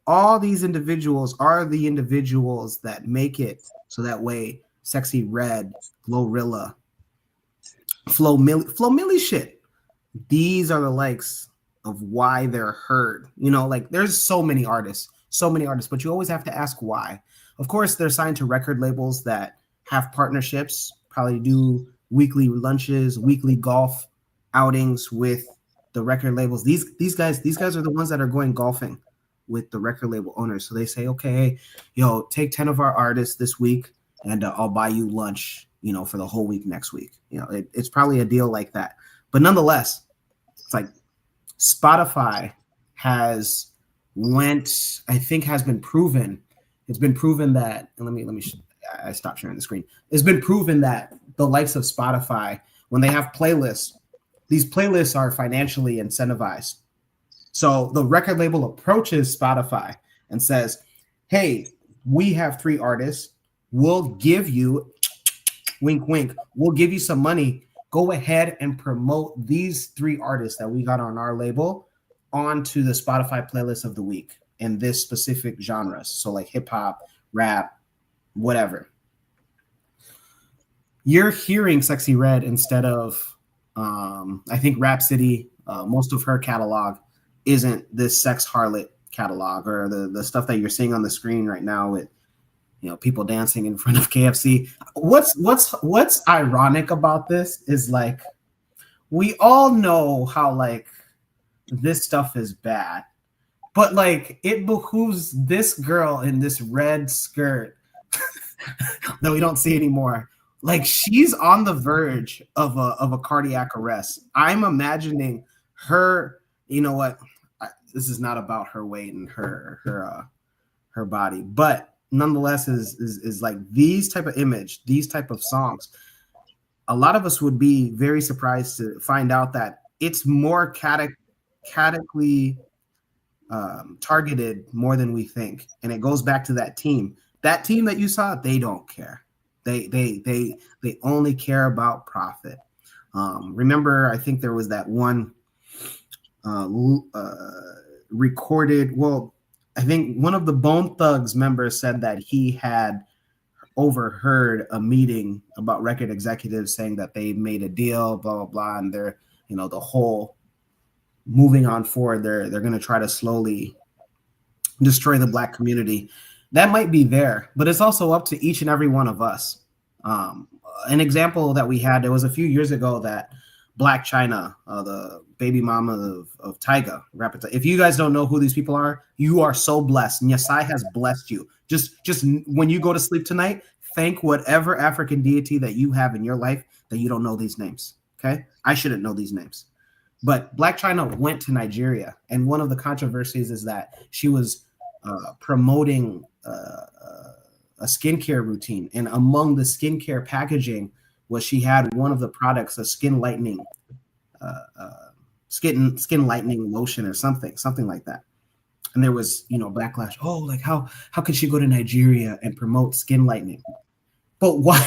all these individuals are the individuals that make it so that way Sexy Red, Glorilla, Flo Milli shit. These are the likes of why they're heard. You know, like there's so many artists, but you always have to ask why. Of course, they're signed to record labels that have partnerships, probably do weekly lunches, weekly golf outings with the record labels. These guys are the ones that are going golfing with the record label owners. So they say, okay, yo, take 10 of our artists this week and I'll buy you lunch, you know, for the whole week next week. You know, it's probably a deal like that. But nonetheless, it's like Spotify has been proven. It's been proven that, and I stopped sharing the screen. It's been proven that the likes of Spotify, when they have playlists, these playlists are financially incentivized. So the record label approaches Spotify and says, hey, we have 3 artists. We'll give you, wink, wink, we'll give you some money. Go ahead and promote these 3 artists that we got on our label onto the Spotify playlist of the week in this specific genres. So like hip hop, rap, whatever. You're hearing Sexy Red instead of, I think Rhapsody, most of her catalog isn't this sex harlot catalog or the stuff that you're seeing on the screen right now with, you know, people dancing in front of KFC. What's ironic about this is like, we all know how like this stuff is bad, but like it behooves this girl in this red skirt that we don't see anymore. Like she's on the verge of a cardiac arrest. I'm imagining her. You know what? This is not about her weight and her body, but nonetheless is like these type of image, these type of songs. A lot of us would be very surprised to find out that it's more categorically targeted more than we think, and it goes back to that team. That team that you saw, they don't care. They only care about profit. Remember, I think there was that one recorded. Well, I think one of the Bone Thugs members said that he had overheard a meeting about record executives saying that they made a deal, blah blah blah, and they're, you know, the whole moving on forward. They're going to try to slowly destroy the Black community. That might be there, but it's also up to each and every one of us. An example that we had, there was a few years ago that Black China, the baby mama of Tyga, if you guys don't know who these people are, you are so blessed. Nyasai has blessed you. Just when you go to sleep tonight, thank whatever African deity that you have in your life that you don't know these names. Okay, I shouldn't know these names, but Black China went to Nigeria, and one of the controversies is that she was promoting a skincare routine, and among the skincare packaging was she had one of the products, a skin lightening lotion or something like that. And there was, you know, backlash. Oh, like how could she go to Nigeria and promote skin lightening? But why?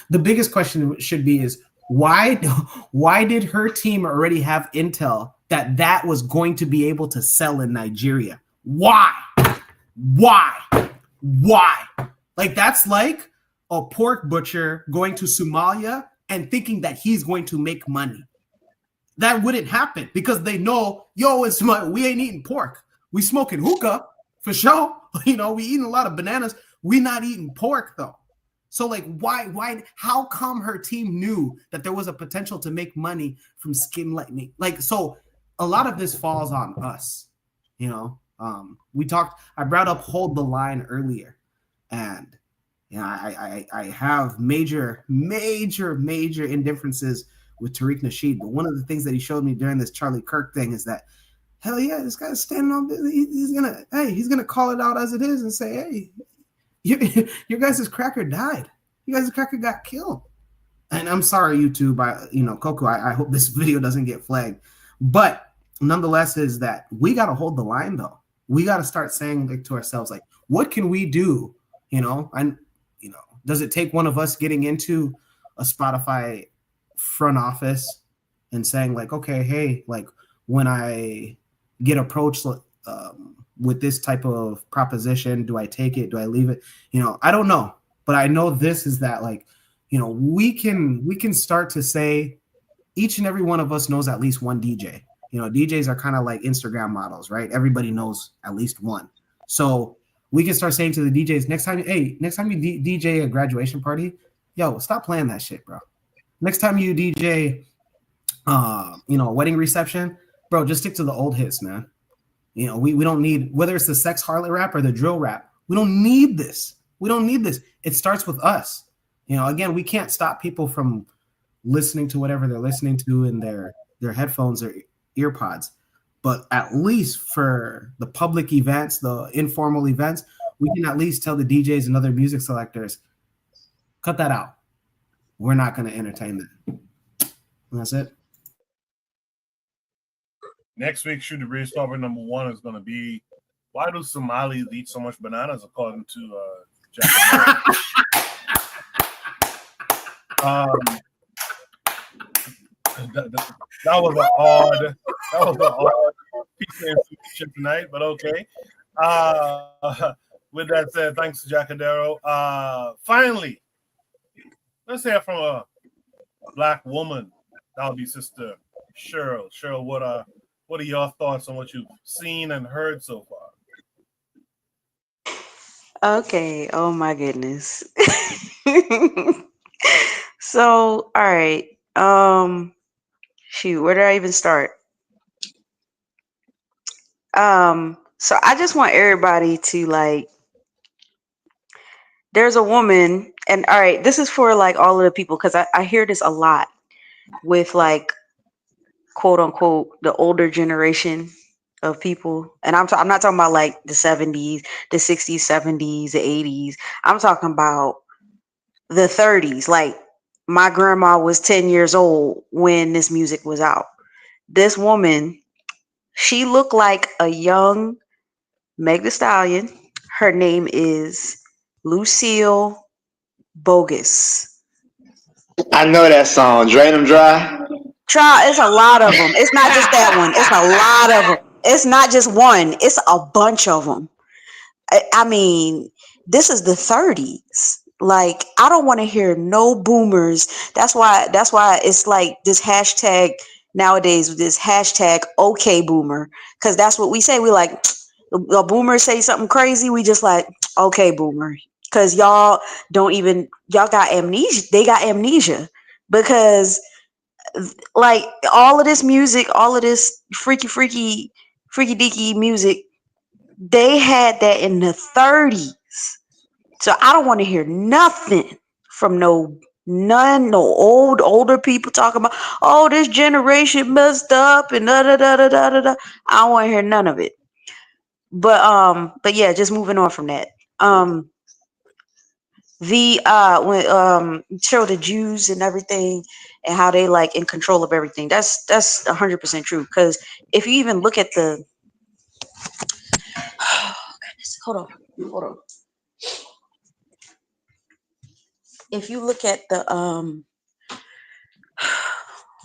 The biggest question should be is why did her team already have intel that was going to be able to sell in Nigeria? Why? Like that's like a pork butcher going to Somalia and thinking that he's going to make money. That wouldn't happen because they know, yo, we ain't eating pork. We smoking hookah for sure. You know, we eating a lot of bananas. We're not eating pork though. So like, why, how come her team knew that there was a potential to make money from skin lightening? Like, so a lot of this falls on us, you know. I brought up Hold the Line earlier, and you know, I have major indifferences with Tariq Nasheed, but one of the things that he showed me during this Charlie Kirk thing is that, hell yeah, this guy's standing on, he's gonna call it out as it is and say, hey, your guys' cracker died. You guys' cracker got killed. And I'm sorry, YouTube, Coco, I hope this video doesn't get flagged. But nonetheless, is that we got to hold the line, though. We got to start saying like to ourselves, like, what can we do? Does it take one of us getting into a Spotify front office and saying like, okay, hey, like when I get approached with this type of proposition, do I take it? Do I leave it? I don't know, but I know this is that like, we can start to say each and every one of us knows at least one DJ. DJs are kind of like Instagram models, right? Everybody knows at least one. So we can start saying to the DJs next time you DJ a graduation party, yo, stop playing that shit, bro. Next time you DJ, a wedding reception, bro, just stick to the old hits, man. We don't need, whether it's the sex harlot rap or the drill rap, we don't need this. It starts with us. Again, we can't stop people from listening to whatever they're listening to in their headphones or ear pods. But at least for the public events, the informal events, we can at least tell the DJs and other music selectors, cut that out. We're not going to entertain that. And that's it. Next week, Shoot the Breeze topic number 1 is going to be, why do Somalis eat so much bananas, according to Jack. That was an odd piece of information tonight, but okay. With that said, thanks to Jackadero. Finally, let's hear from a Black woman. That'll be Sister Cheryl. Cheryl, what are your thoughts on what you've seen and heard so far? Okay. Oh my goodness. So, all right. Shoot, where did I even start? So I just want everybody to like, there's a woman, and all right, this is for like all of the people, because I hear this a lot with like, quote unquote, the older generation of people. And I'm not talking about like the 70s, the 60s, 70s, the 80s. I'm talking about the 30s. Like my grandma was 10 years old when this music was out. This woman, she looked like a young Meg Thee Stallion. Her name is Lucille Bogus. I know that song, Drain 'Em Dry. It's a lot of them. It's not just that one. It's a lot of them. It's not just one. It's a bunch of them. I mean, this is the 30s. Like, I don't want to hear no boomers. That's why it's like this hashtag nowadays, this hashtag okay boomer, because that's what we say. We like, a boomer say something crazy, we just like, okay boomer, because y'all got amnesia. They got amnesia because like all of this music, all of this freaky deaky music, they had that in the 30s. So I don't want to hear nothing from no older people talking about, oh, this generation messed up and da da da da da da. I don't want to hear none of it. But yeah, just moving on from that. When show the Jews and everything and how they like in control of everything. That's 100% true. Because if you even look at the hold on. If you look at the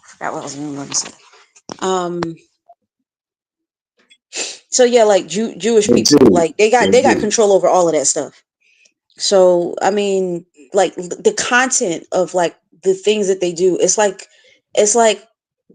forgot what I was going to say. So yeah, like Jewish people, like they got control over all of that stuff. So I mean, like the content of like the things that they do, it's like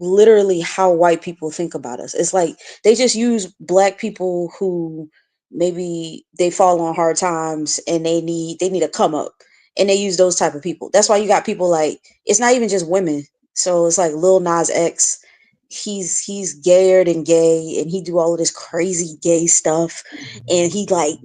literally how white people think about us. It's like they just use black people who maybe they fall on hard times and they need a come up, and they use those type of people. That's why you got people like, it's not even just women. So it's like Lil Nas X. He's gayer than gay, and he do all of this crazy gay stuff, and he's like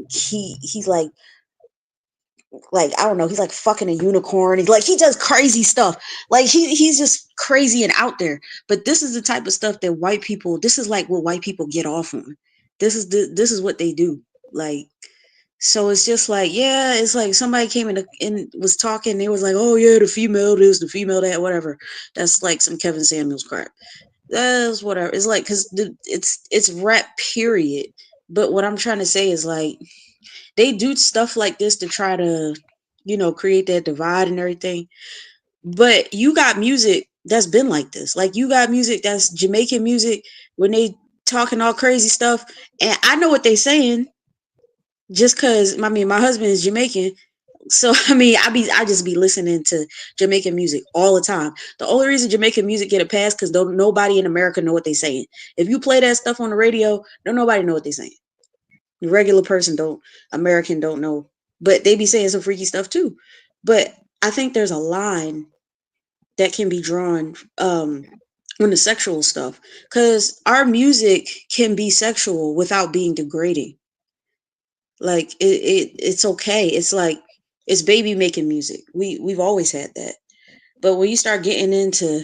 I don't know, he's like fucking a unicorn. He does crazy stuff. Like he's just crazy and out there. But this is the type of stuff that white people, this is like what white people get off on. This is what they do. Like, so it's just like, yeah, it's like somebody came in and was talking, they was like, oh yeah, the female this, the female that, whatever. That's like some Kevin Samuels crap. That's whatever. It's like, cause it's rap period. But what I'm trying to say is like, they do stuff like this to try to, create that divide and everything. But you got music that's been like this. Like, you got music that's Jamaican music when they talking all crazy stuff, and I know what they saying just because my husband is Jamaican. So I just be listening to Jamaican music all the time. The only reason Jamaican music get a pass because nobody in America know what they saying. If you play that stuff on the radio, don't nobody know what they saying. The regular person American don't know, but they be saying some freaky stuff too. But I think there's a line that can be drawn on the sexual stuff, because our music can be sexual without being degrading. Like it's okay. It's like, it's baby making music. We've always had that. But when you start getting into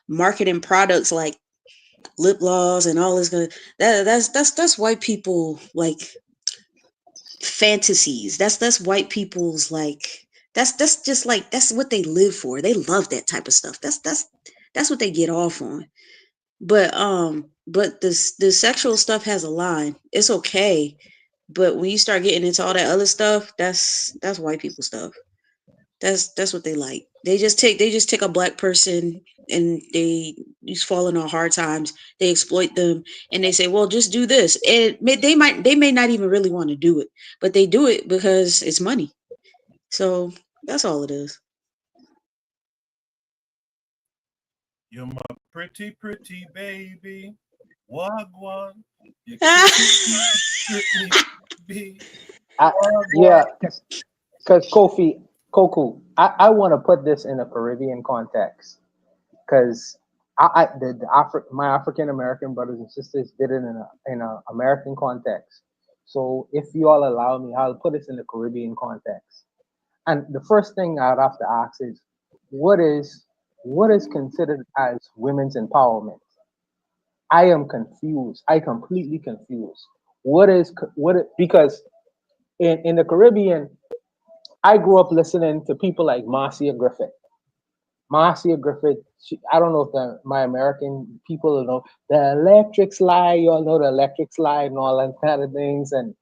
marketing products like lip gloss and all this good, that's white people like fantasies. That's white people's like, that's just like, that's what they live for. They love that type of stuff. That's what they get off on. But the sexual stuff has a line. It's okay. But when you start getting into all that other stuff, that's white people stuff. That's what they like. They just take a black person and he's falling on hard times. They exploit them and they say, well, just do this. And they may not even really want to do it, but they do it because it's money. So that's all it is. You're my pretty, pretty baby. Wagwan. You be. Yeah, because Koku, I want to put this in a Caribbean context, because my African American brothers and sisters did it in a American context. So if you all allow me, I'll put this in the Caribbean context. And the first thing I'd have to ask is, what is considered as women's empowerment? I am confused. I completely confused. Because in the Caribbean, I grew up listening to people like Marcia Griffith. Marcia Griffith, I don't know if my American people know the electric slide, you all know the electric slide and all that kind of things. And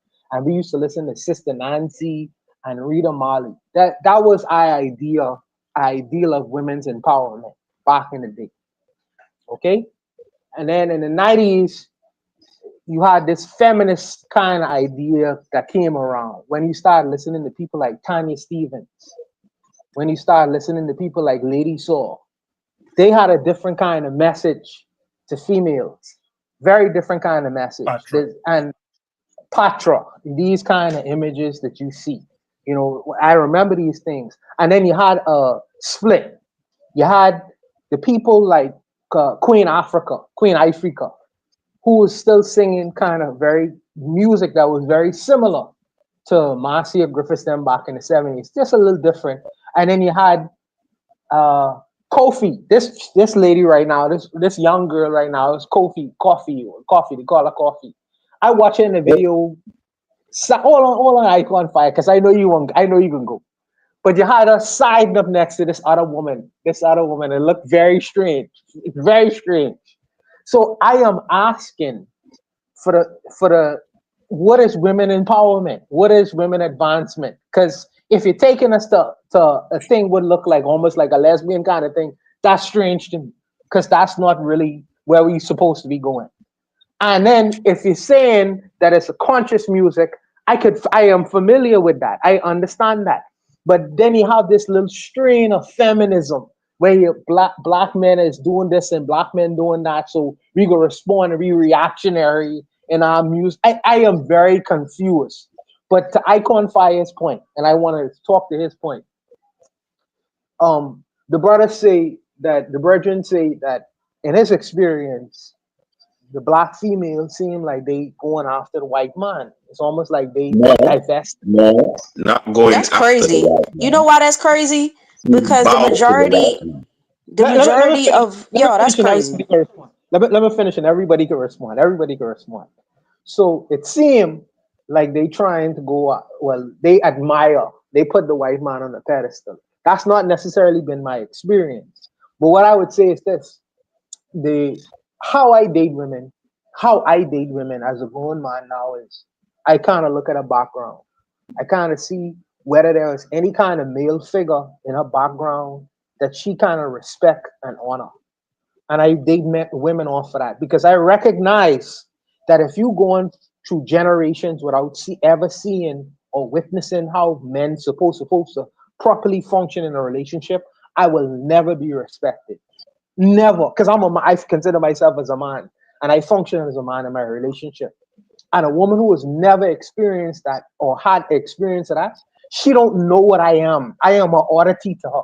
we used to listen to Sister Nancy and Rita Marley. That was our ideal of women's empowerment back in the day. Okay? And then in the 90s, you had this feminist kind of idea that came around when you started listening to people like Tanya Stevens, when you started listening to people like Lady Saw. They had a different kind of message to females, very different kind of message. And Patra, these kind of images that you see, I remember these things. And then you had a split. You had the people like Queen Africa, who was still singing kind of very music that was very similar to Marcia Griffiths them back in the 70s, just a little different. And then you had Kofi, this lady right now, this young girl right now is Coffee, they call her Coffee. I watch her in the video. Hold on, Icon Fire, because I know you can go. But you had her siding up next to this other woman. It looked very strange. Very strange. So I am asking for the what is women empowerment? What is women advancement? Because if you're taking us to a thing would look like almost like a lesbian kind of thing, that's strange to me, because that's not really where we're supposed to be going. And then if you're saying that it's a conscious music, I am familiar with that. I understand that. But then you have this little strain of feminism where black men is doing this and black men doing that, so we go respond and be reactionary and I am very confused. But to Icon Fire's point, and I want to talk to his point. The brethren say that in his experience, the black females seem like they going after the white man. It's almost like they divest. No, not going That's after the crazy. white You man. know why that's crazy? Because Bow to the white man. That's crazy. Let me finish, and everybody can respond. Everybody can respond. So it seemed like they trying to go. Well, they admire. They put the white man on a pedestal. That's not necessarily been my experience. But what I would say is this: how I date women as a grown man now is I kind of look at a background. I kind of see whether there is any kind of male figure in her background that she kind of respect and honor. And I date women off of that because I recognize that if you going through generations without ever seeing or witnessing how men supposed to properly function in a relationship, I will never be respected. Never, because I consider myself as a man and I function as a man in my relationship. And a woman who has never experienced that or had experience of that, she don't know what I am. I am an oddity to her.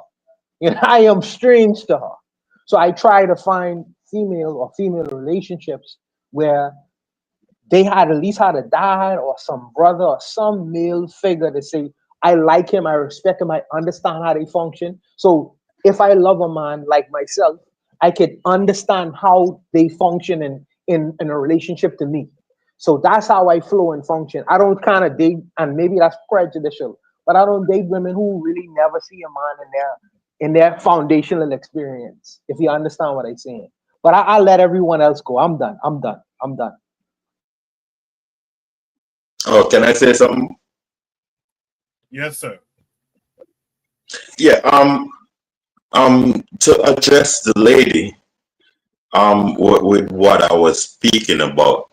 You know, I am strange to her. So I try to find female relationships where they had at least had a dad or some brother or some male figure to say, I like him, I respect him, I understand how they function. So if I love a man like myself, I could understand how they function in a relationship to me. So that's how I flow and function. I don't kind of date, and maybe that's prejudicial, but I don't date women who really never see a man in their foundational experience, if you understand what I'm saying. But I'll let everyone else go. I'm done. Oh, can I say something? Yes, sir. Yeah. To address the lady, with what I was speaking about,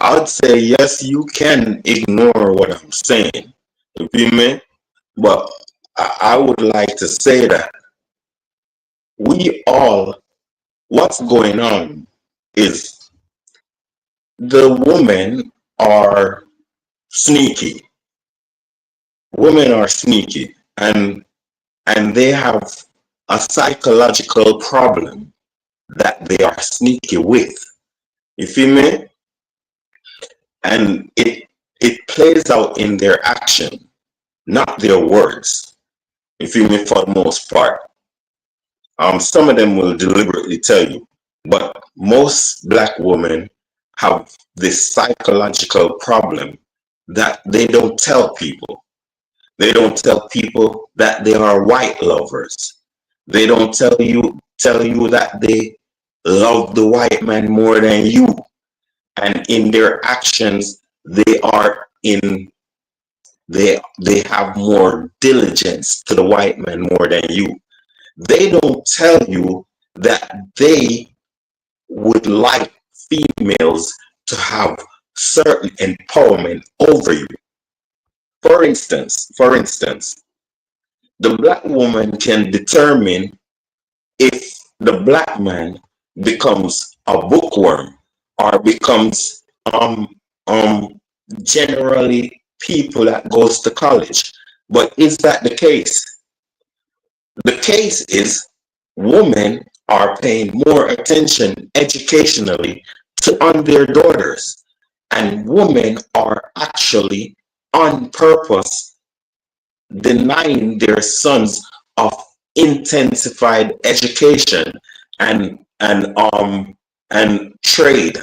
I would say yes, you can ignore what I'm saying. You feel me? But I would like to say that what's going on is the women are sneaky. Women are sneaky, and they have a psychological problem that they are sneaky with. You feel me? And it plays out in their action, not their words. You feel me? For the most part. Some of them will deliberately tell you, but most black women have this psychological problem that they don't tell people. They don't tell people that they are white lovers. They don't tell you that they love the white man more than you. And in their actions, they have more diligence to the white man more than you. They don't tell you that they would like females to have certain empowerment over you. For instance, the black woman can determine if the black man becomes a bookworm or becomes generally people that goes to college. But is that the case? The case is women are paying more attention educationally on their daughters, and women are actually on purpose denying their sons of intensified education and trade.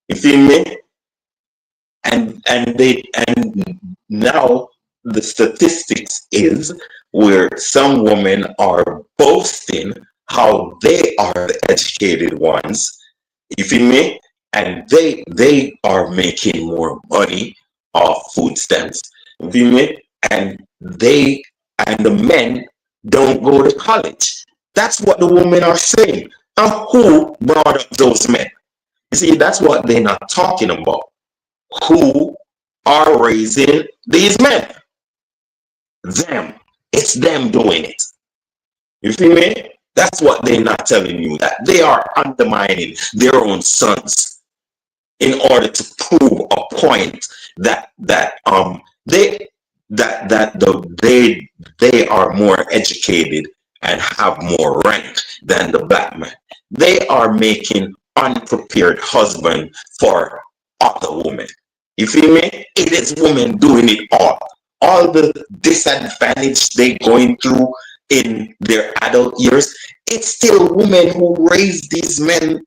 You feel me? And now the statistics is where some women are boasting how they are the educated ones. You feel me? And they are making more money off food stamps. You feel me? And the men don't go to college. That's what the women are saying. And who brought up those men? You see, that's what they're not talking about. Who are raising these men? Them. It's them doing it. You feel me? That's what they're not telling you, that they are undermining their own sons. in order to prove a point that they are more educated and have more rank than the black man. They are making unprepared husband for other women. You feel me? It is women doing it all. All the disadvantage they going through in their adult years, it's still women who raise these men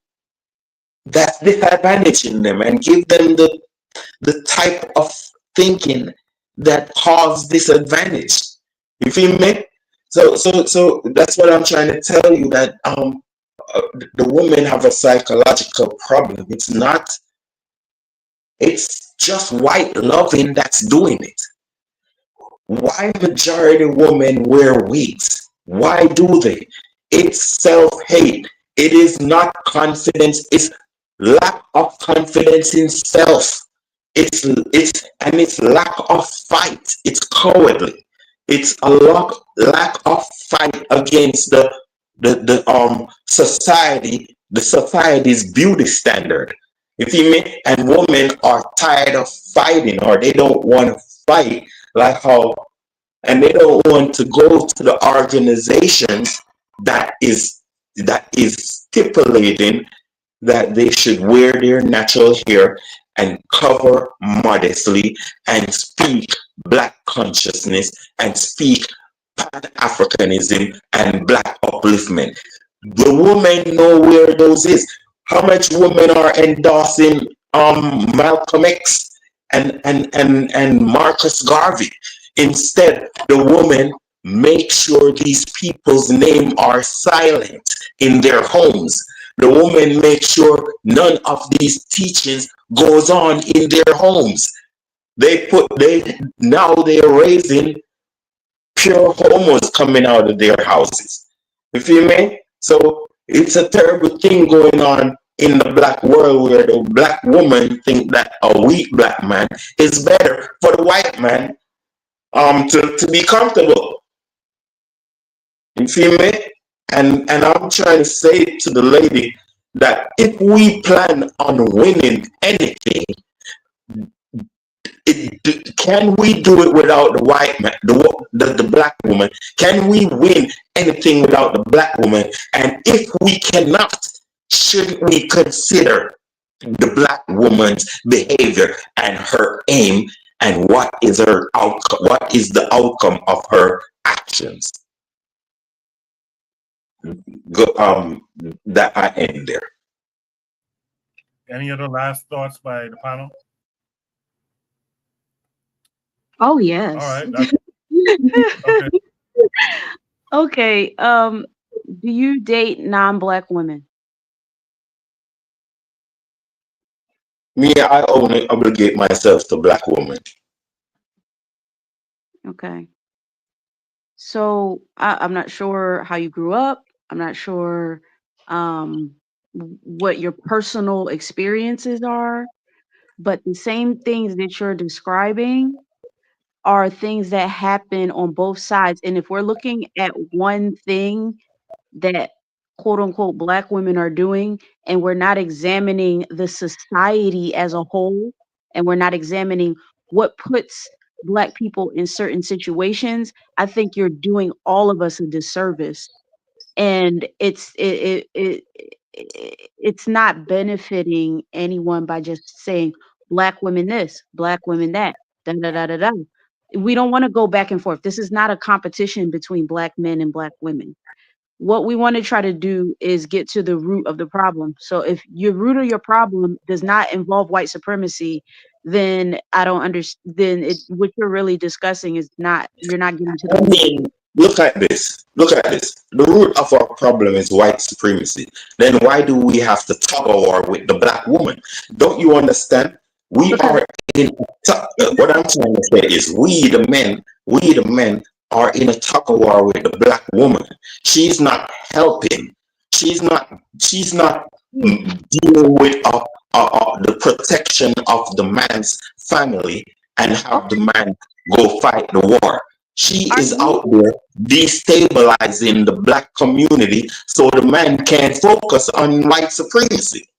that's disadvantaging them and give them the type of thinking that cause disadvantage. You feel me? So that's what I'm trying to tell you, that the women have a psychological problem. It's just white loving that's doing it. Why majority of women wear wigs? Why do they? It's self-hate. It is not confidence. It's lack of confidence in self. It's lack of fight. It's cowardly. It's a lack of fight against the society, the society's beauty standard. You feel me? And women are tired of fighting, or they don't want to fight like how, and they don't want to go to the organizations that is stipulating that they should wear their natural hair and cover modestly and speak black consciousness and speak Pan-Africanism and black upliftment. The women know where those is. How much women are endorsing Malcolm X and Marcus Garvey? Instead, the women make sure these people's names are silent in their homes. The women make sure none of these teachings goes on in their homes. Now they're raising pure homos coming out of their houses. You feel me? So it's a terrible thing going on in the black world, where the black woman think that a weak black man is better for the white man to be comfortable. You feel me? And I'm trying to say to the lady that if we plan on winning anything, can we do it without the white man, the black woman? Can we win anything without the black woman? And if we cannot, shouldn't we consider the black woman's behavior and her aim, and what is her outcome? What is the outcome of her actions? That I end there. Any other last thoughts by the panel? Oh yes. All right. Okay. Okay. Do you date non-black women? Me, I only obligate myself to black women. Okay. So I'm not sure how you grew up. I'm not sure what your personal experiences are, but the same things that you're describing are things that happen on both sides. And if we're looking at one thing that quote unquote black women are doing, and we're not examining the society as a whole, and we're not examining what puts black people in certain situations, I think you're doing all of us a disservice. And it's not benefiting anyone by just saying black women this, black women that, da da da da da. We don't want to go back and forth. This is not a competition between black men and black women. What we want to try to do is get to the root of the problem. So if your root of your problem does not involve white supremacy, then I don't understand. Then what you're really discussing is not, you're not getting to the I mean, look at this. Look at this. The root of our problem is white supremacy. Then why do we have to tug a war with the black woman? Don't you understand? We are in what I'm trying to say is we the men are in a tug of war with the black woman. She's not helping. She's not dealing with the protection of the man's family and have the man go fight the war. She is out there destabilizing the black community so the man can't focus on white supremacy.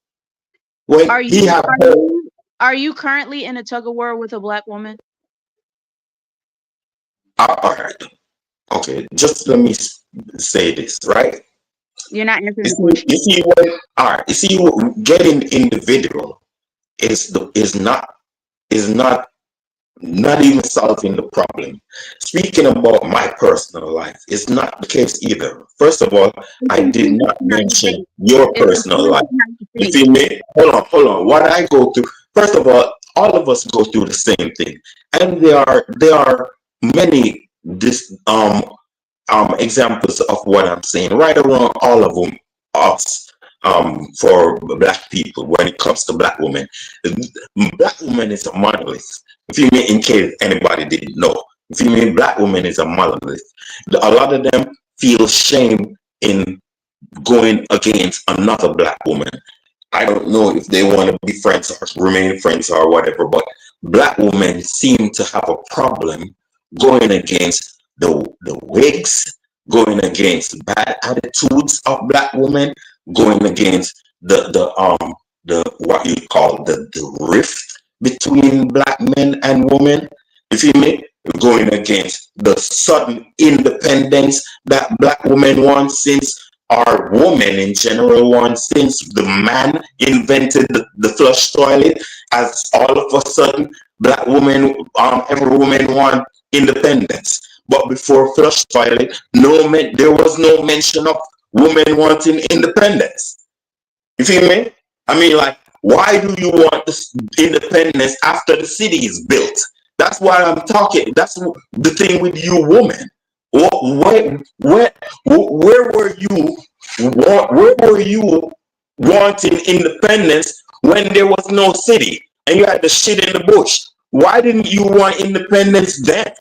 when Are he you have are you currently in a tug of war with a black woman? all right, okay, just let me say this, right? You're not answering You the see, question. you see when, all right, you see, getting individual is not even solving the problem. Speaking about my personal life, it's not the case either. First of all, I did not mention your It's personal life. important how you You think. feel me? Hold on. What I go through, first of all of us go through the same thing. And there are many examples of what I'm saying, right around all of them, us, for black people when it comes to black women. Black woman is a monolith. If you mean, in case anybody didn't know, if you mean, black woman is a monolith. A lot of them feel shame in going against another black woman. I don't know if they want to be friends or remain friends or whatever, but black women seem to have a problem going against the wigs, going against bad attitudes of black women, going against the what you call the rift between black men and women. You feel me? Going against the sudden independence that black women want, since our women in general want, since the man invented the flush toilet. As all of a sudden black women, every woman want independence. But before flush toilet, there was no mention of women wanting independence. You feel me? I mean, like, why do you want this independence after the city is built? That's why I'm talking. That's the thing with you women. Where were you? Where were you wanting independence when there was no city and you had the shit in the bush? Why didn't you want independence then?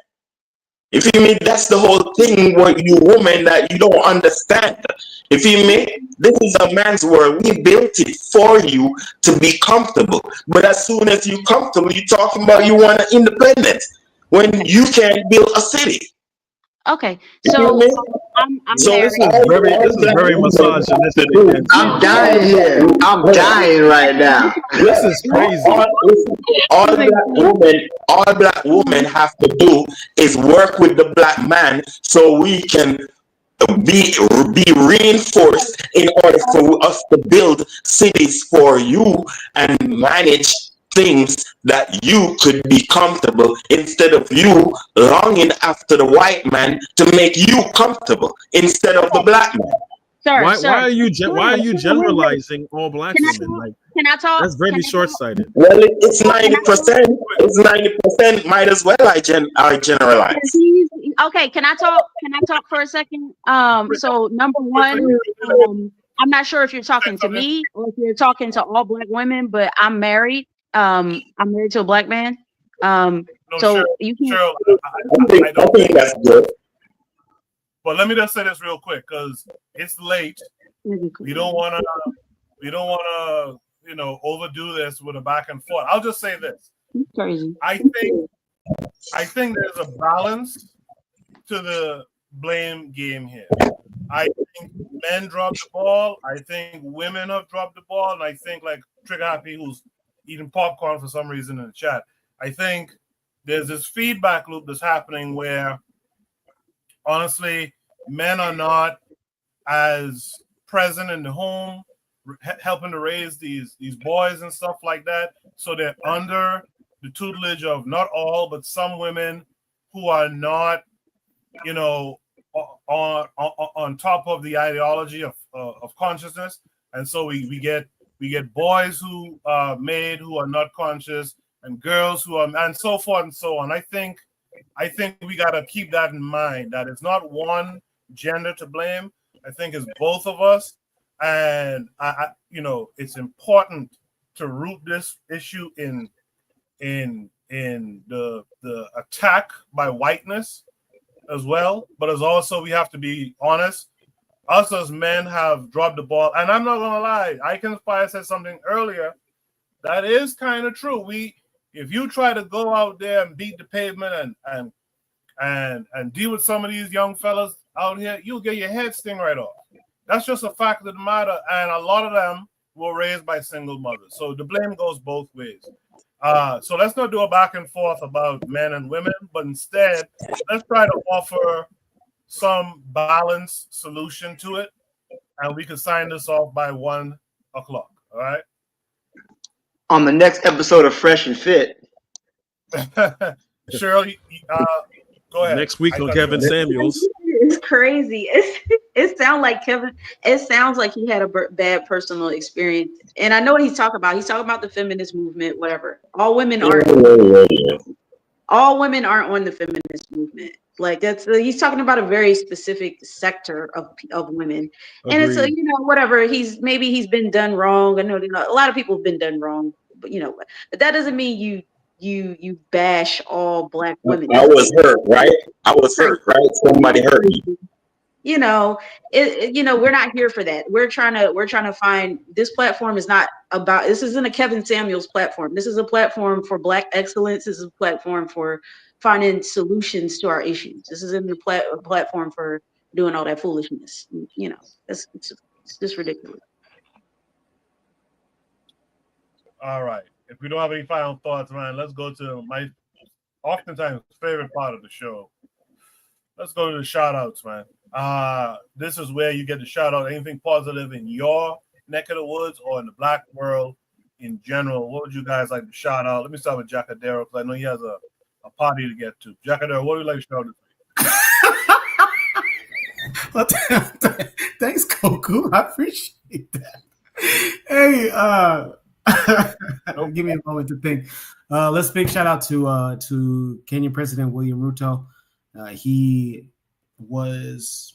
If you mean, that's the whole thing with you women that you don't understand. If you mean, this is a man's world. We built it for you to be comfortable. But as soon as you're comfortable, you're talking about you want an independence when you can't build a city. Okay, You feel so me? I'm So married. This is very misogynistic. And I'm dying here. I'm dying right now. This is crazy. All black women have to do is work with the black man so we can be reinforced in order for us to build cities for you and manage things that you could be comfortable, instead of you longing after the white man to make you comfortable instead of the black man. Sir, Why are you wait. generalizing all black Can I women? talk? Like, Can I talk? that's very Can I talk? short-sighted. Well, it's 90%. It's 90%. Might as well I generalize. Okay, can I talk? Can I talk for a second? So number one, I'm not sure if you're talking to me or if you're talking to all black women, but I'm married. I'm married to a black man. So you can. I think that's good. But let me just say this real quick, because it's late. We don't want to, overdo this with a back and forth. I'll just say this. Crazy. I think there's a balance to the blame game here. I think men dropped the ball. I think women have dropped the ball. And I think, like Trigger Happy, who's eating popcorn for some reason in the chat, I think there's this feedback loop that's happening where, honestly, men are not as present in the home, helping to raise these boys and stuff like that. So they're under the tutelage of not all, but some women who are not, on top of the ideology of consciousness. And so we get boys who are made who are not conscious, and girls who are, and so forth and so on. I think we got to keep that in mind, that it's not one gender to blame. I think it's both of us, and it's important to root this issue in the attack by whiteness as well. But as also, we have to be honest. Us as men have dropped the ball, and I'm not gonna lie. I can probably said something earlier that is kind of true. If you try to go out there and beat the pavement and deal with some of these young fellas out here, you'll get your head sting right off. That's just a fact of the matter. And a lot of them were raised by single mothers. So the blame goes both ways. So let's not do a back and forth about men and women, but instead, let's try to offer some balanced solution to it, and we can sign this off by 1 o'clock. All right. On the next episode of Fresh and Fit. Shirley, go ahead. Next week on Kevin Samuels. It's crazy. It sounds like Kevin. It sounds like he had a bad personal experience, and I know what he's talking about. He's talking about the feminist movement, whatever. All women aren't. All women aren't on the feminist movement. Like he's talking about a very specific sector of women, and it's a, whatever. Maybe he's been done wrong. I know a lot of people have been done wrong, but but that doesn't mean you bash all Black women. I was hurt, right? I was hurt, right? Somebody hurt me. We're not here for that. We're trying to find, this platform is not about, this isn't a Kevin Samuels platform. This is a platform for Black excellence. This is a platform for finding solutions to our issues. This isn't a platform for doing all that foolishness. It's just ridiculous. All right. If we don't have any final thoughts, man, let's go to my oftentimes favorite part of the show. Let's go to the shout outs, man. This is where you get to shout out anything positive in your neck of the woods or in the Black world in general. What would you guys like to shout out? Let me start with Jacadero, because I know he has a party to get to. Jacadero, what would you like to shout out this week? Thanks, Koku. I appreciate that. Hey, give me a moment to think. Let's big shout out to Kenyan President William Ruto. He was,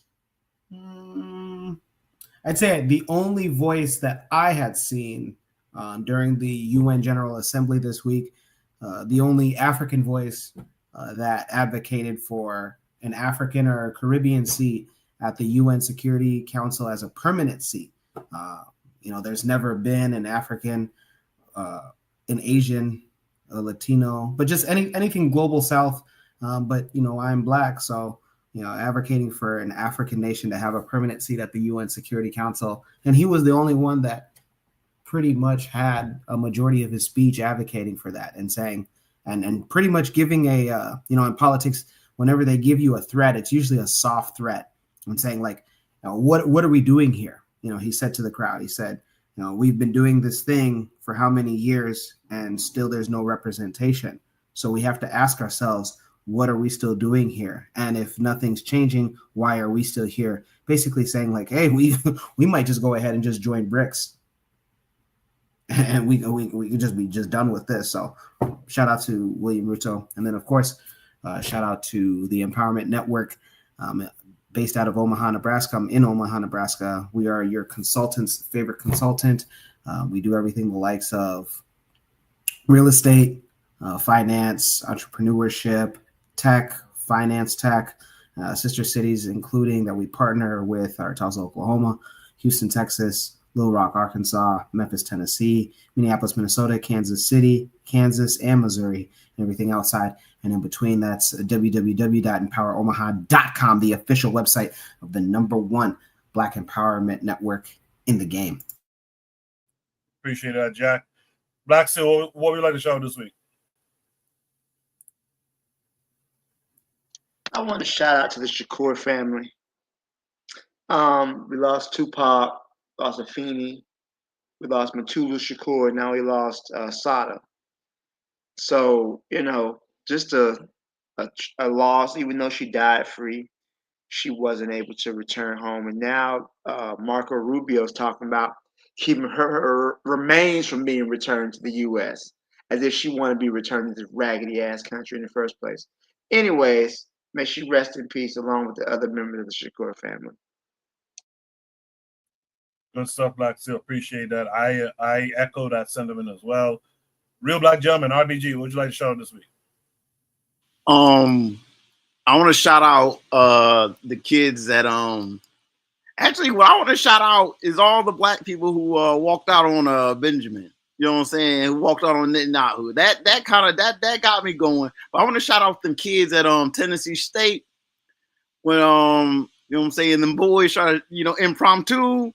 I'd say, the only voice that I had seen during the UN General Assembly this week, the only African voice that advocated for an African or a Caribbean seat at the UN Security Council as a permanent seat. There's never been an African, an Asian, a Latino, but just anything global South. But I'm Black, so advocating for an African nation to have a permanent seat at the UN Security Council, and he was the only one that pretty much had a majority of his speech advocating for that and saying, and pretty much giving a in politics, whenever they give you a threat, it's usually a soft threat, and saying like, what are we doing here? He said to the crowd, he said, we've been doing this thing for how many years, and still there's no representation. So we have to ask ourselves, what are we still doing here? And if nothing's changing, why are we still here? Basically saying like, hey, we might just go ahead and just join BRICS, and we could just be done with this. So shout out to William Ruto. And then of course, shout out to the Empowerment Network, based out of Omaha, Nebraska. I'm in Omaha, Nebraska. We are your consultant's favorite consultant. We do everything the likes of real estate, finance, entrepreneurship, tech, finance tech, sister cities, including that we partner with are Tulsa, Oklahoma, Houston, Texas, Little Rock, Arkansas, Memphis, Tennessee, Minneapolis, Minnesota, Kansas City, Kansas, and Missouri, and everything outside. And in between, that's www.empoweromaha.com, the official website of the #1 Black empowerment network in the game. Appreciate that, Jack. Black Seal, what would you like to shout out this week? I want to shout out to the Shakur family. We lost Tupac, lost Afeni, we lost Mutulu Shakur, now we lost Sada. So, just a loss. Even though she died free, she wasn't able to return home. And now Marco Rubio is talking about keeping her remains from being returned to the U.S., as if she wanted to be returned to this raggedy-ass country in the first place. Anyways, may she rest in peace along with the other members of the Shakur family. Good stuff, Black Seal. Appreciate that. I echo that sentiment as well. Real Black Gentleman, RBG, what would you like to shout out this week? I want to shout out the kids that actually what I want to shout out is all the Black people who walked out on Benjamin. You know what I'm saying? Who walked out on Netanyahu. That got me going. But I want to shout out them kids at Tennessee State when you know what I'm saying, them boys try to, impromptu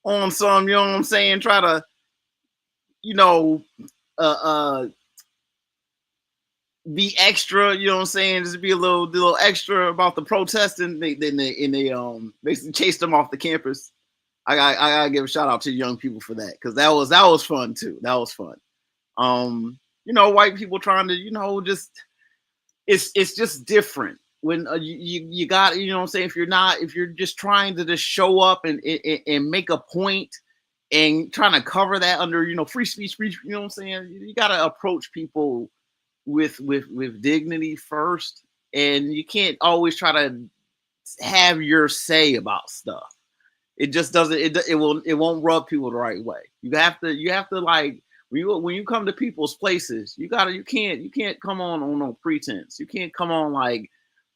on some, you know what I'm saying, try to, you know, be extra, you know what I'm saying, just be a little extra about the protesting. They basically chased them off the campus. I gotta give a shout out to the young people for that, because that was fun too. That was fun. You know, white people trying to, you know, just it's just different when you got, you know what I'm saying, if you're just trying to just show up and make a point and trying to cover that under, you know, free speech, you know what I'm saying, you got to approach people with dignity first, and you can't always try to have your say about stuff. It just doesn't, it won't rub people the right way. You have to like, when you come to people's places, you can't come on no pretense. You can't come on like,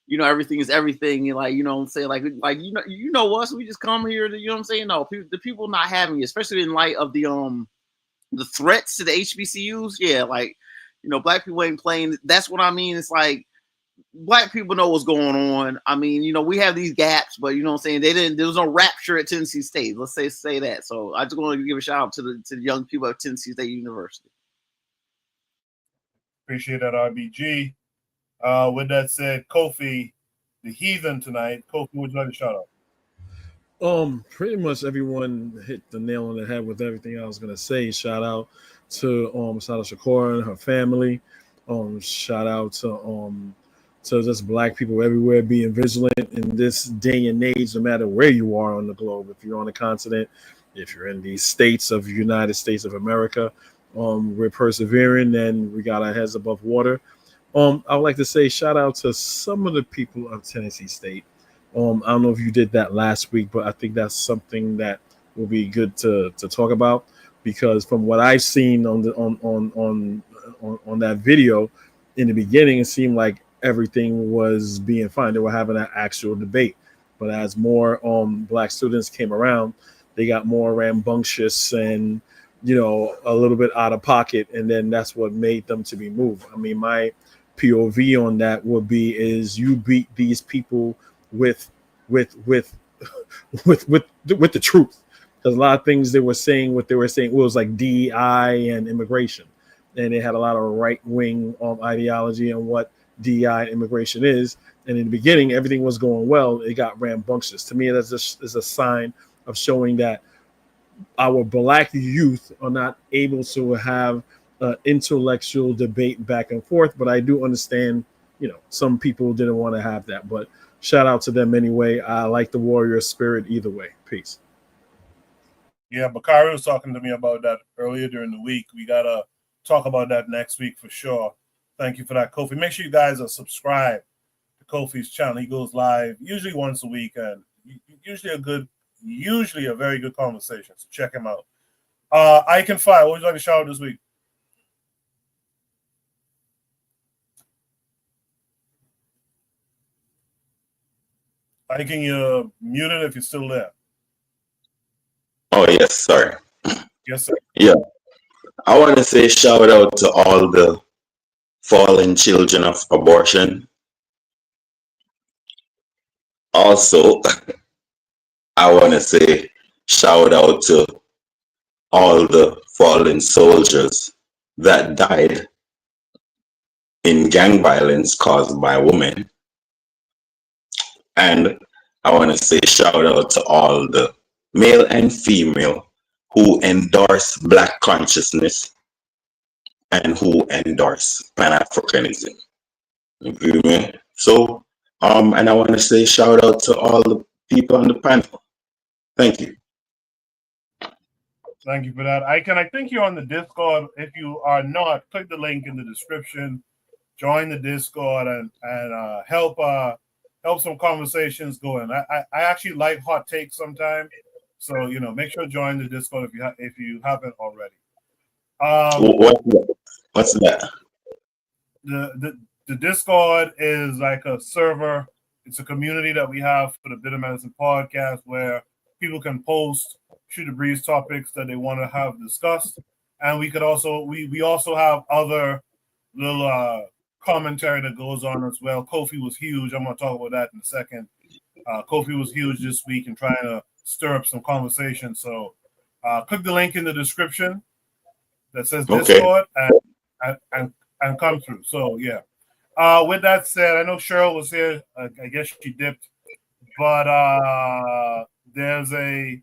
you know, everything is everything. You're like, you know what I'm saying? Like, you know us, we just come here to, you know what I'm saying? No, the people not having it, especially in light of the threats to the HBCUs. Yeah, like, you know, black people ain't playing. That's what I mean. It's like, black people know what's going on. I mean, you know, we have these gaps, but you know what I'm saying, there was no rapture at Tennessee State. Let's say that. So I just want to give a shout out to the young people at Tennessee State University. Appreciate that, RBG. With that said, Kofi, the heathen tonight. Kofi, would you like to shout out? Pretty much everyone hit the nail on the head with everything I was gonna say. Shout out to Shakora and her family. Shout out to just black people everywhere being vigilant in this day and age, no matter where you are on the globe. If you're on the continent, if you're in the states of United States of America, we're persevering and we got our heads above water. I would like to say shout out to some of the people of Tennessee State. I don't know if you did that last week, but I think that's something that will be good to talk about, because from what I've seen on that video in the beginning, it seemed like everything was being fine. They were having an actual debate, but as more black students came around, they got more rambunctious and, you know, a little bit out of pocket, and then that's what made them to be moved. I mean, my POV on that would be is you beat these people with the truth, because a lot of things they were saying, was like DEI and immigration, and they had a lot of right-wing ideology on what DEI and immigration is. And in the beginning, everything was going well. It got rambunctious. To me, that's just is a sign of showing that our black youth are not able to have intellectual debate back and forth. But I do understand, you know, some people didn't want to have that. But shout out to them anyway. I like the warrior spirit either way. Peace. Yeah, Bakari was talking to me about that earlier during the week. We got to talk about that next week for sure. Thank you for that, Kofi. Make sure you guys are subscribed to Kofi's channel. He goes live usually once a week, and usually a very good conversation. So check him out. I Can Fly. What would you like to shout out this week? I can you mute it if you're still there. Oh yes, sorry. Yes, sir. Yeah, I want to say shout out to all the fallen children of abortion. Also, I want to say shout out to all the fallen soldiers that died in gang violence caused by women. And I want to say shout out to all the male and female who endorse Black consciousness and who endorse Pan-Africanism. You feel me? So, and I want to say shout out to all the people on the panel. Thank you. Thank you for that. I think you're on the Discord. If you are not, click the link in the description, join the Discord, and help some conversations going. I actually like hot takes sometimes, so you know, make sure to join the Discord if you haven't already. What's that? The Discord is like a server. It's a community that we have for the Bitter Medicine podcast where people can post shoot the breeze topics that they want to have discussed, and we also have other little commentary that goes on as well. Kofi was huge. I'm going to talk about that in a second. Kofi was huge this week and trying to stir up some conversation. So Click the link in the description that says Okay. Discord and come through. So yeah. With that said, I know Cheryl was here. I guess she dipped, but there's a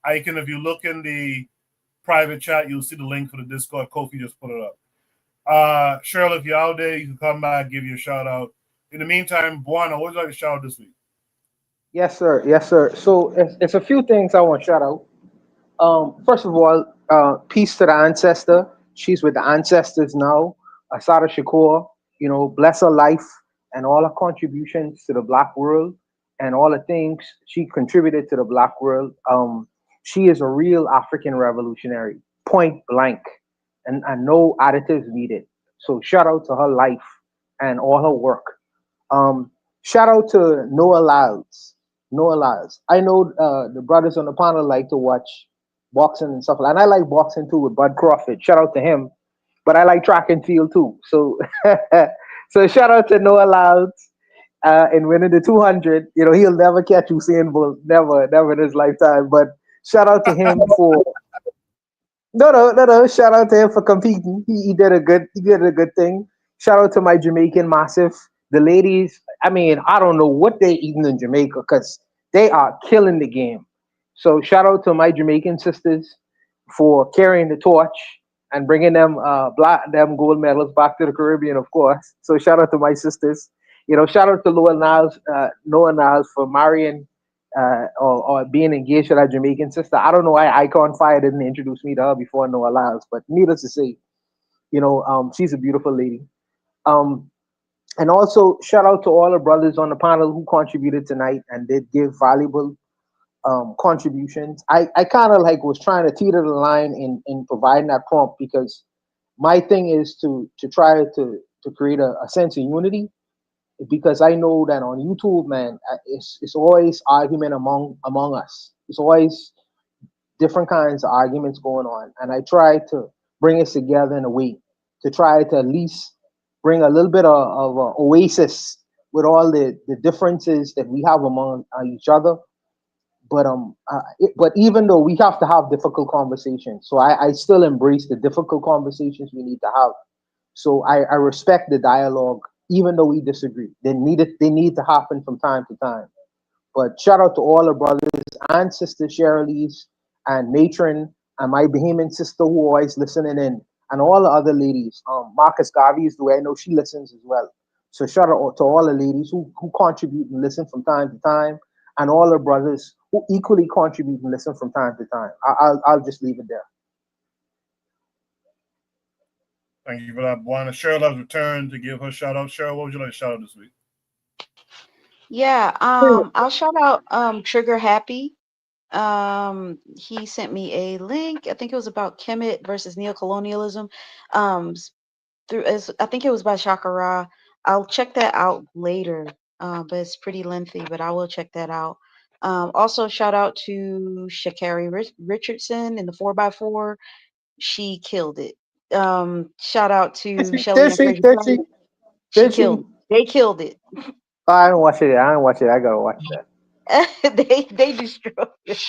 icon. If you look in the private chat, you'll see the link for the Discord. Kofi just put it up. Cheryl, if you're out there, you can come back, give you a shout out. In the meantime, Buana, what would you like to shout out this week? Yes, sir. Yes, sir. So it's a few things I want to shout out. First of all, peace to the ancestor. She's with the ancestors now. Asada Shakur, bless her life and all her contributions to the Black world and all the things she contributed to the Black world. She is a real African revolutionary, point blank, and no additives needed. So shout out to her life and all her work. Shout out to Noah Lyles. Noah Lyles. I know the brothers on the panel like to watch boxing and stuff like that. And I like boxing too with Bud Crawford. Shout out to him. But I like track and field too. So so shout out to Noah Lyles in winning the 200. He'll never catch Usain Bolt. Never in his lifetime. But shout out to him for no. Shout out to him for competing. He did a good thing. Shout out to my Jamaican massive. The ladies, I mean, I don't know what they eating in Jamaica because they are killing the game. So shout out to my Jamaican sisters for carrying the torch and bringing them them gold medals back to the Caribbean, of course. So shout out to my sisters. Shout out to Noah Niles for marrying or being engaged with our Jamaican sister. I don't know why Icon Fire didn't introduce me to her before Noah Niles, but needless to say, she's a beautiful lady. And also shout out to all the brothers on the panel who contributed tonight and did give valuable contributions. I kind of was trying to teeter the line in providing that prompt because my thing is to try to create a sense of unity, because I know that on YouTube, man, it's always argument among us. It's always different kinds of arguments going on, and I try to bring us together in a way to try to at least bring a little bit of a oasis with all the differences that we have among each other. But even though we have to have difficult conversations, so I still embrace the difficult conversations we need to have. So I respect the dialogue, even though we disagree. They need to happen from time to time. But shout out to all the brothers and sisters, Shirley's and Matron, and my Bahamian sister who always listening in, and all the other ladies. Marcus Garvey's the way I know she listens as well. So shout out to all the ladies who contribute and listen from time to time, and all the brothers who equally contribute and listen from time to time. I'll just leave it there. Thank you for that, Buana. Cheryl has returned to give her shout out. Cheryl, what would you like to shout out this week? Yeah, I'll shout out Trigger Happy. He sent me a link. I think it was about Kemet versus neocolonialism. I think it was by Shakara. I'll check that out later. But it's pretty lengthy, but I will check that out. Also shout out to Shakari Richardson in the 4x4. She killed it. Shout out to Shelly and Fraser Price. She killed it. They killed it. I don't watch it. I gotta watch that. they destroyed it.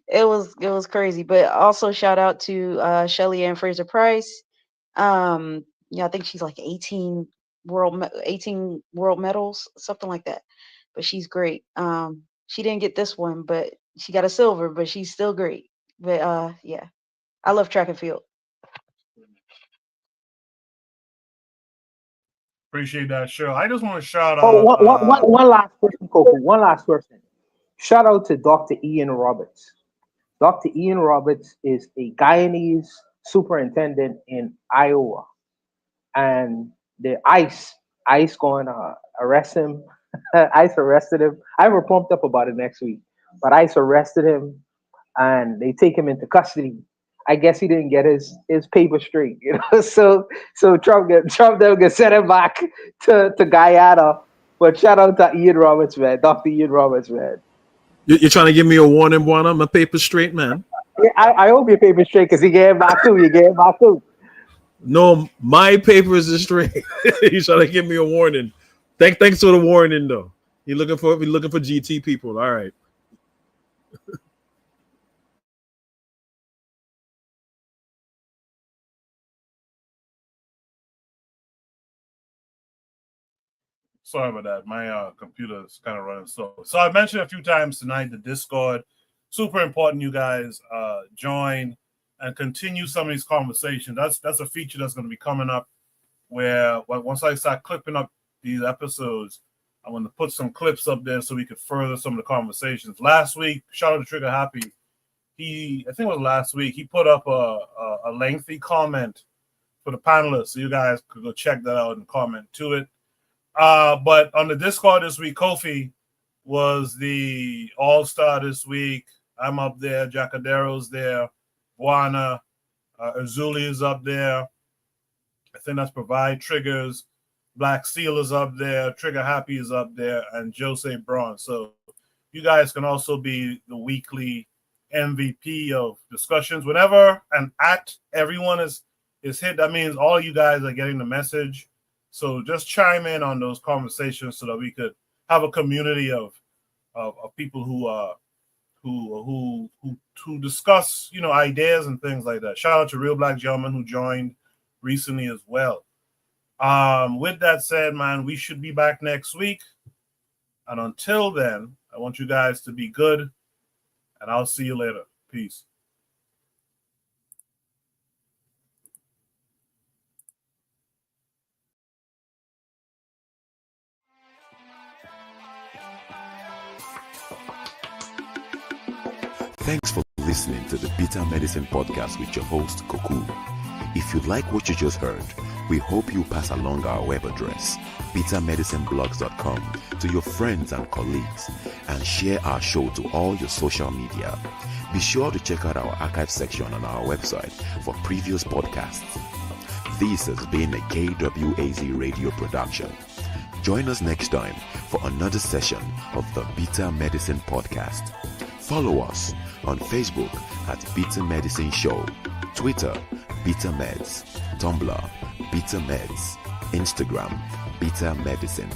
It was crazy. But also shout out to Shelly Ann Fraser Price. I think she's like 18 world medals, something like that. But she's great. She didn't get this one, but she got a silver, but she's still great. But yeah. I love track and field. Appreciate that, Cheryl. I just want to shout out. One last person, Coco. One last person. Shout out to Dr. Ian Roberts. Dr. Ian Roberts is a Guyanese superintendent in Iowa, and the ICE going to arrest him. ICE arrested him. I have a prompt up about it next week, but ICE arrested him, and they take him into custody. I guess he didn't get his paper straight, So Trump then get sent him back to Guyana. But shout out to Ian Roberts, man, Dr. Ian Roberts, man. You're trying to give me a warning, Buana? My paper straight, man. Yeah, I hope your paper straight because he gave back too. You gave back too. No, my papers is straight. He's trying to give me a warning. Thanks for the warning, though. You're looking for GT people. All right. Sorry about that. My computer is kind of running slow. So I mentioned a few times tonight the Discord. Super important you guys join and continue some of these conversations. That's a feature that's going to be coming up where once I start clipping up these episodes, I'm going to put some clips up there so we could further some of the conversations. Last week, shout out to Trigger Happy. I think it was last week, he put up a lengthy comment for the panelists. So you guys could go check that out and comment to it. But on the Discord this week, Kofi was the all-star this week. I'm up there. Jacadero's there. Buana. Azuli is up there. I think that's Provide Triggers. Black Seal is up there. Trigger Happy is up there. And Jose Braun. So you guys can also be the weekly MVP of discussions. Whenever an at everyone is hit, that means all you guys are getting the message. So just chime in on those conversations so that we could have a community of people who discuss, ideas and things like that. Shout out to Real Black Gentleman who joined recently as well. With that said, man, we should be back next week. And until then, I want you guys to be good, and I'll see you later. Peace. Thanks for listening to the Bitter Medicine Podcast with your host, Koku. If you like what you just heard, we hope you pass along our web address, bittermedicineblogs.com, to your friends and colleagues, and share our show to all your social media. Be sure to check out our archive section on our website for previous podcasts. This has been a KWAZ radio production. Join us next time for another session of the Bitter Medicine Podcast. Follow us on Facebook at Bitter Medicine Show, Twitter, Bitter Meds, Tumblr, Bitter Meds, Instagram, Bitter Medicine.